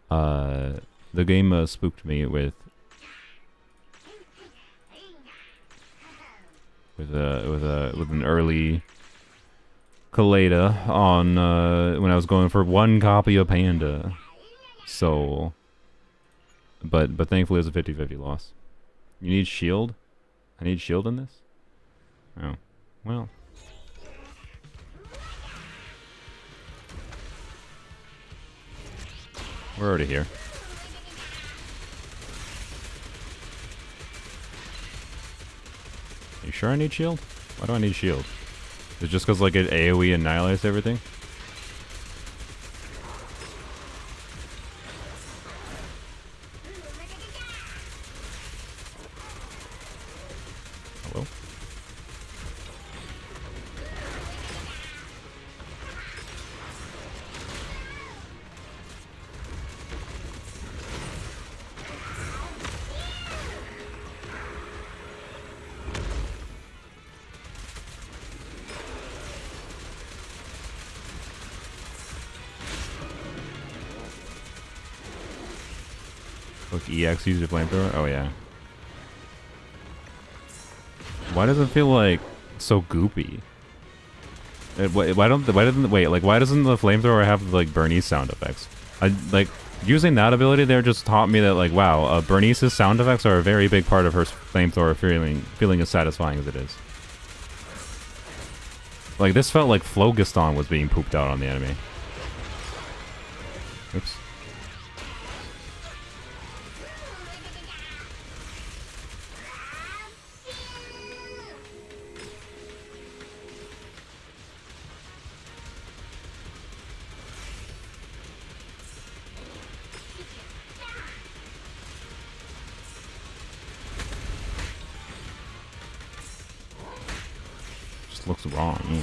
The game spooked me with an early Kaleda on when I was going for one copy of Panda. So, but thankfully it was a 50-50 loss. You need shield? I need shield in this? Oh, well. We're already here. You sure I need shield? Why do I need shield? Is it just because like it AoE annihilates everything? Hello? Look, EX use your flamethrower? Oh yeah. Why does it feel like so goopy? Why doesn't the flamethrower have like Bernice sound effects? I like using that ability there just taught me that like wow, Bernice's sound effects are a very big part of her flamethrower feeling as satisfying as it is. Like this felt like Phlogiston was being pooped out on the enemy. Oops. Looks wrong. Yeah.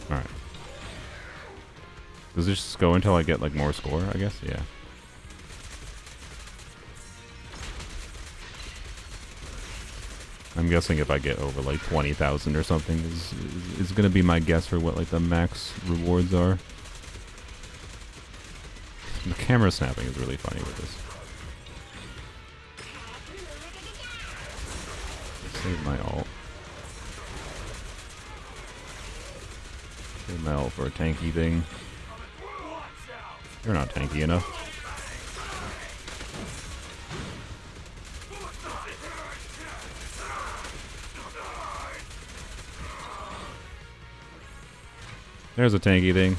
Alright. Does this just go until I get like more score, I guess? Yeah. I'm guessing if I get over like 20,000 or something is gonna be my guess for what like the max rewards are. The camera snapping is really funny with this. Save my ult. Save my ult for a tanky thing. You're not tanky enough. There's a tanky thing.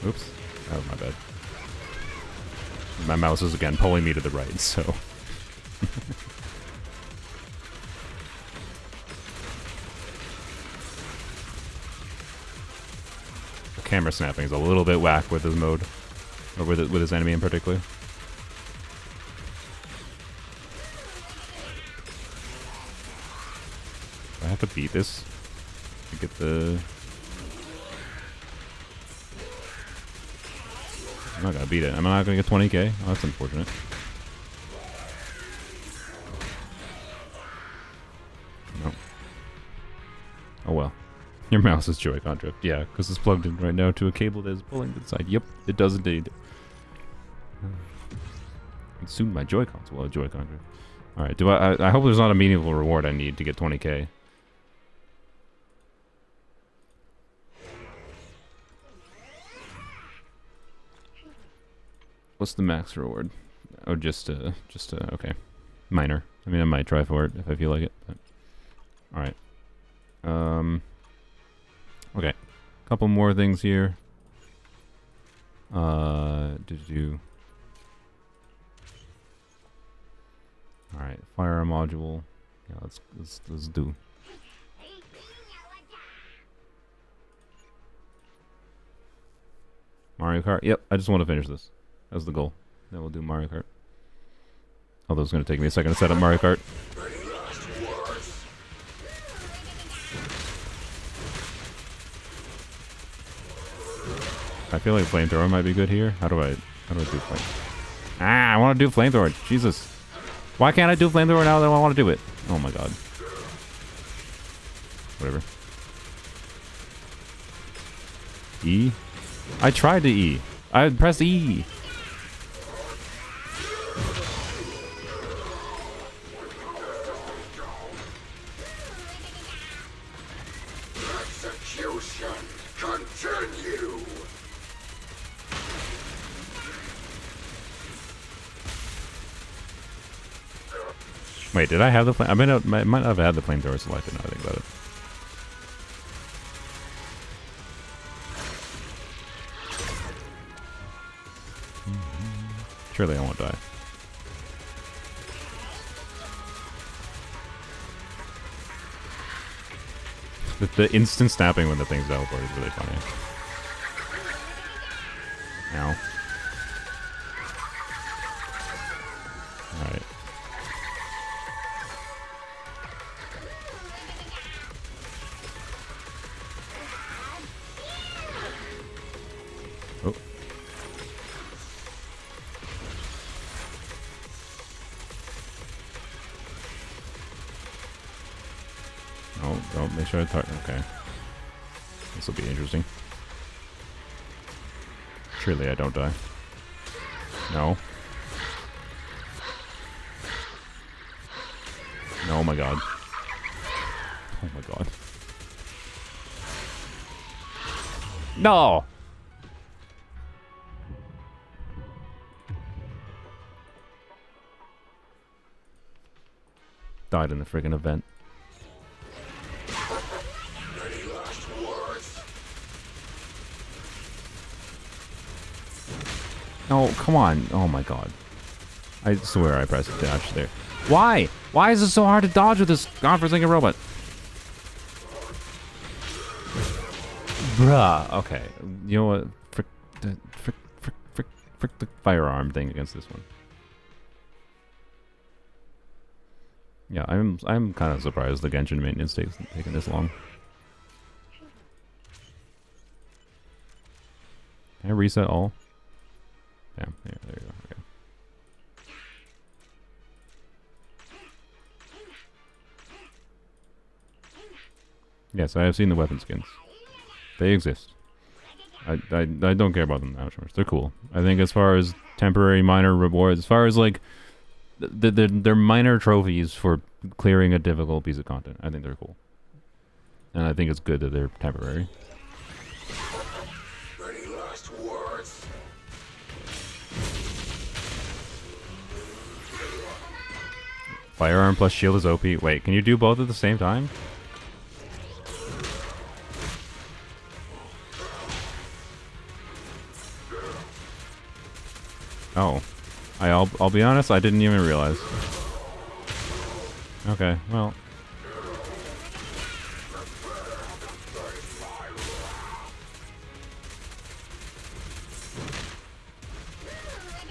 Oops. Oh, my bad. My mouse is again pulling me to the right, so. The camera snapping is a little bit whack with his mode, or with his enemy in particular. Do I have to beat this to get the. I'm not gonna beat it. I'm not gonna get 20k. Oh, that's unfortunate. No. Oh well. Your mouse is Joy-Con drift. Yeah, because it's plugged in right now to a cable that is pulling to the side. Yep, it does indeed. And soon my Joy-Cons will have Joy-Con drift. Alright, I hope there's not a meaningful reward I need to get 20k. What's the max reward? Oh, just okay. Minor. I mean, I might try for it if I feel like it. Alright. Okay. Couple more things here. Alright, firearm module. Yeah, let's do. Mario Kart. Yep, I just want to finish this. That was the goal. Then we'll do Mario Kart. Although it's going to take me a second to set up Mario Kart. I feel like flamethrower might be good here. How do I do flame? Ah, I want to do flamethrower. Jesus. Why can't I do flamethrower now that I want to do it? Oh my god. Whatever. E? I tried to E. I pressed E. Execution continue. Wait, did I have the flame? I might not have had the flamethrower selected now I think about it. Surely I won't die. The instant snapping when the thing's teleport is really funny. Ow. Alright. Oh. Oh, don't make sure I target. Okay. This will be interesting. Surely I don't die. No. No, oh my god. Oh my god. No! Died in the friggin' event. Oh, come on. Oh my god. I swear I pressed dash there. Why? Why is it so hard to dodge with this godforsaken robot? Bruh. Okay. You know what? Frick the firearm thing against this one. Yeah, I'm kind of surprised the Genshin maintenance takes taking this long. Can I reset all? Yeah, there you go. Okay. Yes, I have seen the weapon skins. They exist. I don't care about them that much. They're cool. I think as far as temporary minor rewards, as far as like they're minor trophies for clearing a difficult piece of content, I think they're cool. And I think it's good that they're temporary. Firearm plus shield is OP. Wait, can you do both at the same time? Oh. I'll be honest, I didn't even realize. Okay, well.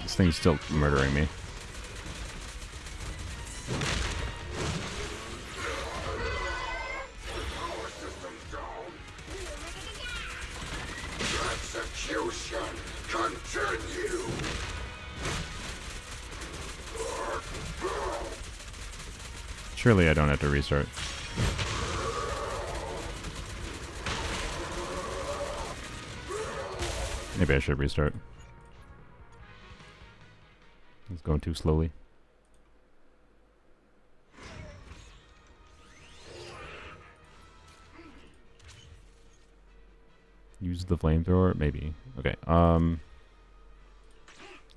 This thing's still murdering me. Execution continue. Surely I don't have to restart. Maybe I should restart. It's going too slowly. Use the flamethrower? Maybe. Okay,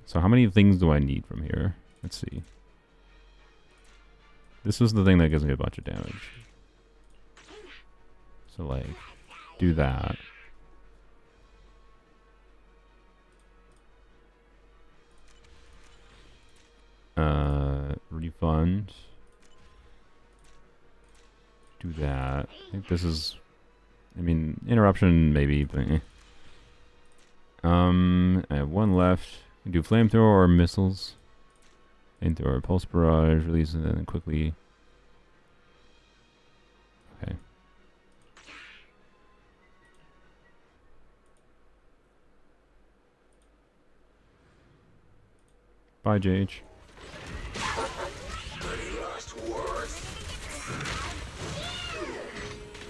so how many things do I need from here? Let's see. This is the thing that gives me a bunch of damage. So, like, do that. Refund. Do that. I think this is... I mean, interruption maybe, but eh. I have one left. Do flamethrower or missiles. Flamethrower, pulse barrage, release, and then quickly. Okay. Bye, JH.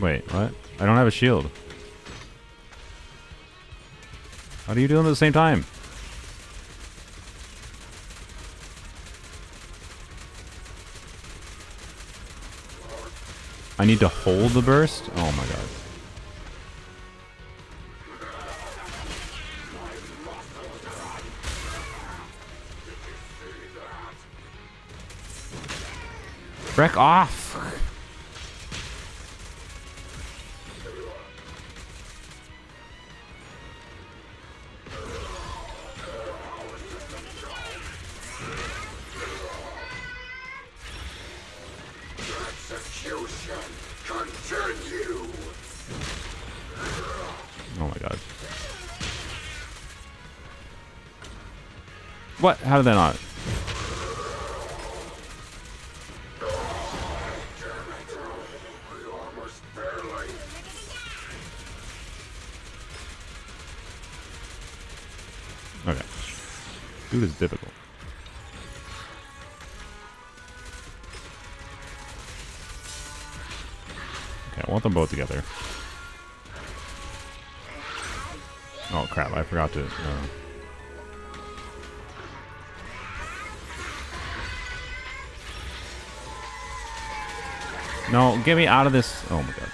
Wait, what? I don't have a shield. How do you do them at the same time? I need to hold the burst? Oh my god. Break off! Oh my god. What? How did that not? Okay. Dude is difficult. Okay, I want them both together. Oh crap, I forgot to... No, get me out of this... Oh my god.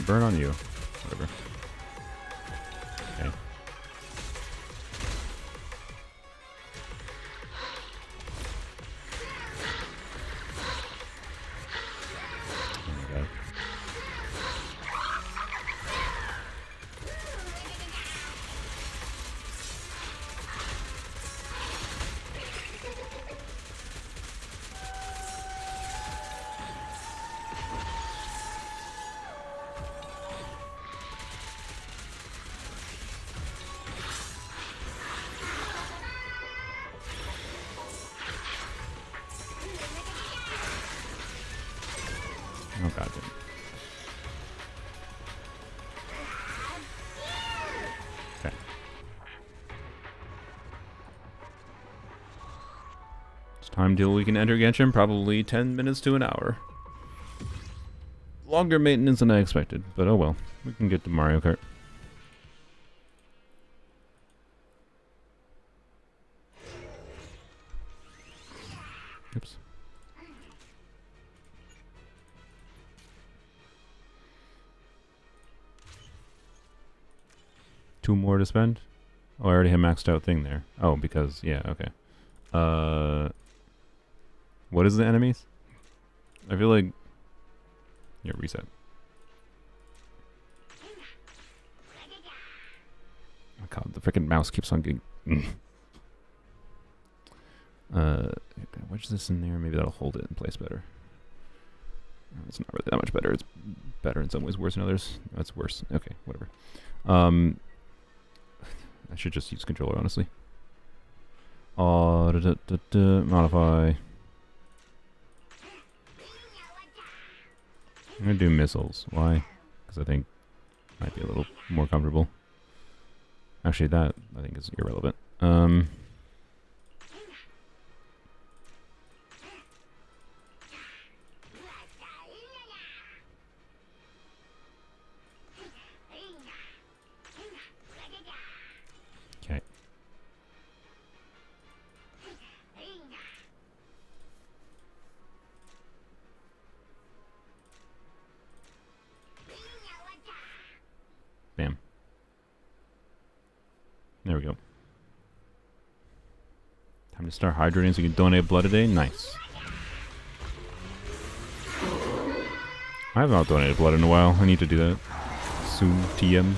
Burn on you. Whatever. Okay. Oh my god. Oh god. Okay. It's time till we can enter Genshin, probably 10 minutes to an hour. Longer maintenance than I expected, but oh well. We can get to Mario Kart. Oops. Two more to spend? Oh, I already have maxed out thing there. Oh, because, yeah, okay. What is the enemies? I feel like... Yeah, reset. Oh god, the freaking mouse keeps on getting... wedge this in there. Maybe that'll hold it in place better. It's not really that much better. It's better in some ways, worse in others. That's worse. Okay, whatever. I should just use controller, honestly. Modify. I'm gonna do missiles. Why? Because I think might be a little more comfortable. Actually, that I think is irrelevant. Okay. Bam. There we go. Time to start hydrating so you can donate blood a day? Nice. I have not donated blood in a while. I need to do that. Soon, TM.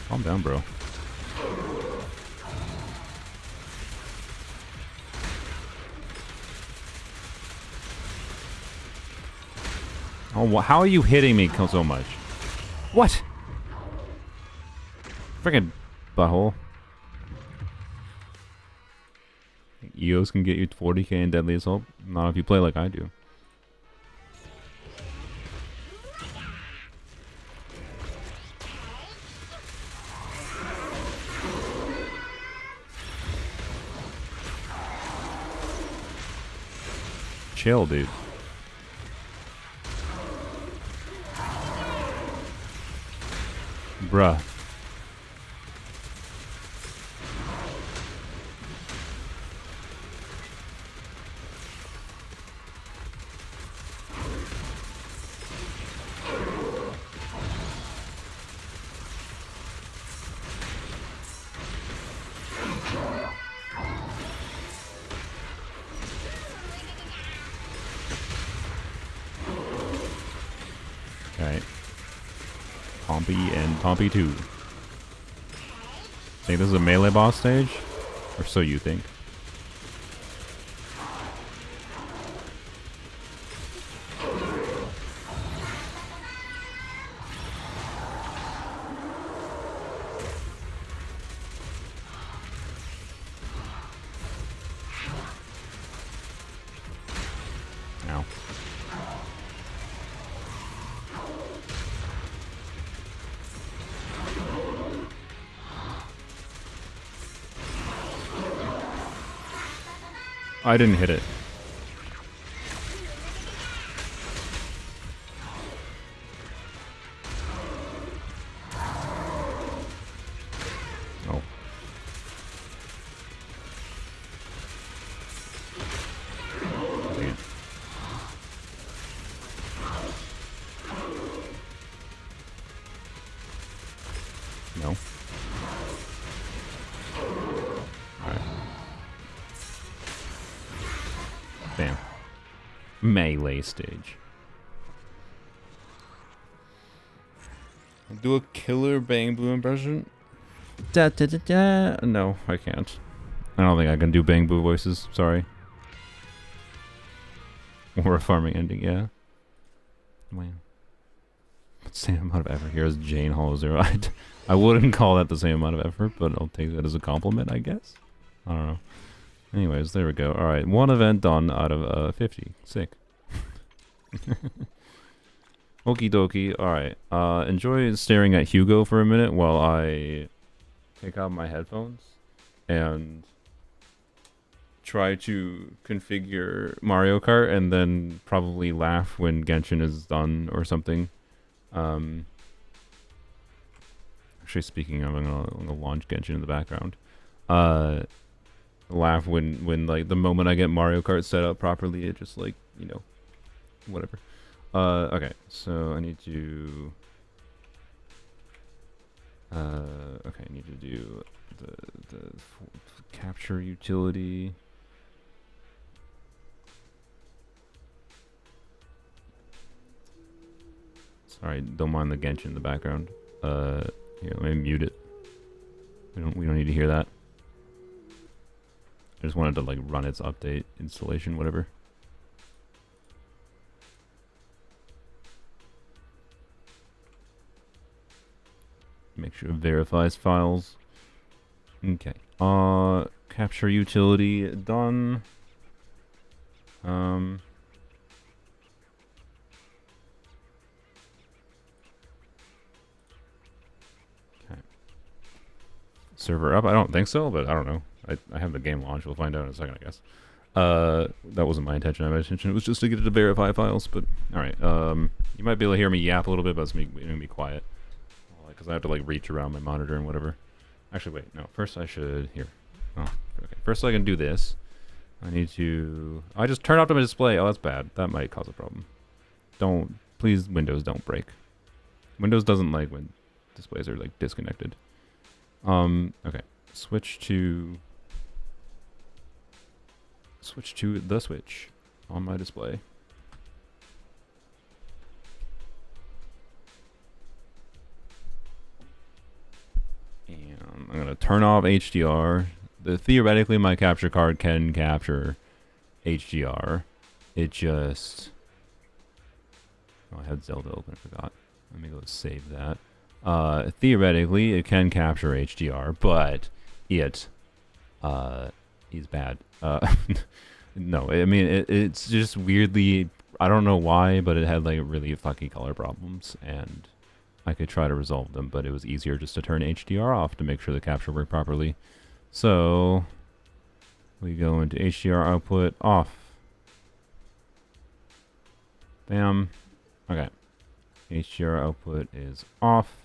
Calm down, bro. Oh, how are you hitting me so much? What? Freaking butthole. EOS can get you 40k in Deadly Assault. Not if you play like I do. Chill, dude. Bruh. Okay. Pompey and Pompey 2. Think this is a melee boss stage? Or so you think? Ow. I didn't hit it. Oh. Weird. No. Alright. Bam. Melee stage. Do a killer Bang Boo impression? Da, da, da, da. No, I can't. I don't think I can do Bang Boo voices. Sorry. Or a farming ending, yeah. Wow. Same amount of effort here as Jane Hollow Zero. I wouldn't call that the same amount of effort, but I'll take that as a compliment, I guess. I don't know. Anyways, there we go. Alright, one event done out of 50. Sick. Okie dokie. Alright. Enjoy staring at Hugo for a minute while I take out my headphones and try to configure Mario Kart and then probably laugh when Genshin is done or something. Actually, speaking of, I'm gonna launch Genshin in the background. Laugh when like the moment I get Mario Kart set up properly, it just like, you know, whatever. Okay, so I need to Okay, I need to do the capture utility. Sorry, don't mind the Genshin in the background. Here, let me mute it. We don't need to hear that. I just wanted to like run its update installation, whatever. Make sure it verifies files. Okay. Capture utility done. Okay. Server up? I don't think so, but I don't know. I have the game launched. We'll find out in a second, I guess. That wasn't my intention. My intention was just to get it to verify files, but alright. You might be able to hear me yap a little bit, but it's gonna be quiet. Because I have to like reach around my monitor and whatever. Actually, wait, no. First I should, here. Oh, okay. First I can do this. I need to, I just turned off my display. Oh, that's bad. That might cause a problem. Please, Windows, don't break. Windows doesn't like when displays are like disconnected. Okay. Switch to the switch on my display. And I'm going to turn off HDR. Theoretically, my capture card can capture HDR. It just... Oh, I had Zelda open, I forgot. Let me go save that. Theoretically, it can capture HDR, but it is bad. No, I mean, it's just weirdly... I don't know why, but it had like really fucky color problems, and... I could try to resolve them, but it was easier just to turn HDR off to make sure the capture worked properly. So we go into HDR output off. Bam. Okay. HDR output is off.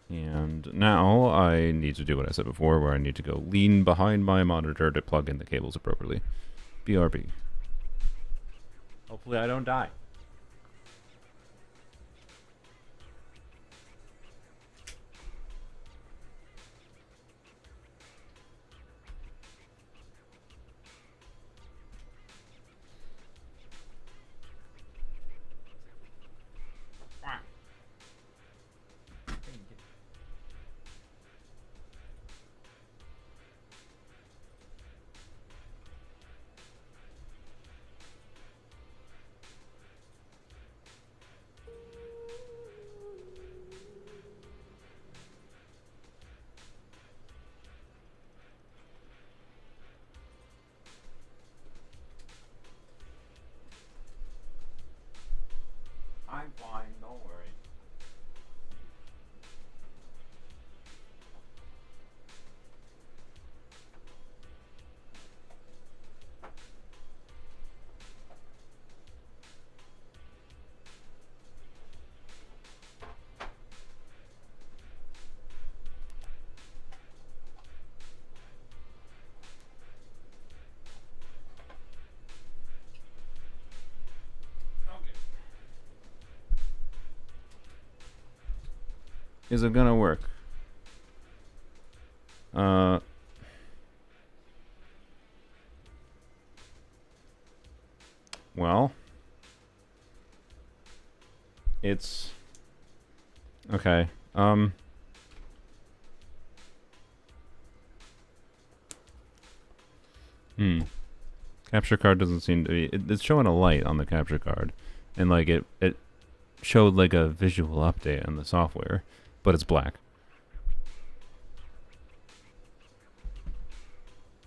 And now I need to do what I said before, where I need to go lean behind my monitor to plug in the cables appropriately. BRB. Hopefully I don't die. I'm fine, don't worry. Is it gonna work? Well, it's okay. Capture card doesn't seem to be. It's showing a light on the capture card, and like it showed like a visual update on the software, but it's black.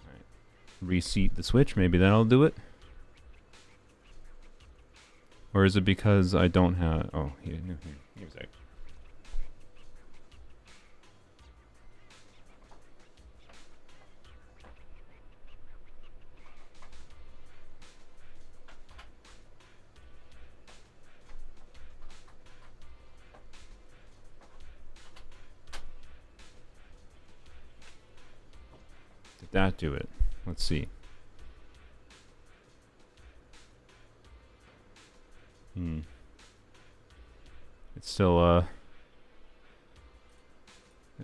All right. Reseat the switch. Maybe that'll do it. Or is it because I don't have... Oh, here, no, here. Give me a sec. Did that do it? Let's see. It's still,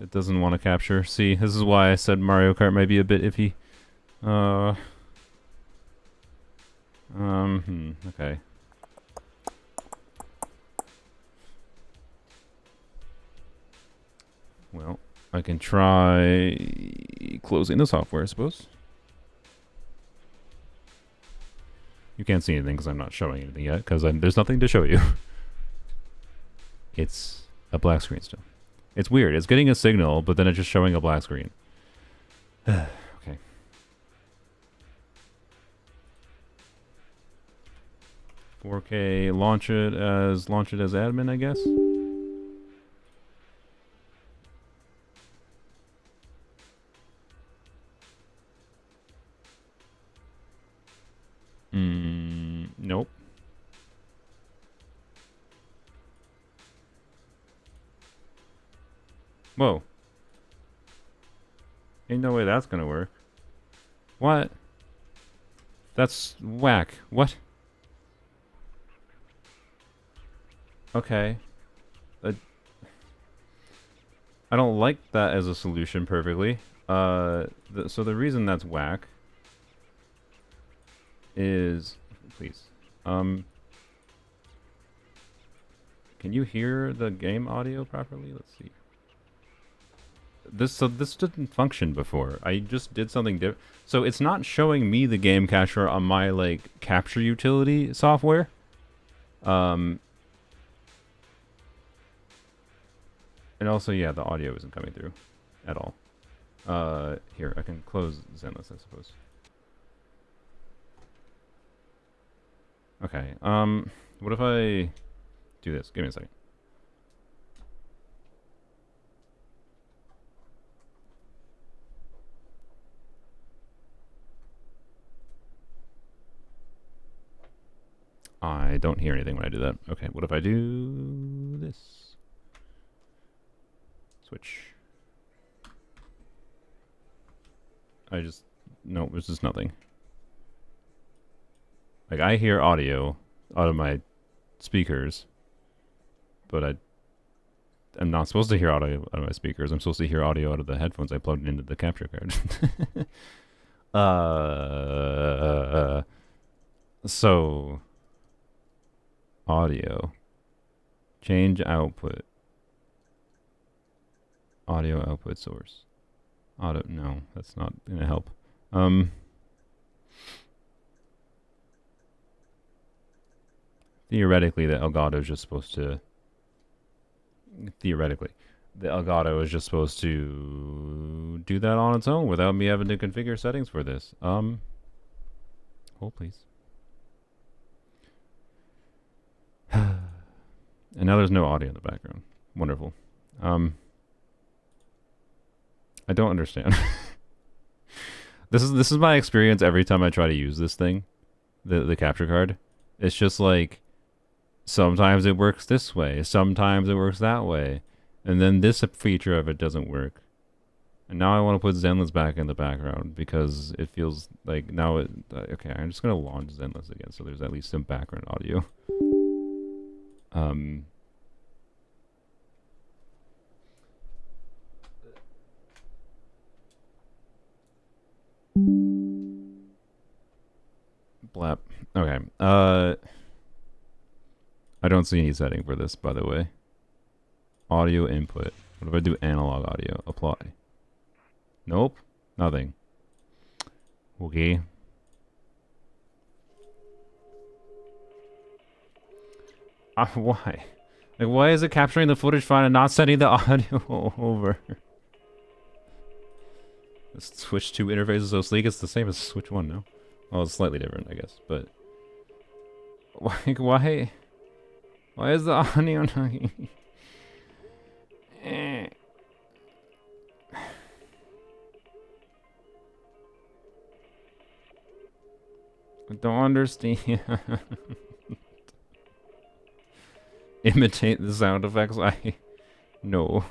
it doesn't want to capture. See, this is why I said Mario Kart might be a bit iffy. Okay. Well, I can try closing the software, I suppose. You can't see anything because I'm not showing anything yet, because there's nothing to show you. It's a black screen still. It's weird. It's getting a signal, but then it's just showing a black screen. Okay. "4K, launch it as admin, I guess." Nope. Whoa. Ain't no way that's gonna work. What? That's whack. What? Okay. I don't like that as a solution perfectly. So the reason that's whack is... Please. Can you hear the game audio properly? Let's see. This didn't function before. I just did something different. So it's not showing me the game capture on my like capture utility software. And also, yeah, the audio isn't coming through at all. Here, I can close Zenless, I suppose. Okay, what if I do this? Give me a second. I don't hear anything when I do that. Okay, what if I do this? Switch. No, there's just nothing. Like, I hear audio out of my speakers, but I'm not supposed to hear audio out of my speakers. I'm supposed to hear audio out of the headphones I plugged into the capture card. So, audio. Change output. Audio output source. No, that's not gonna help. Theoretically, the Elgato is just supposed to... Theoretically, the Elgato is just supposed to do that on its own without me having to configure settings for this. Hold, please. And now there's no audio in the background. Wonderful. I don't understand. This is my experience every time I try to use this thing, the capture card. It's just like, sometimes it works this way, sometimes it works that way, and then this feature of it doesn't work. And now I want to put Zenless back in the background because it feels like now it... okay, I'm just going to launch Zenless again so there's at least some background audio. Blap. Okay. I don't see any setting for this, by the way. Audio input. What if I do analog audio? Apply. Nope. Nothing. Okay. Why? Like, why is it capturing the footage fine and not sending the audio over? The Switch 2 interface is so sleek, it's the same as Switch 1, no? Well, it's slightly different, I guess, but... Why is the audio not... I don't understand. Imitate the sound effects. No.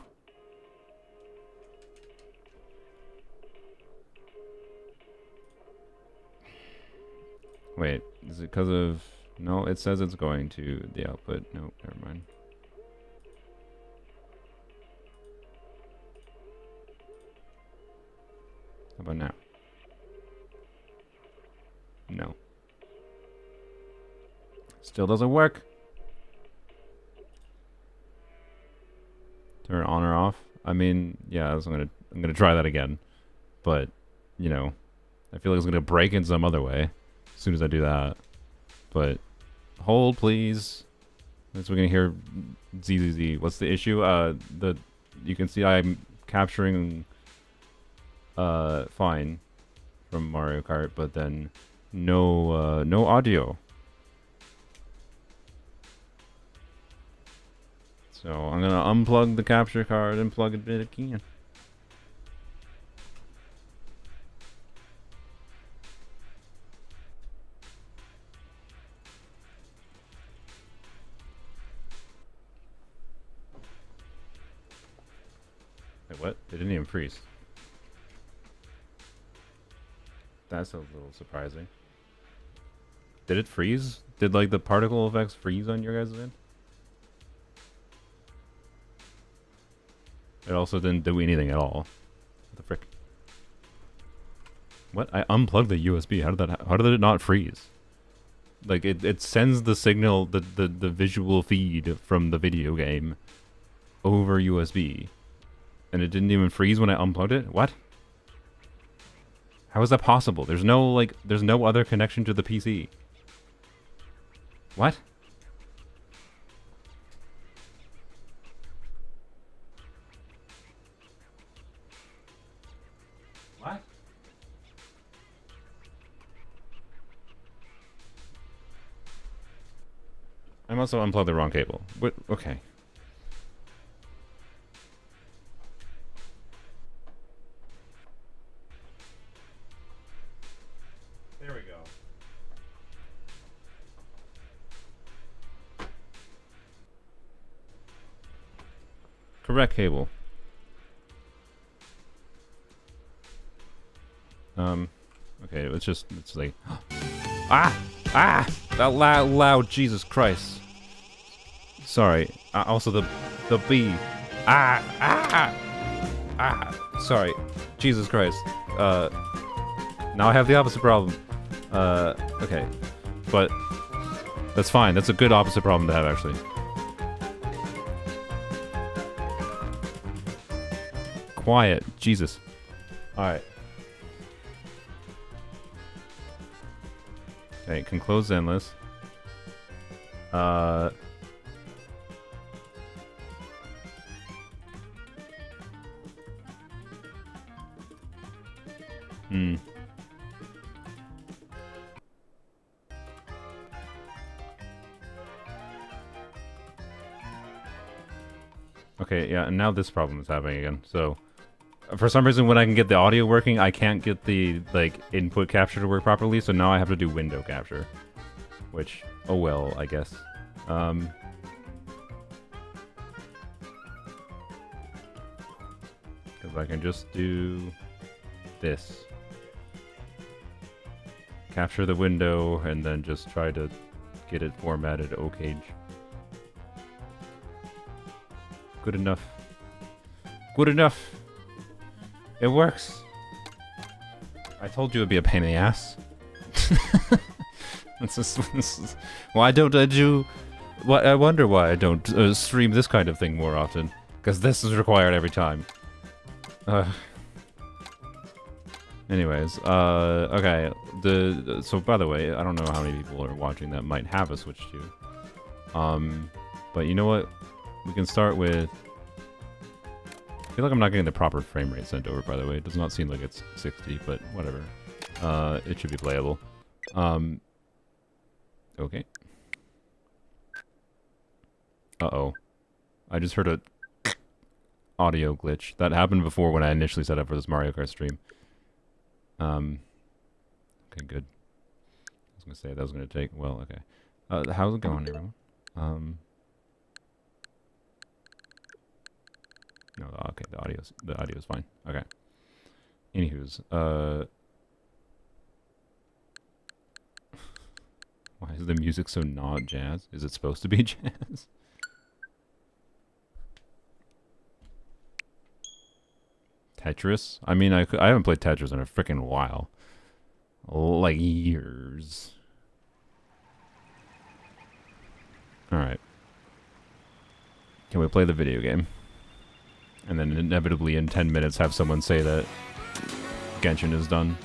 Wait, is it because of... No, it says it's going to the output. No, never mind. How about now? No. Still doesn't work. Turn on or off. I mean, yeah, I'm gonna try that again. But, you know, I feel like it's gonna break in some other way as soon as I do that. But hold, please. As we're gonna hear ZZZ. What's the issue? You can see I'm capturing fine from Mario Kart, but then no audio. So I'm gonna unplug the capture card and plug it in again. Wait, what? It didn't even freeze. That's a little surprising. Did it freeze? Did like the particle effects freeze on your guys' end? It also didn't do anything at all. What the frick? What? I unplugged the USB. How did it not freeze? Like it sends the signal, the visual feed from the video game over USB. And it didn't even freeze when I unplugged it? What? How is that possible? There's no other connection to the PC. What? What? I must have unplugged the wrong cable. What? Okay. There we go. Correct cable. Okay, it's like that loud Jesus Christ. Sorry. Also the B. Sorry. Jesus Christ. Now I have the opposite problem. Okay. But that's fine. That's a good opposite problem to have, actually. Quiet. Jesus. Alright. Okay, can close Zenless. Okay, yeah, and now this problem is happening again. So, for some reason, when I can get the audio working, I can't get the, like, input capture to work properly, so now I have to do window capture. Which, oh well, I guess. Because I can just do this. Capture the window, and then just try to get it formatted okay. Good enough. Good enough. It works. I told you it'd be a pain in the ass. Why don't I do... Well, I wonder why I don't stream this kind of thing more often. Because this is required every time. Anyways, okay. So, by the way, I don't know how many people are watching that might have a Switch 2. But you know what? We can start with... I feel like I'm not getting the proper frame rate sent over, by the way. It does not seem like it's 60, but whatever. It should be playable. Okay. Uh-oh. I just heard a audio glitch. That happened before when I initially set up for this Mario Kart stream. Okay, good. I was gonna say that was gonna take... Well, okay. How's it going, everyone? No, okay, the audio's fine. Okay. Anywho's, why is the music so not jazz? Is it supposed to be jazz? Tetris? I mean, I haven't played Tetris in a freaking while. Like years. Alright. Can we play the video game? And then inevitably in 10 minutes have someone say that Genshin is done.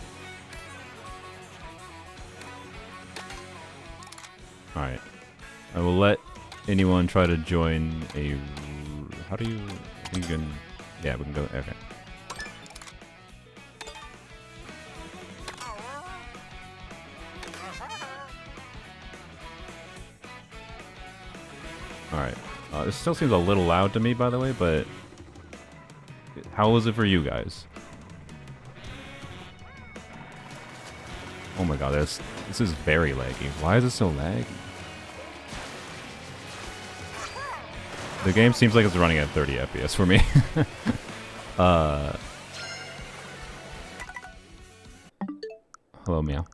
Alright. I will let anyone try to join a... How do you... You can... Yeah, we can go... Okay. Alright. This still seems a little loud to me, by the way, but... How was it for you guys? Oh my god, this is very laggy. Why is it so laggy? The game seems like it's running at 30 FPS for me. Hello, meow.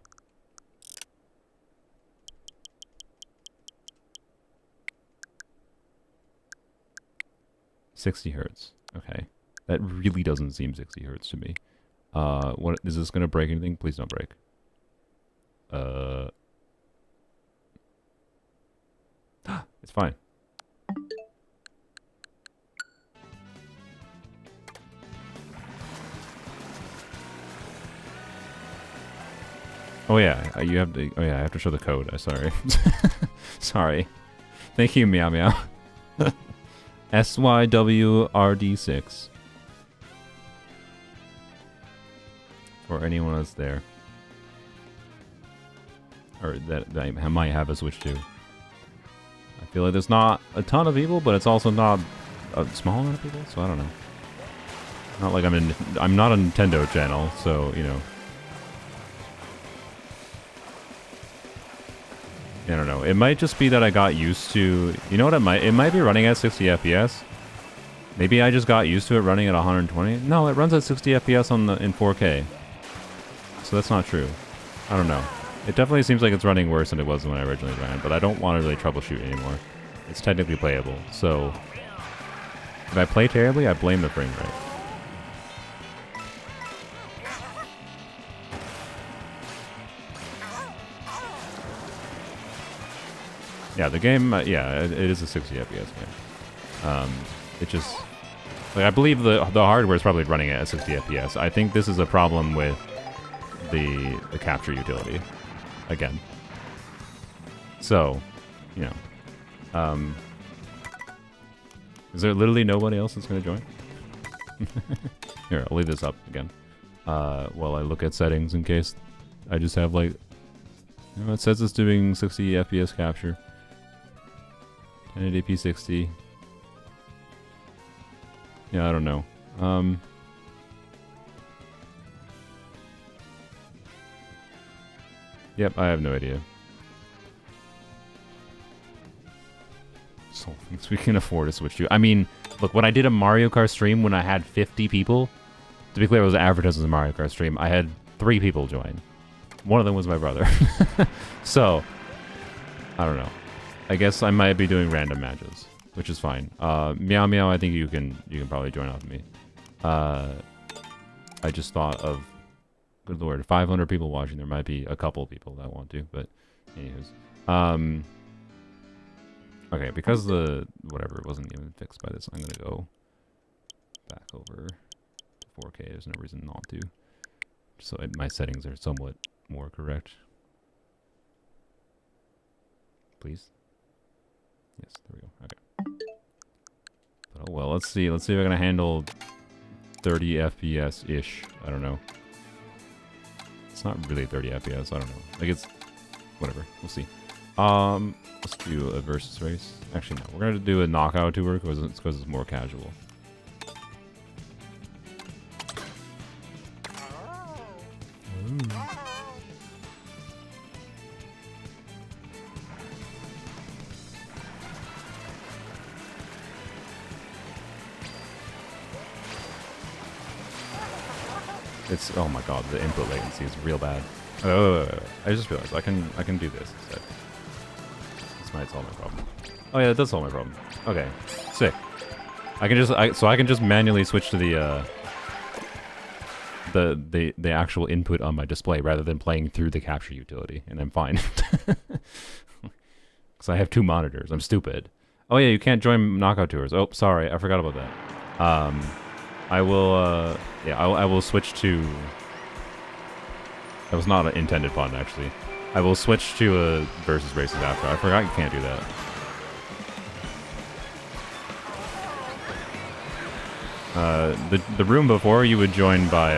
$60 Hz. Okay. That really doesn't seem 60 Hz to me. What is this gonna break anything? Please don't break. It's fine. Oh yeah, you have to. Oh yeah, I have to show the code. Sorry. Sorry. Thank you, meow meow. SYWRD6. For anyone that's there. Or that I might have a Switch to. I feel like there's not a ton of people, but it's also not a small amount of people, so I don't know. Not like I'm not a Nintendo channel, so, you know. I don't know. It might just be that I got used to... You know what it might be running at 60 FPS. Maybe I just got used to it running at 120. No, it runs at 60 FPS in 4K. So that's not true. I don't know. It definitely seems like it's running worse than it was when I originally ran, but I don't want to really troubleshoot anymore. It's technically playable, so... If I play terribly, I blame the frame rate. Yeah, the game, yeah, it is a 60 FPS game. It just... Like, I believe the hardware is probably running at 60 FPS. I think this is a problem with the capture utility. Again. So, you know. Is there literally nobody else that's going to join? Here, I'll leave this up again. While I look at settings in case I just have, like... You know, it says it's doing 60 FPS capture. 1080p 60. Yeah, I don't know. Yep, I have no idea. So thinks we can afford to switch to. I mean, look, when I did a Mario Kart stream when I had 50 people, to be clear, it was advertised as a Mario Kart stream, I had 3 people join. One of them was my brother. So, I don't know. I guess I might be doing random matches, which is fine. Meow Meow, I think you can probably join off me. I just thought of, good lord, 500 people watching. There might be a couple people that want to, but anyways. Okay, because the whatever wasn't even fixed by this, I'm gonna go back over to 4K. There's no reason not to. So my settings are somewhat more correct. Please. Yes, there we go. Okay. But oh well, let's see. Let's see if I can handle 30 FPS ish. I don't know. It's not really 30 FPS. I don't know. Like it's whatever. We'll see. Let's do a versus race. Actually, no. We're gonna do a knockout tour because it's more casual. Ooh. It's, oh my god, the input latency is real bad. Oh, I just realized I can do this instead. This might solve my problem. Oh yeah, it does solve my problem. Okay, sick. I can just manually switch to the the actual input on my display rather than playing through the capture utility, and I'm fine. Because I have 2 monitors. I'm stupid. Oh yeah, you can't join knockout tours. Oh, sorry, I forgot about that. I will I will switch to. That was not an intended pun, actually. I will switch to versus races after. I forgot you can't do that. The room before you would join by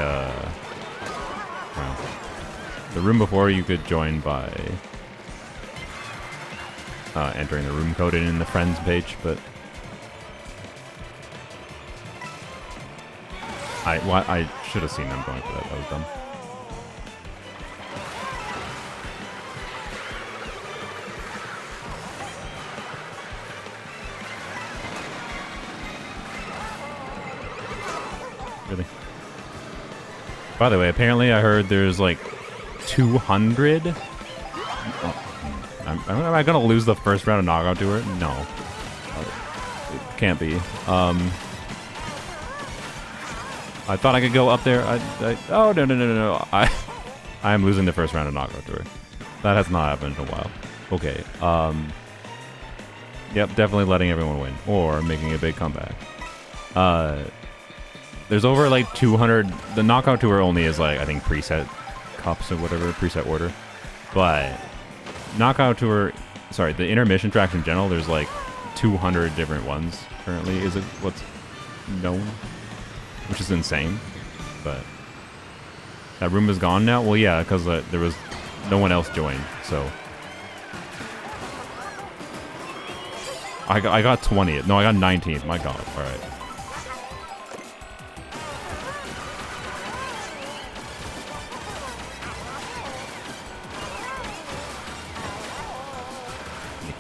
well, the room before you could join by entering the room code in the friends page, but I should have seen them going for that. That was dumb. Really? By the way, apparently I heard there's like 200. Am I gonna lose the first round of knockout tour? No, it can't be. I thought I could go up there. Oh no! I am losing the first round of knockout tour. That has not happened in a while. Okay. Yep, definitely letting everyone win or making a big comeback. There's over like 200. The knockout tour only is like I think preset cups or whatever, preset order. But knockout tour, sorry, the intermission tracks in general, there's like 200 different ones currently. Is it what's known? Which is insane. But that room is gone now. Well, yeah, because there was no one else joined. So I got 20th. No, I got 19th. My God. All right.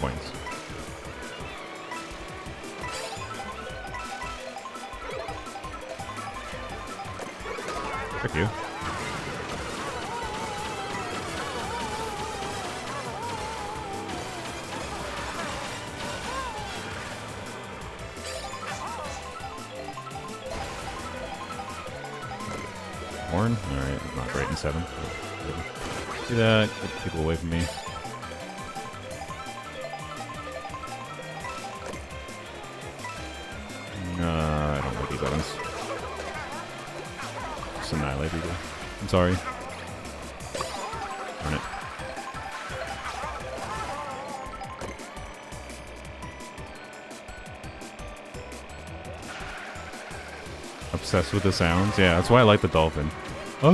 Points. Thank you. Horn? Alright, not great in 7. Do that, get people away from me. I don't like these buttons. Just annihilate people. I'm sorry. Darn it. Obsessed with the sounds? Yeah, that's why I like the dolphin. Oh.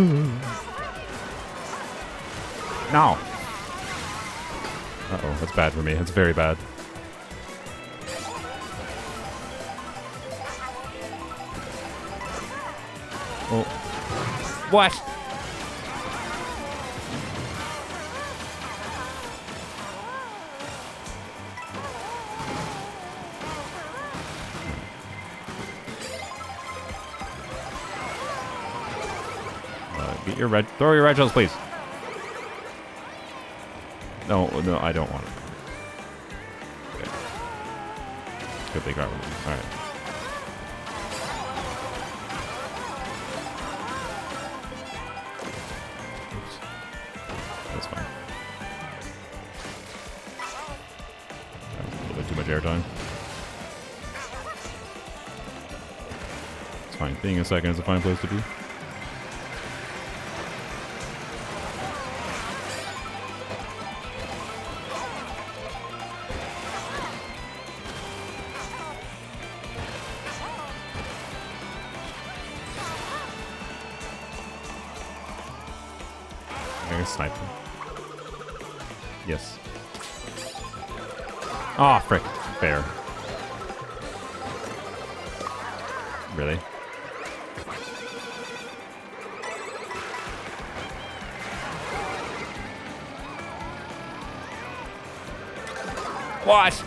No! Uh-oh, that's bad for me. That's very bad. Oh. What? Get your red. Throw your red shells, please. No, I don't want it. Okay. Good they got rid of it. All right. That's fine. That was a little bit too much airtime. It's fine. Being a second is a fine place to be. Sniper. Yes. Oh, frick. Fair. Really? What?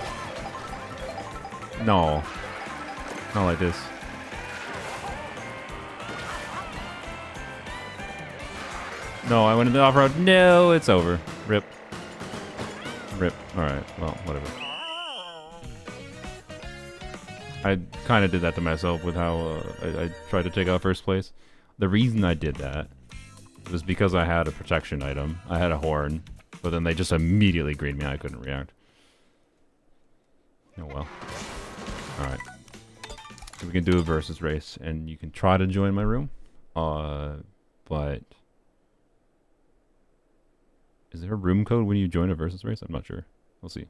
No. Not like this. No, I went in the off-road. No, it's over. Rip. Rip. Alright, well, whatever. I kind of did that to myself with how I tried to take out first place. the reason I did that was because I had a protection item. I had a horn, but then they just immediately greened me. I couldn't react. Oh well. Alright. So we can do a versus race, and you can try to join my room. But... Is there a room code when you join a versus race? I'm not sure. We'll see.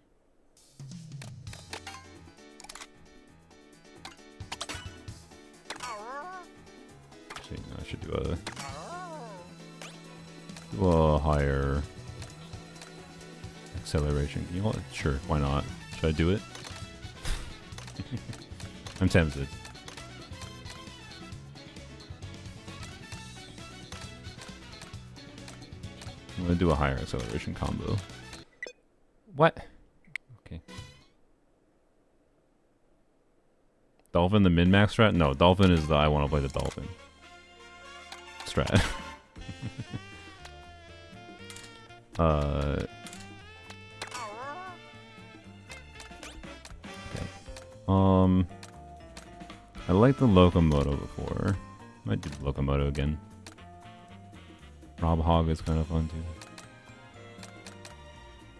Actually, no, I should do a higher acceleration. You know what? Sure, why not? Should I do it? I'm tempted. I'm gonna do a higher acceleration combo. What? Okay. Dolphin the min-max strat? No, Dolphin is the I want to play the Dolphin strat. Okay. I liked the Locomoto before. Might do the Locomoto again. Rob Hog is kind of fun too.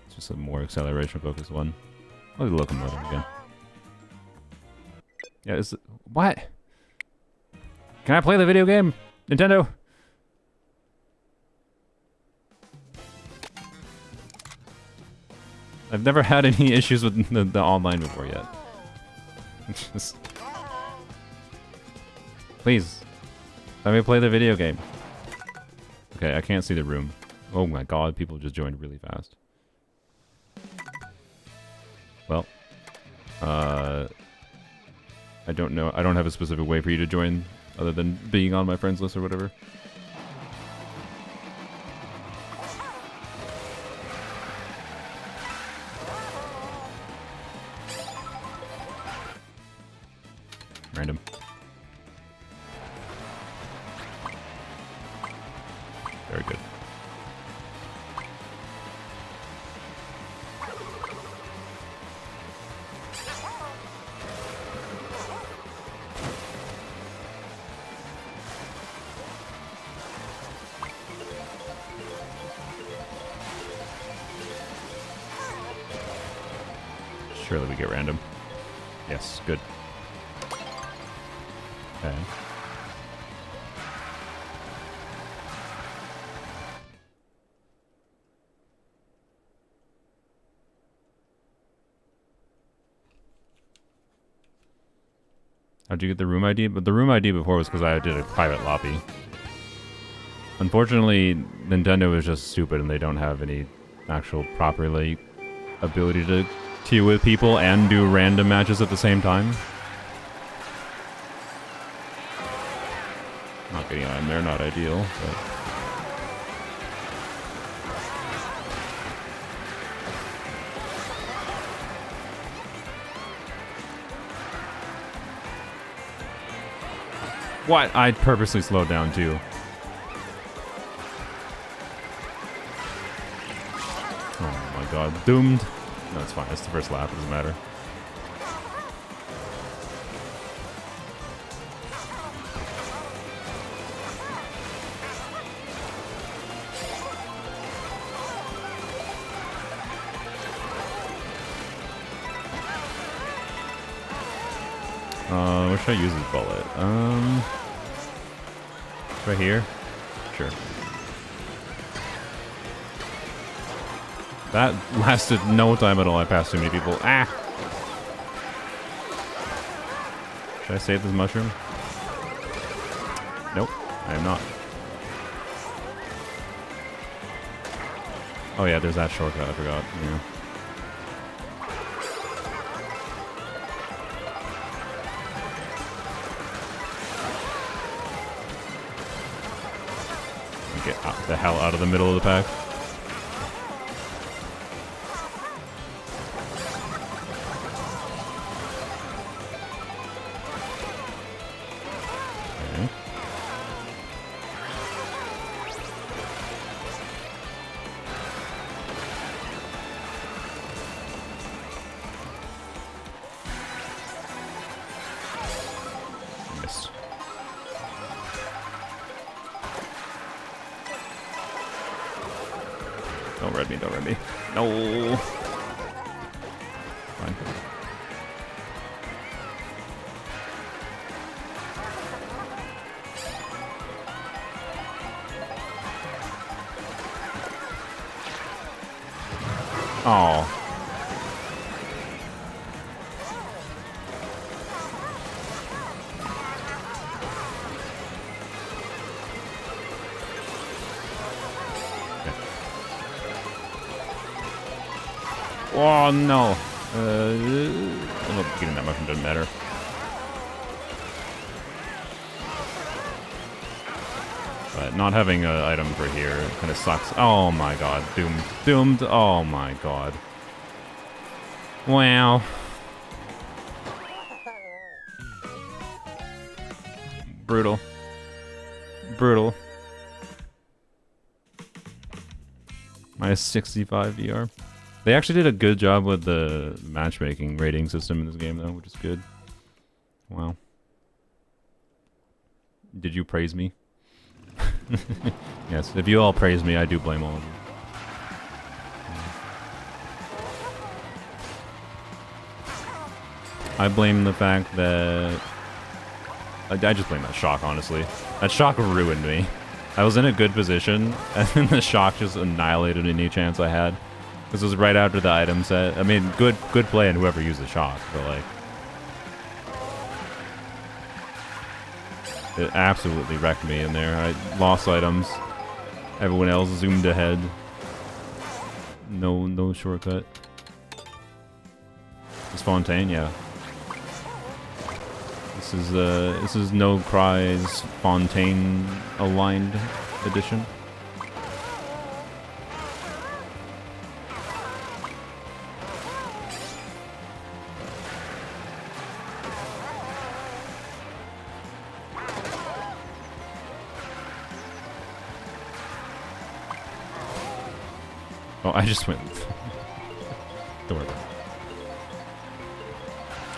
It's just a more acceleration focused one. I'll do the Locomotive again. Yeah, is what? Can I play the video game? Nintendo? I've never had any issues with the online before yet. Just... Please. Let me play the video game. Okay, I can't see the room. Oh my god, people just joined really fast. Well, I don't know. I don't have a specific way for you to join other than being on my friends list or whatever. Random. Very good. Surely we get random. Yes, good. Okay. How'd you get the room ID? But the room ID before was because I did a private lobby. Unfortunately, Nintendo is just stupid and they don't have any actual properly ability to queue with people and do random matches at the same time. Not getting on there, not ideal, but... What? I purposely slowed down too. Oh my god, doomed. No, it's fine. It's the first lap. It doesn't matter. Where should I use this bullet? Right here? Sure. That lasted no time at all. I passed too many people. Ah! Should I save this mushroom? Nope, I am not. Oh yeah, there's that shortcut, I forgot. Yeah. Get the hell out of the middle of the pack. Okay. Missed. Don't red me, don't red me. No. Fine. Oh. Oh no! I'm not getting that much, it doesn't matter. But not having an item for here kind of sucks. Oh my god, doomed. Doomed, oh my god. Wow. Brutal. Brutal. Minus 65 VR. They actually did a good job with the matchmaking rating system in this game, though, which is good. Wow. Did you praise me? Yes, if you all praise me, I do blame all of you. I blame the fact that... I just blame that shock, honestly. That shock ruined me. I was in a good position, and then the shock just annihilated any chance I had. This was right after the item set. I mean, good play on whoever used the shock, but like... It absolutely wrecked me in there. I lost items. Everyone else zoomed ahead. No shortcut. This Fontaine, yeah. This is No Cry's Fontaine aligned edition. Oh, I just went. Don't worry about it.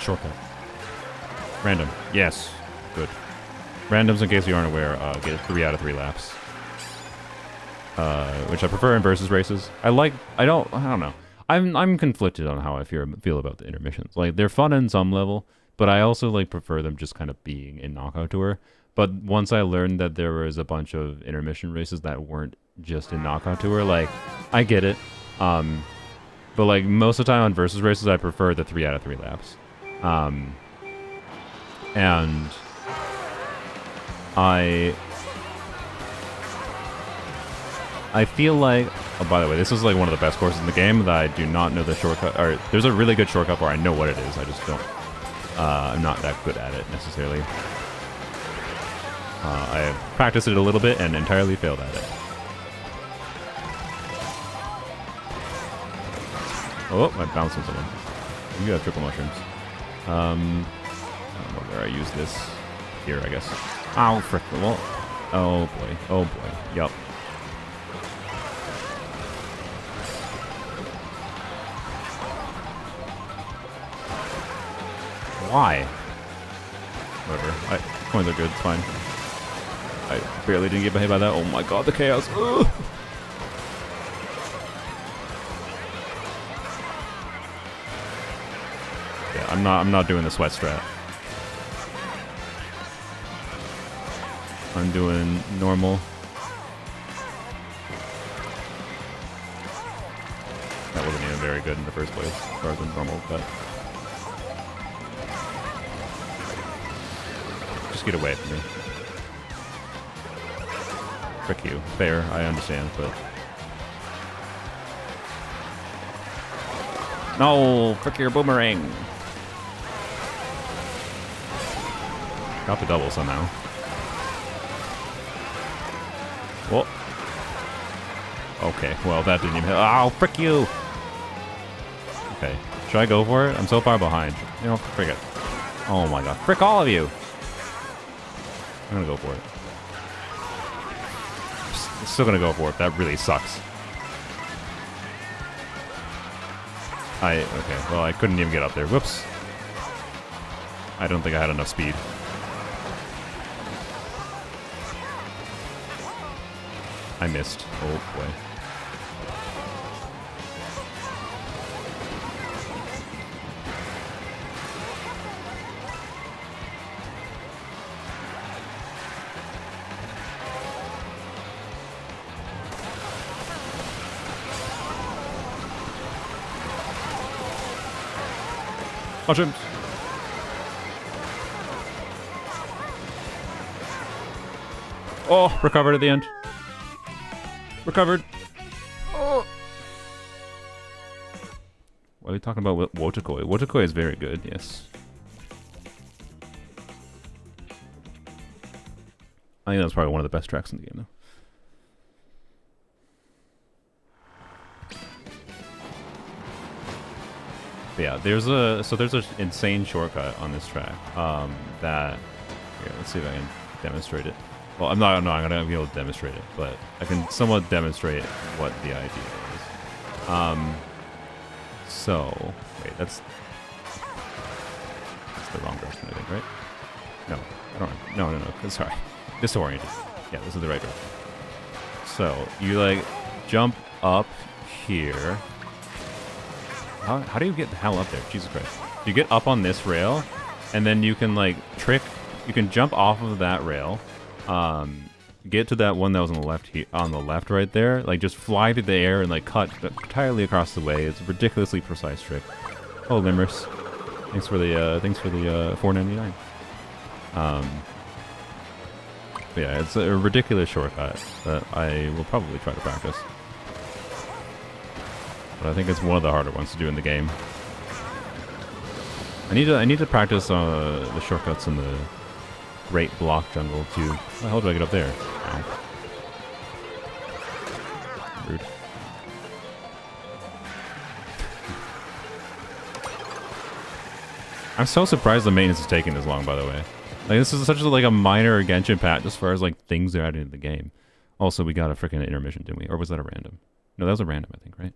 Shortcut. Random. Yes. Good. Randoms, in case you aren't aware, get 3 out of 3 laps. Which I prefer in versus races. I don't know. I'm conflicted on how I feel about the intermissions. Like, they're fun in some level, but I also like prefer them just kind of being in Knockout Tour. But once I learned that there was a bunch of intermission races that weren't just in Knockout Tour, like, I get it. But like most of the time on versus races, I prefer the 3 out of 3 laps. And I feel like, oh, by the way, this is like one of the best courses in the game that I do not know the shortcut, or there's a really good shortcut where I know what it is, I just don't, I'm not that good at it necessarily. I have practiced it a little bit and entirely failed at it. Oh, I bounced on someone. You have triple mushrooms. I don't know where I use this. Here, I guess. Ow, frick the wall. Oh boy. Oh boy. Yup. Why? Whatever. Coins are good. It's fine. I barely didn't get hit by that. Oh my god, the chaos. Ugh. Yeah, I'm not doing the sweat strat. I'm doing normal. That wasn't even very good in the first place, as far as the normal, but just get away from me. Frick you. Fair, I understand, but no, frick your boomerang. Got the double somehow. Whoa. Okay, well that didn't even hit. Oh, frick you! Okay, should I go for it? I'm so far behind. You know, frick it. Oh my god. Frick all of you! I'm gonna go for it. I'm still gonna go for it. That really sucks. Okay, well I couldn't even get up there. Whoops. I don't think I had enough speed. I missed. Oh boy. Mushrooms. Oh, recovered at the end. Recovered. Oh. What are we talking about? Wotakoi. Wotakoi is very good, yes. I think that's probably one of the best tracks in the game, though. But yeah, there's an insane shortcut on this track. That here, let's see if I can demonstrate it. Well, I'm not gonna be able to demonstrate it, but I can somewhat demonstrate what the idea is. So wait, that's the wrong direction, I think, right? No, I don't. No. Sorry, disoriented. Yeah, this is the right direction. So you like jump up here. How do you get the hell up there? Jesus Christ! You get up on this rail, and then you can like you can jump off of that rail. Get to that one that was on the left right there, like just fly through the air and like cut entirely across the way. It's a ridiculously precise trick. Oh, Limrus, thanks for the $4.99. Yeah, it's a ridiculous shortcut that I will probably try to practice, but I think it's one of the harder ones to do in the game. I need to practice the shortcuts in the Great Block Jungle too. How the hell do I get up there? Ow. Rude. I'm so surprised the maintenance is taking this long, by the way. Like, this is such a minor Genshin patch as far as like things they're adding to the game. Also, we got a freaking intermission, didn't we? Or was that a random? No, that was a random, I think, right?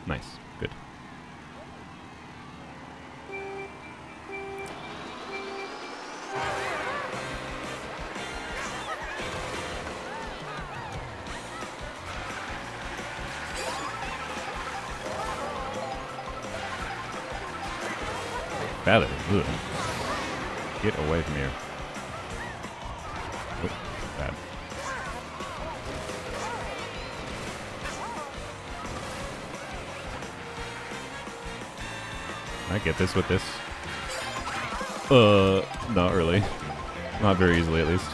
Nice. Good. Feather. Ugh. Get away from here. Oh, bad. Can I get this with this? Not really. Not very easily, at least.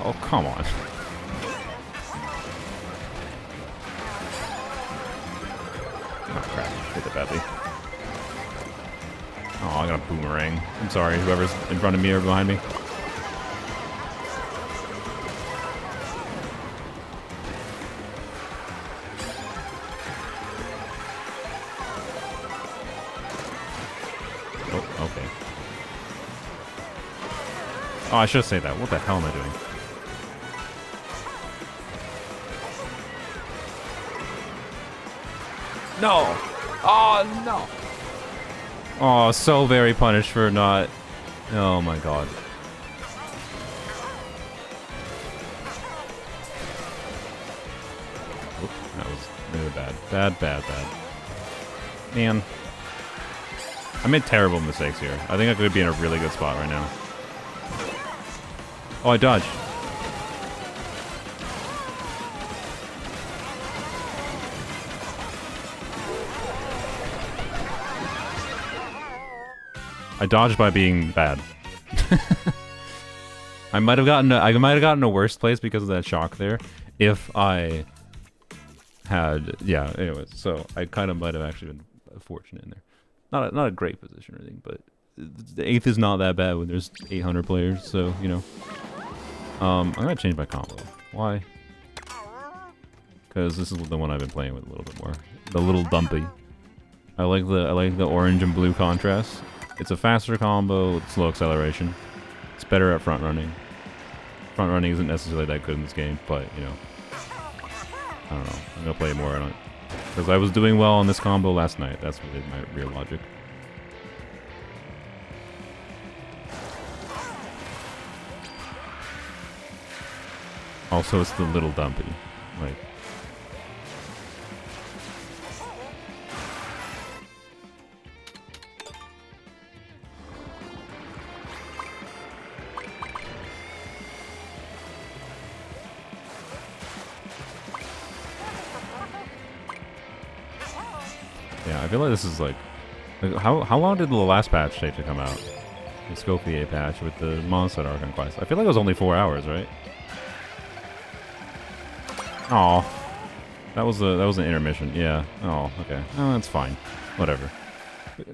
Oh, come on. Oh, crap. Hit it badly. Oh, I got a boomerang. I'm sorry, whoever's in front of me or behind me. Oh, I should say that. What the hell am I doing? No! Oh, no! Oh, so very punished for not... Oh my god. Oop, that was really bad. Bad. Man. I made terrible mistakes here. I think I could be in a really good spot right now. Oh, I dodged. I dodged by being bad. I might have gotten a worse place because of that shock there if I had, yeah, anyways, so I kind of might have actually been fortunate in there. Not a great position or anything, but the 8th is not that bad when there's 800 players, so, you know. I'm gonna change my combo. Why? Because this is the one I've been playing with a little bit more. The little dumpy. I like the orange and blue contrast. It's a faster combo with slow acceleration. It's better at front running. Front running isn't necessarily that good in this game, but you know, I don't know. I'm gonna play more on it because I was doing well on this combo last night. That's really my real logic. Also, it's the little dumpy, like. Yeah, I feel like this is like how long did the last patch take to come out? The Scopier patch with the monster arc on Quest. I feel like it was only 4 hours, right? Oh, that was an intermission. Yeah. Oh, okay. Oh, that's fine. Whatever.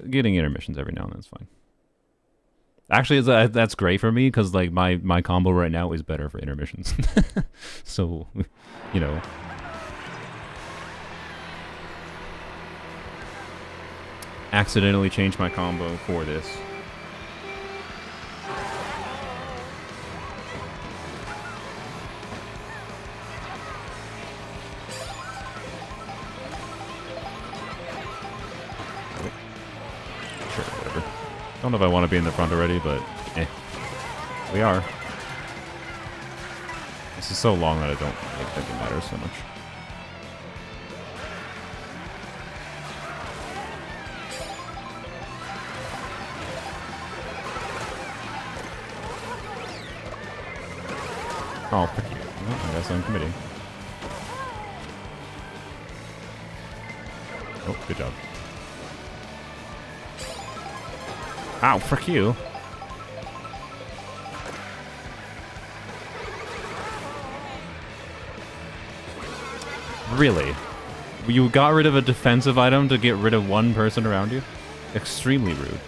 Getting intermissions every now and then is fine. Actually, that's great for me because like my combo right now is better for intermissions. So, you know. Accidentally changed my combo for this. Sure, whatever. Don't know if I want to be in the front already, but we are. This is so long that I don't think it matters so much. Oh, frick you. Well, I guess I'm committing. Oh, good job. Ow, frick you. Really? You got rid of a defensive item to get rid of one person around you? Extremely rude.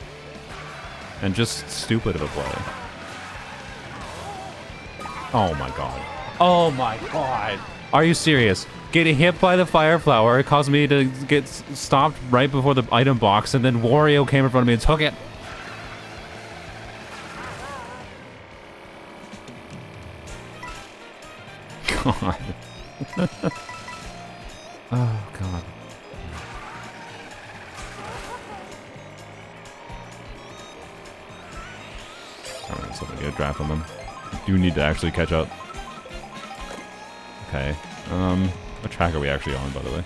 And just stupid of a play. Oh my god. Oh my god. Are you serious? Getting hit by the fire flower caused me to get stopped right before the item box, and then Wario came in front of me and took it. God. Oh god. Alright, so I'm gonna get a draft on them. I do need to actually catch up. Okay. What track are we actually on, by the way?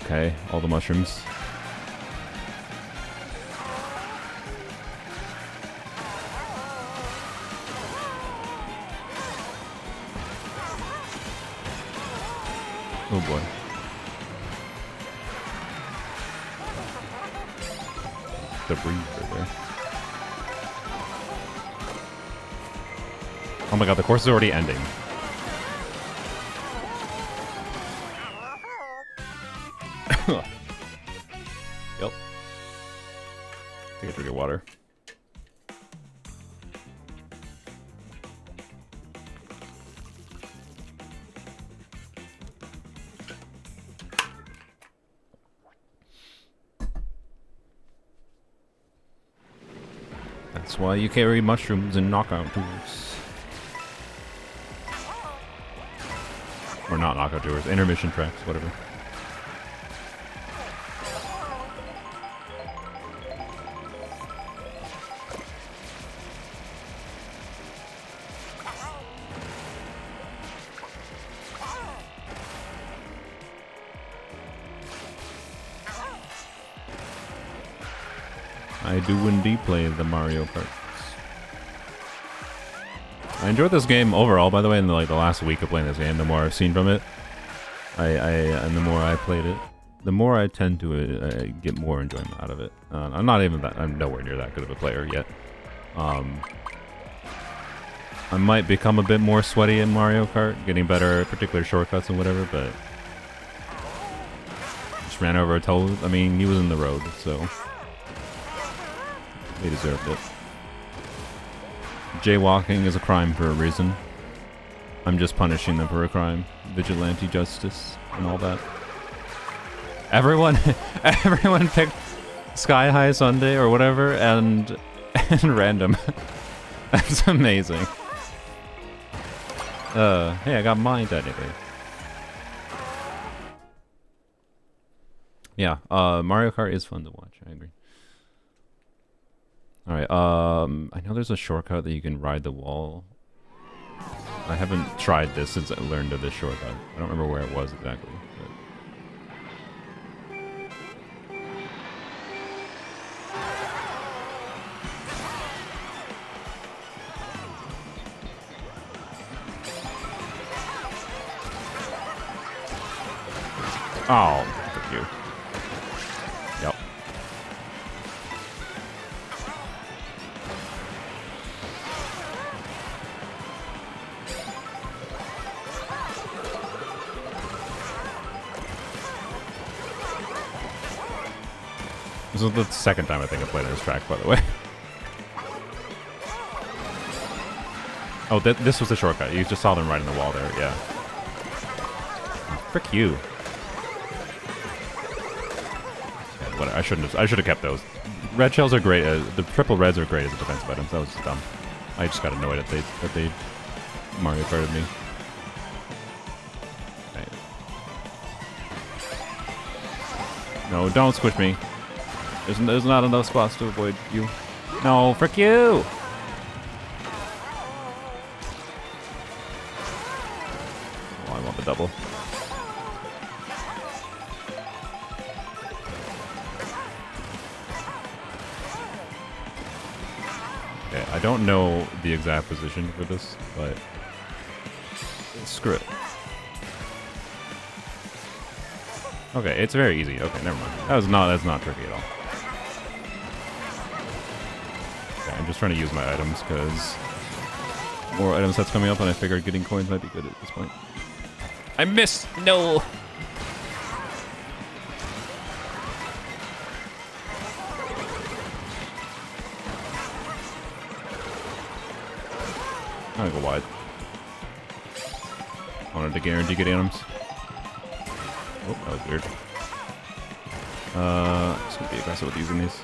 Okay, all the mushrooms. Oh boy. The breeze right there. Oh my god, the course is already ending. Yep. Take a drink of water. That's why you carry mushrooms and knockout tools. Or not knockout tools, intermission tracks, whatever. I do indeed play the Mario Kart. I enjoyed this game overall, by the way, in the last week of playing this game. The more I've seen from it, and the more I played it, the more I tend to get more enjoyment out of it. I'm nowhere near that good of a player yet. I might become a bit more sweaty in Mario Kart, getting better at particular shortcuts and whatever, but just ran over a Toad. I mean, he was in the road, so they deserved it. Jaywalking is a crime for a reason. I'm just punishing them for a crime. Vigilante justice and all that. Everyone picked Sky High Sunday or whatever and random. That's amazing. Hey, I got mine technically. Yeah, Mario Kart is fun to watch, I agree. Alright, I know there's a shortcut that you can ride the wall. I haven't tried this since I learned of this shortcut. I don't remember where it was exactly. But Oh, fuck you. Yep. This is the second time I think I played on this track, by the way. Oh, this was the shortcut. You just saw them right in the wall there, yeah. Frick you. Yeah, what, I should have kept those. Red shells are great. The triple reds are great as a defensive items. That was dumb. I just got annoyed that they Mario Karted me. Right. No, don't squish me. There's not enough spots to avoid you. No, frick you! Oh, I want the double. Okay, I don't know the exact position for this, but screw it. Okay, it's very easy. Okay, never mind. That's not tricky at all. Okay, I'm just trying to use my items because more item sets coming up, and I figured getting coins might be good at this point. I missed. No. I'm gonna go wide. I wanted to guarantee get items. Oh, that was weird. Just gonna be aggressive with using these.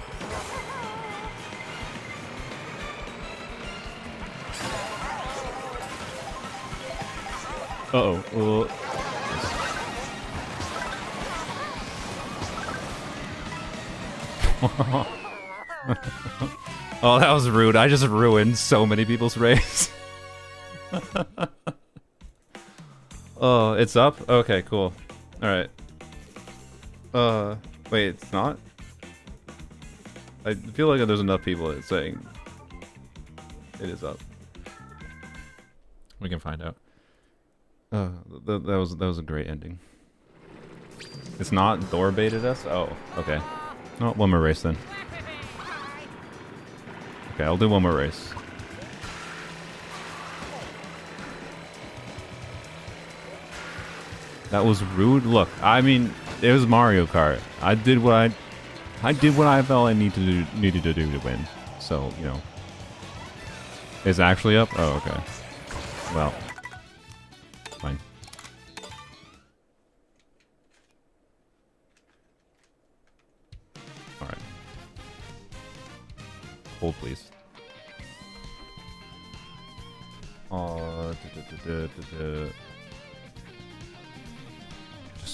Uh-oh. Oh, that was rude. I just ruined so many people's race. Oh, it's up? Okay, cool. Alright. Wait, it's not? I feel like there's enough people that's saying it is up. We can find out. That was a great ending. It's not Thor baited us? Oh, okay. Oh, one more race then. Okay, I'll do one more race. That was rude. Look, I mean, it was Mario Kart. I did what I felt I needed to do to win. So, you know. It's actually up? Oh, okay. Well. Fine. Alright. Hold, please.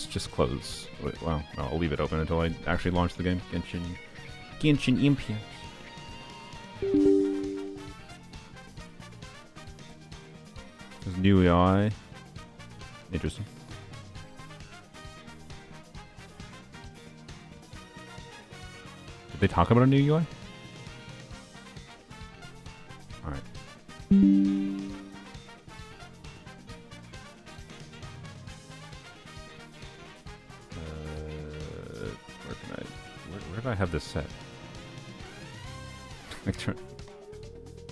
Just close. Wait, wow. No, I'll leave it open until I actually launch the game. Genshin Impact. There's new UI. Interesting. Did they talk about a new UI? Alright. Where do I have this set?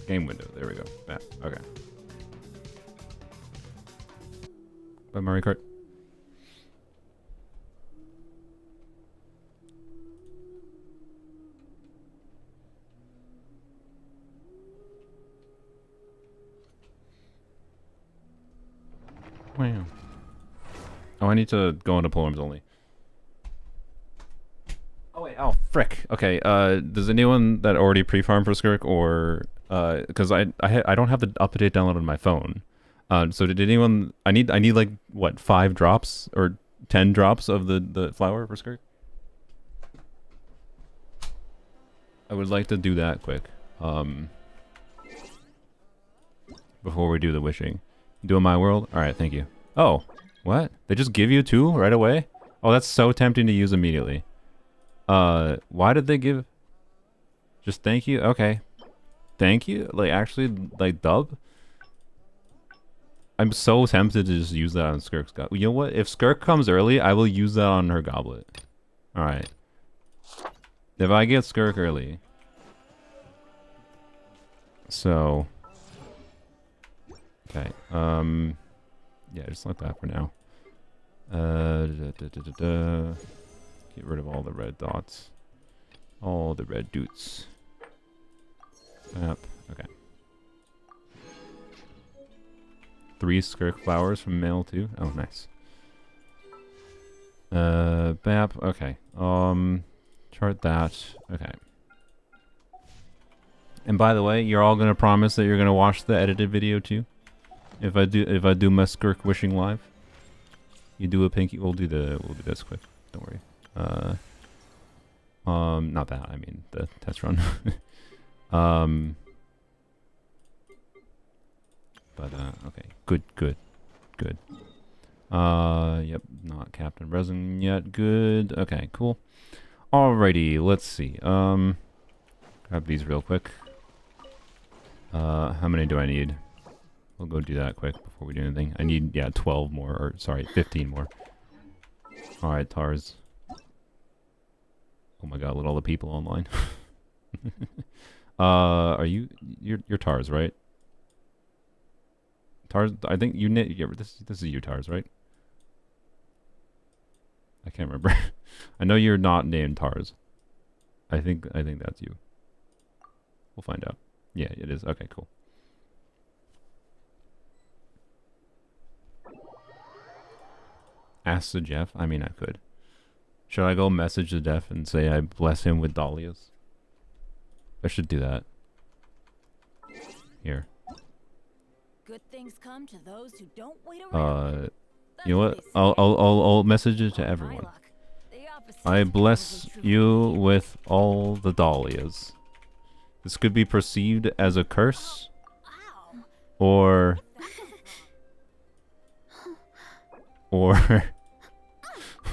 Game window. There we go. That. Okay. By Mario Kart. Wow. Oh, I need to go into polearms only. Oh wait, oh frick. Okay, does anyone that already pre-farmed for Skirk or because I don't have the update downloaded on my phone. So did anyone I need like what 5 drops or 10 drops of the flower for Skirk? I would like to do that quick. Before we do the wishing. Doing my world? Alright, thank you. Oh, what? They just give you 2 right away? Oh, that's so tempting to use immediately. Why did they give... Just thank you? Okay. Thank you? Like, actually, like, dub? I'm so tempted to just use that on Skirk's goblet. You know what? If Skirk comes early, I will use that on her goblet. Alright. If I get Skirk early. So. Okay. Yeah, just like that for now. Get rid of all the red dots. All the red doots. Yep. Okay. 3 Skirk flowers from male too. Oh, nice. Bap. Okay. Chart that. Okay. And by the way, you're all gonna promise that you're gonna watch the edited video too. If I do my Skirk wishing live, you do a pinky. We'll do this quick. Don't worry. Not that. I mean the test run. But okay. Good. Yep. Not Captain Resin yet. Good. Okay. Cool. Alrighty. Let's see. Grab these real quick. How many do I need? We'll go do that quick before we do anything. I need, yeah, 12 more, or sorry, 15 more. Alright, Tars. Oh my god, look at all the people online. You're Tars, right? Tars, I think you, yeah, this is you, Tars, right? I can't remember. I know you're not named Tars. I think that's you. We'll find out. Yeah, it is. Okay, cool. Ask the Jeff? I mean, I could. Should I go message the Jeff and say I bless him with dahlias? I should do that. Here. Good things come to those who don't wait around. You know what? I'll message it to everyone. I bless you with all the dahlias. This could be perceived as a curse, or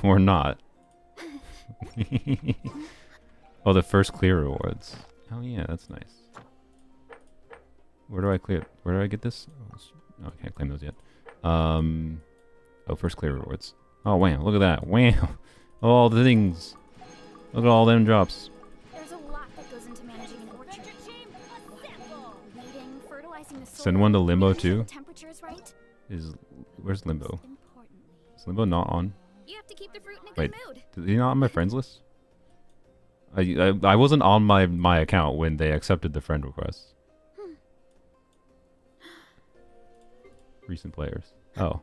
not. Oh, the first clear rewards. Oh yeah, that's nice. Where do I clear? Where do I get this? Oh, I can't claim those yet. Oh, first clear rewards. Oh wow, look at that! Wow, all the things. Look at all them drops. There's a lot that goes into managing an orchard. Weeding, fertilizing the soil, Send one to Limbo making sure too. the temperature's right. Where's Limbo? Importantly, Is Limbo not on? you have to keep the fruit in a Wait, good mood. is he not on my friends list? I wasn't on my account when they accepted the friend request. Recent players. Oh.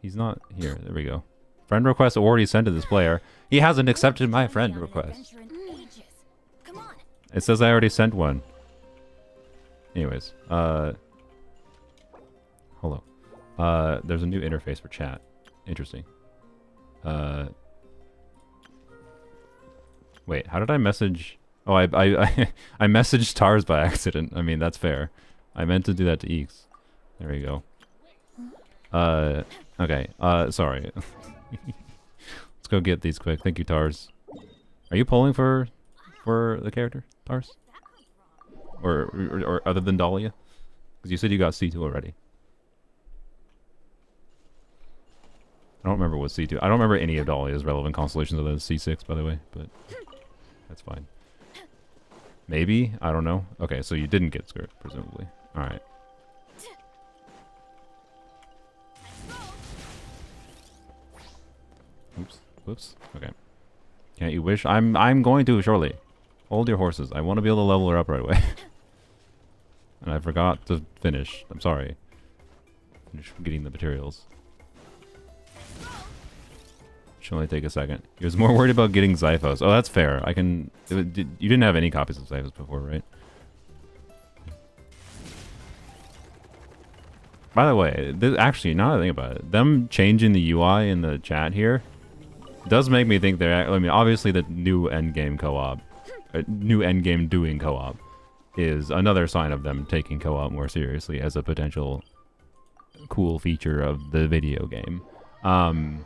He's not here. There we go. Friend request already sent to this player. He hasn't accepted my friend request. Come on. It says I already sent one. Anyways, hello. There's a new interface for chat. Interesting. Wait, how did I message? Oh, I I messaged Tars by accident. I mean, that's fair. I meant to do that to Eeks. There we go. Okay. Sorry. Let's go get these quick. Thank you, Tars. Are you polling for the character, Tars? Or other than Dahlia? Because you said you got C2 already. I don't remember what C2. I don't remember any of Dahlia's relevant constellations other than C6, by the way, but that's fine. Maybe? I don't know. Okay, so you didn't get Skirk, presumably. Alright. Oops. Whoops. Okay. Can't you wish? I'm going to shortly. Hold your horses. I want to be able to level her up right away. And I forgot to finish. I'm sorry. Finish getting the materials. Should only take a second. He was more worried about getting Xiphos. Oh, that's fair. I can... You didn't have any copies of Xiphos before, right? By the way, actually, now that I think about it, them changing the UI in the chat here does make me think they're... I mean, obviously the new endgame co-op, new endgame doing co-op, is another sign of them taking co-op more seriously as a potential cool feature of the video game. But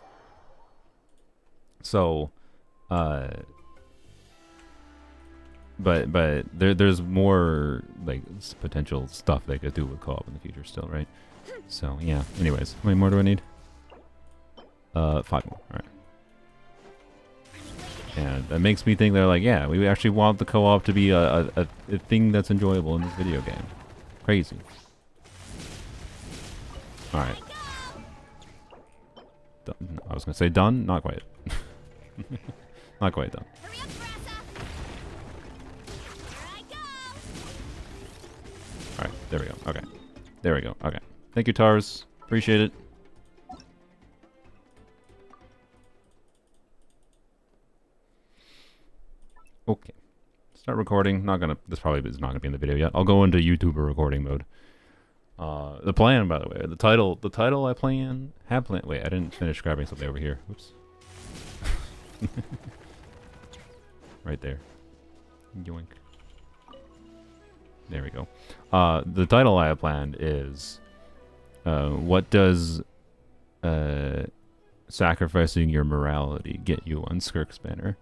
there's more like potential stuff they could do with co-op in the future still, right? So yeah. Anyways, how many more do I need? 5 more. All right. And that makes me think they're like, yeah, we actually want the co-op to be a thing that's enjoyable in this video game. Crazy. All right. Done. I was gonna say done. Not quite. Not quite done. Hurry up, Brassa. Here I go. All right. There we go. Okay. There we go. Okay. Thank you, Tars. Appreciate it. Okay. Start recording. Not gonna. This probably is not gonna be in the video yet. I'll go into YouTuber recording mode. The plan, by the way, the title I have planned. Wait, I didn't finish grabbing something over here. Oops. Right there. Yoink. There we go. The title I have planned is, what does sacrificing your morality get you on Skirk's banner?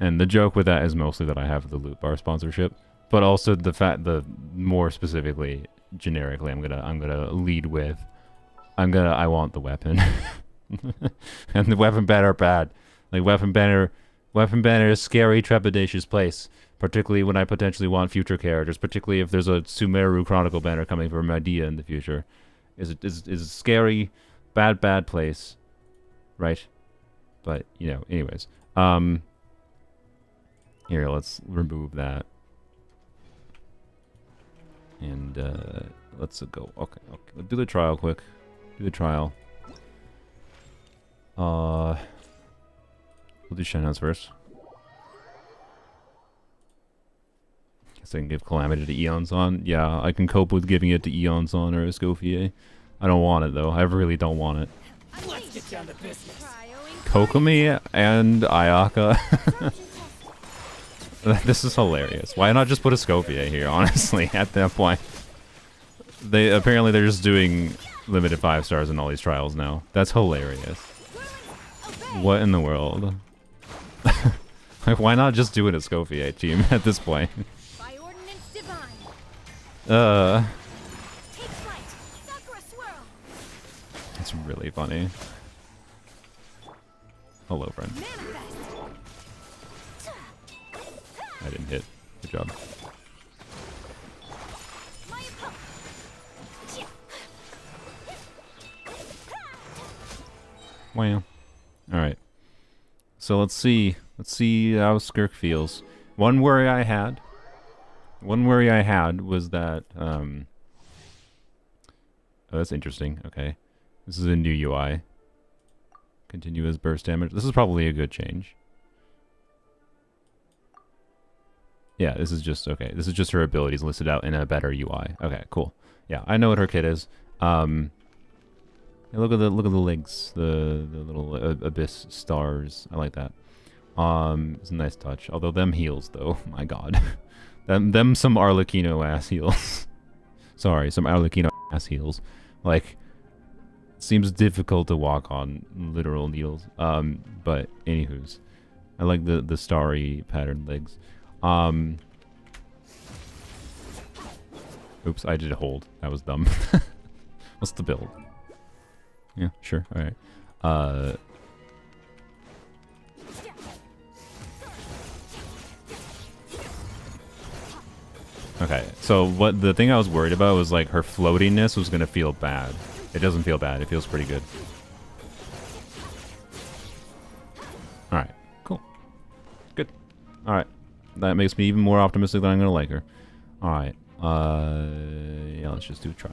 And the joke with that is mostly that I have the loot bar sponsorship, but also the more specifically, generically, I'm gonna lead with, I want the weapon, and the weapon banner are bad. Like weapon banner is scary, trepidatious place. Particularly when I potentially want future characters. Particularly if there's a Sumeru Chronicle banner coming from Idea in the future, is a scary, bad place, right? But you know, anyways, here let's remove that. And let's go. Okay. Do the trial quick. Do the trial. We'll do Shenhuns first. Guess I can give Calamity to Eon's on. Yeah, I can cope with giving it to Eon's on or Escoffier. I don't want it though. I really don't want it. Let's get down to business. Kokomi and Ayaka. This is hilarious. Why not just put a Escoffier here, honestly, at that point? Apparently they're just doing limited 5 stars in all these trials now. That's hilarious. What in the world? Like, why not just do an Escoffier team at this point? By ordinance divine. Take flight. Sakura swirl. It's really funny. Hello, friend. Manifest. I didn't hit. Good job. My approach. Wow. Alright. So let's see. Let's see how Skirk feels. One worry I had was that, oh, that's interesting. Okay. This is a new UI. Continuous burst damage. This is probably a good change. Yeah, this is just, okay. This is just her abilities listed out in a better UI. Okay, cool. Yeah, I know what her kit is. Yeah, look at the legs, the little abyss stars. I like that. It's a nice touch. Although them heals though, my god. them some Arlecchino ass heals. Sorry, some Arlecchino ass heals. Like, seems difficult to walk on literal needles. But anywho's, I like the starry patterned legs. Oops, I did a hold. That was dumb. What's the build? Yeah, sure. All right. Okay. So what the thing I was worried about was like her floatiness was gonna feel bad. It doesn't feel bad. It feels pretty good. All right. Cool. Good. All right. That makes me even more optimistic that I'm gonna like her. All right. Yeah. Let's just do a try.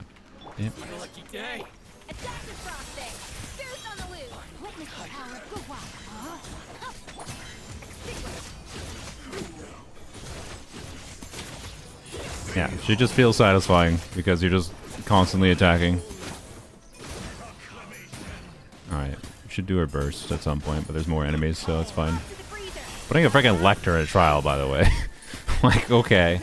Yeah. Lucky day. Adaptive frosting. Spirit on the loose. Witness the power of good walk. Yeah, she just feels satisfying because you're just constantly attacking. Alright, should do her burst at some point, but there's more enemies, so it's fine. Putting a freaking Lecter in a trial, by the way. Like, okay.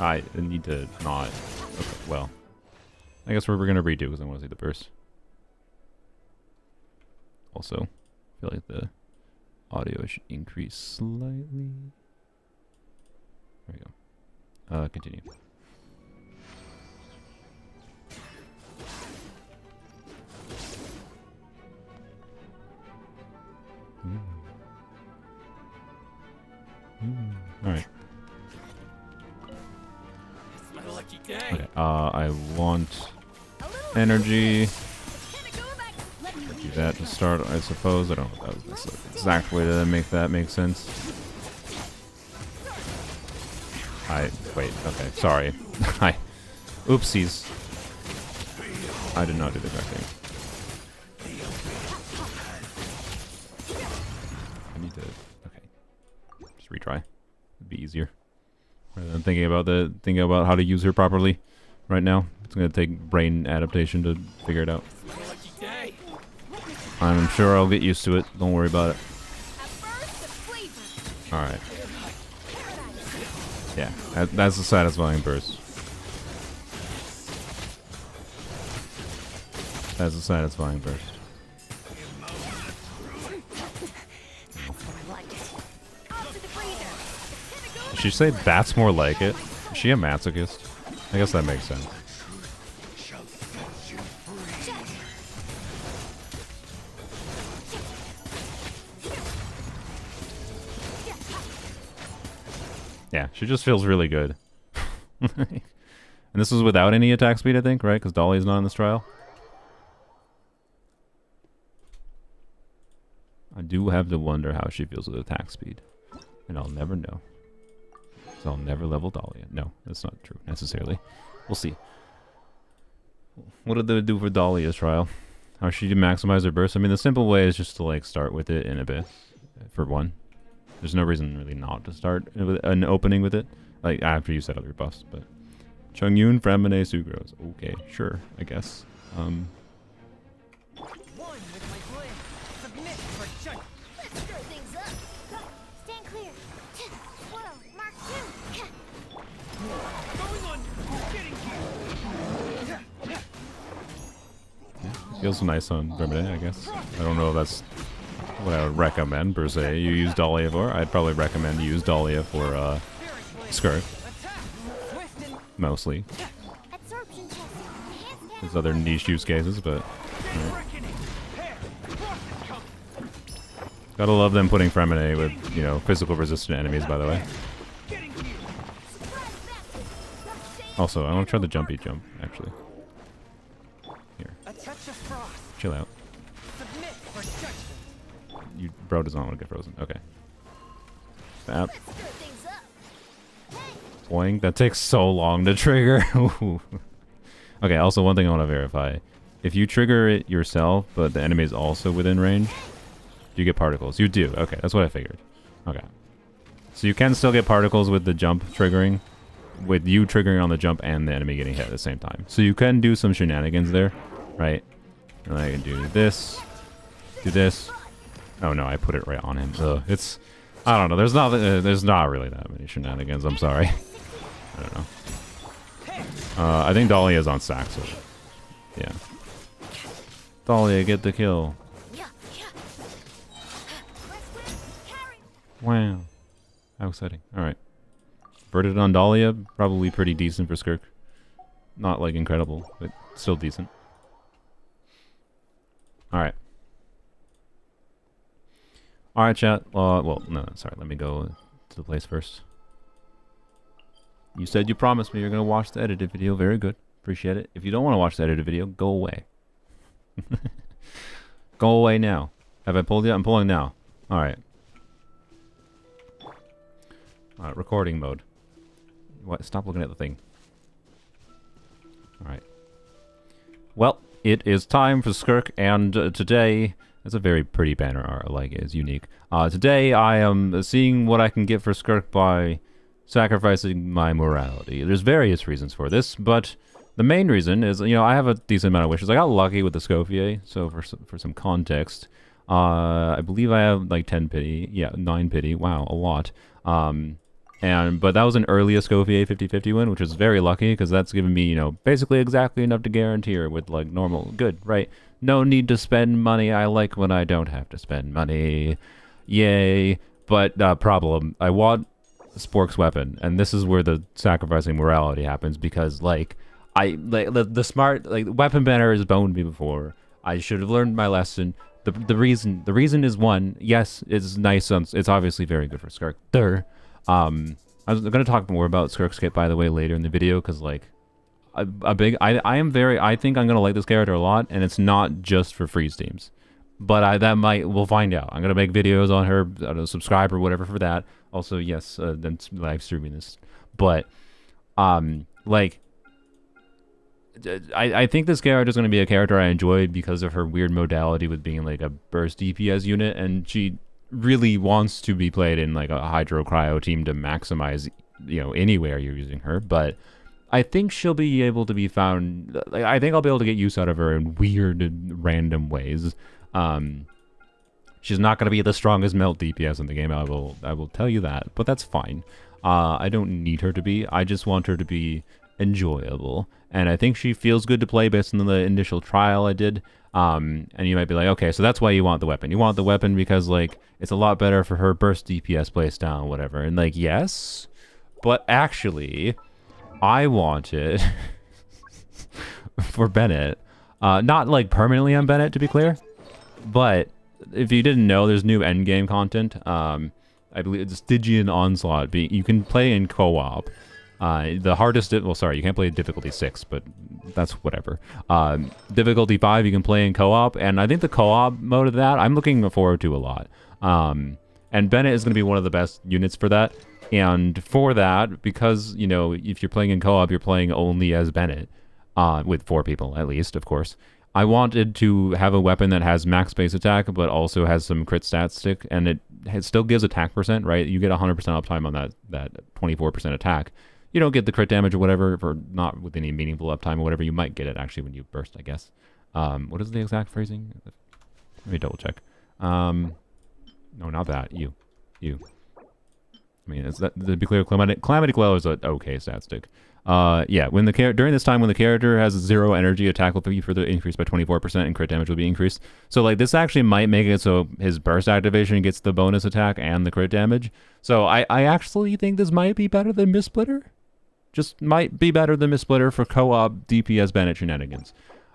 I need to not... Okay, well. I guess we're gonna redo because I want to see the burst. Also, I feel like the Audio should increase slightly. There we go. Continue. Alright. Okay, I want energy. Do that to start, I suppose. I don't know if that was the exact way to make that make sense. Wait, okay, sorry. Oopsies. I did not do the correct thing. I need to, okay. Just retry. It'd be easier. Rather than thinking about how to use her properly right now. It's gonna take brain adaptation to figure it out. I'm sure I'll get used to it. Don't worry about it. Alright. Yeah, that's a satisfying burst. That's a satisfying burst. Did she say that's more like it? Is she a masochist? I guess that makes sense. Yeah, she just feels really good. And this was without any attack speed, I think, right? Because Dolly's not in this trial. I do have to wonder how she feels with attack speed. And I'll never know. So I'll never level Dahlia. No, that's not true, necessarily. We'll see. What did they do for Dahlia's trial? How she maximize her burst? I mean, the simple way is just to, like, start with it in Abyss, for one. There's no reason really not to start with an opening with it, like after you set up your buffs. But Chongyun, Framine, Sugros. Okay, sure, I guess. Feels nice on Framine, I guess. I don't know if that's what I would recommend per se. You use Dahlia for. I'd probably recommend you use Dahlia for Skirk. Mostly. There's other niche use cases, but gotta love them putting Framine with, you know, physical resistant enemies, by the way. Also, I want to try the jumpy jump, actually. Here. Chill out. You bro does not want to get frozen. Okay. Bap. Boing. That takes so long to trigger. Okay, also one thing I want to verify. If you trigger it yourself, but the enemy is also within range, you get particles. You do. Okay, that's what I figured. Okay. So you can still get particles with the jump triggering, with you triggering on the jump and the enemy getting hit at the same time. So you can do some shenanigans there, right? And I can do this, do this. Oh no, I put it right on him. Ugh, it's, I don't know. There's not really that many shenanigans. I'm sorry. I don't know. I think Dahlia is on sack, so yeah. Dahlia, get the kill. Wow, how exciting! All right, birded on Dahlia, probably pretty decent for Skirk. Not like incredible, but still decent. All right. Alright, chat. Well, no, sorry. Let me go to the place first. You said you promised me you're going to watch the edited video. Very good. Appreciate it. If you don't want to watch the edited video, go away. Go away now. Have I pulled yet? I'm pulling now. Alright. Alright, recording mode. What? Stop looking at the thing. Alright. Well, it is time for Skirk, and today... It's a very pretty banner art. I like it. It's unique. Today, I am seeing what I can get for Skirk by sacrificing my morality. There's various reasons for this, but the main reason is, you know, I have a decent amount of wishes. I got lucky with the Scofier, so for some context, I believe I have like 10 pity. Yeah, 9 pity. Wow, a lot. But that was an early Scofier 50-50 win, which was very lucky because that's given me, you know, basically exactly enough to guarantee her with like normal. Good, right? No need to spend money. I like when I don't have to spend money. Yay. But problem, I want Spork's weapon, and this is where the sacrificing morality happens, because like the smart weapon banner has boned me before. I should have learned my lesson. The reason is, one, yes, it's nice. It's obviously very good for Skirk. I was gonna talk more about Skirk's kit, by the way, later in the video, because like I think I'm gonna like this character a lot, and it's not just for freeze teams. But we'll find out. I'm gonna make videos on her, I don't know, subscribe or whatever for that. Also, yes, then live streaming this. But like, I think this character is gonna be a character I enjoy because of her weird modality with being like a burst DPS unit, and she really wants to be played in like a hydro cryo team to maximize, you know, anywhere you're using her. But I think she'll be able to be found. Like, I think I'll be able to get use out of her in weird and random ways. She's not going to be the strongest melt DPS in the game. I will tell you that, but that's fine. I don't need her to be. I just want her to be enjoyable, and I think she feels good to play based on the initial trial I did. And you might be like, okay, so that's why you want the weapon. You want the weapon because like it's a lot better for her burst DPS playstyle and whatever. And like, yes, but actually, I want it for Bennett. Not like permanently on Bennett, to be clear. But if you didn't know, there's new endgame content. I believe it's Stygian Onslaught. You can play in co-op. The hardest, well, sorry, you can't play difficulty 6, but that's whatever. Difficulty 5, you can play in co-op, and I think the co-op mode of that, I'm looking forward to a lot. And Bennett is going to be one of the best units for that. And for that, because, you know, if you're playing in co-op, you're playing only as Bennett, with 4 people at least, of course. I wanted to have a weapon that has max base attack, but also has some crit stat stick, and it still gives attack percent, right? You get 100% uptime on that 24% attack. You don't get the crit damage or whatever, for not with any meaningful uptime or whatever. You might get it actually when you burst, I guess. What is the exact phrasing? Let me double check. No, not that. You. I mean, to be clear, Calamity Glow is an okay stat stick. Yeah, during this time when the character has 0 energy, attack will be further increased by 24% and crit damage will be increased. So like this actually might make it so his burst activation gets the bonus attack and the crit damage. So I actually think this might be better than Mistsplitter. Just might be better than Mistsplitter for co-op DPS Bennett shenanigans.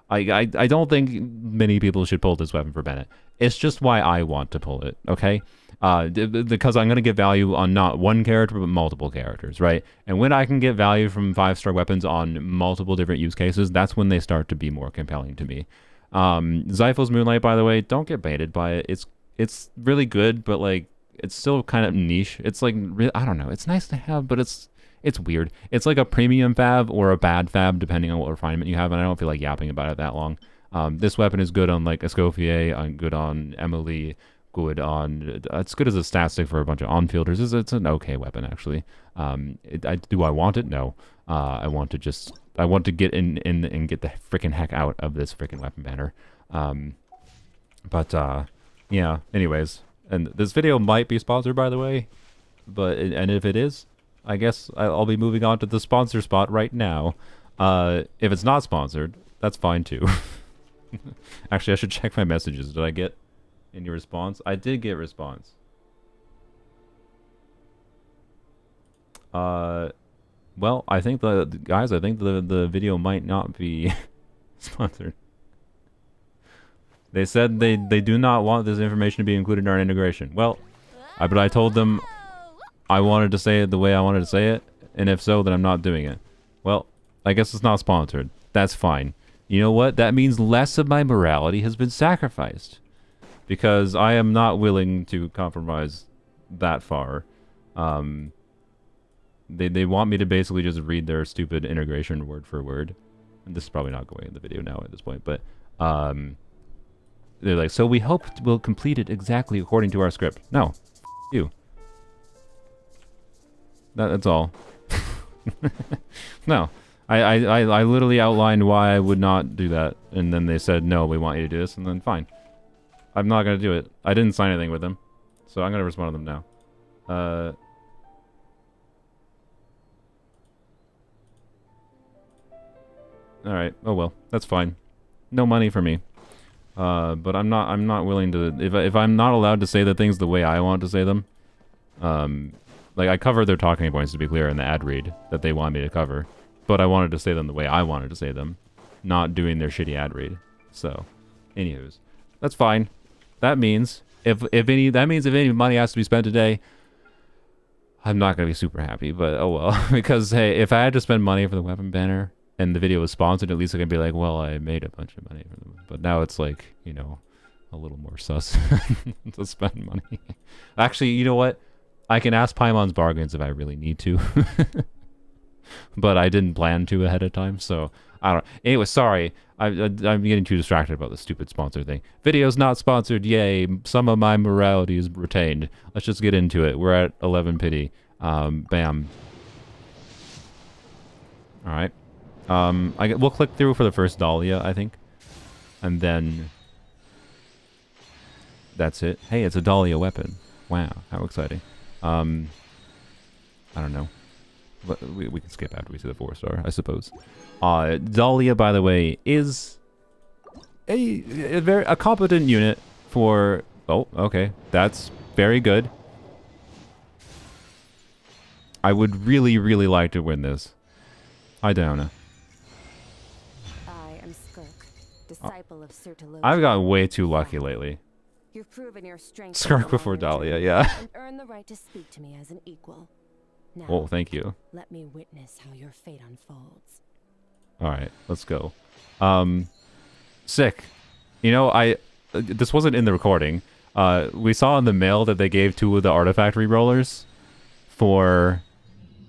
I don't think many people should pull this weapon for Bennett. It's just why I want to pull it, okay? Because I'm going to get value on not one character, but multiple characters, right? And when I can get value from 5-star weapons on multiple different use cases, that's when they start to be more compelling to me. Zyphel's Moonlight, by the way, don't get baited by it. It's really good, but like it's still kind of niche. It's like, I don't know. It's nice to have, but it's weird. It's like a premium fab or a bad fab, depending on what refinement you have, and I don't feel like yapping about it that long. This weapon is good on like Escoffier, good on Emily, good on... it's good as a stat stick for a bunch of on-fielders. It's an okay weapon, actually. Do I want it? No. I want to get in and get the freaking heck out of this freaking weapon banner. Yeah, anyways. And this video might be sponsored, by the way. And if it is, I guess I'll be moving on to the sponsor spot right now. If it's not sponsored, that's fine too. Actually, I should check my messages. Did I get any response? I did get response. Well, I think the video might not be sponsored. They said they do not want this information to be included in our integration. Well, but I told them I wanted to say it the way I wanted to say it, and if so, then I'm not doing it. Well, I guess it's not sponsored. That's fine. You know what? That means less of my morality has been sacrificed. Because I am not willing to compromise that far. They want me to basically just read their stupid integration word for word. And this is probably not going in the video now at this point, but they're like, so we hope we'll complete it exactly according to our script. No, f you. That's all. No, I literally outlined why I would not do that, and then they said, no, we want you to do this, and then fine. I'm not going to do it. I didn't sign anything with them, so I'm going to respond to them now. Alright, oh well, that's fine. No money for me. But I'm not willing to, if I'm not allowed to say the things the way I want to say them, like I covered their talking points to be clear in the ad read that they want me to cover, but I wanted to say them the way I wanted to say them, not doing their shitty ad read. So, anywho's, that's fine. That means if any money has to be spent today, I'm not gonna be super happy, but oh well. Because hey, if I had to spend money for the weapon banner and the video was sponsored, at least I can be like, well, I made a bunch of money for them. But now it's like, you know, a little more sus to spend money. Actually, you know what? I can ask Paimon's Bargains if I really need to. But I didn't plan to ahead of time, so I don't. Anyway, sorry. I'm getting too distracted about the stupid sponsor thing. Video's not sponsored, yay. Some of my morality is retained. Let's just get into it. We're at 11 pity. Bam. Alright. We'll click through for the first Dahlia, I think. And then... that's it. Hey, it's a Dahlia weapon. Wow, how exciting. I don't know. But we can skip after we see the 4-star, I suppose. Dahlia, by the way, is a competent unit for... oh, okay. That's very good. I would really, really like to win this. Hi, Diana. I am Skirk, disciple of Sir Tolo. I've gotten way too lucky lately. You've proven your strength. Skirk before Dahlia, yeah. And earned the right to speak to me as an equal. Now, Oh, thank you. let me witness how your fate unfolds. Alright, let's go. Sick. You know, this wasn't in the recording. We saw in the mail that they gave 2 of the artifact re-rollers for...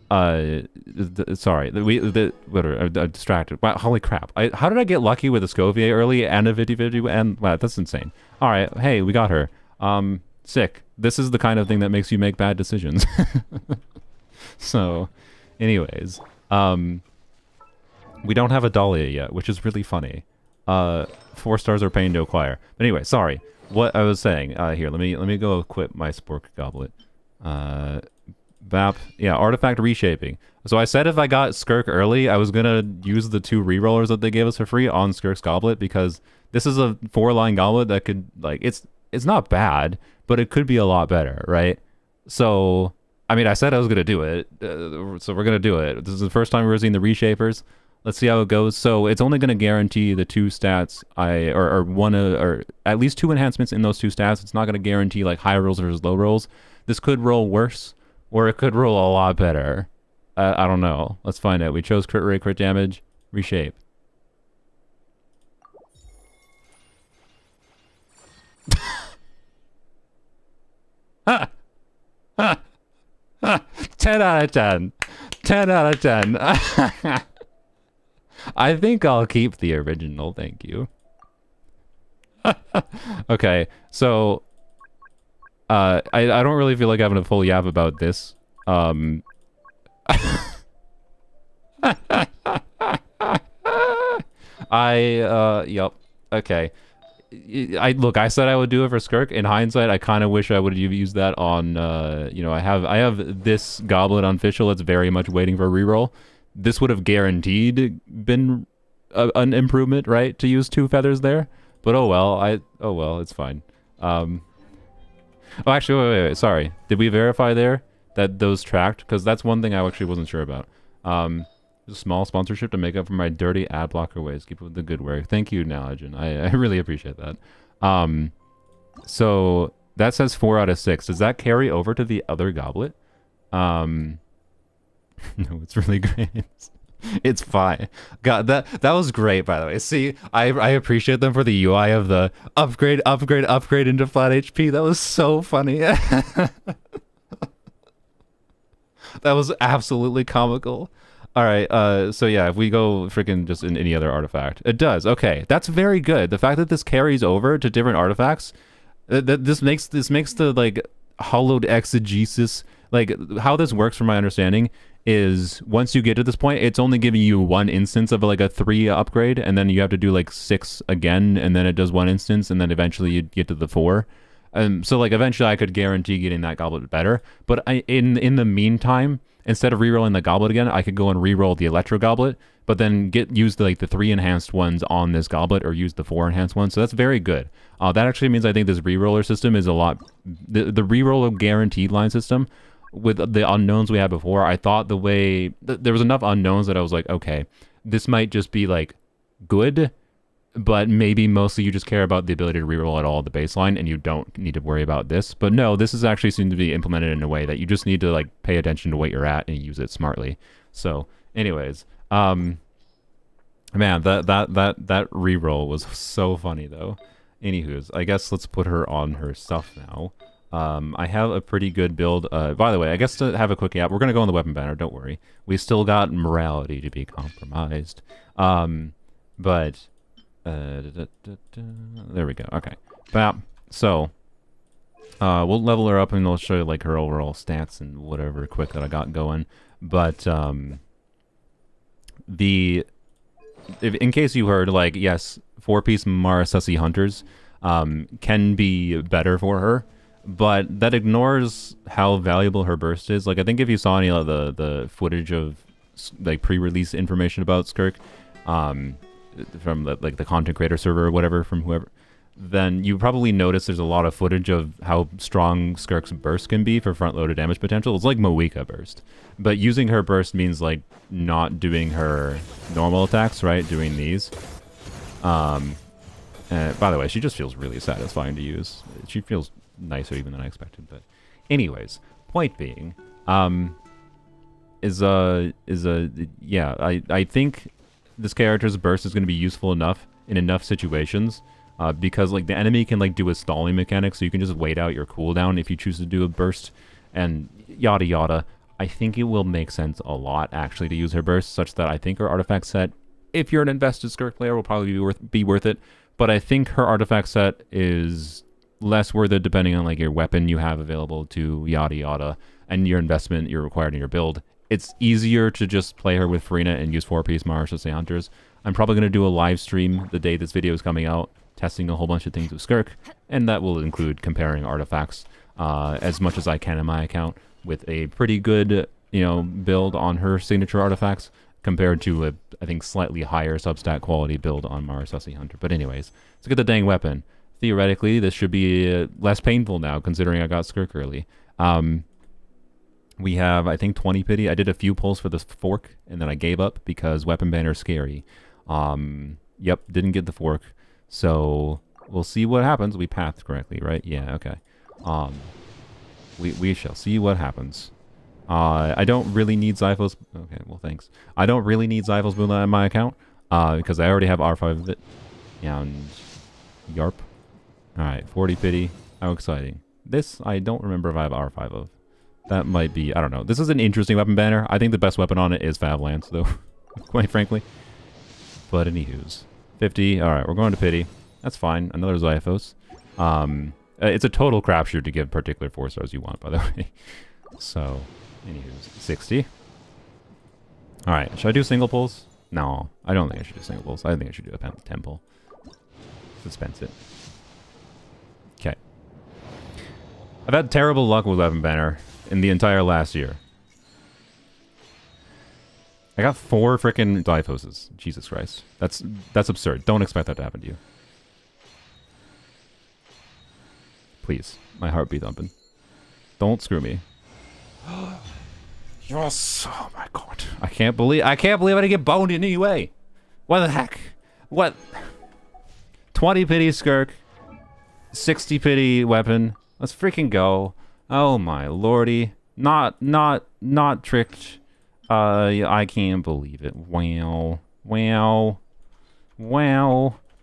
sorry, I'm distracted. Wow, holy crap. How did I get lucky with a Scovier early and a 50-50? And, wow, that's insane. Alright, hey, we got her. Sick. This is the kind of thing that makes you make bad decisions. So, anyways, we don't have a Dahlia yet, which is really funny. 4 stars are paying to acquire. But anyway, sorry. What I was saying, here, let me go equip my Spork Goblet. Bap, yeah, artifact reshaping. So I said if I got Skirk early, I was gonna use the 2 rerollers that they gave us for free on Skirk's Goblet, because this is a 4-line goblet that could, like, it's not bad, but it could be a lot better, right? So... I mean, I said I was going to do it, so we're going to do it. This is the first time we're using the reshapers. Let's see how it goes. So it's only going to guarantee the 2 stats, or at least 2 enhancements in those 2 stats. It's not going to guarantee like high rolls versus low rolls. This could roll worse, or it could roll a lot better. I don't know. Let's find out. We chose crit rate, crit damage, reshape. Ha! Ha! 10 out of 10. 10 out of 10. I think I'll keep the original, thank you. Okay, so I don't really feel like having a full yap about this. Yup. Okay. Look, I said I would do it for Skirk. In hindsight, I kind of wish I would have used that on, you know, I have this Goblet on Fischl. It's very much waiting for a reroll. This would have guaranteed been an improvement, right? To use 2 feathers there. But oh well, it's fine. Oh, actually, wait, sorry. Did we verify there that those tracked? Because that's one thing I actually wasn't sure about. A small sponsorship to make up for my dirty ad blocker ways. Keep up the good work. Thank you, Nalagen. I really appreciate that. So that says 4 out of 6. Does that carry over to the other goblet? No, it's really great. It's fine. God, that was great, by the way. See, I appreciate them for the UI of the upgrade into flat HP. That was so funny. That was absolutely comical. All right, so yeah, if we go freaking just in any other artifact, it does. Okay, that's very good. The fact that this carries over to different artifacts, this makes the like hollowed exegesis, like how this works from my understanding is once you get to this point, it's only giving you 1 instance of like a 3 upgrade, and then you have to do like 6 again, and then it does 1 instance, and then eventually you get to the 4. So like eventually I could guarantee getting that goblet better, but in the meantime, instead of rerolling the goblet again, I could go and reroll the Electro Goblet, but then use the 3 enhanced ones on this goblet or use the 4 enhanced ones. So that's very good. That actually means I think this reroller system is a lot... The reroller guaranteed line system, with the unknowns we had before, I thought the way... there was enough unknowns that I was like, okay, this might just be like good, but maybe mostly you just care about the ability to reroll at all at the baseline and you don't need to worry about this. But no, this is actually seemed to be implemented in a way that you just need to like pay attention to what you're at and use it smartly. So anyways, man, that reroll was so funny though. Anywho's, I guess let's put her on her stuff now. I have a pretty good build. By the way, I guess to have a quick app, we're going to go on the weapon banner, don't worry. We still got morality to be compromised. But... there we go. Okay. So, we'll level her up and we'll show you like her overall stats and whatever quick that I got going. But, in case you heard, like, yes, 4-piece Marasesi Hunters, can be better for her. But that ignores how valuable her burst is. Like, I think if you saw any of the footage of like pre-release information about Skirk, from the content creator server or whatever, from whoever, then you probably notice there's a lot of footage of how strong Skirk's burst can be for front-loaded damage potential. It's like Moeka burst, but using her burst means like not doing her normal attacks, right? Doing these. By the way, she just feels really satisfying to use. She feels nicer even than I expected. But anyways, point being, I think this character's burst is going to be useful enough in enough situations, because like the enemy can like do a stalling mechanic, so you can just wait out your cooldown if you choose to do a burst and yada yada. I think it will make sense a lot actually to use her burst, such that I think her artifact set, if you're an invested Skirk player, will probably be worth it. But I think her artifact set is less worth it depending on like your weapon you have available to yada yada and your investment you're required in your build. It's easier to just play her with Furina and use 4-piece Marasasi Hunters. I'm probably going to do a live stream the day this video is coming out, testing a whole bunch of things with Skirk, and that will include comparing artifacts as much as I can in my account with a pretty good, build on her signature artifacts compared to a, I think, slightly higher substat quality build on Marasasi Hunter. But anyways, let's get the dang weapon. Theoretically, this should be less painful now, considering I got Skirk early. We have, I think, 20 pity. I did a few pulls for this fork, and then I gave up because weapon banner is scary. Yep, didn't get the fork. So, we'll see what happens. We pathed correctly, right? Yeah, okay. We shall see what happens. I don't really need Zyphos. Okay, well, thanks. I don't really need Zyphos Moonlight on my account, because I already have R5 of it. And Yarp. Alright, 40 pity. How exciting. This, I don't remember if I have R5 of. That might be, I don't know. This is an interesting weapon banner. I think the best weapon on it is Fav Lance, though, quite frankly. But anywho's. 50. Alright, we're going to pity. That's fine. Another Zyphos. It's a total crapshoot to give particular 4 stars you want, by the way. So, anywho's. 60. Alright, should I do single pulls? No, I don't think I should do single pulls. I think I should do a 10 pull. Suspense it. Okay. I've had terrible luck with weapon banner in the entire last year. I got 4 frickin' Zyphoses. Jesus Christ. That's absurd. Don't expect that to happen to you. Please. My heart be thumping. Don't screw me. Yes! Oh my god. I can't believe I didn't get boned in any way. What the heck? What? 20 pity Skirk. 60 pity weapon. Let's freaking go. Oh my lordy. Not tricked. I can't believe it. Wow.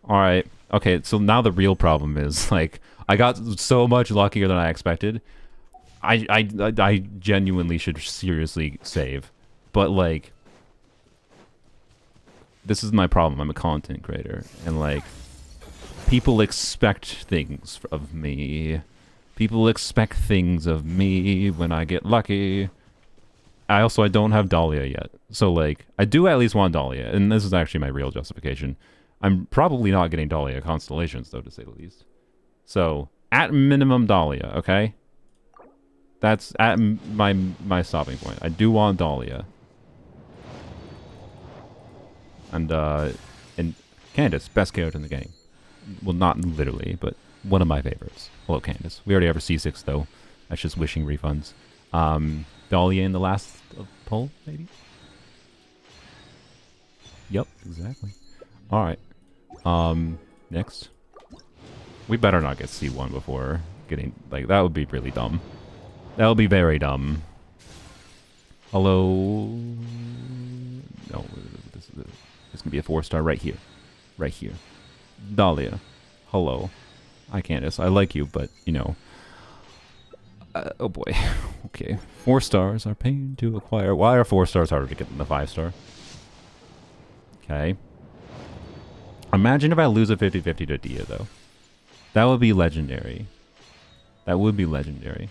Alright. Okay, so now the real problem is, like, I got so much luckier than I expected. I genuinely should seriously save. But, like, this is my problem. I'm a content creator. And, like, people expect things of me. People expect things of me when I get lucky. I don't have Dahlia yet. So, like, I do at least want Dahlia. And this is actually my real justification. I'm probably not getting Dahlia Constellations, though, to say the least. So, at minimum Dahlia, okay? That's at my stopping point. I do want Dahlia. And Candace, best character in the game. Well, not literally, but one of my favorites. Hello, Candace. We already have her C6, though. That's just wishing refunds. Dahlia in the last poll, maybe? Yep, exactly. Alright. Next. We better not get C1 before getting... Like, that would be really dumb. That would be very dumb. Hello... No, this is gonna be a 4-star right here. Right here. Dahlia. Hello. Hi, Candace. I like you, but, you know... oh boy. Okay. 4 stars are paying to acquire. Why are 4 stars harder to get than the 5-star? Okay. Imagine if I lose a 50-50 to Dia, though. That would be legendary. That would be legendary.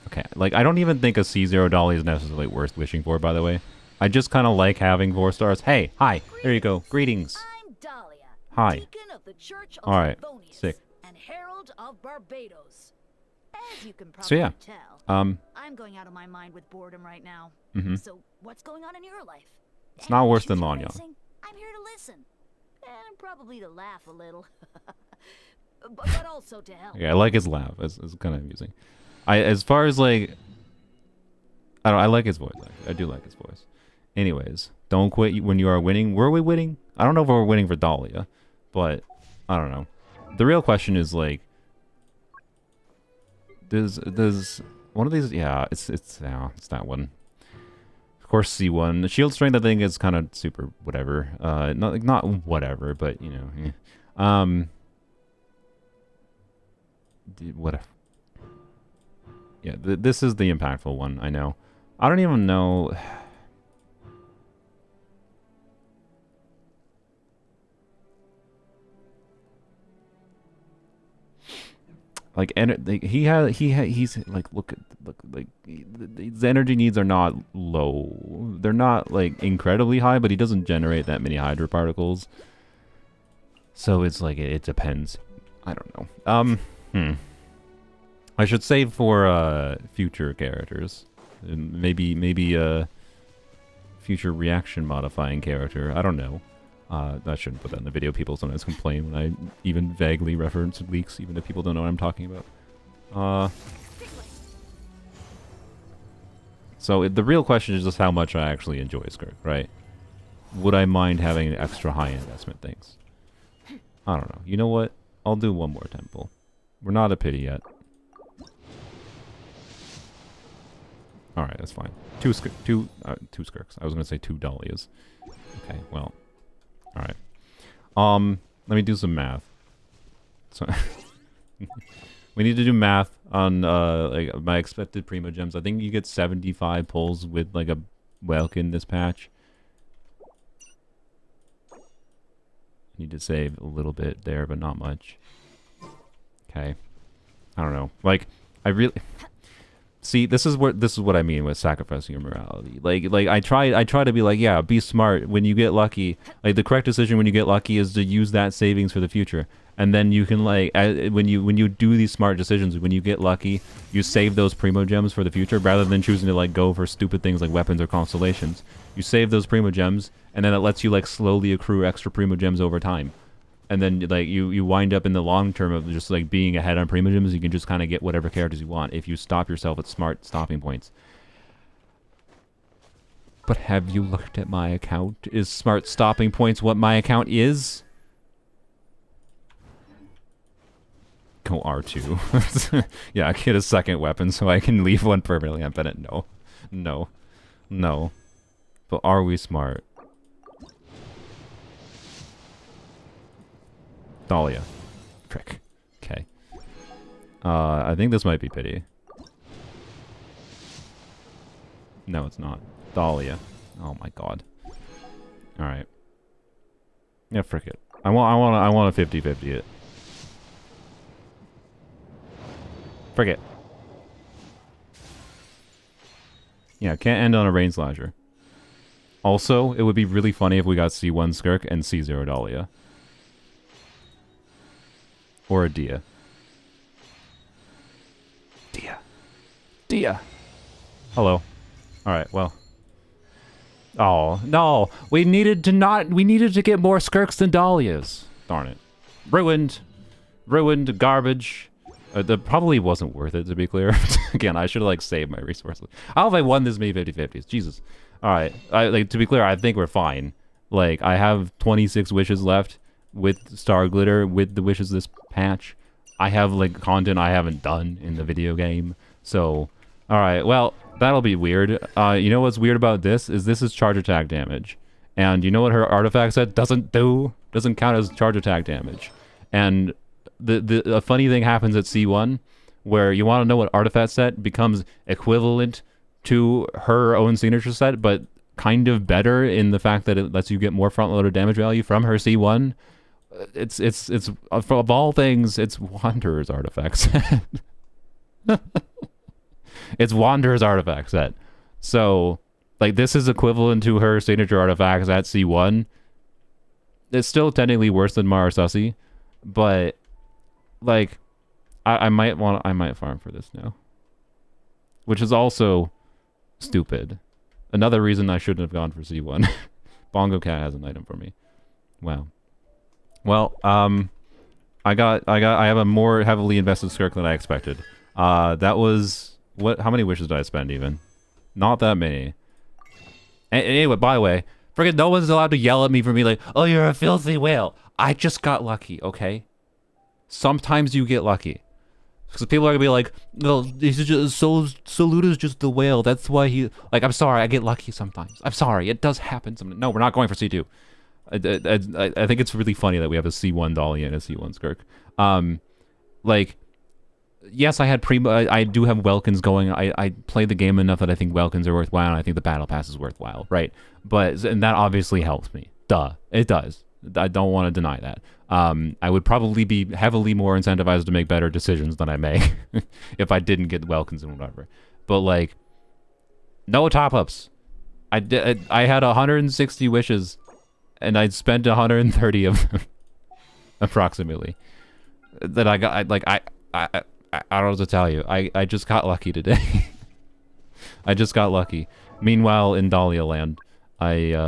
Okay. Like, I don't even think a C0 Dolly is necessarily worth wishing for, by the way. I just kind of like having 4 stars. Hey, hi. There you go. Greetings. I'm Dahlia, Hi. deacon of the Church of All right. Favonius Sick. and herald of Barbados. As you can probably So yeah. tell, I'm going out of my mind with boredom right now. So what's going on in your life? It's not worse than Issues Lanyang. arising? I'm here to listen. And probably to laugh a little. but also to help. Yeah, I like his laugh. It's kind of amusing. As far as like, I like his voice. I do like his voice. Anyways, don't quit when you are winning. Were we winning? I don't know if we're winning for Dahlia, but I don't know. The real question is like, does one of these? Yeah, it's that one. Of course, C1. The shield strength I think is kind of super whatever. Not whatever, but you know. Whatever. Yeah, this is the impactful one. I know. I don't even know. Like, he's like, look, like, his energy needs are not low. They're not like incredibly high, but he doesn't generate that many hydro particles. So it's like it depends. I don't know. I should save for future characters, and maybe future reaction modifying character. I don't know. I shouldn't put that in the video. People sometimes complain when I even vaguely reference leaks, even if people don't know what I'm talking about. So the real question is just how much I actually enjoy Skirk, right? Would I mind having extra high investment things? I don't know. You know what? I'll do one more temple. We're not a pity yet. Alright, that's fine. Two Skirks. I was gonna say 2 Dahlias. Okay, well. Alright. Let me do some math. So we need to do math on like my expected Primo Gems. I think you get 75 pulls with like a Welkin this patch. Need to save a little bit there, but not much. Okay. I don't know. Like, I really see, this is what I mean with sacrificing your morality. Like I try to be like, yeah, be smart when you get lucky. Like the correct decision when you get lucky is to use that savings for the future. And then you can like when you do these smart decisions, when you get lucky, you save those Primo Gems for the future rather than choosing to like go for stupid things like weapons or constellations. You save those Primo Gems and then it lets you like slowly accrue extra Primo Gems over time. And then like you wind up in the long term of just like being ahead on Primo Gems. You can just kind of get whatever characters you want if you stop yourself at smart stopping points. But have you looked at my account? Is smart stopping points what my account is? Go R2. Yeah, get a second weapon so I can leave one permanently on Bennett. No. But are we smart? Dahlia. Frick. Okay. I think this might be pity. No, it's not. Dahlia. Oh my god. Alright. Yeah, frick it. I want a 50-50 it. Frick it. Yeah, can't end on a rain slasher. Also, it would be really funny if we got C1 Skirk and C0 Dahlia. Or a Dia. Dear. Hello. Alright, well. Oh, no. We needed to get more Skirks than Dahlias. Darn it. Ruined. Ruined. Garbage. That probably wasn't worth it, to be clear. Again, I should have, like, saved my resources. How have I won this many 50-50s? Jesus. Alright. Like, to be clear, I think we're fine. Like, I have 26 wishes left with Star Glitter, with the wishes this patch. I have, like, content I haven't done in the video game. So, alright, well, that'll be weird. You know what's weird about this is charge attack damage. And you know what her artifact set doesn't do? Doesn't count as charge attack damage. And the funny thing happens at C1, where you want to know what artifact set becomes equivalent to her own signature set, but kind of better in the fact that it lets you get more front-loaded damage value from her C1. It's of all things, it's Wanderer's artifact set. It's Wanderer's artifact set. So, like, this is equivalent to her signature artifacts at C1. It's still technically worse than Mara Sussy, but, like, I might farm for this now. Which is also stupid. Another reason I shouldn't have gone for C1. Bongo Cat has an item for me. Wow. Well, I have a more heavily invested Skirk than I expected. That was how many wishes did I spend even? Not that many. Anyway, by the way, friggin' no one's allowed to yell at me for me like, oh, you're a filthy whale. I just got lucky, okay? Sometimes you get lucky. Because people are gonna be like, no, this is just Saluta's just the whale. That's why he, like, I'm sorry, I get lucky sometimes. I'm sorry, it does happen sometimes. No, we're not going for C2. I think it's really funny that we have a C1 Dahlia and a C1 Skirk. Like, yes, I do have Welkins going. I play the game enough that I think Welkins are worthwhile, and I think the Battle Pass is worthwhile, right? And that obviously helps me. Duh, it does. I don't want to deny that. I would probably be heavily more incentivized to make better decisions than I make if I didn't get Welkins and whatever. But, like, no top-ups. I had 160 wishes, and I'd spent 130 of them, approximately. That I got, I don't know what to tell you. I just got lucky today. I just got lucky. Meanwhile, in Dahlia Land, alright.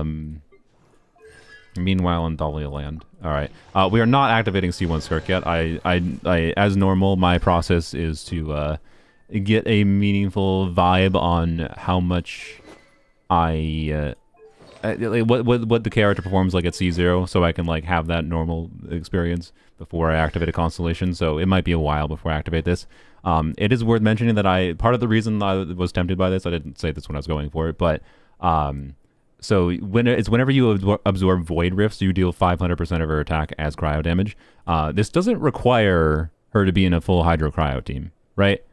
We are not activating C1 Skirk yet. I as normal, my process is to get a meaningful vibe on how much what the character performs like at C0, so I can, like, have that normal experience before I activate a constellation. So it might be a while before I activate this. It is worth mentioning that part of the reason I was tempted by this, I didn't say this when I was going for it, but so whenever you absorb Void Rifts, you deal 500% of her attack as cryo damage. This doesn't require her to be in a full Hydro Cryo team, right?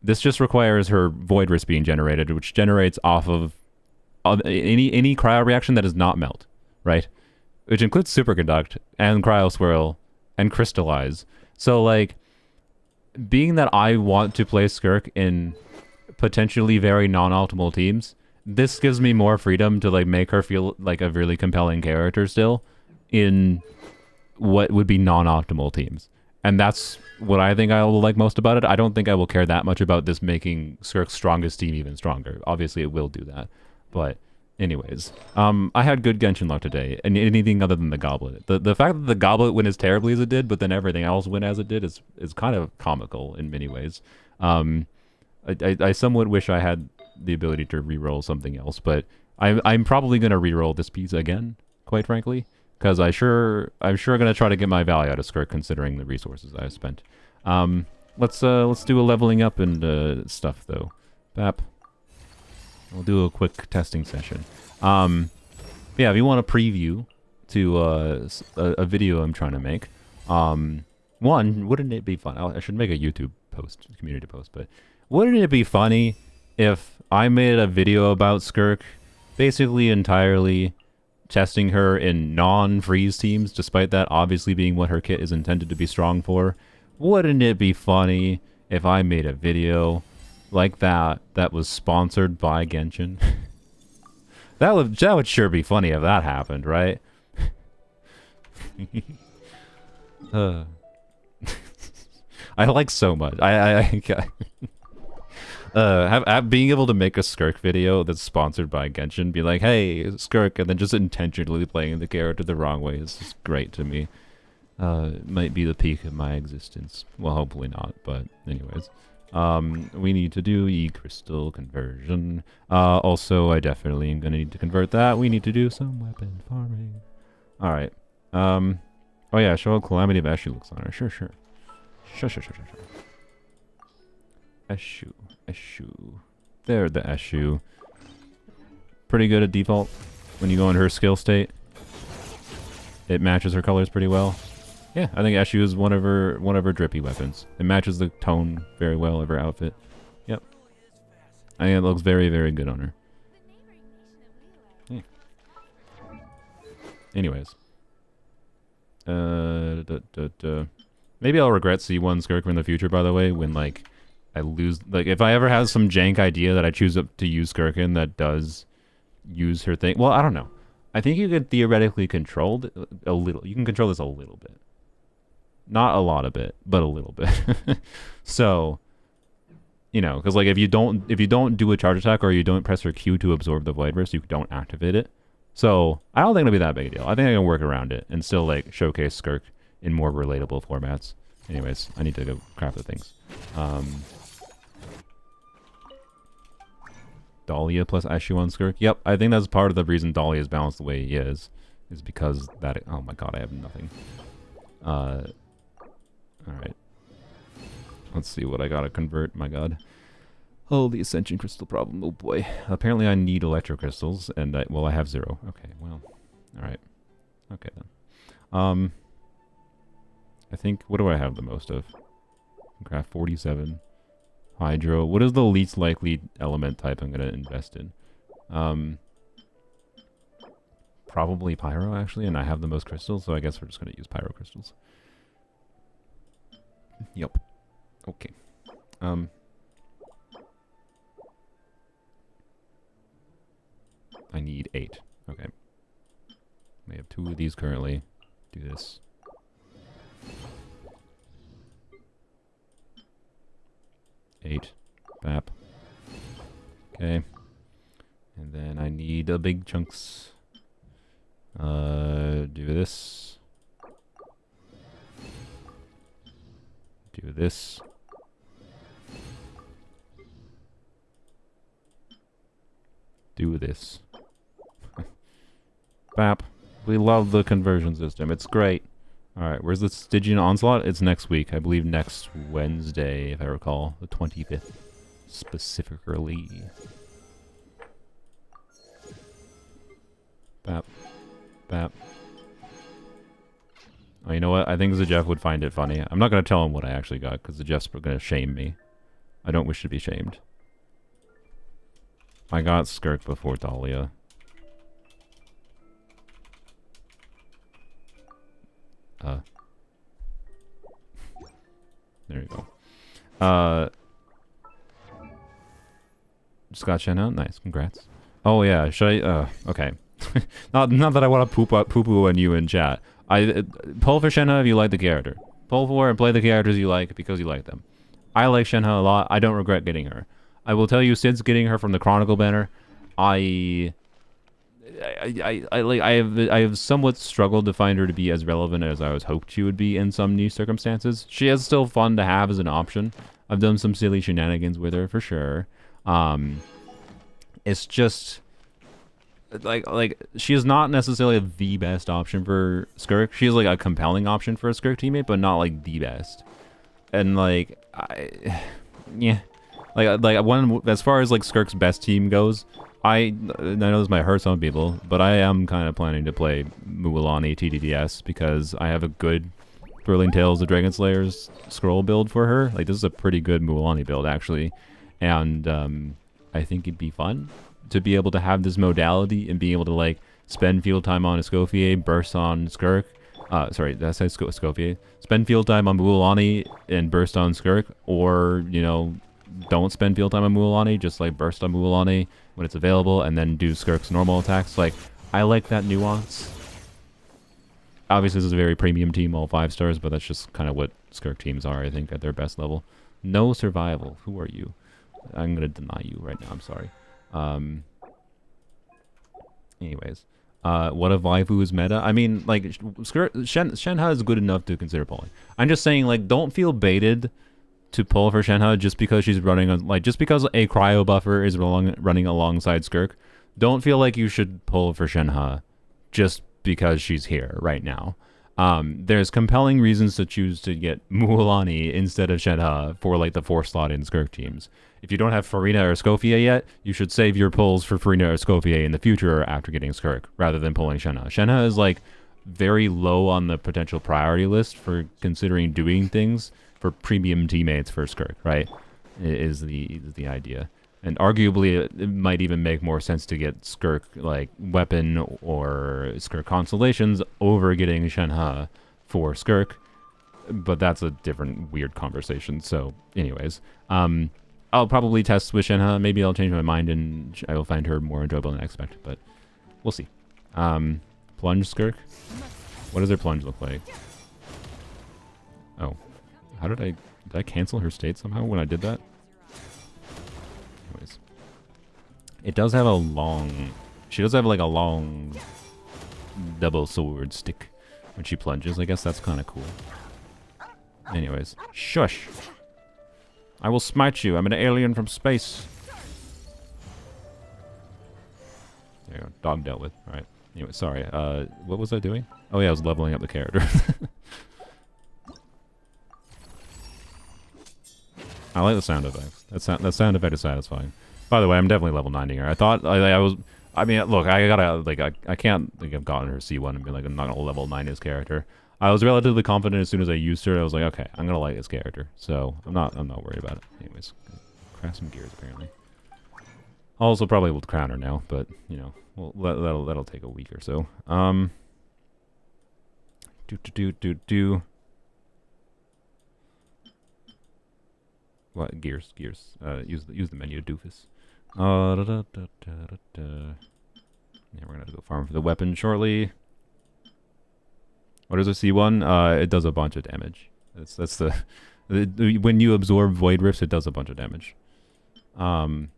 This just requires her Void Rifts being generated, which generates off of any cryo reaction that does not melt, right? Which includes Superconduct and Cryo Swirl and Crystallize. So, like, being that I want to play Skirk in potentially very non-optimal teams, this gives me more freedom to, like, make her feel like a really compelling character still in what would be non-optimal teams. And that's what I think I will like most about it. I don't think I will care that much about this making Skirk's strongest team even stronger. Obviously, it will do that. But anyways, I had good Genshin luck today, and anything other than the Goblet. The fact that the Goblet went as terribly as it did, but then everything else went as it did is kind of comical in many ways. I somewhat wish I had the ability to reroll something else, but I'm probably gonna reroll this piece again, quite frankly, because I'm sure gonna try to get my value out of Skirk considering the resources I've spent. Let's do a leveling up and stuff though. Bap. We'll do a quick testing session. Yeah, if you want a preview to a video I'm trying to make, one, wouldn't it be fun? I should make a YouTube post, community post, but wouldn't it be funny if I made a video about Skirk, basically entirely testing her in non-freeze teams, despite that obviously being what her kit is intended to be strong for? Wouldn't it be funny if I made a video like that was sponsored by Genshin? that would sure be funny if that happened, right? I like so much. Being able to make a Skirk video that's sponsored by Genshin, be like, hey, Skirk, and then just intentionally playing the character the wrong way is just great to me. It might be the peak of my existence. Well, hopefully not, but anyways. We need to do E-crystal conversion. Also, I definitely am gonna need to convert that. We need to do some weapon farming. Alright. Oh yeah, show what Calamity of Eshu looks on her. Sure. Sure. Eshu. There, the Eshu. Pretty good at default. When you go into her skill state, it matches her colors pretty well. Yeah, I think Eshu is one of her drippy weapons. It matches the tone very well of her outfit. Yep. I think it looks very, very good on her. Yeah. Anyways. Maybe I'll regret C1 Skirk in the future, by the way, when, like, I lose... Like, if I ever have some jank idea that I choose to use Skirk in that does use her thing... Well, I don't know. I think you could theoretically control it a little. You can control this a little bit. Not a lot of it, but a little bit. So, you know, because like if you don't do a charge attack or you don't press her Q to absorb the Void Burst, you don't activate it. So I don't think it'll be that big a deal. I think I can work around it and still like showcase Skirk in more relatable formats. Anyways, I need to go craft the things. Dahlia plus Eshu on Skirk. Yep, I think that's part of the reason Dahlia is balanced the way he is because that. Oh my god, I have nothing. Alright. Let's see what I gotta convert, my god. Oh, the Ascension Crystal problem, oh boy. Apparently I need Electro Crystals, and I have 0. Okay, well. Alright. Okay then. I think, what do I have the most of? Craft 47. Hydro. What is the least likely element type I'm gonna invest in? Probably Pyro, actually, and I have the most crystals, so I guess we're just gonna use Pyro Crystals. Yep. Okay. I need 8. Okay. We have 2 of these currently. Do this. Eight. Bap. Okay. And then I need a big chunks. Do this. Do this. Do this. Bap. We love the conversion system. It's great. Alright, where's the Stygian Onslaught? It's next week. I believe next Wednesday, if I recall. The 25th. Specifically. Bap. Bap. Oh, you know what? I think Jeff would find it funny. I'm not going to tell him what I actually got, because Jeff's going to shame me. I don't wish to be shamed. I got Skirk before Dahlia. There you go. Just got Shenna. Nice, congrats. Oh yeah, should I? Okay. not that I want to poo-poo on you in chat. Pull for Shenna if you like the character. Pull for and play the characters you like because you like them. I like Shenna a lot. I don't regret getting her. I will tell you, since getting her from the Chronicle banner, I have somewhat struggled to find her to be as relevant as I was hoped she would be in some new circumstances. She is still fun to have as an option. I've done some silly shenanigans with her for sure. It's just like she is not necessarily the best option for Skirk. She is like a compelling option for a Skirk teammate, but not like the best. And like yeah, like one as far as like Skirk's best team goes. I know this might hurt some people, but I am kind of planning to play Mualani TDDS because I have a good Thrilling Tales of Dragon Slayers scroll build for her. Like, this is a pretty good Mualani build, actually. And I think it'd be fun to be able to have this modality and be able to, like, spend field time on Escoffier, burst on Skirk. Sorry, did I say Escoffier? Spend field time on Mualani and burst on Skirk, or, you know, don't spend field time on Mualani, just, like, burst on Mualani when it's available, and then do Skirk's normal attacks. Like, I like that nuance. Obviously, this is a very premium team, all 5 stars, but that's just kind of what Skirk teams are, I think, at their best level. No survival. Who are you? I'm gonna deny you right now. I'm sorry. Anyways, what if waifu is meta? I mean, like, Shenhe is good enough to consider pulling. I'm just saying, like, don't feel baited to pull for Shenhe just because she's running on, like, just because a cryo buffer is running alongside Skirk. Don't feel like you should pull for Shenhe just because she's here right now. There's compelling reasons to choose to get Mualani instead of Shenhe for, like, the 4 slot in Skirk teams. If you don't have Furina or Scofier yet, you should save your pulls for Furina or Scofier in the future after getting Skirk, rather than pulling Shenhe. Shenhe is, like, very low on the potential priority list for considering doing things for premium teammates for Skirk, right? Is the idea. And arguably, it might even make more sense to get Skirk, like, weapon or Skirk constellations over getting Shenhe for Skirk. But that's a different weird conversation. So, anyways. I'll probably test with Shenhe. Maybe I'll change my mind and I will find her more enjoyable than I expect. But we'll see. Plunge Skirk? What does their plunge look like? Oh. How did I cancel her state somehow when I did that? Anyways. It does have a long... She does have like a long double sword stick when she plunges. I guess that's kind of cool. Anyways. Shush! I will smite you. I'm an alien from space. There you go. Dog dealt with. Alright. Anyway, sorry. What was I doing? Oh yeah, I was leveling up the character. I like the sound effects. That sound effect is satisfying. By the way, I'm definitely level 90 her. I thought I was... I mean, look, I gotta... Like, I can't think I've gotten her C1 and be like, I'm not gonna level 9 this character. I was relatively confident as soon as I used her. I was like, okay, I'm gonna like this character, so I'm not worried about it. Anyways, craft some gears apparently. Also, probably will crown her now, but you know, well, that'll take a week or so. What gears? Use the menu, doofus. Yeah, we're gonna have to go farm for the weapon shortly. What is a C1? It does a bunch of damage. That's the when you absorb Void Rifts, it does a bunch of damage. When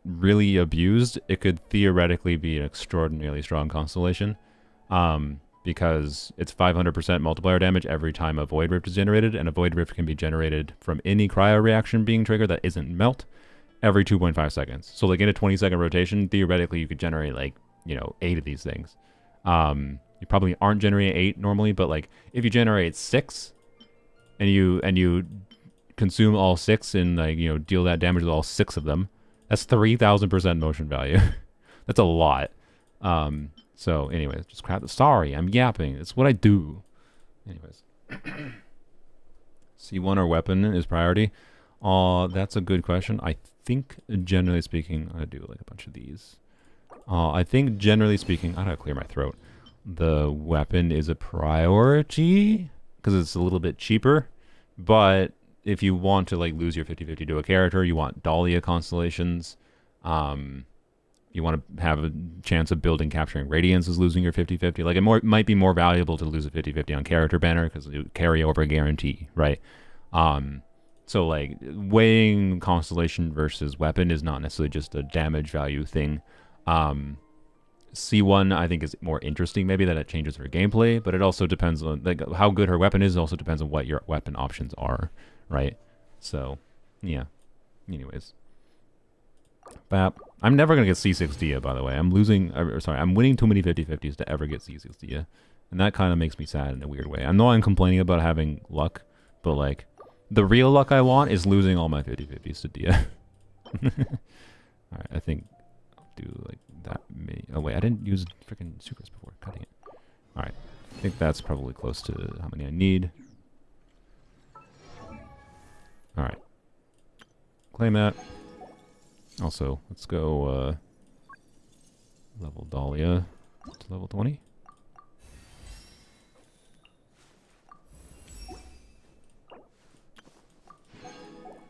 really abused, it could theoretically be an extraordinarily strong constellation, because it's 500% multiplier damage every time a Void Rift is generated, and a Void Rift can be generated from any cryo reaction being triggered that isn't melt every 2.5 seconds. So like in a 20-second rotation, theoretically you could generate like, you know, 8 of these things. You probably aren't generating 8 normally, but like if you generate 6 and you consume all 6 and like, you know, deal that damage with all 6 of them, that's 3,000% motion value. That's a lot. So anyways, just crap. Sorry, I'm yapping. It's what I do. Anyways. C1 or weapon is priority. That's a good question. I think generally speaking, I do like a bunch of these. I think generally speaking, I gotta clear my throat. The weapon is a priority because it's a little bit cheaper, but if you want to like lose your 50-50 to a character, you want Dahlia constellations. You want to have a chance of building capturing radiance as losing your 50-50. Like it might be more valuable to lose a 50-50 on character banner because you carry over guarantee, right? So like weighing constellation versus weapon is not necessarily just a damage value thing. C1 I think is more interesting maybe that it changes her gameplay, but it also depends on like how good her weapon is. It also depends on what your weapon options are, right? So yeah, anyways, Bap. I'm never gonna get C6 Dia, by the way. I'm winning too many 50-50s to ever get C6 Dia, and that kind of makes me sad in a weird way. I know I'm complaining about having luck, but like the real luck I want is losing all my 50-50s to Dia. Alright, I think I'll do like that many. Oh wait, I didn't use freaking Sucrose before. Cutting it. Alright, I think that's probably close to how many I need. Alright. Claim that. Also, let's go level Dahlia to level 20.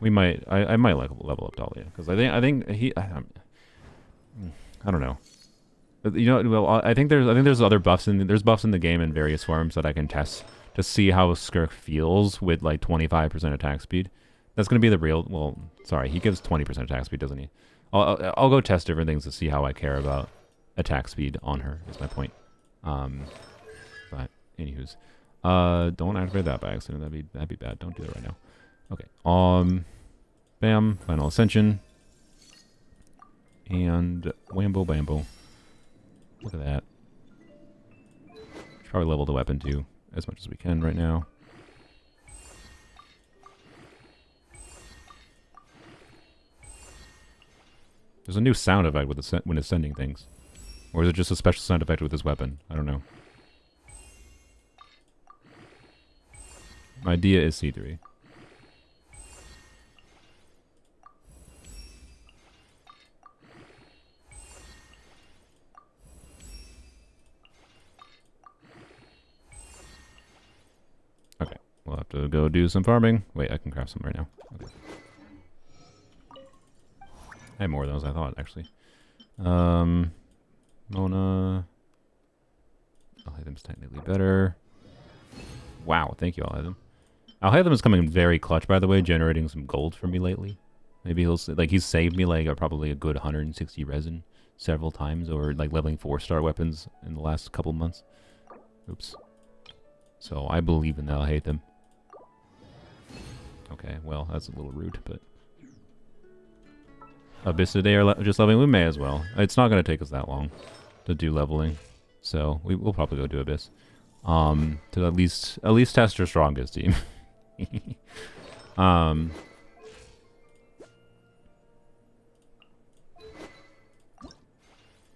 We might, I might like level up Dahlia because I think he, I don't know. You know, well, I think there's other buffs there's buffs in the game in various forms that I can test to see how Skirk feels with like 25% attack speed. That's going to be the real... Well, sorry, he gives 20% attack speed, doesn't he? I'll go test different things to see how I care about attack speed on her, is my point. But, anywho's. Don't activate that by accident. That'd be bad. Don't do that right now. Okay. Bam. Final Ascension. And whambo bambo. Look at that. Should probably level the weapon too, as much as we can right now. There's a new sound effect with when it's sending things. Or is it just a special sound effect with this weapon? I don't know. My idea is C3. Okay, we'll have to go do some farming. Wait, I can craft some right now. Okay. I have more of those, I thought, actually. Mona. Alhaithem's technically better. Wow, thank you, Alhaithem. Alhaithem is coming very clutch, by the way, generating some gold for me lately. Maybe he's saved me like probably a good 160 resin several times, or like leveling 4-star weapons in the last couple months. Oops. So I believe in Alhaithem. Okay, well, that's a little rude, but... Abyss today are just leveling. We may as well. It's not going to take us that long to do leveling, so we'll probably go do Abyss. To at least test her strongest team.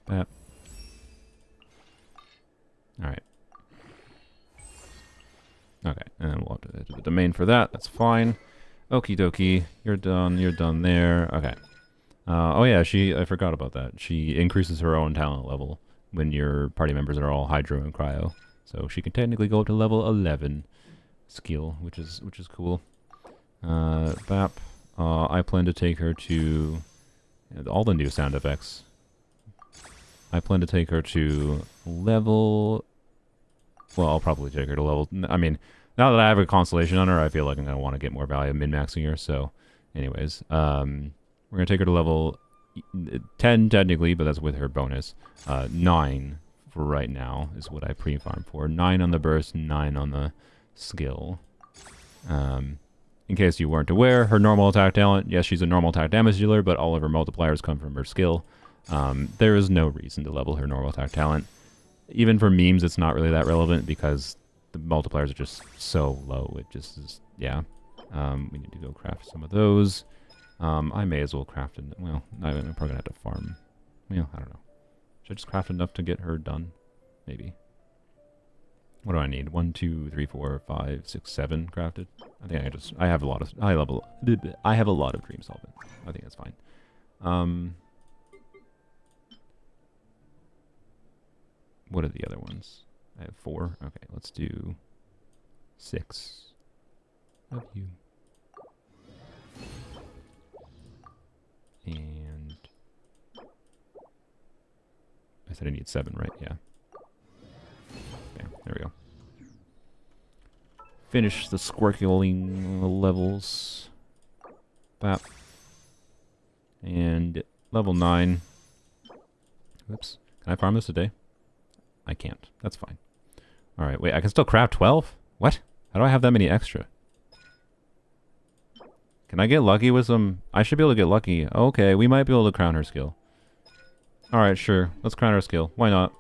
That. All right. Okay, and then we'll have to do the domain for that. That's fine. Okie dokie. You're done. You're done there. Okay. Oh yeah, I forgot about that. She increases her own talent level when your party members are all Hydro and Cryo. So she can technically go up to level 11 skill, which is cool. Bap. I plan to take her to all the new sound effects. I plan to take her to level... Well, I'll probably take her to level... I mean, now that I have a constellation on her, I feel like I'm going to want to get more value min-maxing her. So, anyways, we're going to take her to level 10 technically, but that's with her bonus. 9 for right now is what I pre-farm for. 9 on the burst, 9 on the skill. In case you weren't aware, her normal attack talent, yes, she's a normal attack damage dealer, but all of her multipliers come from her skill. There is no reason to level her normal attack talent. Even for memes, it's not really that relevant because the multipliers are just so low. It just is, yeah. We need to go craft some of those. I may as well craft it. Well, I'm probably going to have to farm. Well, I don't know. Should I just craft enough to get her done? Maybe. What do I need? 1, 2, 3, 4, 5, 6, 7 crafted. I think I have a lot of I have a lot of dream solvent. I think that's fine. What are the other ones? I have 4. Okay, let's do 6 of you. And I said I need 7, right? Yeah. Bam, there we go. Finish the squircling levels. Bap. And level 9. Whoops. Can I farm this today? I can't. That's fine. Alright, wait, I can still craft 12? What? How do I have that many extra? Can I get lucky with some... I should be able to get lucky. Okay, we might be able to crown her skill. Alright, sure. Let's crown her skill. Why not?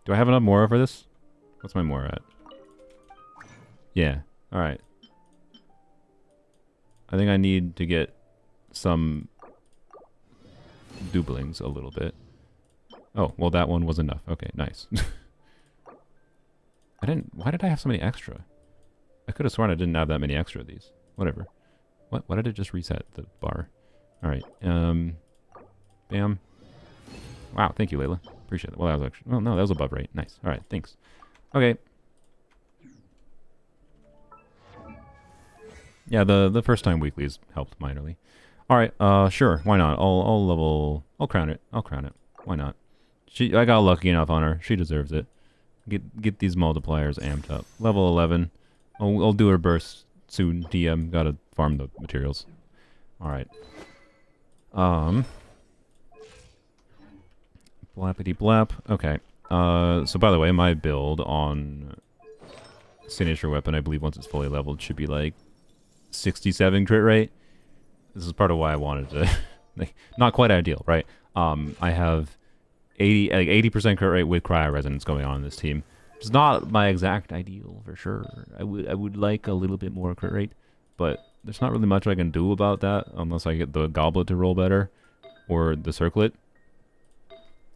Do I have enough Mora for this? What's my Mora at? Yeah. Alright. I think I need to get some... doublings a little bit. Oh, well that one was enough. Okay, nice. Why did I have so many extra? I could have sworn I didn't have that many extra of these. Whatever. What? Why did it just reset the bar? Alright, bam. Wow, thank you, Layla. Appreciate it. Well, that was actually... Oh, no, that was above rate. Nice. Alright, thanks. Okay. Yeah, the first time weeklies helped minorly. Alright, sure, why not? I'll crown it. I'll crown it. Why not? I got lucky enough on her. She deserves it. Get these multipliers amped up. Level 11. I'll do her burst soon. DM, gotta farm the materials. Alright. Blappity blap. Okay. So by the way, my build on signature weapon, I believe once it's fully leveled, should be like 67 crit rate. This is part of why I wanted to like, not quite ideal, right? I have 80% crit rate with cryo resonance going on in this team. It's not my exact ideal for sure. I would like a little bit more crit rate, but there's not really much I can do about that unless I get the goblet to roll better or the circlet.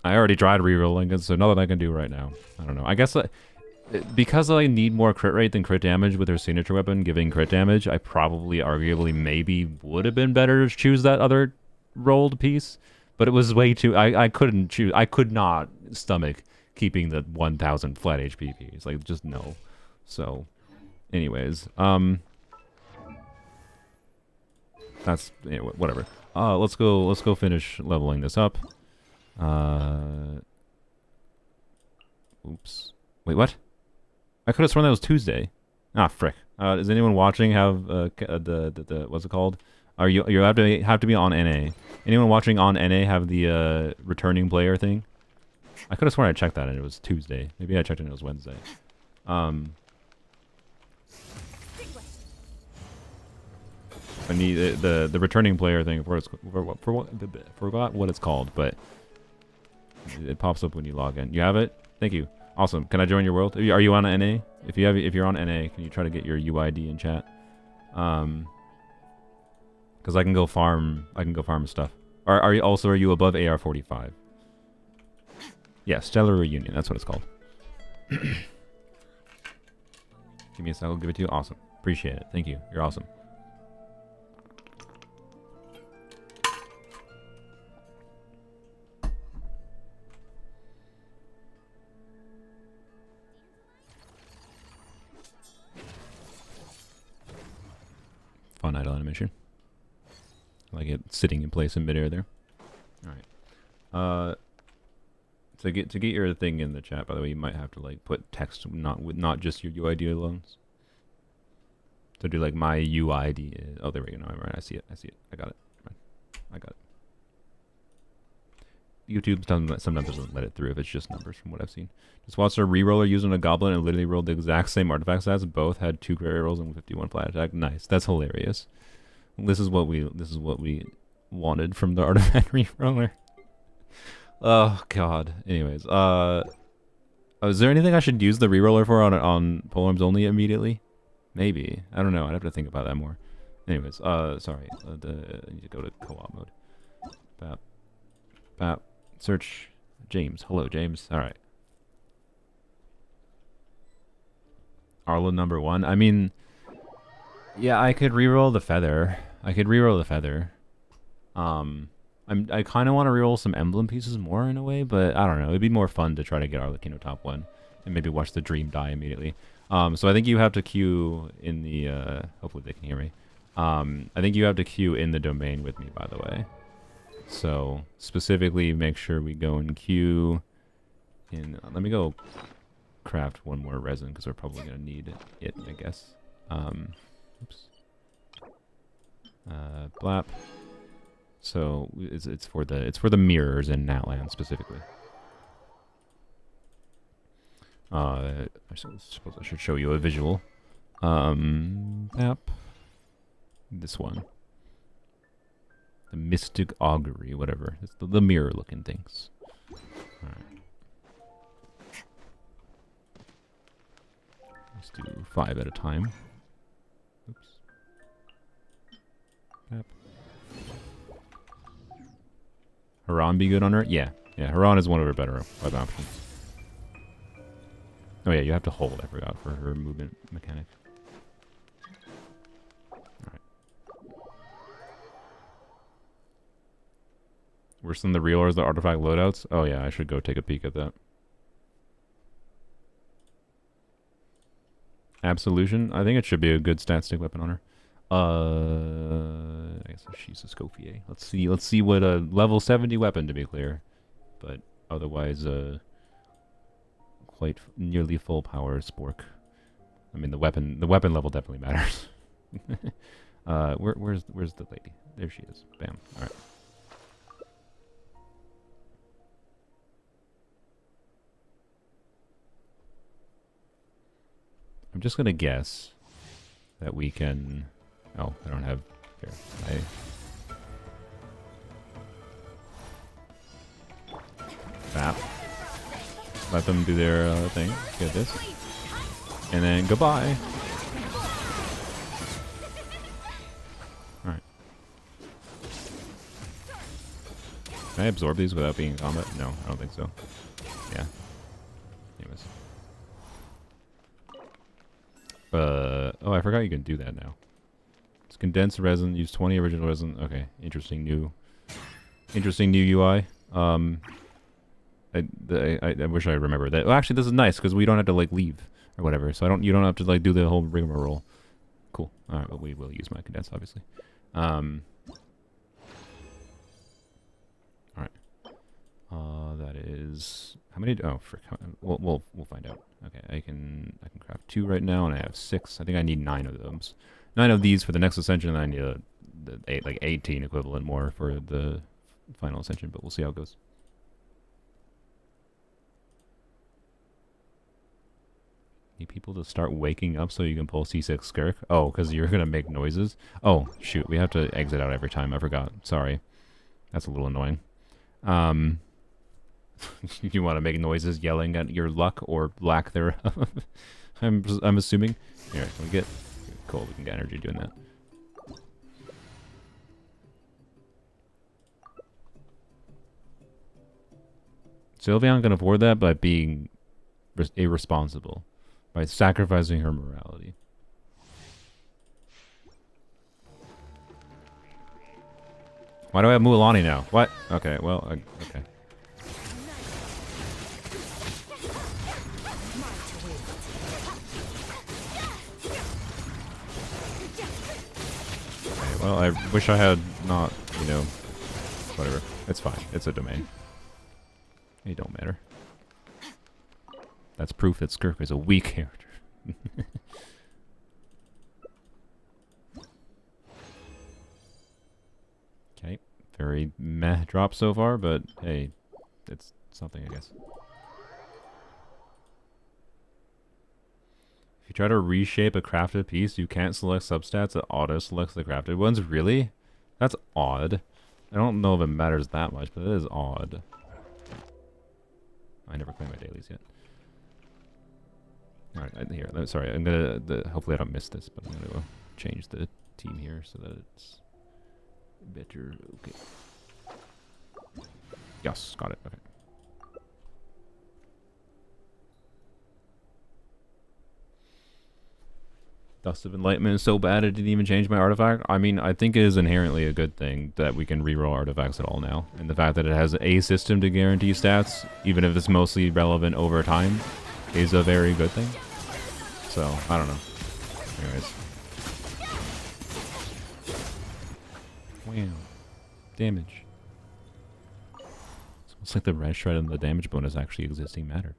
I already tried re-rolling it, so nothing I can do right now. I don't know. I guess because I need more crit rate than crit damage with her signature weapon giving crit damage, I probably, arguably, maybe would have been better to choose that other rolled piece. But it was way too... I couldn't choose... I could not stomach keeping the 1,000 flat HP piece. Like, just no. So, anyways. That's... Anyway, whatever. Let's go finish leveling this up. Oops. Wait, what? I could have sworn that was Tuesday. Ah, frick. Does anyone watching have the what's it called? You have to be on NA. Anyone watching on NA have the returning player thing? I could have sworn I checked that and it was Tuesday. Maybe I checked it and it was Wednesday. I need the returning player thing forgot what it's called, but it pops up when you log in. You have it? Thank you. Awesome. Can I join your world? Are you on NA? If you're on NA, can you try to get your UID in chat? Because I can go farm stuff. Are you above AR-45? Yeah, Stellar Reunion. That's what it's called. Give me a sec. I'll give it to you. Awesome. Appreciate it. Thank you. You're awesome. Fun idle animation. I like it sitting in place in midair there. All right. To get your thing in the chat, by the way, you might have to like put text, not just your UID alone. So do like my UID is, oh, there we go. No, right. I see it. I got it. I got it. YouTube sometimes doesn't let it through if it's just numbers from what I've seen. Just watched a reroller using a goblin and literally rolled the exact same artifact stats. Both had 2 crit rolls and 51 flat attack. Nice. That's hilarious. This is what we wanted from the artifact reroller. Oh god. Anyways, is there anything I should use the reroller for on polearms only immediately? Maybe. I don't know. I'd have to think about that more. Anyways, sorry. I need to go to co-op mode. Bap. Search James. Hello, James. All right. Arlo number 1. I mean, yeah, I could reroll the feather. I kind of want to reroll some emblem pieces more in a way, but I don't know. It'd be more fun to try to get Arlecchino top 1 and maybe watch the dream die immediately. So I think you have to queue in the hopefully they can hear me. I think you have to queue in the domain with me, by the way. So specifically make sure we go and queue in, let me go craft one more resin because we're probably going to need it, I guess. Oops. Blap. So it's for the mirrors in Natlan specifically. I suppose I should show you a visual. App. This one. The Mystic Augury, whatever. It's the mirror looking things. Alright. Let's do 5 at a time. Oops. App. Haran be good on her? Yeah. Yeah, Haran is one of her better weapon options. Oh yeah, you have to hold, I forgot, for her movement mechanic. Alright. Worse than the real or the artifact loadouts? Oh yeah, I should go take a peek at that. Absolution? I think it should be a good stat stick weapon on her. I guess she's a Scofier. Let's see what a level 70 weapon, to be clear. But otherwise, quite nearly full power Spork. I mean, the weapon level definitely matters. Where's the lady? There she is. Bam. All right. I'm just gonna guess that we can. Oh, I don't have. Here, Bap. Let them do their thing. Get this, and then goodbye. All right. Can I absorb these without being in combat? No, I don't think so. Yeah. Anyways. Oh, I forgot you can do that now. It's condensed resin. Use 20 original resin. Okay, interesting new UI. I wish I remembered that. Well, actually, this is nice because we don't have to like leave or whatever. So you don't have to like do the whole rigmarole. Cool. All right, but we will use my condensed, obviously. All right. That is how many? Oh, frick. We'll find out. Okay, I can craft 2 right now, and I have 6. I think I need 9 of those. 9 of these for the next ascension, and I need like 18 equivalent more for the final ascension. But we'll see how it goes. Need people to start waking up so you can pull C6 Skirk. Oh, because you're gonna make noises. Oh shoot, we have to exit out every time. I forgot. Sorry, that's a little annoying. You want to make noises yelling at your luck or lack thereof. I'm assuming. Here, can we get cool? We can get energy doing that. Sylveon can afford that by being irresponsible, by sacrificing her morality. Why do I have Mualani now? What? Okay, well, okay. Well, I wish I had not, you know, whatever. It's fine. It's a domain. It don't matter. That's proof that Skirk is a weak character. Okay. Very meh drop so far, but hey, it's something, I guess. If you try to reshape a crafted piece, you can't select substats. It auto-selects the crafted ones. Really? That's odd. I don't know if it matters that much, but it is odd. I never claimed my dailies yet. Alright, here. Sorry, I'm gonna... hopefully I don't miss this, but I'm gonna change the team here so that it's better. Okay. Yes, got it. Okay. Dust of Enlightenment is so bad it didn't even change my artifact. I mean, I think it is inherently a good thing that we can reroll artifacts at all now. And the fact that it has a system to guarantee stats, even if it's mostly relevant over time, is a very good thing. So, I don't know. Anyways. Wow. Damage. It's almost like the red shred and the damage bonus actually existing mattered.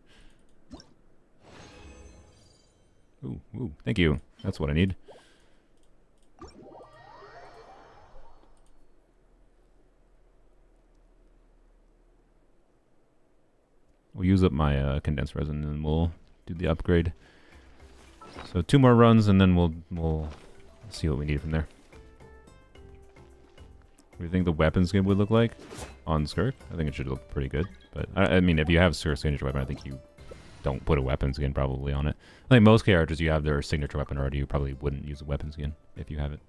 Ooh, ooh, thank you. That's what I need. We'll use up my condensed resin and we'll do the upgrade. So 2 more runs and then we'll see what we need from there. What do you think the weapon skin would look like on Skirk? I think it should look pretty good. But I mean, if you have Skirk's signature weapon, I think you don't put a weapon skin probably on it. I think most characters, you have their signature weapon already. You probably wouldn't use a weapon skin if you have it.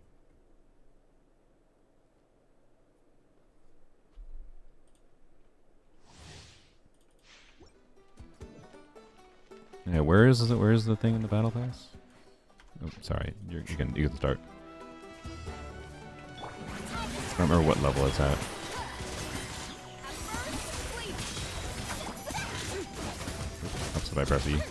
Yeah, where is the thing in the battle pass? Oh, sorry, you can start. I don't remember what level it's at. That's what I press E.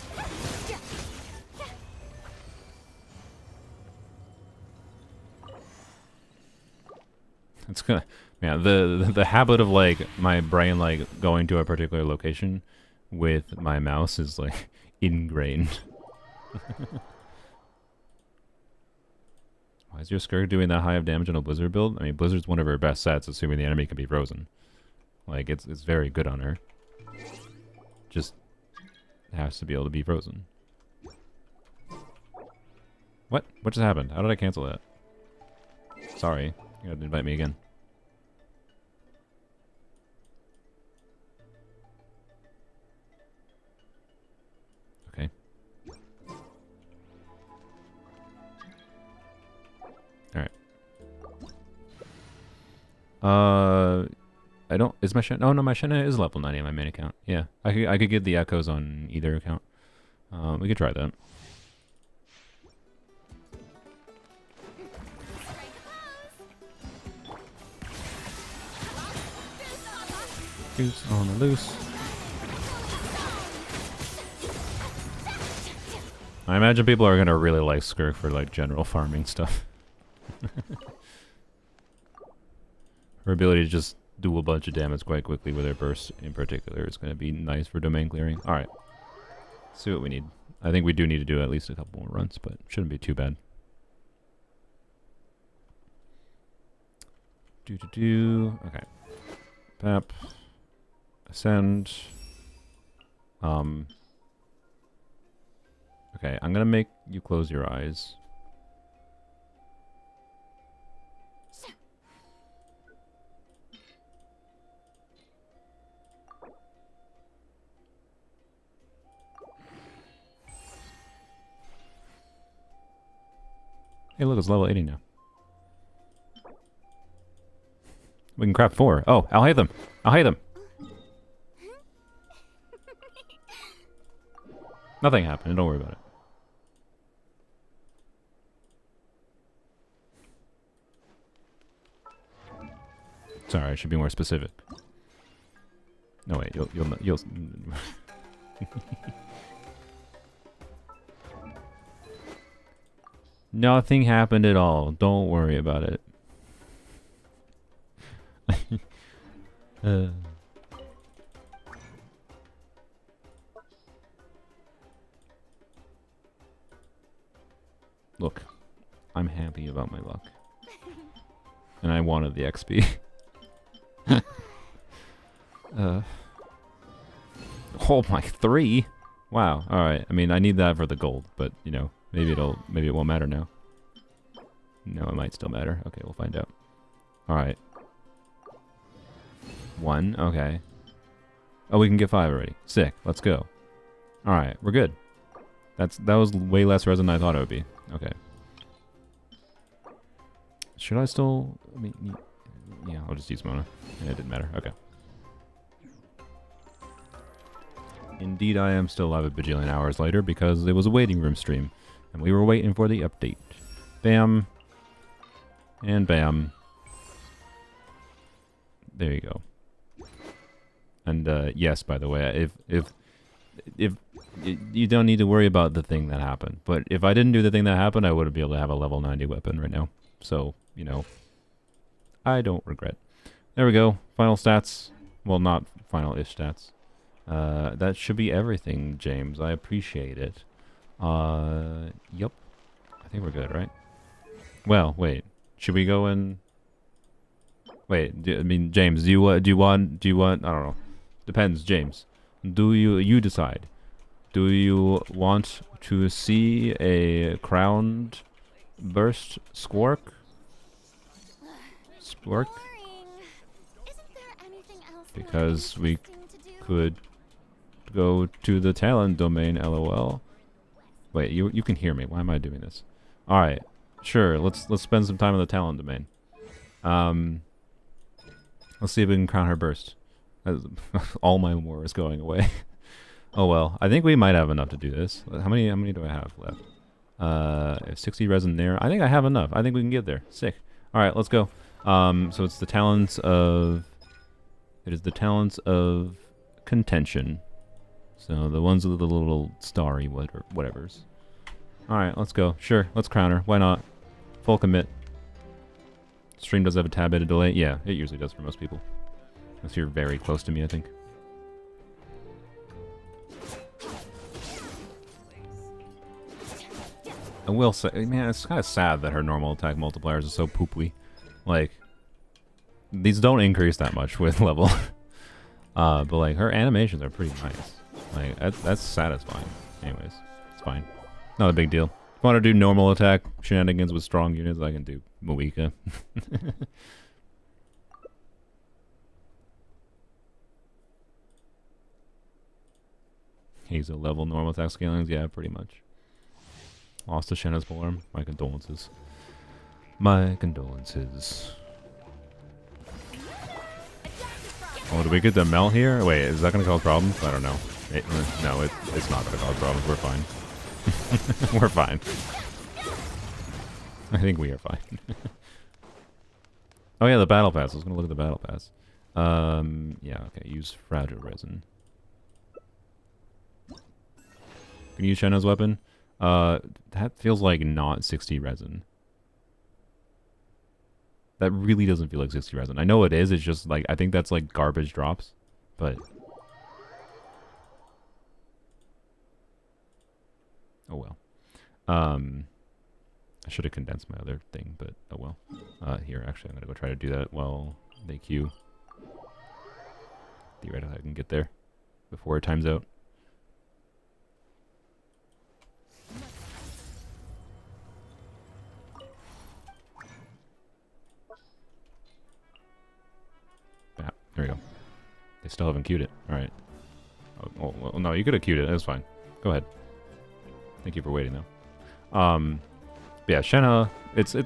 It's gonna, man. The habit of like my brain like going to a particular location with my mouse is like ingrained. Wow, Why is your Skirk doing that high of damage on a Blizzard build? I mean, Blizzard's one of her best sets, assuming the enemy can be frozen. Like, it's very good on her. Just has to be able to be frozen. What? What just happened? How did I cancel that? Sorry. You gotta invite me again. Okay. Alright. I don't... Is my Shen... Oh, no, my Shen is level 90 on my main account. Yeah. I could get the echoes on either account. We could try that. Goose on the loose. I imagine people are gonna really like Skirk for like general farming stuff. Her ability to just do a bunch of damage quite quickly with her burst in particular is gonna be nice for domain clearing. Alright. See what we need. I think we do need to do at least a couple more runs, but shouldn't be too bad. Okay. Pap. Ascend. Okay, I'm gonna make you close your eyes. Hey, look, it's level 80 now. We can craft 4. Oh, I'll hate them. I'll hate them. Nothing happened. Don't worry about it. Sorry, I should be more specific. No, wait. You'll. Nothing happened at all. Don't worry about it. Look, I'm happy about my luck. And I wanted the XP. Oh my, 3? Wow, alright. I mean, I need that for the gold, but, you know, maybe it won't matter now. No, it might still matter. Okay, we'll find out. Alright. 1, okay. Oh, we can get 5 already. Sick, let's go. Alright, we're good. That was way less resin than I thought it would be. Okay. Should I still... I mean, yeah, I'll just use Mona. Yeah, it didn't matter. Okay. Indeed, I am still alive a bajillion hours later because it was a waiting room stream. And we were waiting for the update. Bam. And bam. There you go. And, yes, by the way, if you don't need to worry about the thing that happened. But if I didn't do the thing that happened, I wouldn't be able to have a level 90 weapon right now. So, you know, I don't regret. There we go. Final stats. Well, not final-ish stats. That should be everything, James. I appreciate it. Yep. I think we're good, right? Well, wait. Should we go in... Wait, I mean, James, do you want, I don't know. Depends, James. You decide. Do you want to see a crowned burst Skirk? Because we could go to the talent domain, lol. Wait, you can hear me. Why am I doing this? Alright. Sure, let's spend some time on the talent domain. Let's see if we can crown her burst. All my war is going away. Oh well, I think we might have enough to do this. How many do I have left? I have 60 resin there. I think I have enough. I think we can get there. Sick. Alright, let's go. So it's the talents of... It is the talents of contention. So the ones with the little starry whatevers. Alright, let's go. Sure, let's crown her. Why not? Full commit. Stream does have a tad bit of delay. Yeah, it usually does for most people. Unless you're very close to me, I think. I will say, man, it's kind of sad that her normal attack multipliers are so pooply. Like, these don't increase that much with level. But like, her animations are pretty nice. Like, that's satisfying. Anyways, it's fine. Not a big deal. If I want to do normal attack shenanigans with strong units, I can do Moika. He's a level normal attack scalings, yeah, pretty much. Lost to Shenna's polearm. My condolences. My condolences. Oh, do we get the melt here? Wait, is that going to cause problems? I don't know. No, it's not going to cause problems. We're fine. We're fine. I think we are fine. Oh yeah, the battle pass. I was going to look at the battle pass. Yeah, okay. Use fragile resin. Can you use Shenna's weapon? That feels like not 60 resin. That really doesn't feel like 60 resin. I know it is, it's just like, I think that's like garbage drops, but... Oh well. I should have condensed my other thing, but oh well. Here, actually, I'm gonna go try to do that while they queue. Theoretically, I can get there before it times out. There we go. They still haven't queued it. Alright. Oh, well, no, you could have queued it. That's fine. Go ahead. Thank you for waiting, though. But yeah, Shenna, it's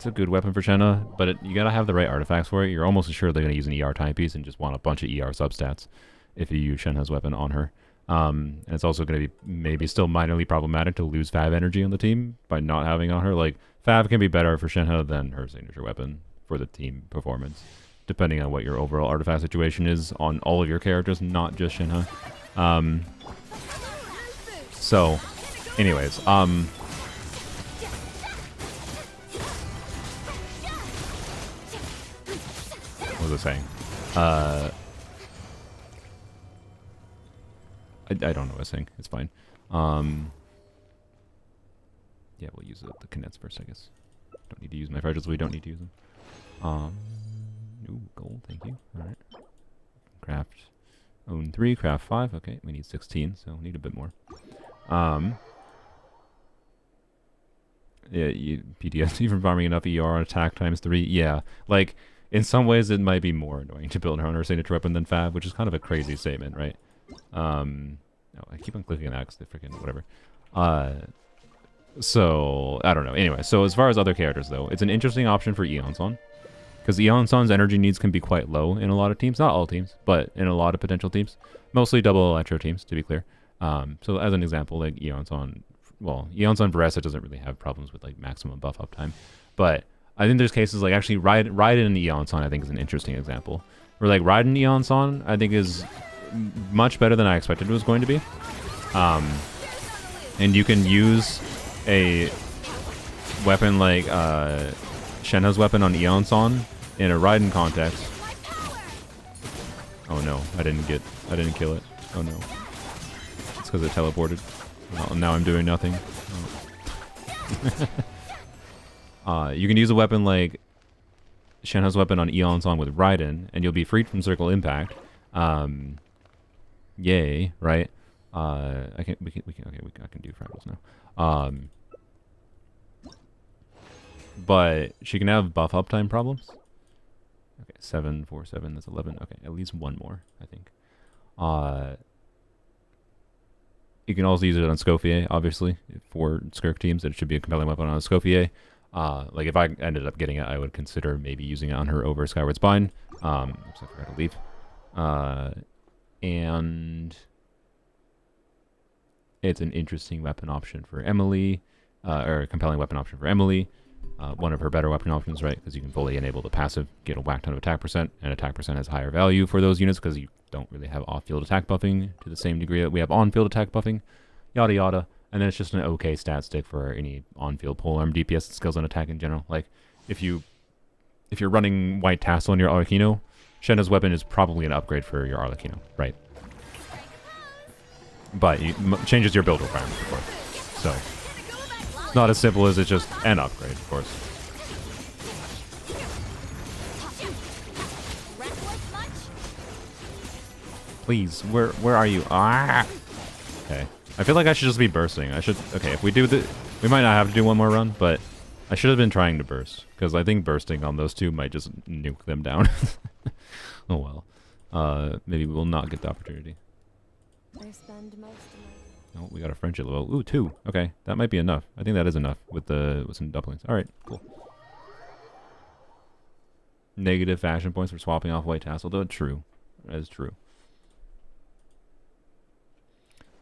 a good weapon for Shenna, but you gotta have the right artifacts for it. You're almost assured they're gonna use an ER timepiece and just want a bunch of ER substats if you use Shenna's weapon on her. And it's also gonna be maybe still minorly problematic to lose Fav energy on the team by not having on her. Like, Fav can be better for Shenna than her signature weapon for the team performance, depending on what your overall artifact situation is on all of your characters, not just Shenna. So, anyways, what was I saying? I don't know what I was saying. It's fine. Yeah, we'll use the condense first, I guess. Don't need to use my fragiles. We don't need to use them. Ooh, gold, thank you. Alright. Craft own 3, craft 5. Okay, we need 16, so we need a bit more. Yeah, PTSD from farming enough ER on attack times 3. Yeah, like, in some ways it might be more annoying to build her on her signature weapon than Fab, which is kind of a crazy statement, right? No, I keep on clicking on that because they freaking whatever. So, I don't know. Anyway, so as far as other characters, though, it's an interesting option for Eonson. Because Eonson's energy needs can be quite low in a lot of teams. Not all teams, but in a lot of potential teams. Mostly double Electro teams, to be clear. So as an example, like Eonson... Well, Eonson Varesa doesn't really have problems with like maximum buff uptime. But I think there's cases like actually Raiden Eonson, I think, is an interesting example. Where like Raiden Eonson, I think, is much better than I expected it was going to be. And you can use a weapon like Shenna's weapon on Eonson in a Raiden context. Oh no, I didn't kill it. Oh no. It's because it teleported. Well, now I'm doing nothing. Oh. You can use a weapon like Shenna's weapon on Eonson with Raiden, and you'll be freed from Circle Impact. Yay, right? I can do fraggles now. But she can have buff uptime problems. Okay, 7, 4, 7, that's 11. Okay, at least one more, I think. You can also use it on Scofier, obviously. For Skirk teams, it should be a compelling weapon on a Scofier. Like, if I ended up getting it, I would consider maybe using it on her over Skyward Spine. Oops, I forgot to leave. And it's an interesting weapon option for Emily, or a compelling weapon option for Emily. One of her better weapon options, right? Because you can fully enable the passive, get a whack ton of attack percent, and attack percent has higher value for those units because you don't really have off-field attack buffing to the same degree that we have on-field attack buffing, yada yada. And then it's just an okay stat stick for any on-field polearm DPS skills and attack in general. Like, if you're running White Tassel on your Arlecchino, Shenna's weapon is probably an upgrade for your Arlecchino, right? But it changes your build requirements, of course. So, It's not as simple as it's just an upgrade, of course. Restless much? Please, where are you? Ah! Okay. I feel like I should just be bursting. I should... Okay, if we do the... We might not have to do one more run, but I should have been trying to burst. Because I think bursting on those two might just nuke them down. Oh well. Maybe we will not get the opportunity. I spend most of my Oh, we got a friendship level. Ooh, 2. Okay, that might be enough. I think that is enough with some dumplings. All right, cool. Negative fashion points for swapping off white tassel. Though true, that is true.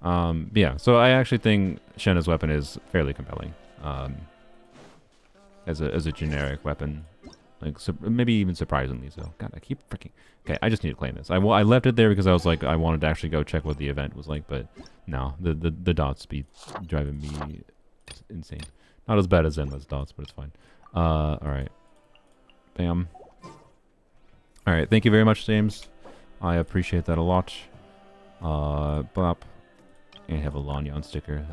Yeah. So I actually think Shenna's weapon is fairly compelling. As a generic weapon, like maybe even surprisingly so. God, I keep freaking. Okay, I just need to claim this. I left it there because I was like I wanted to actually go check what the event was like, but no, the dot speed driving me insane. Not as bad as Zenless dots, but it's fine. All right, bam. All right, thank you very much, James. I appreciate that a lot. Bop. And have a Lanyan sticker.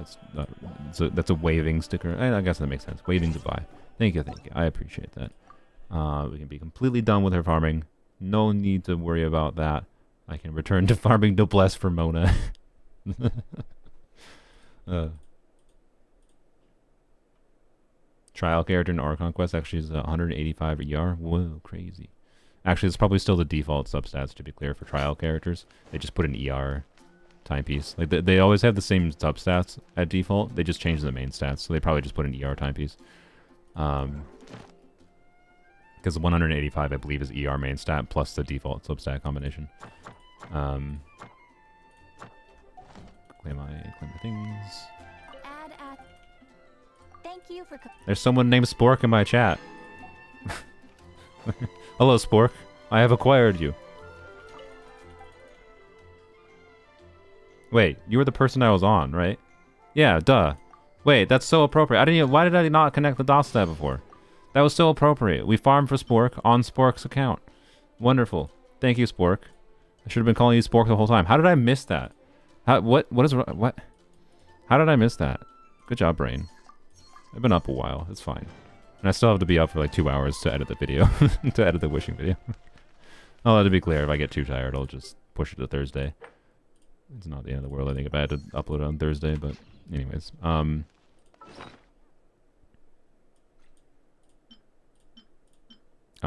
That's a waving sticker. I guess that makes sense. Waving goodbye. Thank you. I appreciate that. We can be completely done with her farming. No need to worry about that. I can return to farming noblesse for Mona. Trial character in Aura Conquest actually is 185 ER. Whoa, crazy. Actually, it's probably still the default substats, to be clear, for trial characters. They just put an ER timepiece. Like they always have the same substats at default. They just change the main stats, so they probably just put an ER timepiece. Because 185, I believe, is ER main stat plus the default substat combination. Claim my things. Thank you for. There's someone named Spork in my chat. Hello, Spork. I have acquired you. Wait, you were the person I was on, right? Yeah, duh. Wait, that's so appropriate. I didn't even, why did I not connect the dots to that before? That was so appropriate. We farmed for Spork on Spork's account. Wonderful. Thank you, Spork. I should have been calling you Spork the whole time. How did I miss that? What How did I miss that? Good job, brain. I've been up a while. It's fine. And I still have to be up for like 2 hours to edit the video. To edit the wishing video. Although, to be clear, if I get too tired, I'll just push it to Thursday. It's not the end of the world, I think, if I had to upload it on Thursday, but anyways. Oh,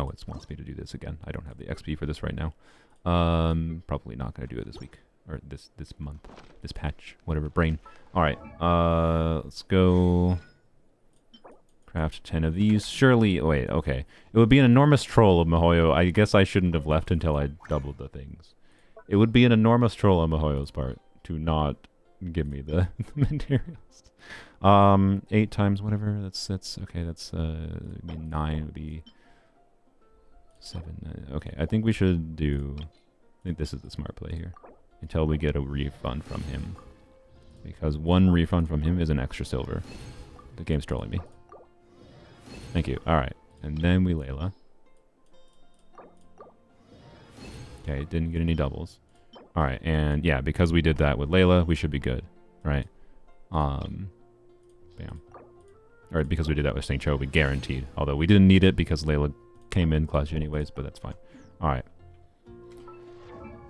it wants me to do this again. I don't have the XP for this right now. Probably not going to do it this week. Or this month. This patch. Whatever. Brain. Alright. Let's go... Craft 10 of these. Surely... Oh, wait, okay. It would be an enormous troll of Mihoyo. I guess I shouldn't have left until I doubled the things. It would be an enormous troll on Mihoyo's part to not give me the materials. 8 times whatever. That's okay. That's 9 would be 7. Okay, I think we should do. I think this is the smart play here until we get a refund from him, because 1 refund from him is an extra silver. The game's trolling me. Thank you. All right, and then we Layla. Okay, didn't get any doubles. Alright, and yeah, because we did that with Layla, we should be good. Right? Bam. Or because we did that with St. Cho, we guaranteed. Although we didn't need it because Layla came in clutch anyways, but that's fine. Alright.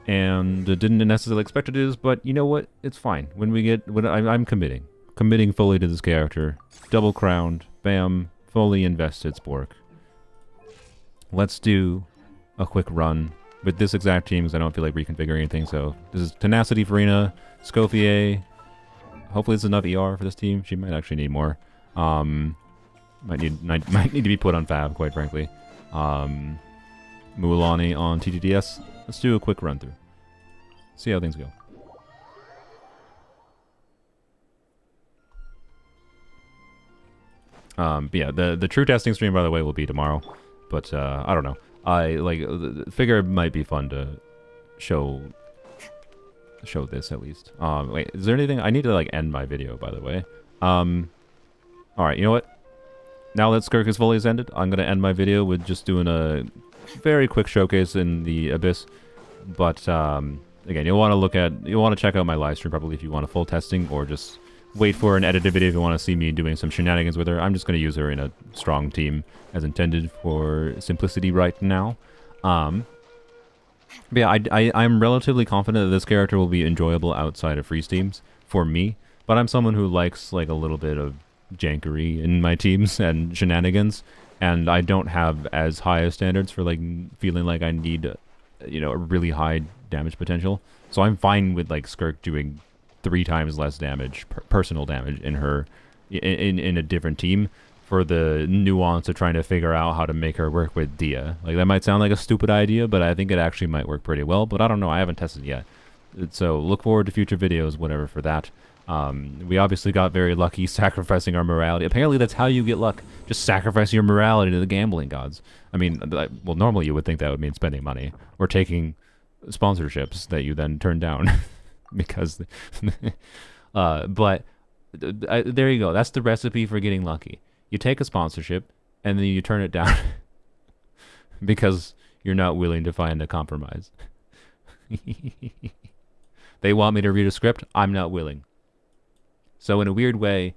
And didn't necessarily expect to do this, but you know what? It's fine. When we get... I'm committing. Committing fully to this character. Double crowned. Bam. Fully invested, Spork. Let's do a quick run with this exact team because I don't feel like reconfiguring anything. So this is Tenacity, Furina, Scofier. Hopefully it's enough ER for this team. She might actually need more. Might need to be put on Fab, quite frankly. Mualani on TTDS. Let's do a quick run through. See how things go. But yeah, the true testing stream, by the way, will be tomorrow. But I don't know. I figure it might be fun to show this at least. Wait, is there anything I need to end my video, by the way? All right, you know what? Now that Skirk is fully ascended, I'm gonna end my video with just doing a very quick showcase in the Abyss. But again, you'll want to check out my live stream probably if you want a full testing, or just wait for an edited video if you want to see me doing some shenanigans with her. I'm just going to use her in a strong team as intended for simplicity right now. But yeah, I'm relatively confident that this character will be enjoyable outside of freeze teams for me. But I'm someone who likes like a little bit of jankery in my teams and shenanigans, and I don't have as high of standards for like feeling like I need, you know, a really high damage potential. So I'm fine with like Skirk doing 3 times less damage, personal damage, in her in a different team for the nuance of trying to figure out how to make her work with Dia. Like, that might sound like a stupid idea, but I think it actually might work pretty well. But I don't know, I haven't tested yet. So look forward to future videos, whatever, for that. We obviously got very lucky sacrificing our morality. Apparently that's how you get luck. Just sacrifice your morality to the gambling gods. I mean, well, normally you would think that would mean spending money or taking sponsorships that you then turn down. Because, but there you go. That's the recipe for getting lucky. You take a sponsorship and then you turn it down because you're not willing to find a compromise. They want me to read a script. I'm not willing. So in a weird way,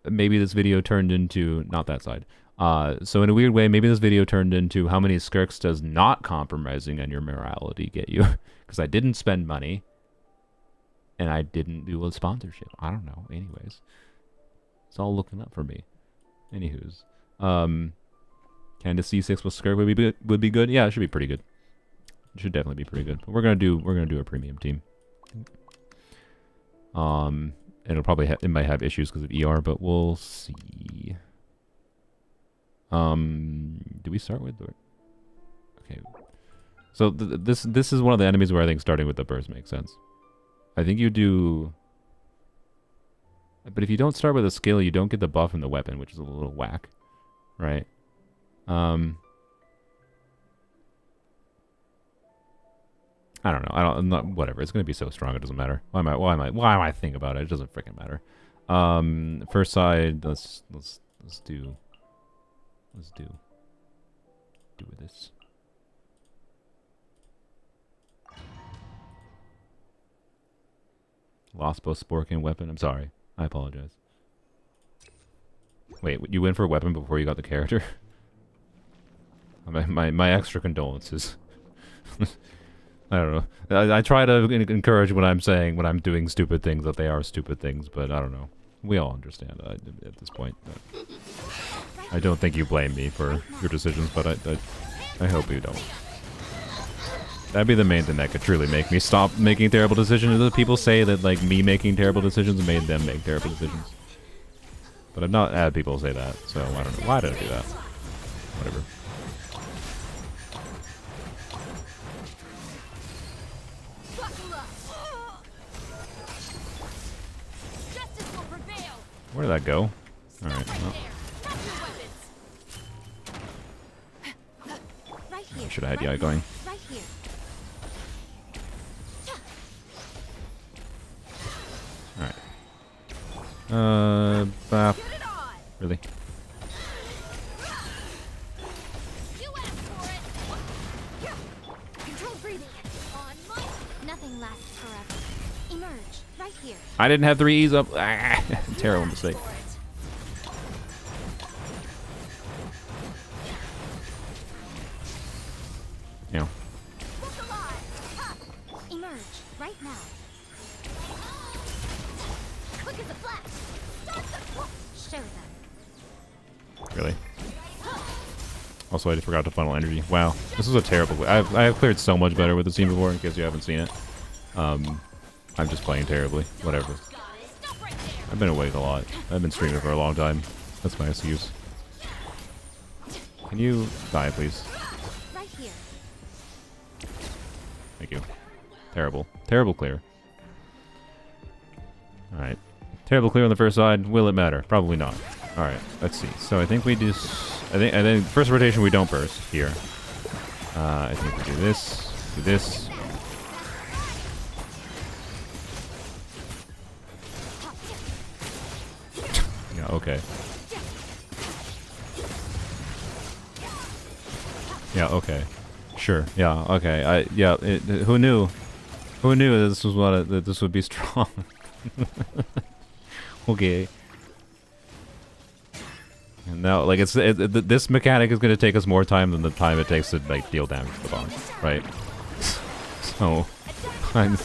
maybe this video turned into, not that side. So in a weird way, maybe this video turned into how many Skirks does not compromising on your morality get you? Because I didn't spend money. And I didn't do a sponsorship. I don't know. Anyways. It's all looking up for me. Anywho's. Candace C6 with Skirk would be good. Yeah, it should be pretty good. It should definitely be pretty good. But we're gonna do a premium team. It'll probably it might have issues because of ER, but we'll see. Do we start with okay. So this is one of the enemies where I think starting with the burst makes sense. I think you do... But if you don't start with a skill, you don't get the buff from the weapon, which is a little whack. Right? I don't know. I'm not... Whatever. It's going to be so strong, it doesn't matter. Why am I thinking about it? It doesn't freaking matter. First side, let's do with this. Lost both Spork and weapon. I'm sorry. I apologize. Wait, you went for a weapon before you got the character? my extra condolences. I don't know. I try to encourage when I'm saying, when I'm doing stupid things, that they are stupid things, but I don't know. We all understand at this point. I don't think you blame me for your decisions, but I hope you don't. That'd be the main thing that could truly make me stop making terrible decisions. The people say that, like, me making terrible decisions made them make terrible decisions. But I've not had people say that, so I don't know. Why did I do that? Whatever. Where did that go? Alright, well. I should have had Yai going. Alright. Really? Nothing lasts forever. Emerge right here. I didn't have 3 E's up. Ah, terrible mistake. Yeah. Emerge right now. Quick as a flash. Show them. Really? Also, I just forgot to funnel energy. Wow, this is a terrible... I have cleared so much better with this team before, in case you haven't seen it. I'm just playing terribly. Whatever. I've been awake a lot. I've been streaming for a long time. That's my excuse. Can you die, please? Right here. Thank you. Terrible. Terrible clear. Alright. Terrible clear on the first side. Will it matter? Probably not. Alright, let's see. So I think we do... I think first rotation we don't burst here. I think we do this. Do this. Yeah, okay. Yeah, okay. Sure. Yeah, okay. Who knew? Who knew this was that this would be strong? Okay. And now, like, this mechanic is going to take us more time than the time it takes to, like, deal damage to the boss, right? So, okay,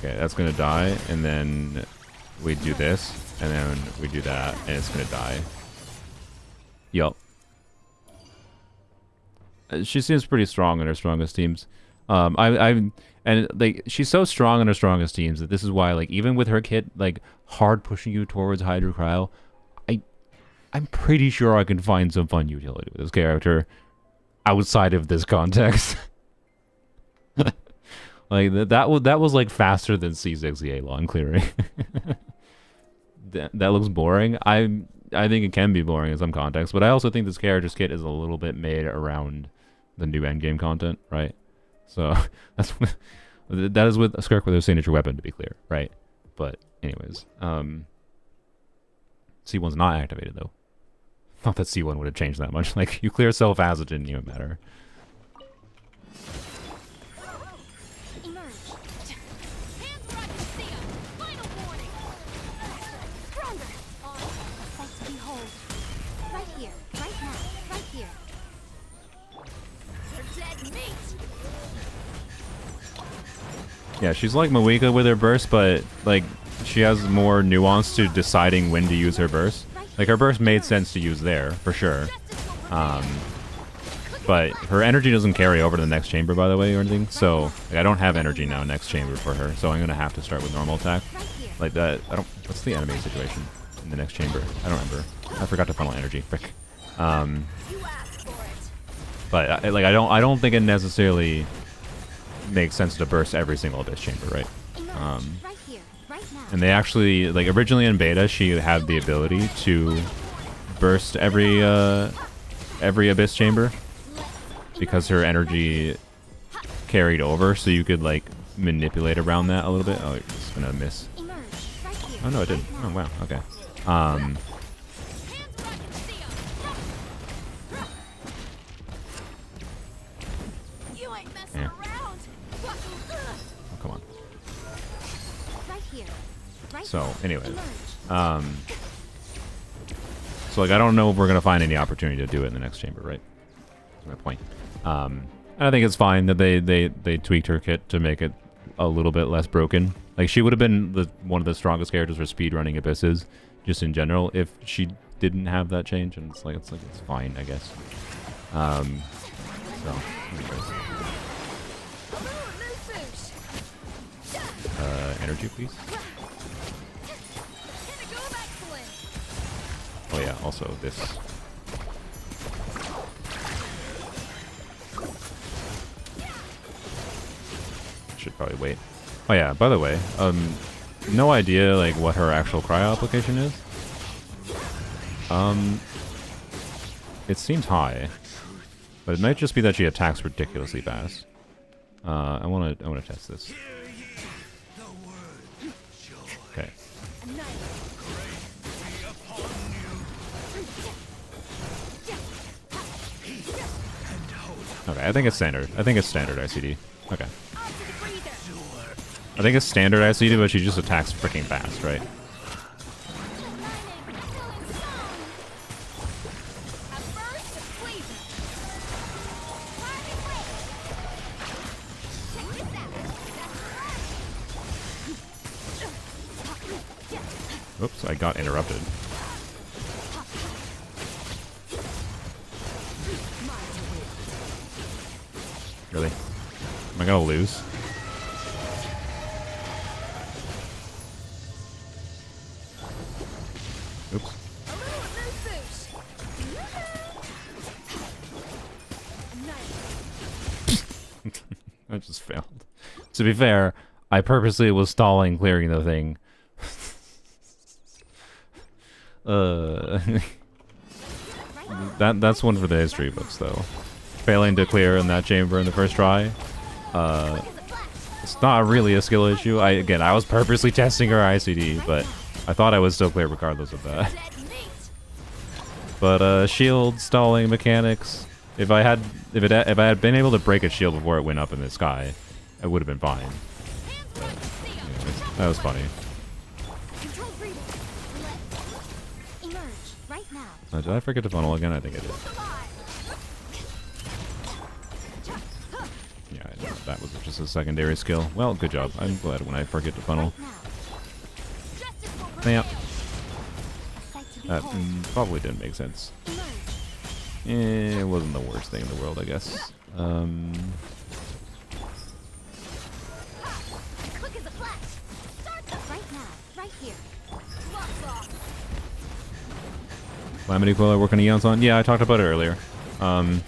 that's going to die, and then we do this, and then we do that, and it's going to die. Yup. She seems pretty strong in her strongest teams. And like she's so strong in her strongest teams that this is why, like, even with her kit like hard pushing you towards Hydro Cryo, I'm pretty sure I can find some fun utility with this character outside of this context. Like that was like faster than C6 Xilonen clearing. That looks boring. I think it can be boring in some context, but I also think this character's kit is a little bit made around the new endgame content, right? So that is with Skirk with her signature weapon, to be clear, right? But anyways, C1's not activated though. Not that C1 would have changed that much. Like, you clear self as it didn't even matter. Yeah, she's like Moika with her burst, but like she has more nuance to deciding when to use her burst. Like her burst made sense to use there for sure, but her energy doesn't carry over to the next chamber, by the way, or anything. So like, I don't have energy now next chamber for her, so I'm gonna have to start with normal attack. Like that. I don't. What's the enemy situation in the next chamber? I don't remember. I forgot to funnel energy. Frick. But like I don't think it necessarily makes sense to burst every single abyss chamber, right? And they actually, like, originally in beta she had the ability to burst every abyss chamber because her energy carried over, so you could like manipulate around that a little bit. Oh, it's gonna miss. Oh no, it didn't. Oh wow, okay. Yeah. Oh, come on. So, anyways, so like I don't know if we're gonna find any opportunity to do it in the next chamber, right? That's my point. And I think it's fine that they tweaked her kit to make it a little bit less broken. Like she would have been one of the strongest characters for speedrunning abysses, just in general, if she didn't have that change. And it's fine, I guess. So, anyways. Energy, please. Oh yeah, also this. Should probably wait. Oh yeah, by the way, no idea like what her actual cryo application is. It seems high, but it might just be that she attacks ridiculously fast. I wanna test this. Okay. Okay, I think it's standard. I think it's standard ICD. Okay. I think it's standard ICD, but she just attacks freaking fast, right? Oops, I got interrupted. Really? Am I gonna lose? Oops. I just failed. To be fair, I purposely was stalling clearing the thing. That's one for the history books, though. Failing to clear in that chamber in the first try. It's not really a skill issue. I was purposely testing her ICD, but I thought I would still clear regardless of that. But shield stalling mechanics. If I had been able to break a shield before it went up in the sky, I would have been fine. But, anyways, that was funny. Control breathing. Emerge right now. Did I forget to funnel again? I think I did. Yeah, I know. That was just a secondary skill. Well, good job. I'm glad when I forget to funnel. Yeah. That probably didn't make sense. It wasn't the worst thing in the world, I guess. Quick as a flash. Start them right now, right here. Calamity Queller working Eons on? Yeah, I talked about it earlier. When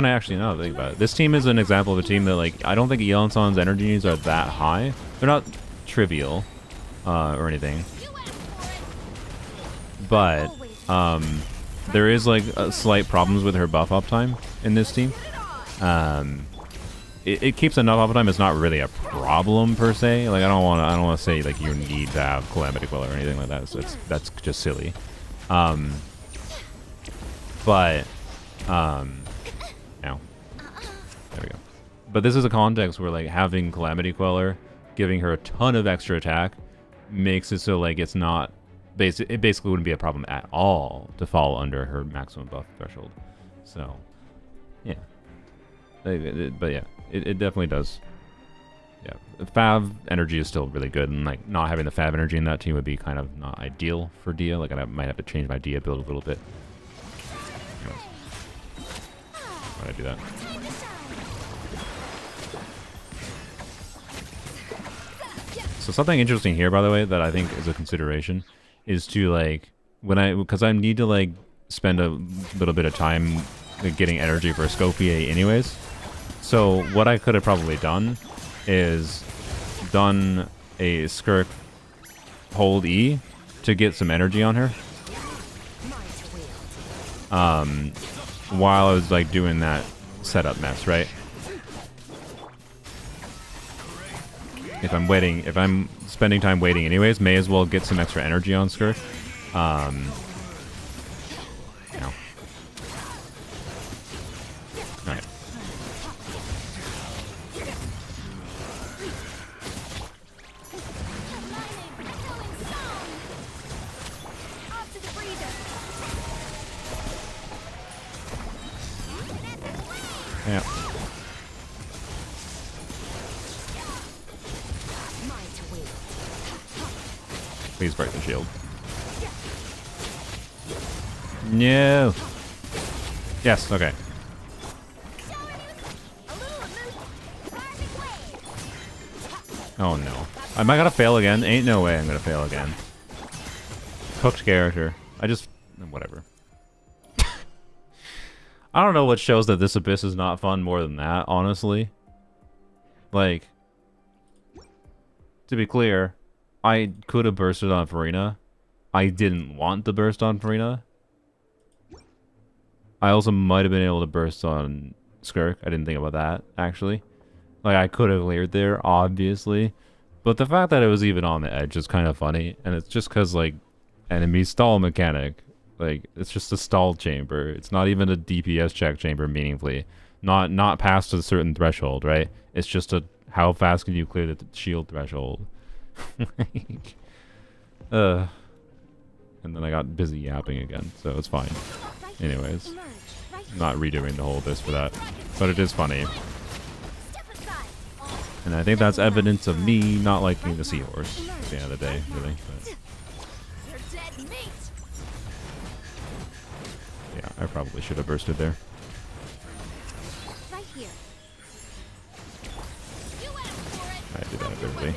I actually now think about it, this team is an example of a team that, like, I don't think Eonson's energy needs are that high. They're not trivial, or anything. But, there is, like, slight problems with her buff uptime in this team. It keeps enough uptime. It's not really a problem per se. Like, I don't want to say like you need to have Calamity Queller or anything like that. So that's just silly. But now there we go. But this is a context where, like, having Calamity Queller, giving her a ton of extra attack, makes it so, like, it's not. It basically wouldn't be a problem at all to fall under her maximum buff threshold. So, yeah. But yeah, it definitely does. Yeah, Fav energy is still really good, and, like, not having the Fav energy in that team would be kind of not ideal for Dia. Like, I might have to change my Dia build a little bit. Anyways. Why'd I do that? So something interesting here, by the way, that I think is a consideration is to, like, because I need to, like, spend a little bit of time, like, getting energy for Scopier anyways. So what I could have probably done is done a Skirk hold E to get some energy on her. While I was, like, doing that setup mess, right? If I'm spending time waiting anyways, may as well get some extra energy on Skirk. You know. Alright. Yeah. Please break the shield. No. Yes, okay. Oh no. Am I gonna fail again? Ain't no way I'm gonna fail again. Cooked character. Whatever. I don't know what shows that this Abyss is not fun more than that, honestly. Like, to be clear, I could have bursted on Furina. I didn't want to burst on Furina. I also might have been able to burst on Skirk. I didn't think about that, actually. Like, I could have cleared there, obviously. But the fact that it was even on the edge is kind of funny. And it's just because, like, enemy stall mechanic. Like, it's just a stall chamber. It's not even a DPS check chamber meaningfully. Not past a certain threshold, right? It's just a how fast can you clear the shield threshold. And then I got busy yapping again, so it's fine. Anyways, I'm not redoing the whole Abyss for that, but it is funny. And I think that's evidence of me not liking the Seahorse at the end of the day, really. But yeah, I probably should have bursted there. I did that a bit early.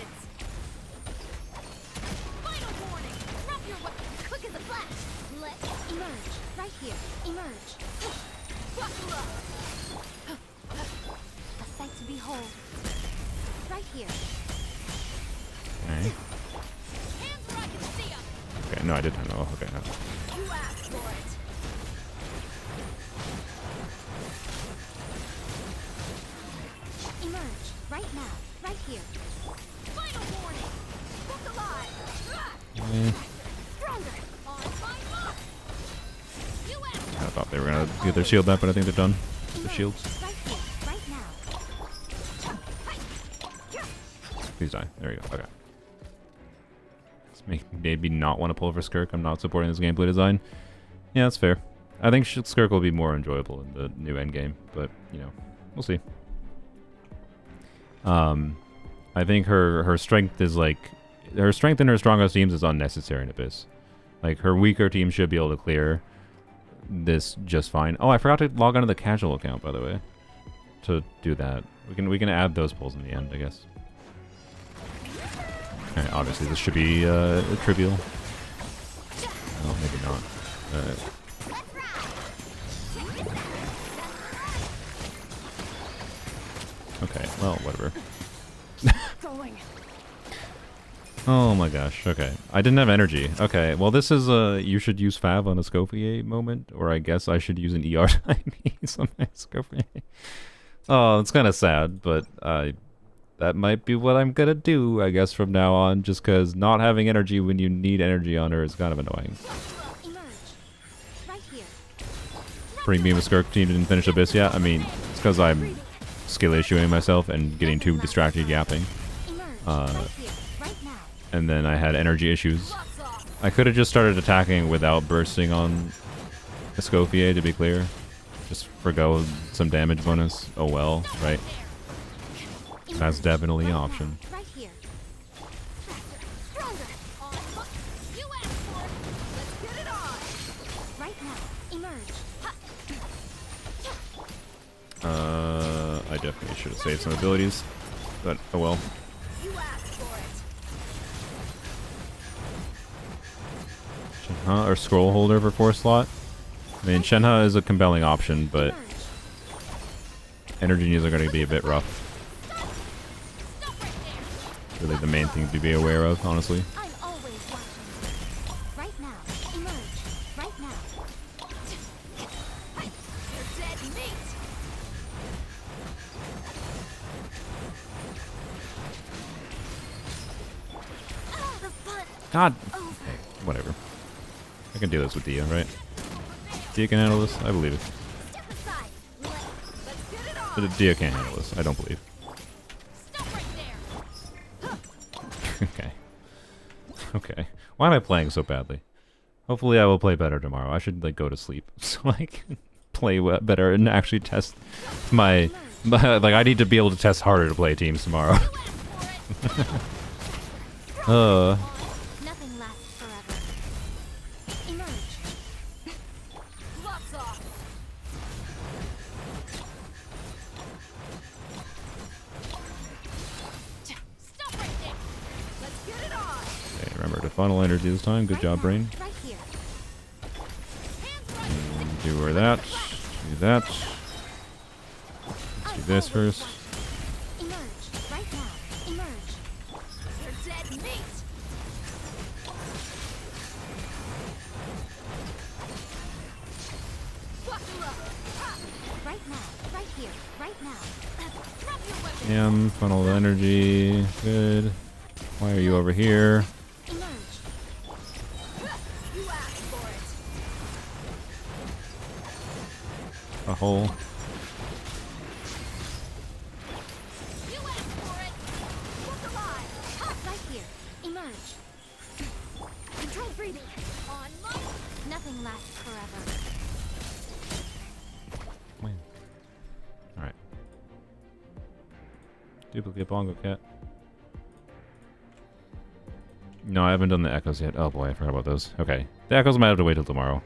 Okay. Okay, no, I didn't know. Okay, no. Emerge right now, right here. Final warning. Book alive. I thought they were gonna get their shield back, but I think they're done with the shields. Right here, right now. Please die. There you go. Okay. Maybe not want to pull for Skirk. I'm not supporting this gameplay design. Yeah, that's fair. I think Skirk will be more enjoyable in the new endgame, but, you know, we'll see. I think her strength is like... Her strength in her strongest teams is unnecessary in Abyss. Like, her weaker team should be able to clear this just fine. Oh, I forgot to log onto the casual account, by the way, to do that. We can add those pulls in the end, I guess. Okay, obviously this should be trivial. No, maybe not. Okay, well, whatever. Oh my gosh, okay. I didn't have energy. Okay, well this is a you should use Fav on a Scofier moment, or I guess I should use an ER timepiece on my Scofier. Oh, it's kind of sad, but that might be what I'm gonna do, I guess, from now on, just because not having energy when you need energy on her is kind of annoying. Premium Skirk team didn't finish Abyss yet. I mean, it's because I'm skill issuing myself and getting too distracted yapping. And then I had energy issues. I could have just started attacking without bursting on Escoffier, to be clear. Just forgo some damage bonus. Oh well, right? That's definitely an option. I definitely should have saved some abilities, but oh well. Shenhe or Scroll Holder for 4 slot. I mean, Shenhe is a compelling option, but energy needs are going to be a bit rough. Really the main thing to be aware of, honestly. God. Okay, whatever. I can do this with Dia, right? Dia can handle this? I believe it. But Dia can't handle this. I don't believe. Okay. Okay. Why am I playing so badly? Hopefully I will play better tomorrow. I should, like, go to sleep so I can play better and actually test my... Like, I need to be able to test harder to play teams tomorrow. Remember to funnel energy this time. Good job, brain. And do that. Do that. Let's do this first. Funnel the energy. Good. Why are you over here? A hole. Nothing lasts forever. Alright. Duplicate Bongo Cat. No, I haven't done the echoes yet. Oh boy, I forgot about those. Okay. The echoes might have to wait till tomorrow.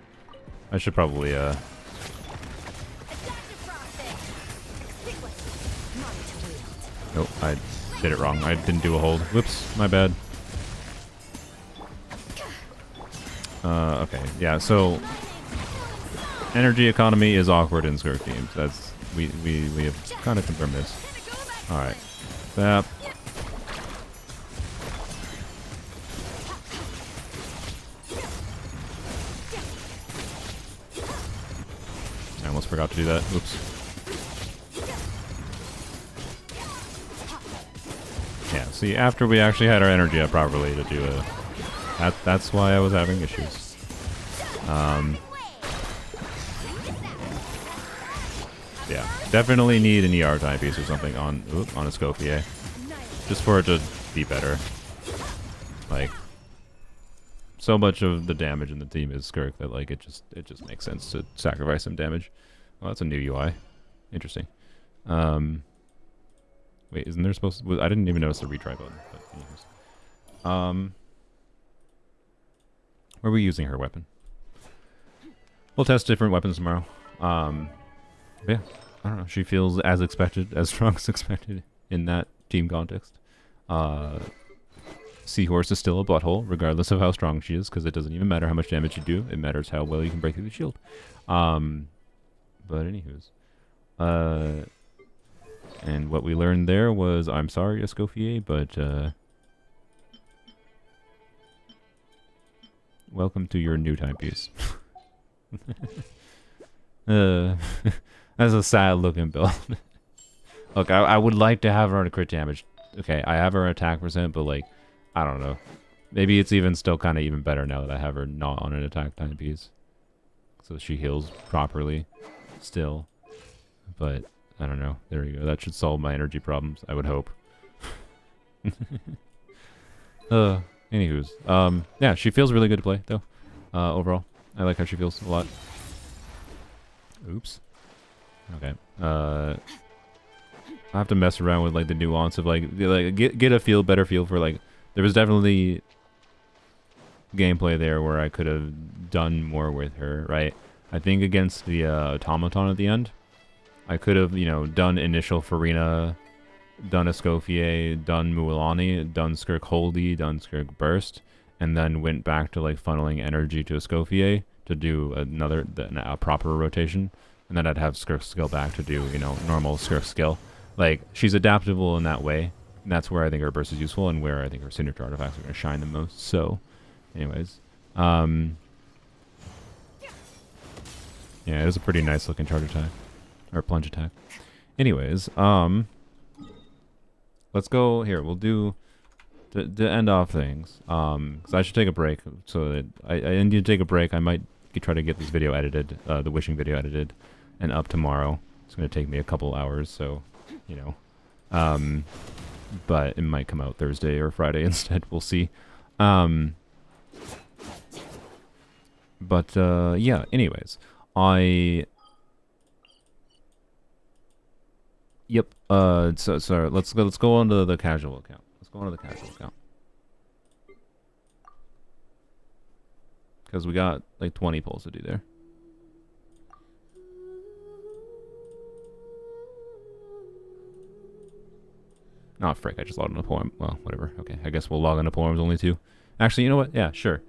I should probably, Nope, I did it wrong. I didn't do a hold. Whoops, my bad. Okay, yeah, so... Energy economy is awkward in Skirk teams. That's... We have kind of confirmed this. Alright. Zap. I almost forgot to do that. Oops. Yeah, see, after we actually had our energy up properly to do a... That's why I was having issues. Yeah, definitely need an ER timepiece or something on a Scofier. Just for it to be better. Like, so much of the damage in the team is Skirk that like it just makes sense to sacrifice some damage. Well, that's a new UI. Interesting. Wait, isn't there supposed to... I didn't even notice the retry button. But anyways. Where are we using her weapon? We'll test different weapons tomorrow. Yeah, I don't know. She feels as expected, as strong as expected in that team context. Seahorse is still a butthole, regardless of how strong she is, because it doesn't even matter how much damage you do. It matters how well you can break through the shield. But anywho's. And what we learned there was, I'm sorry, Escoffier, but welcome to your new timepiece. That's a sad looking build. Look, I would like to have her on a crit damage. Okay, I have her attack percent, but like, I don't know. Maybe it's even still kind of even better now that I have her not on an attack timepiece. So she heals properly still. But I don't know. There you go. That should solve my energy problems, I would hope. Anywho's. Yeah, she feels really good to play, though. Overall. I like how she feels a lot. Oops. Okay. I have to mess around with like the nuance of like get a better feel for like there was definitely gameplay there where I could have done more with her, right? I think against the automaton at the end, I could have, you know, done initial Furina, done Escoffier, done Mualani, done Skirk Holy, done Skirk Burst, and then went back to like funneling energy to Escoffier to do a proper rotation, and then I'd have Skirk skill back to do, you know, normal Skirk skill. Like, she's adaptable in that way, and that's where I think her burst is useful, and where I think her signature artifacts are going to shine the most. So, anyways, yeah, it is a pretty nice looking charge attack, or plunge attack. Anyways, let's go here. We'll do to end off things. Because I should take a break, so that I need to take a break. I might try to get this video edited, the wishing video edited, and up tomorrow. It's going to take me a couple hours, so, you know. But it might come out Thursday or Friday instead. We'll see. But yeah, anyways. Yep. So let's go on to the casual account. Let's go on to the casual account. Because we got like 20 polls to do there. Oh, frick, I just logged into poem. Well, whatever. Okay, I guess we'll log into poems only 2. Actually, you know what? Yeah, sure.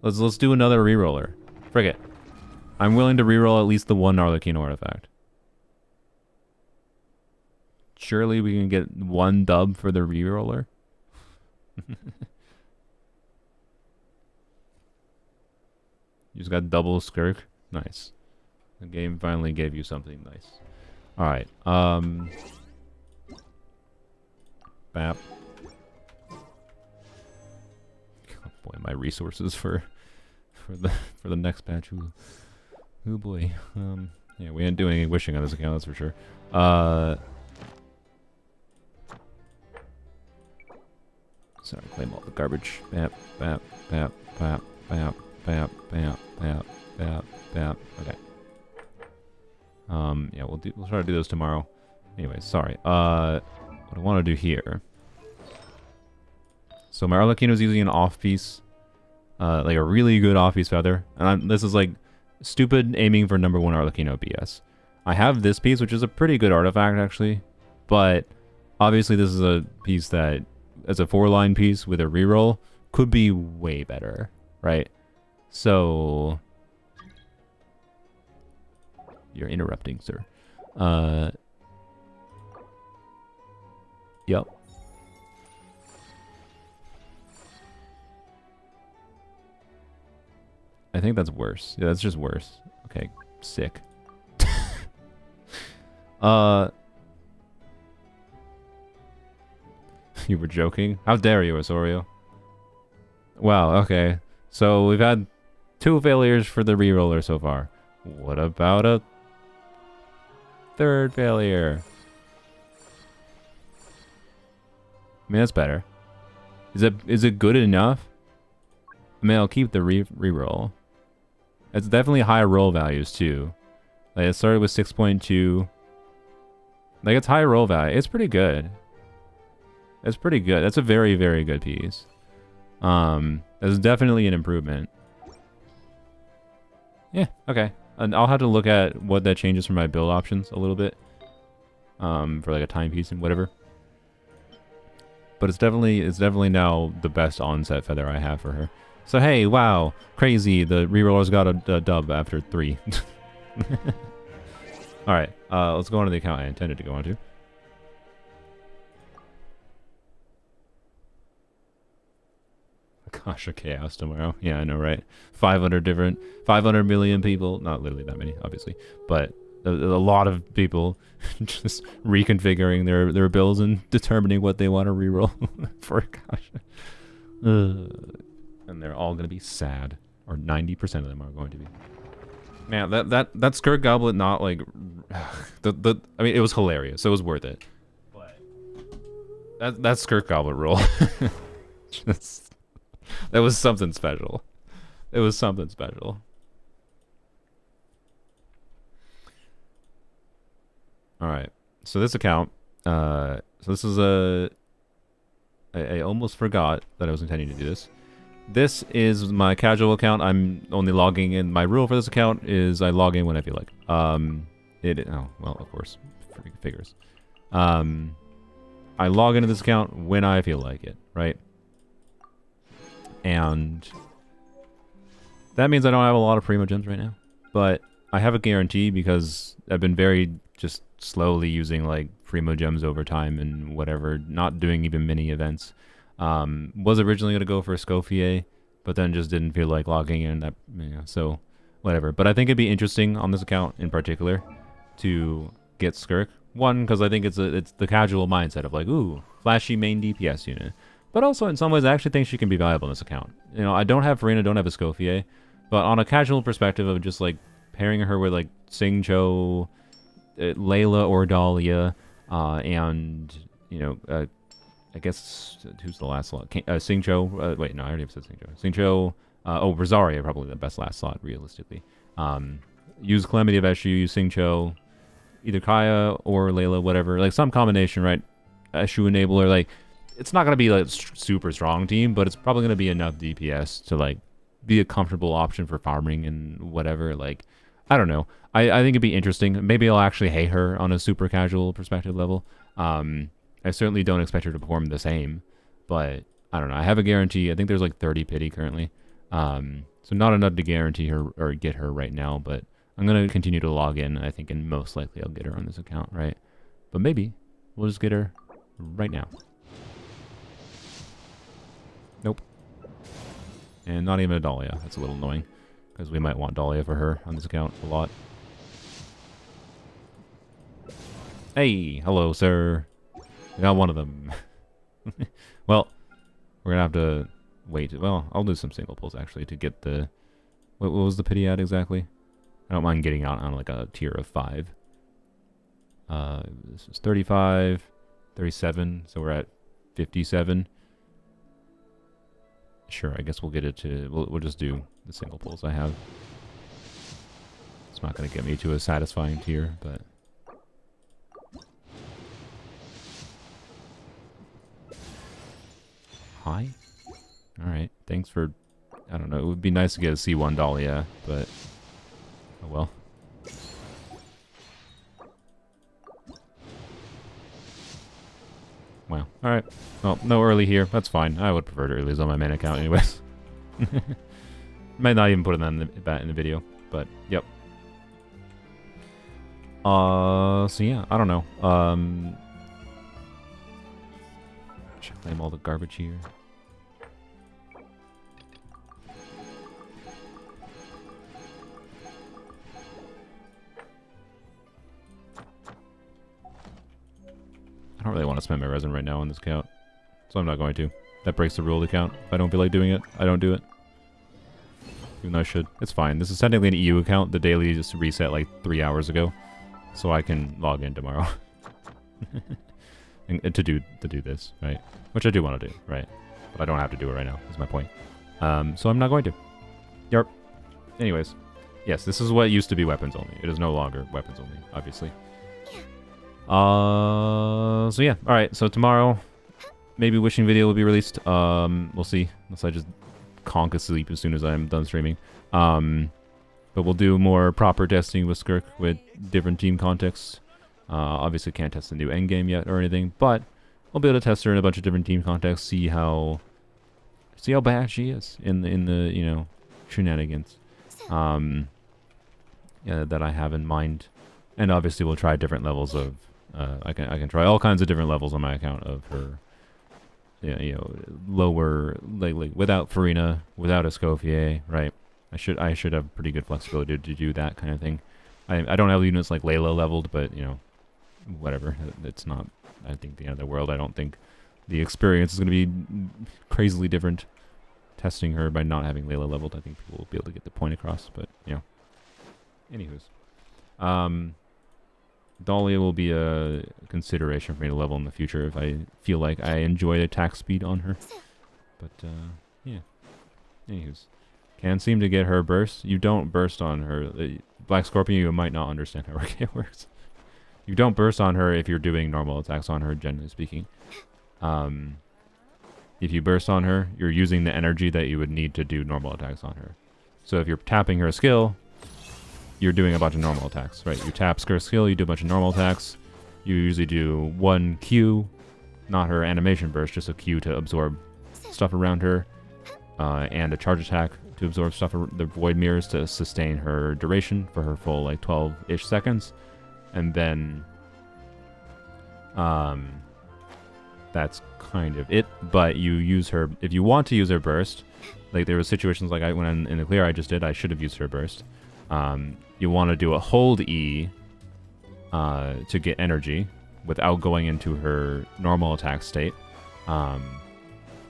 Let's do another reroller. Frick it. I'm willing to reroll at least the one Arlecchino artifact. Surely we can get one dub for the reroller? You just got double Skirk? Nice. The game finally gave you something nice. Alright, Bap. Oh boy, my resources for the next patch. Oh boy. Yeah, we ain't doing any wishing on this account, that's for sure. Sorry, claim all the garbage. Bap, bap, bap, bap, bap, bap, bap, bap, bap, bap. Okay. Yeah, we'll try to do those tomorrow. Anyways, sorry. What I want to do here. So my Arlecchino is using an off-piece, like a really good off-piece feather. And this is like stupid aiming for #1 Arlecchino BS. I have this piece, which is a pretty good artifact actually, but obviously this is a piece that, as a 4-line piece with a reroll, could be way better, right? So you're interrupting, sir. Yep. I think that's worse. Yeah, that's just worse. Okay, sick. You were joking? How dare you, Osorio? Wow, okay. So we've had 2 failures for the reroller so far. What about a 3rd failure? I mean, that's better. Is it good enough? I mean, I'll keep the reroll. It's definitely high roll values too. Like it started with 6.2. Like it's high roll value. It's pretty good. It's pretty good. That's a very, very good piece. That's definitely an improvement. Yeah, okay. And I'll have to look at what that changes for my build options a little bit. For like a timepiece and whatever. But it's definitely now the best onset feather I have for her. So hey, wow, crazy! The reroller's got a dub after 3. All right, let's go on to the account I intended to go onto. Gosh, a chaos tomorrow. Yeah, I know, right? 500 million people. Not literally that many, obviously, but a lot of people just reconfiguring their builds and determining what they want to reroll for. Gosh, and they're all gonna be sad, or 90% of them are going to be. Man, that Skirk goblet, not like I mean, it was hilarious. So it was worth it. But that Skirk goblet roll, just. That was something special. It was something special. Alright. So this account, so this is I almost forgot that I was intending to do this. This is my casual account. I'm only logging in. My rule for this account is I log in when I feel like. Oh, well, of course. Figures. I log into this account when I feel like it, right? And that means I don't have a lot of primo gems right now, but I have a guarantee because I've been very just slowly using like primo gems over time and whatever, not doing even mini events. Was originally going to go for a Scofier, but then just didn't feel like logging in. That, you know, so whatever. But I think it'd be interesting on this account in particular to get Skirk. One, because I think it's the casual mindset of like, ooh, flashy main DPS unit. But also, in some ways, I actually think she can be valuable in this account. You know, I don't have Furina, don't have a Scofier, but on a casual perspective of just, like, pairing her with, like, Xingqiu, Layla or Dahlia, and, you know, I guess, who's the last slot? Xingqiu, wait, no, I already said Xingqiu. Xingqiu, Rosaria, probably the best last slot, realistically. Use Calamity of Eshu, use Xingqiu, either Kaya or Layla, whatever. Like, some combination, right? Eshu enabler, like... It's not going to be like super strong team, but it's probably going to be enough DPS to like be a comfortable option for farming and whatever. Like, I don't know. I think it'd be interesting. Maybe I'll actually hate her on a super casual perspective level. I certainly don't expect her to perform the same, but I don't know. I have a guarantee. I think there's like 30 pity currently. So not enough to guarantee her or get her right now, but I'm going to continue to log in. I think, and most likely I'll get her on this account, right? But maybe we'll just get her right now. Nope. And not even a Dahlia. That's a little annoying. Because we might want Dahlia for her on this account a lot. Hey! Hello, sir. I got one of them. Well, we're gonna have to wait. Well, I'll do some single pulls, actually, to get the... What was the pity at, exactly? I don't mind getting out on, like, a tier of 5. This is 35, 37, so we're at 57. Sure, I guess we'll get it to... We'll just do the single pulls I have. It's not going to get me to a satisfying tier, but... Hi? Alright, thanks for... I don't know, it would be nice to get a C1 Dahlia, but... Oh well. Wow. Alright. Well, no early here. That's fine. I would prefer to earlies on my main account anyways. Might not even put it in the video, but yep. So yeah, I don't know. Should I claim all the garbage here? I don't really want to spend my resin right now on this account, so I'm not going to. That breaks the rule of the account. If I don't feel like doing it, I don't do it. Even though I should. It's fine. This is technically an EU account. The daily just reset like 3 hours ago, so I can log in tomorrow. and to do this, right? Which I do want to do, right? but I don't have to do it right now, is my point. So I'm not going to. Yarp. Anyways, yes, this is what used to be weapons only. It is no longer weapons only, obviously. So yeah, alright, so tomorrow, maybe wishing video will be released. We'll see, unless I just conk asleep as soon as I'm done streaming. But we'll do more proper testing with Skirk with different team contexts. Obviously can't test the new endgame yet or anything, but we'll be able to test her in a bunch of different team contexts, see how bad she is in the you know, shenanigans that I have in mind. And obviously we'll try different levels of I can try all kinds of different levels on my account of her. Yeah, you know, lower like without Furina, without Escoffier, right? I should have pretty good flexibility to do that kind of thing. I don't have units like Layla leveled, but you know, whatever. It's not, I think, the end of the world. I don't think the experience is going to be crazily different testing her by not having Layla leveled. I think people will be able to get the point across, but you know. Anywho's. Dahlia will be a consideration for me to level in the future if I feel like I enjoy attack speed on her. But, yeah. Anywho's. Can seem to get her burst. You don't burst on her. Black Scorpion, you might not understand how it works. You don't burst on her if you're doing normal attacks on her, generally speaking. If you burst on her, you're using the energy that you would need to do normal attacks on her. So if you're tapping her skill, you're doing a bunch of normal attacks, right? You tap Skirk's skill, you do a bunch of normal attacks. You usually do one Q, not her animation burst, just a Q to absorb stuff around her, and a charge attack to absorb stuff, the void mirrors to sustain her duration for her full like 12-ish seconds, and then that's kind of it. But you use her if you want to use her burst. Like there were situations like when in the clear I just did, I should have used her burst. You want to do a hold E to get energy without going into her normal attack state. And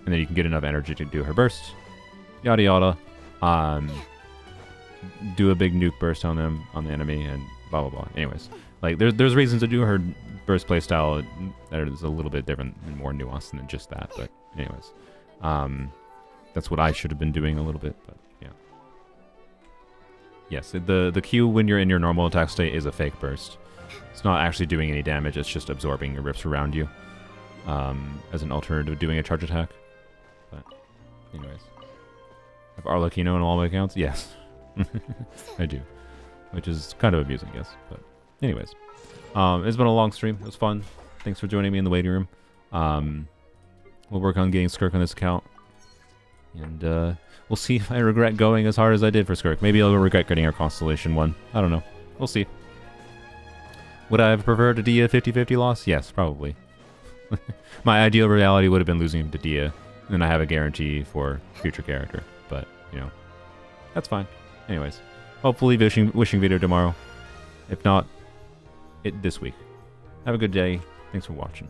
then you can get enough energy to do her burst. Yada yada. Do a big nuke burst on them, on the enemy, and blah blah blah. Anyways, like there's reasons to do her burst playstyle that is a little bit different and more nuanced than just that. But anyways, that's what I should have been doing a little bit. But yeah. Yes, the Q when you're in your normal attack state is a fake burst. It's not actually doing any damage, it's just absorbing your rips around you as an alternative to doing a charge attack. But anyways. Have Arlecchino on all my accounts? Yes. I do. Which is kind of amusing, I guess. But anyways. It's been a long stream. It was fun. Thanks for joining me in the waiting room. We'll work on getting Skirk on this account. And we'll see if I regret going as hard as I did for Skirk. Maybe I'll regret getting our Constellation one. I don't know. We'll see. Would I have preferred a Dia 50-50 loss? Yes, probably. My ideal reality would have been losing to Dia. And then I have a guarantee for future character. But, you know, that's fine. Anyways, hopefully wishing video tomorrow. If not, this week. Have a good day. Thanks for watching.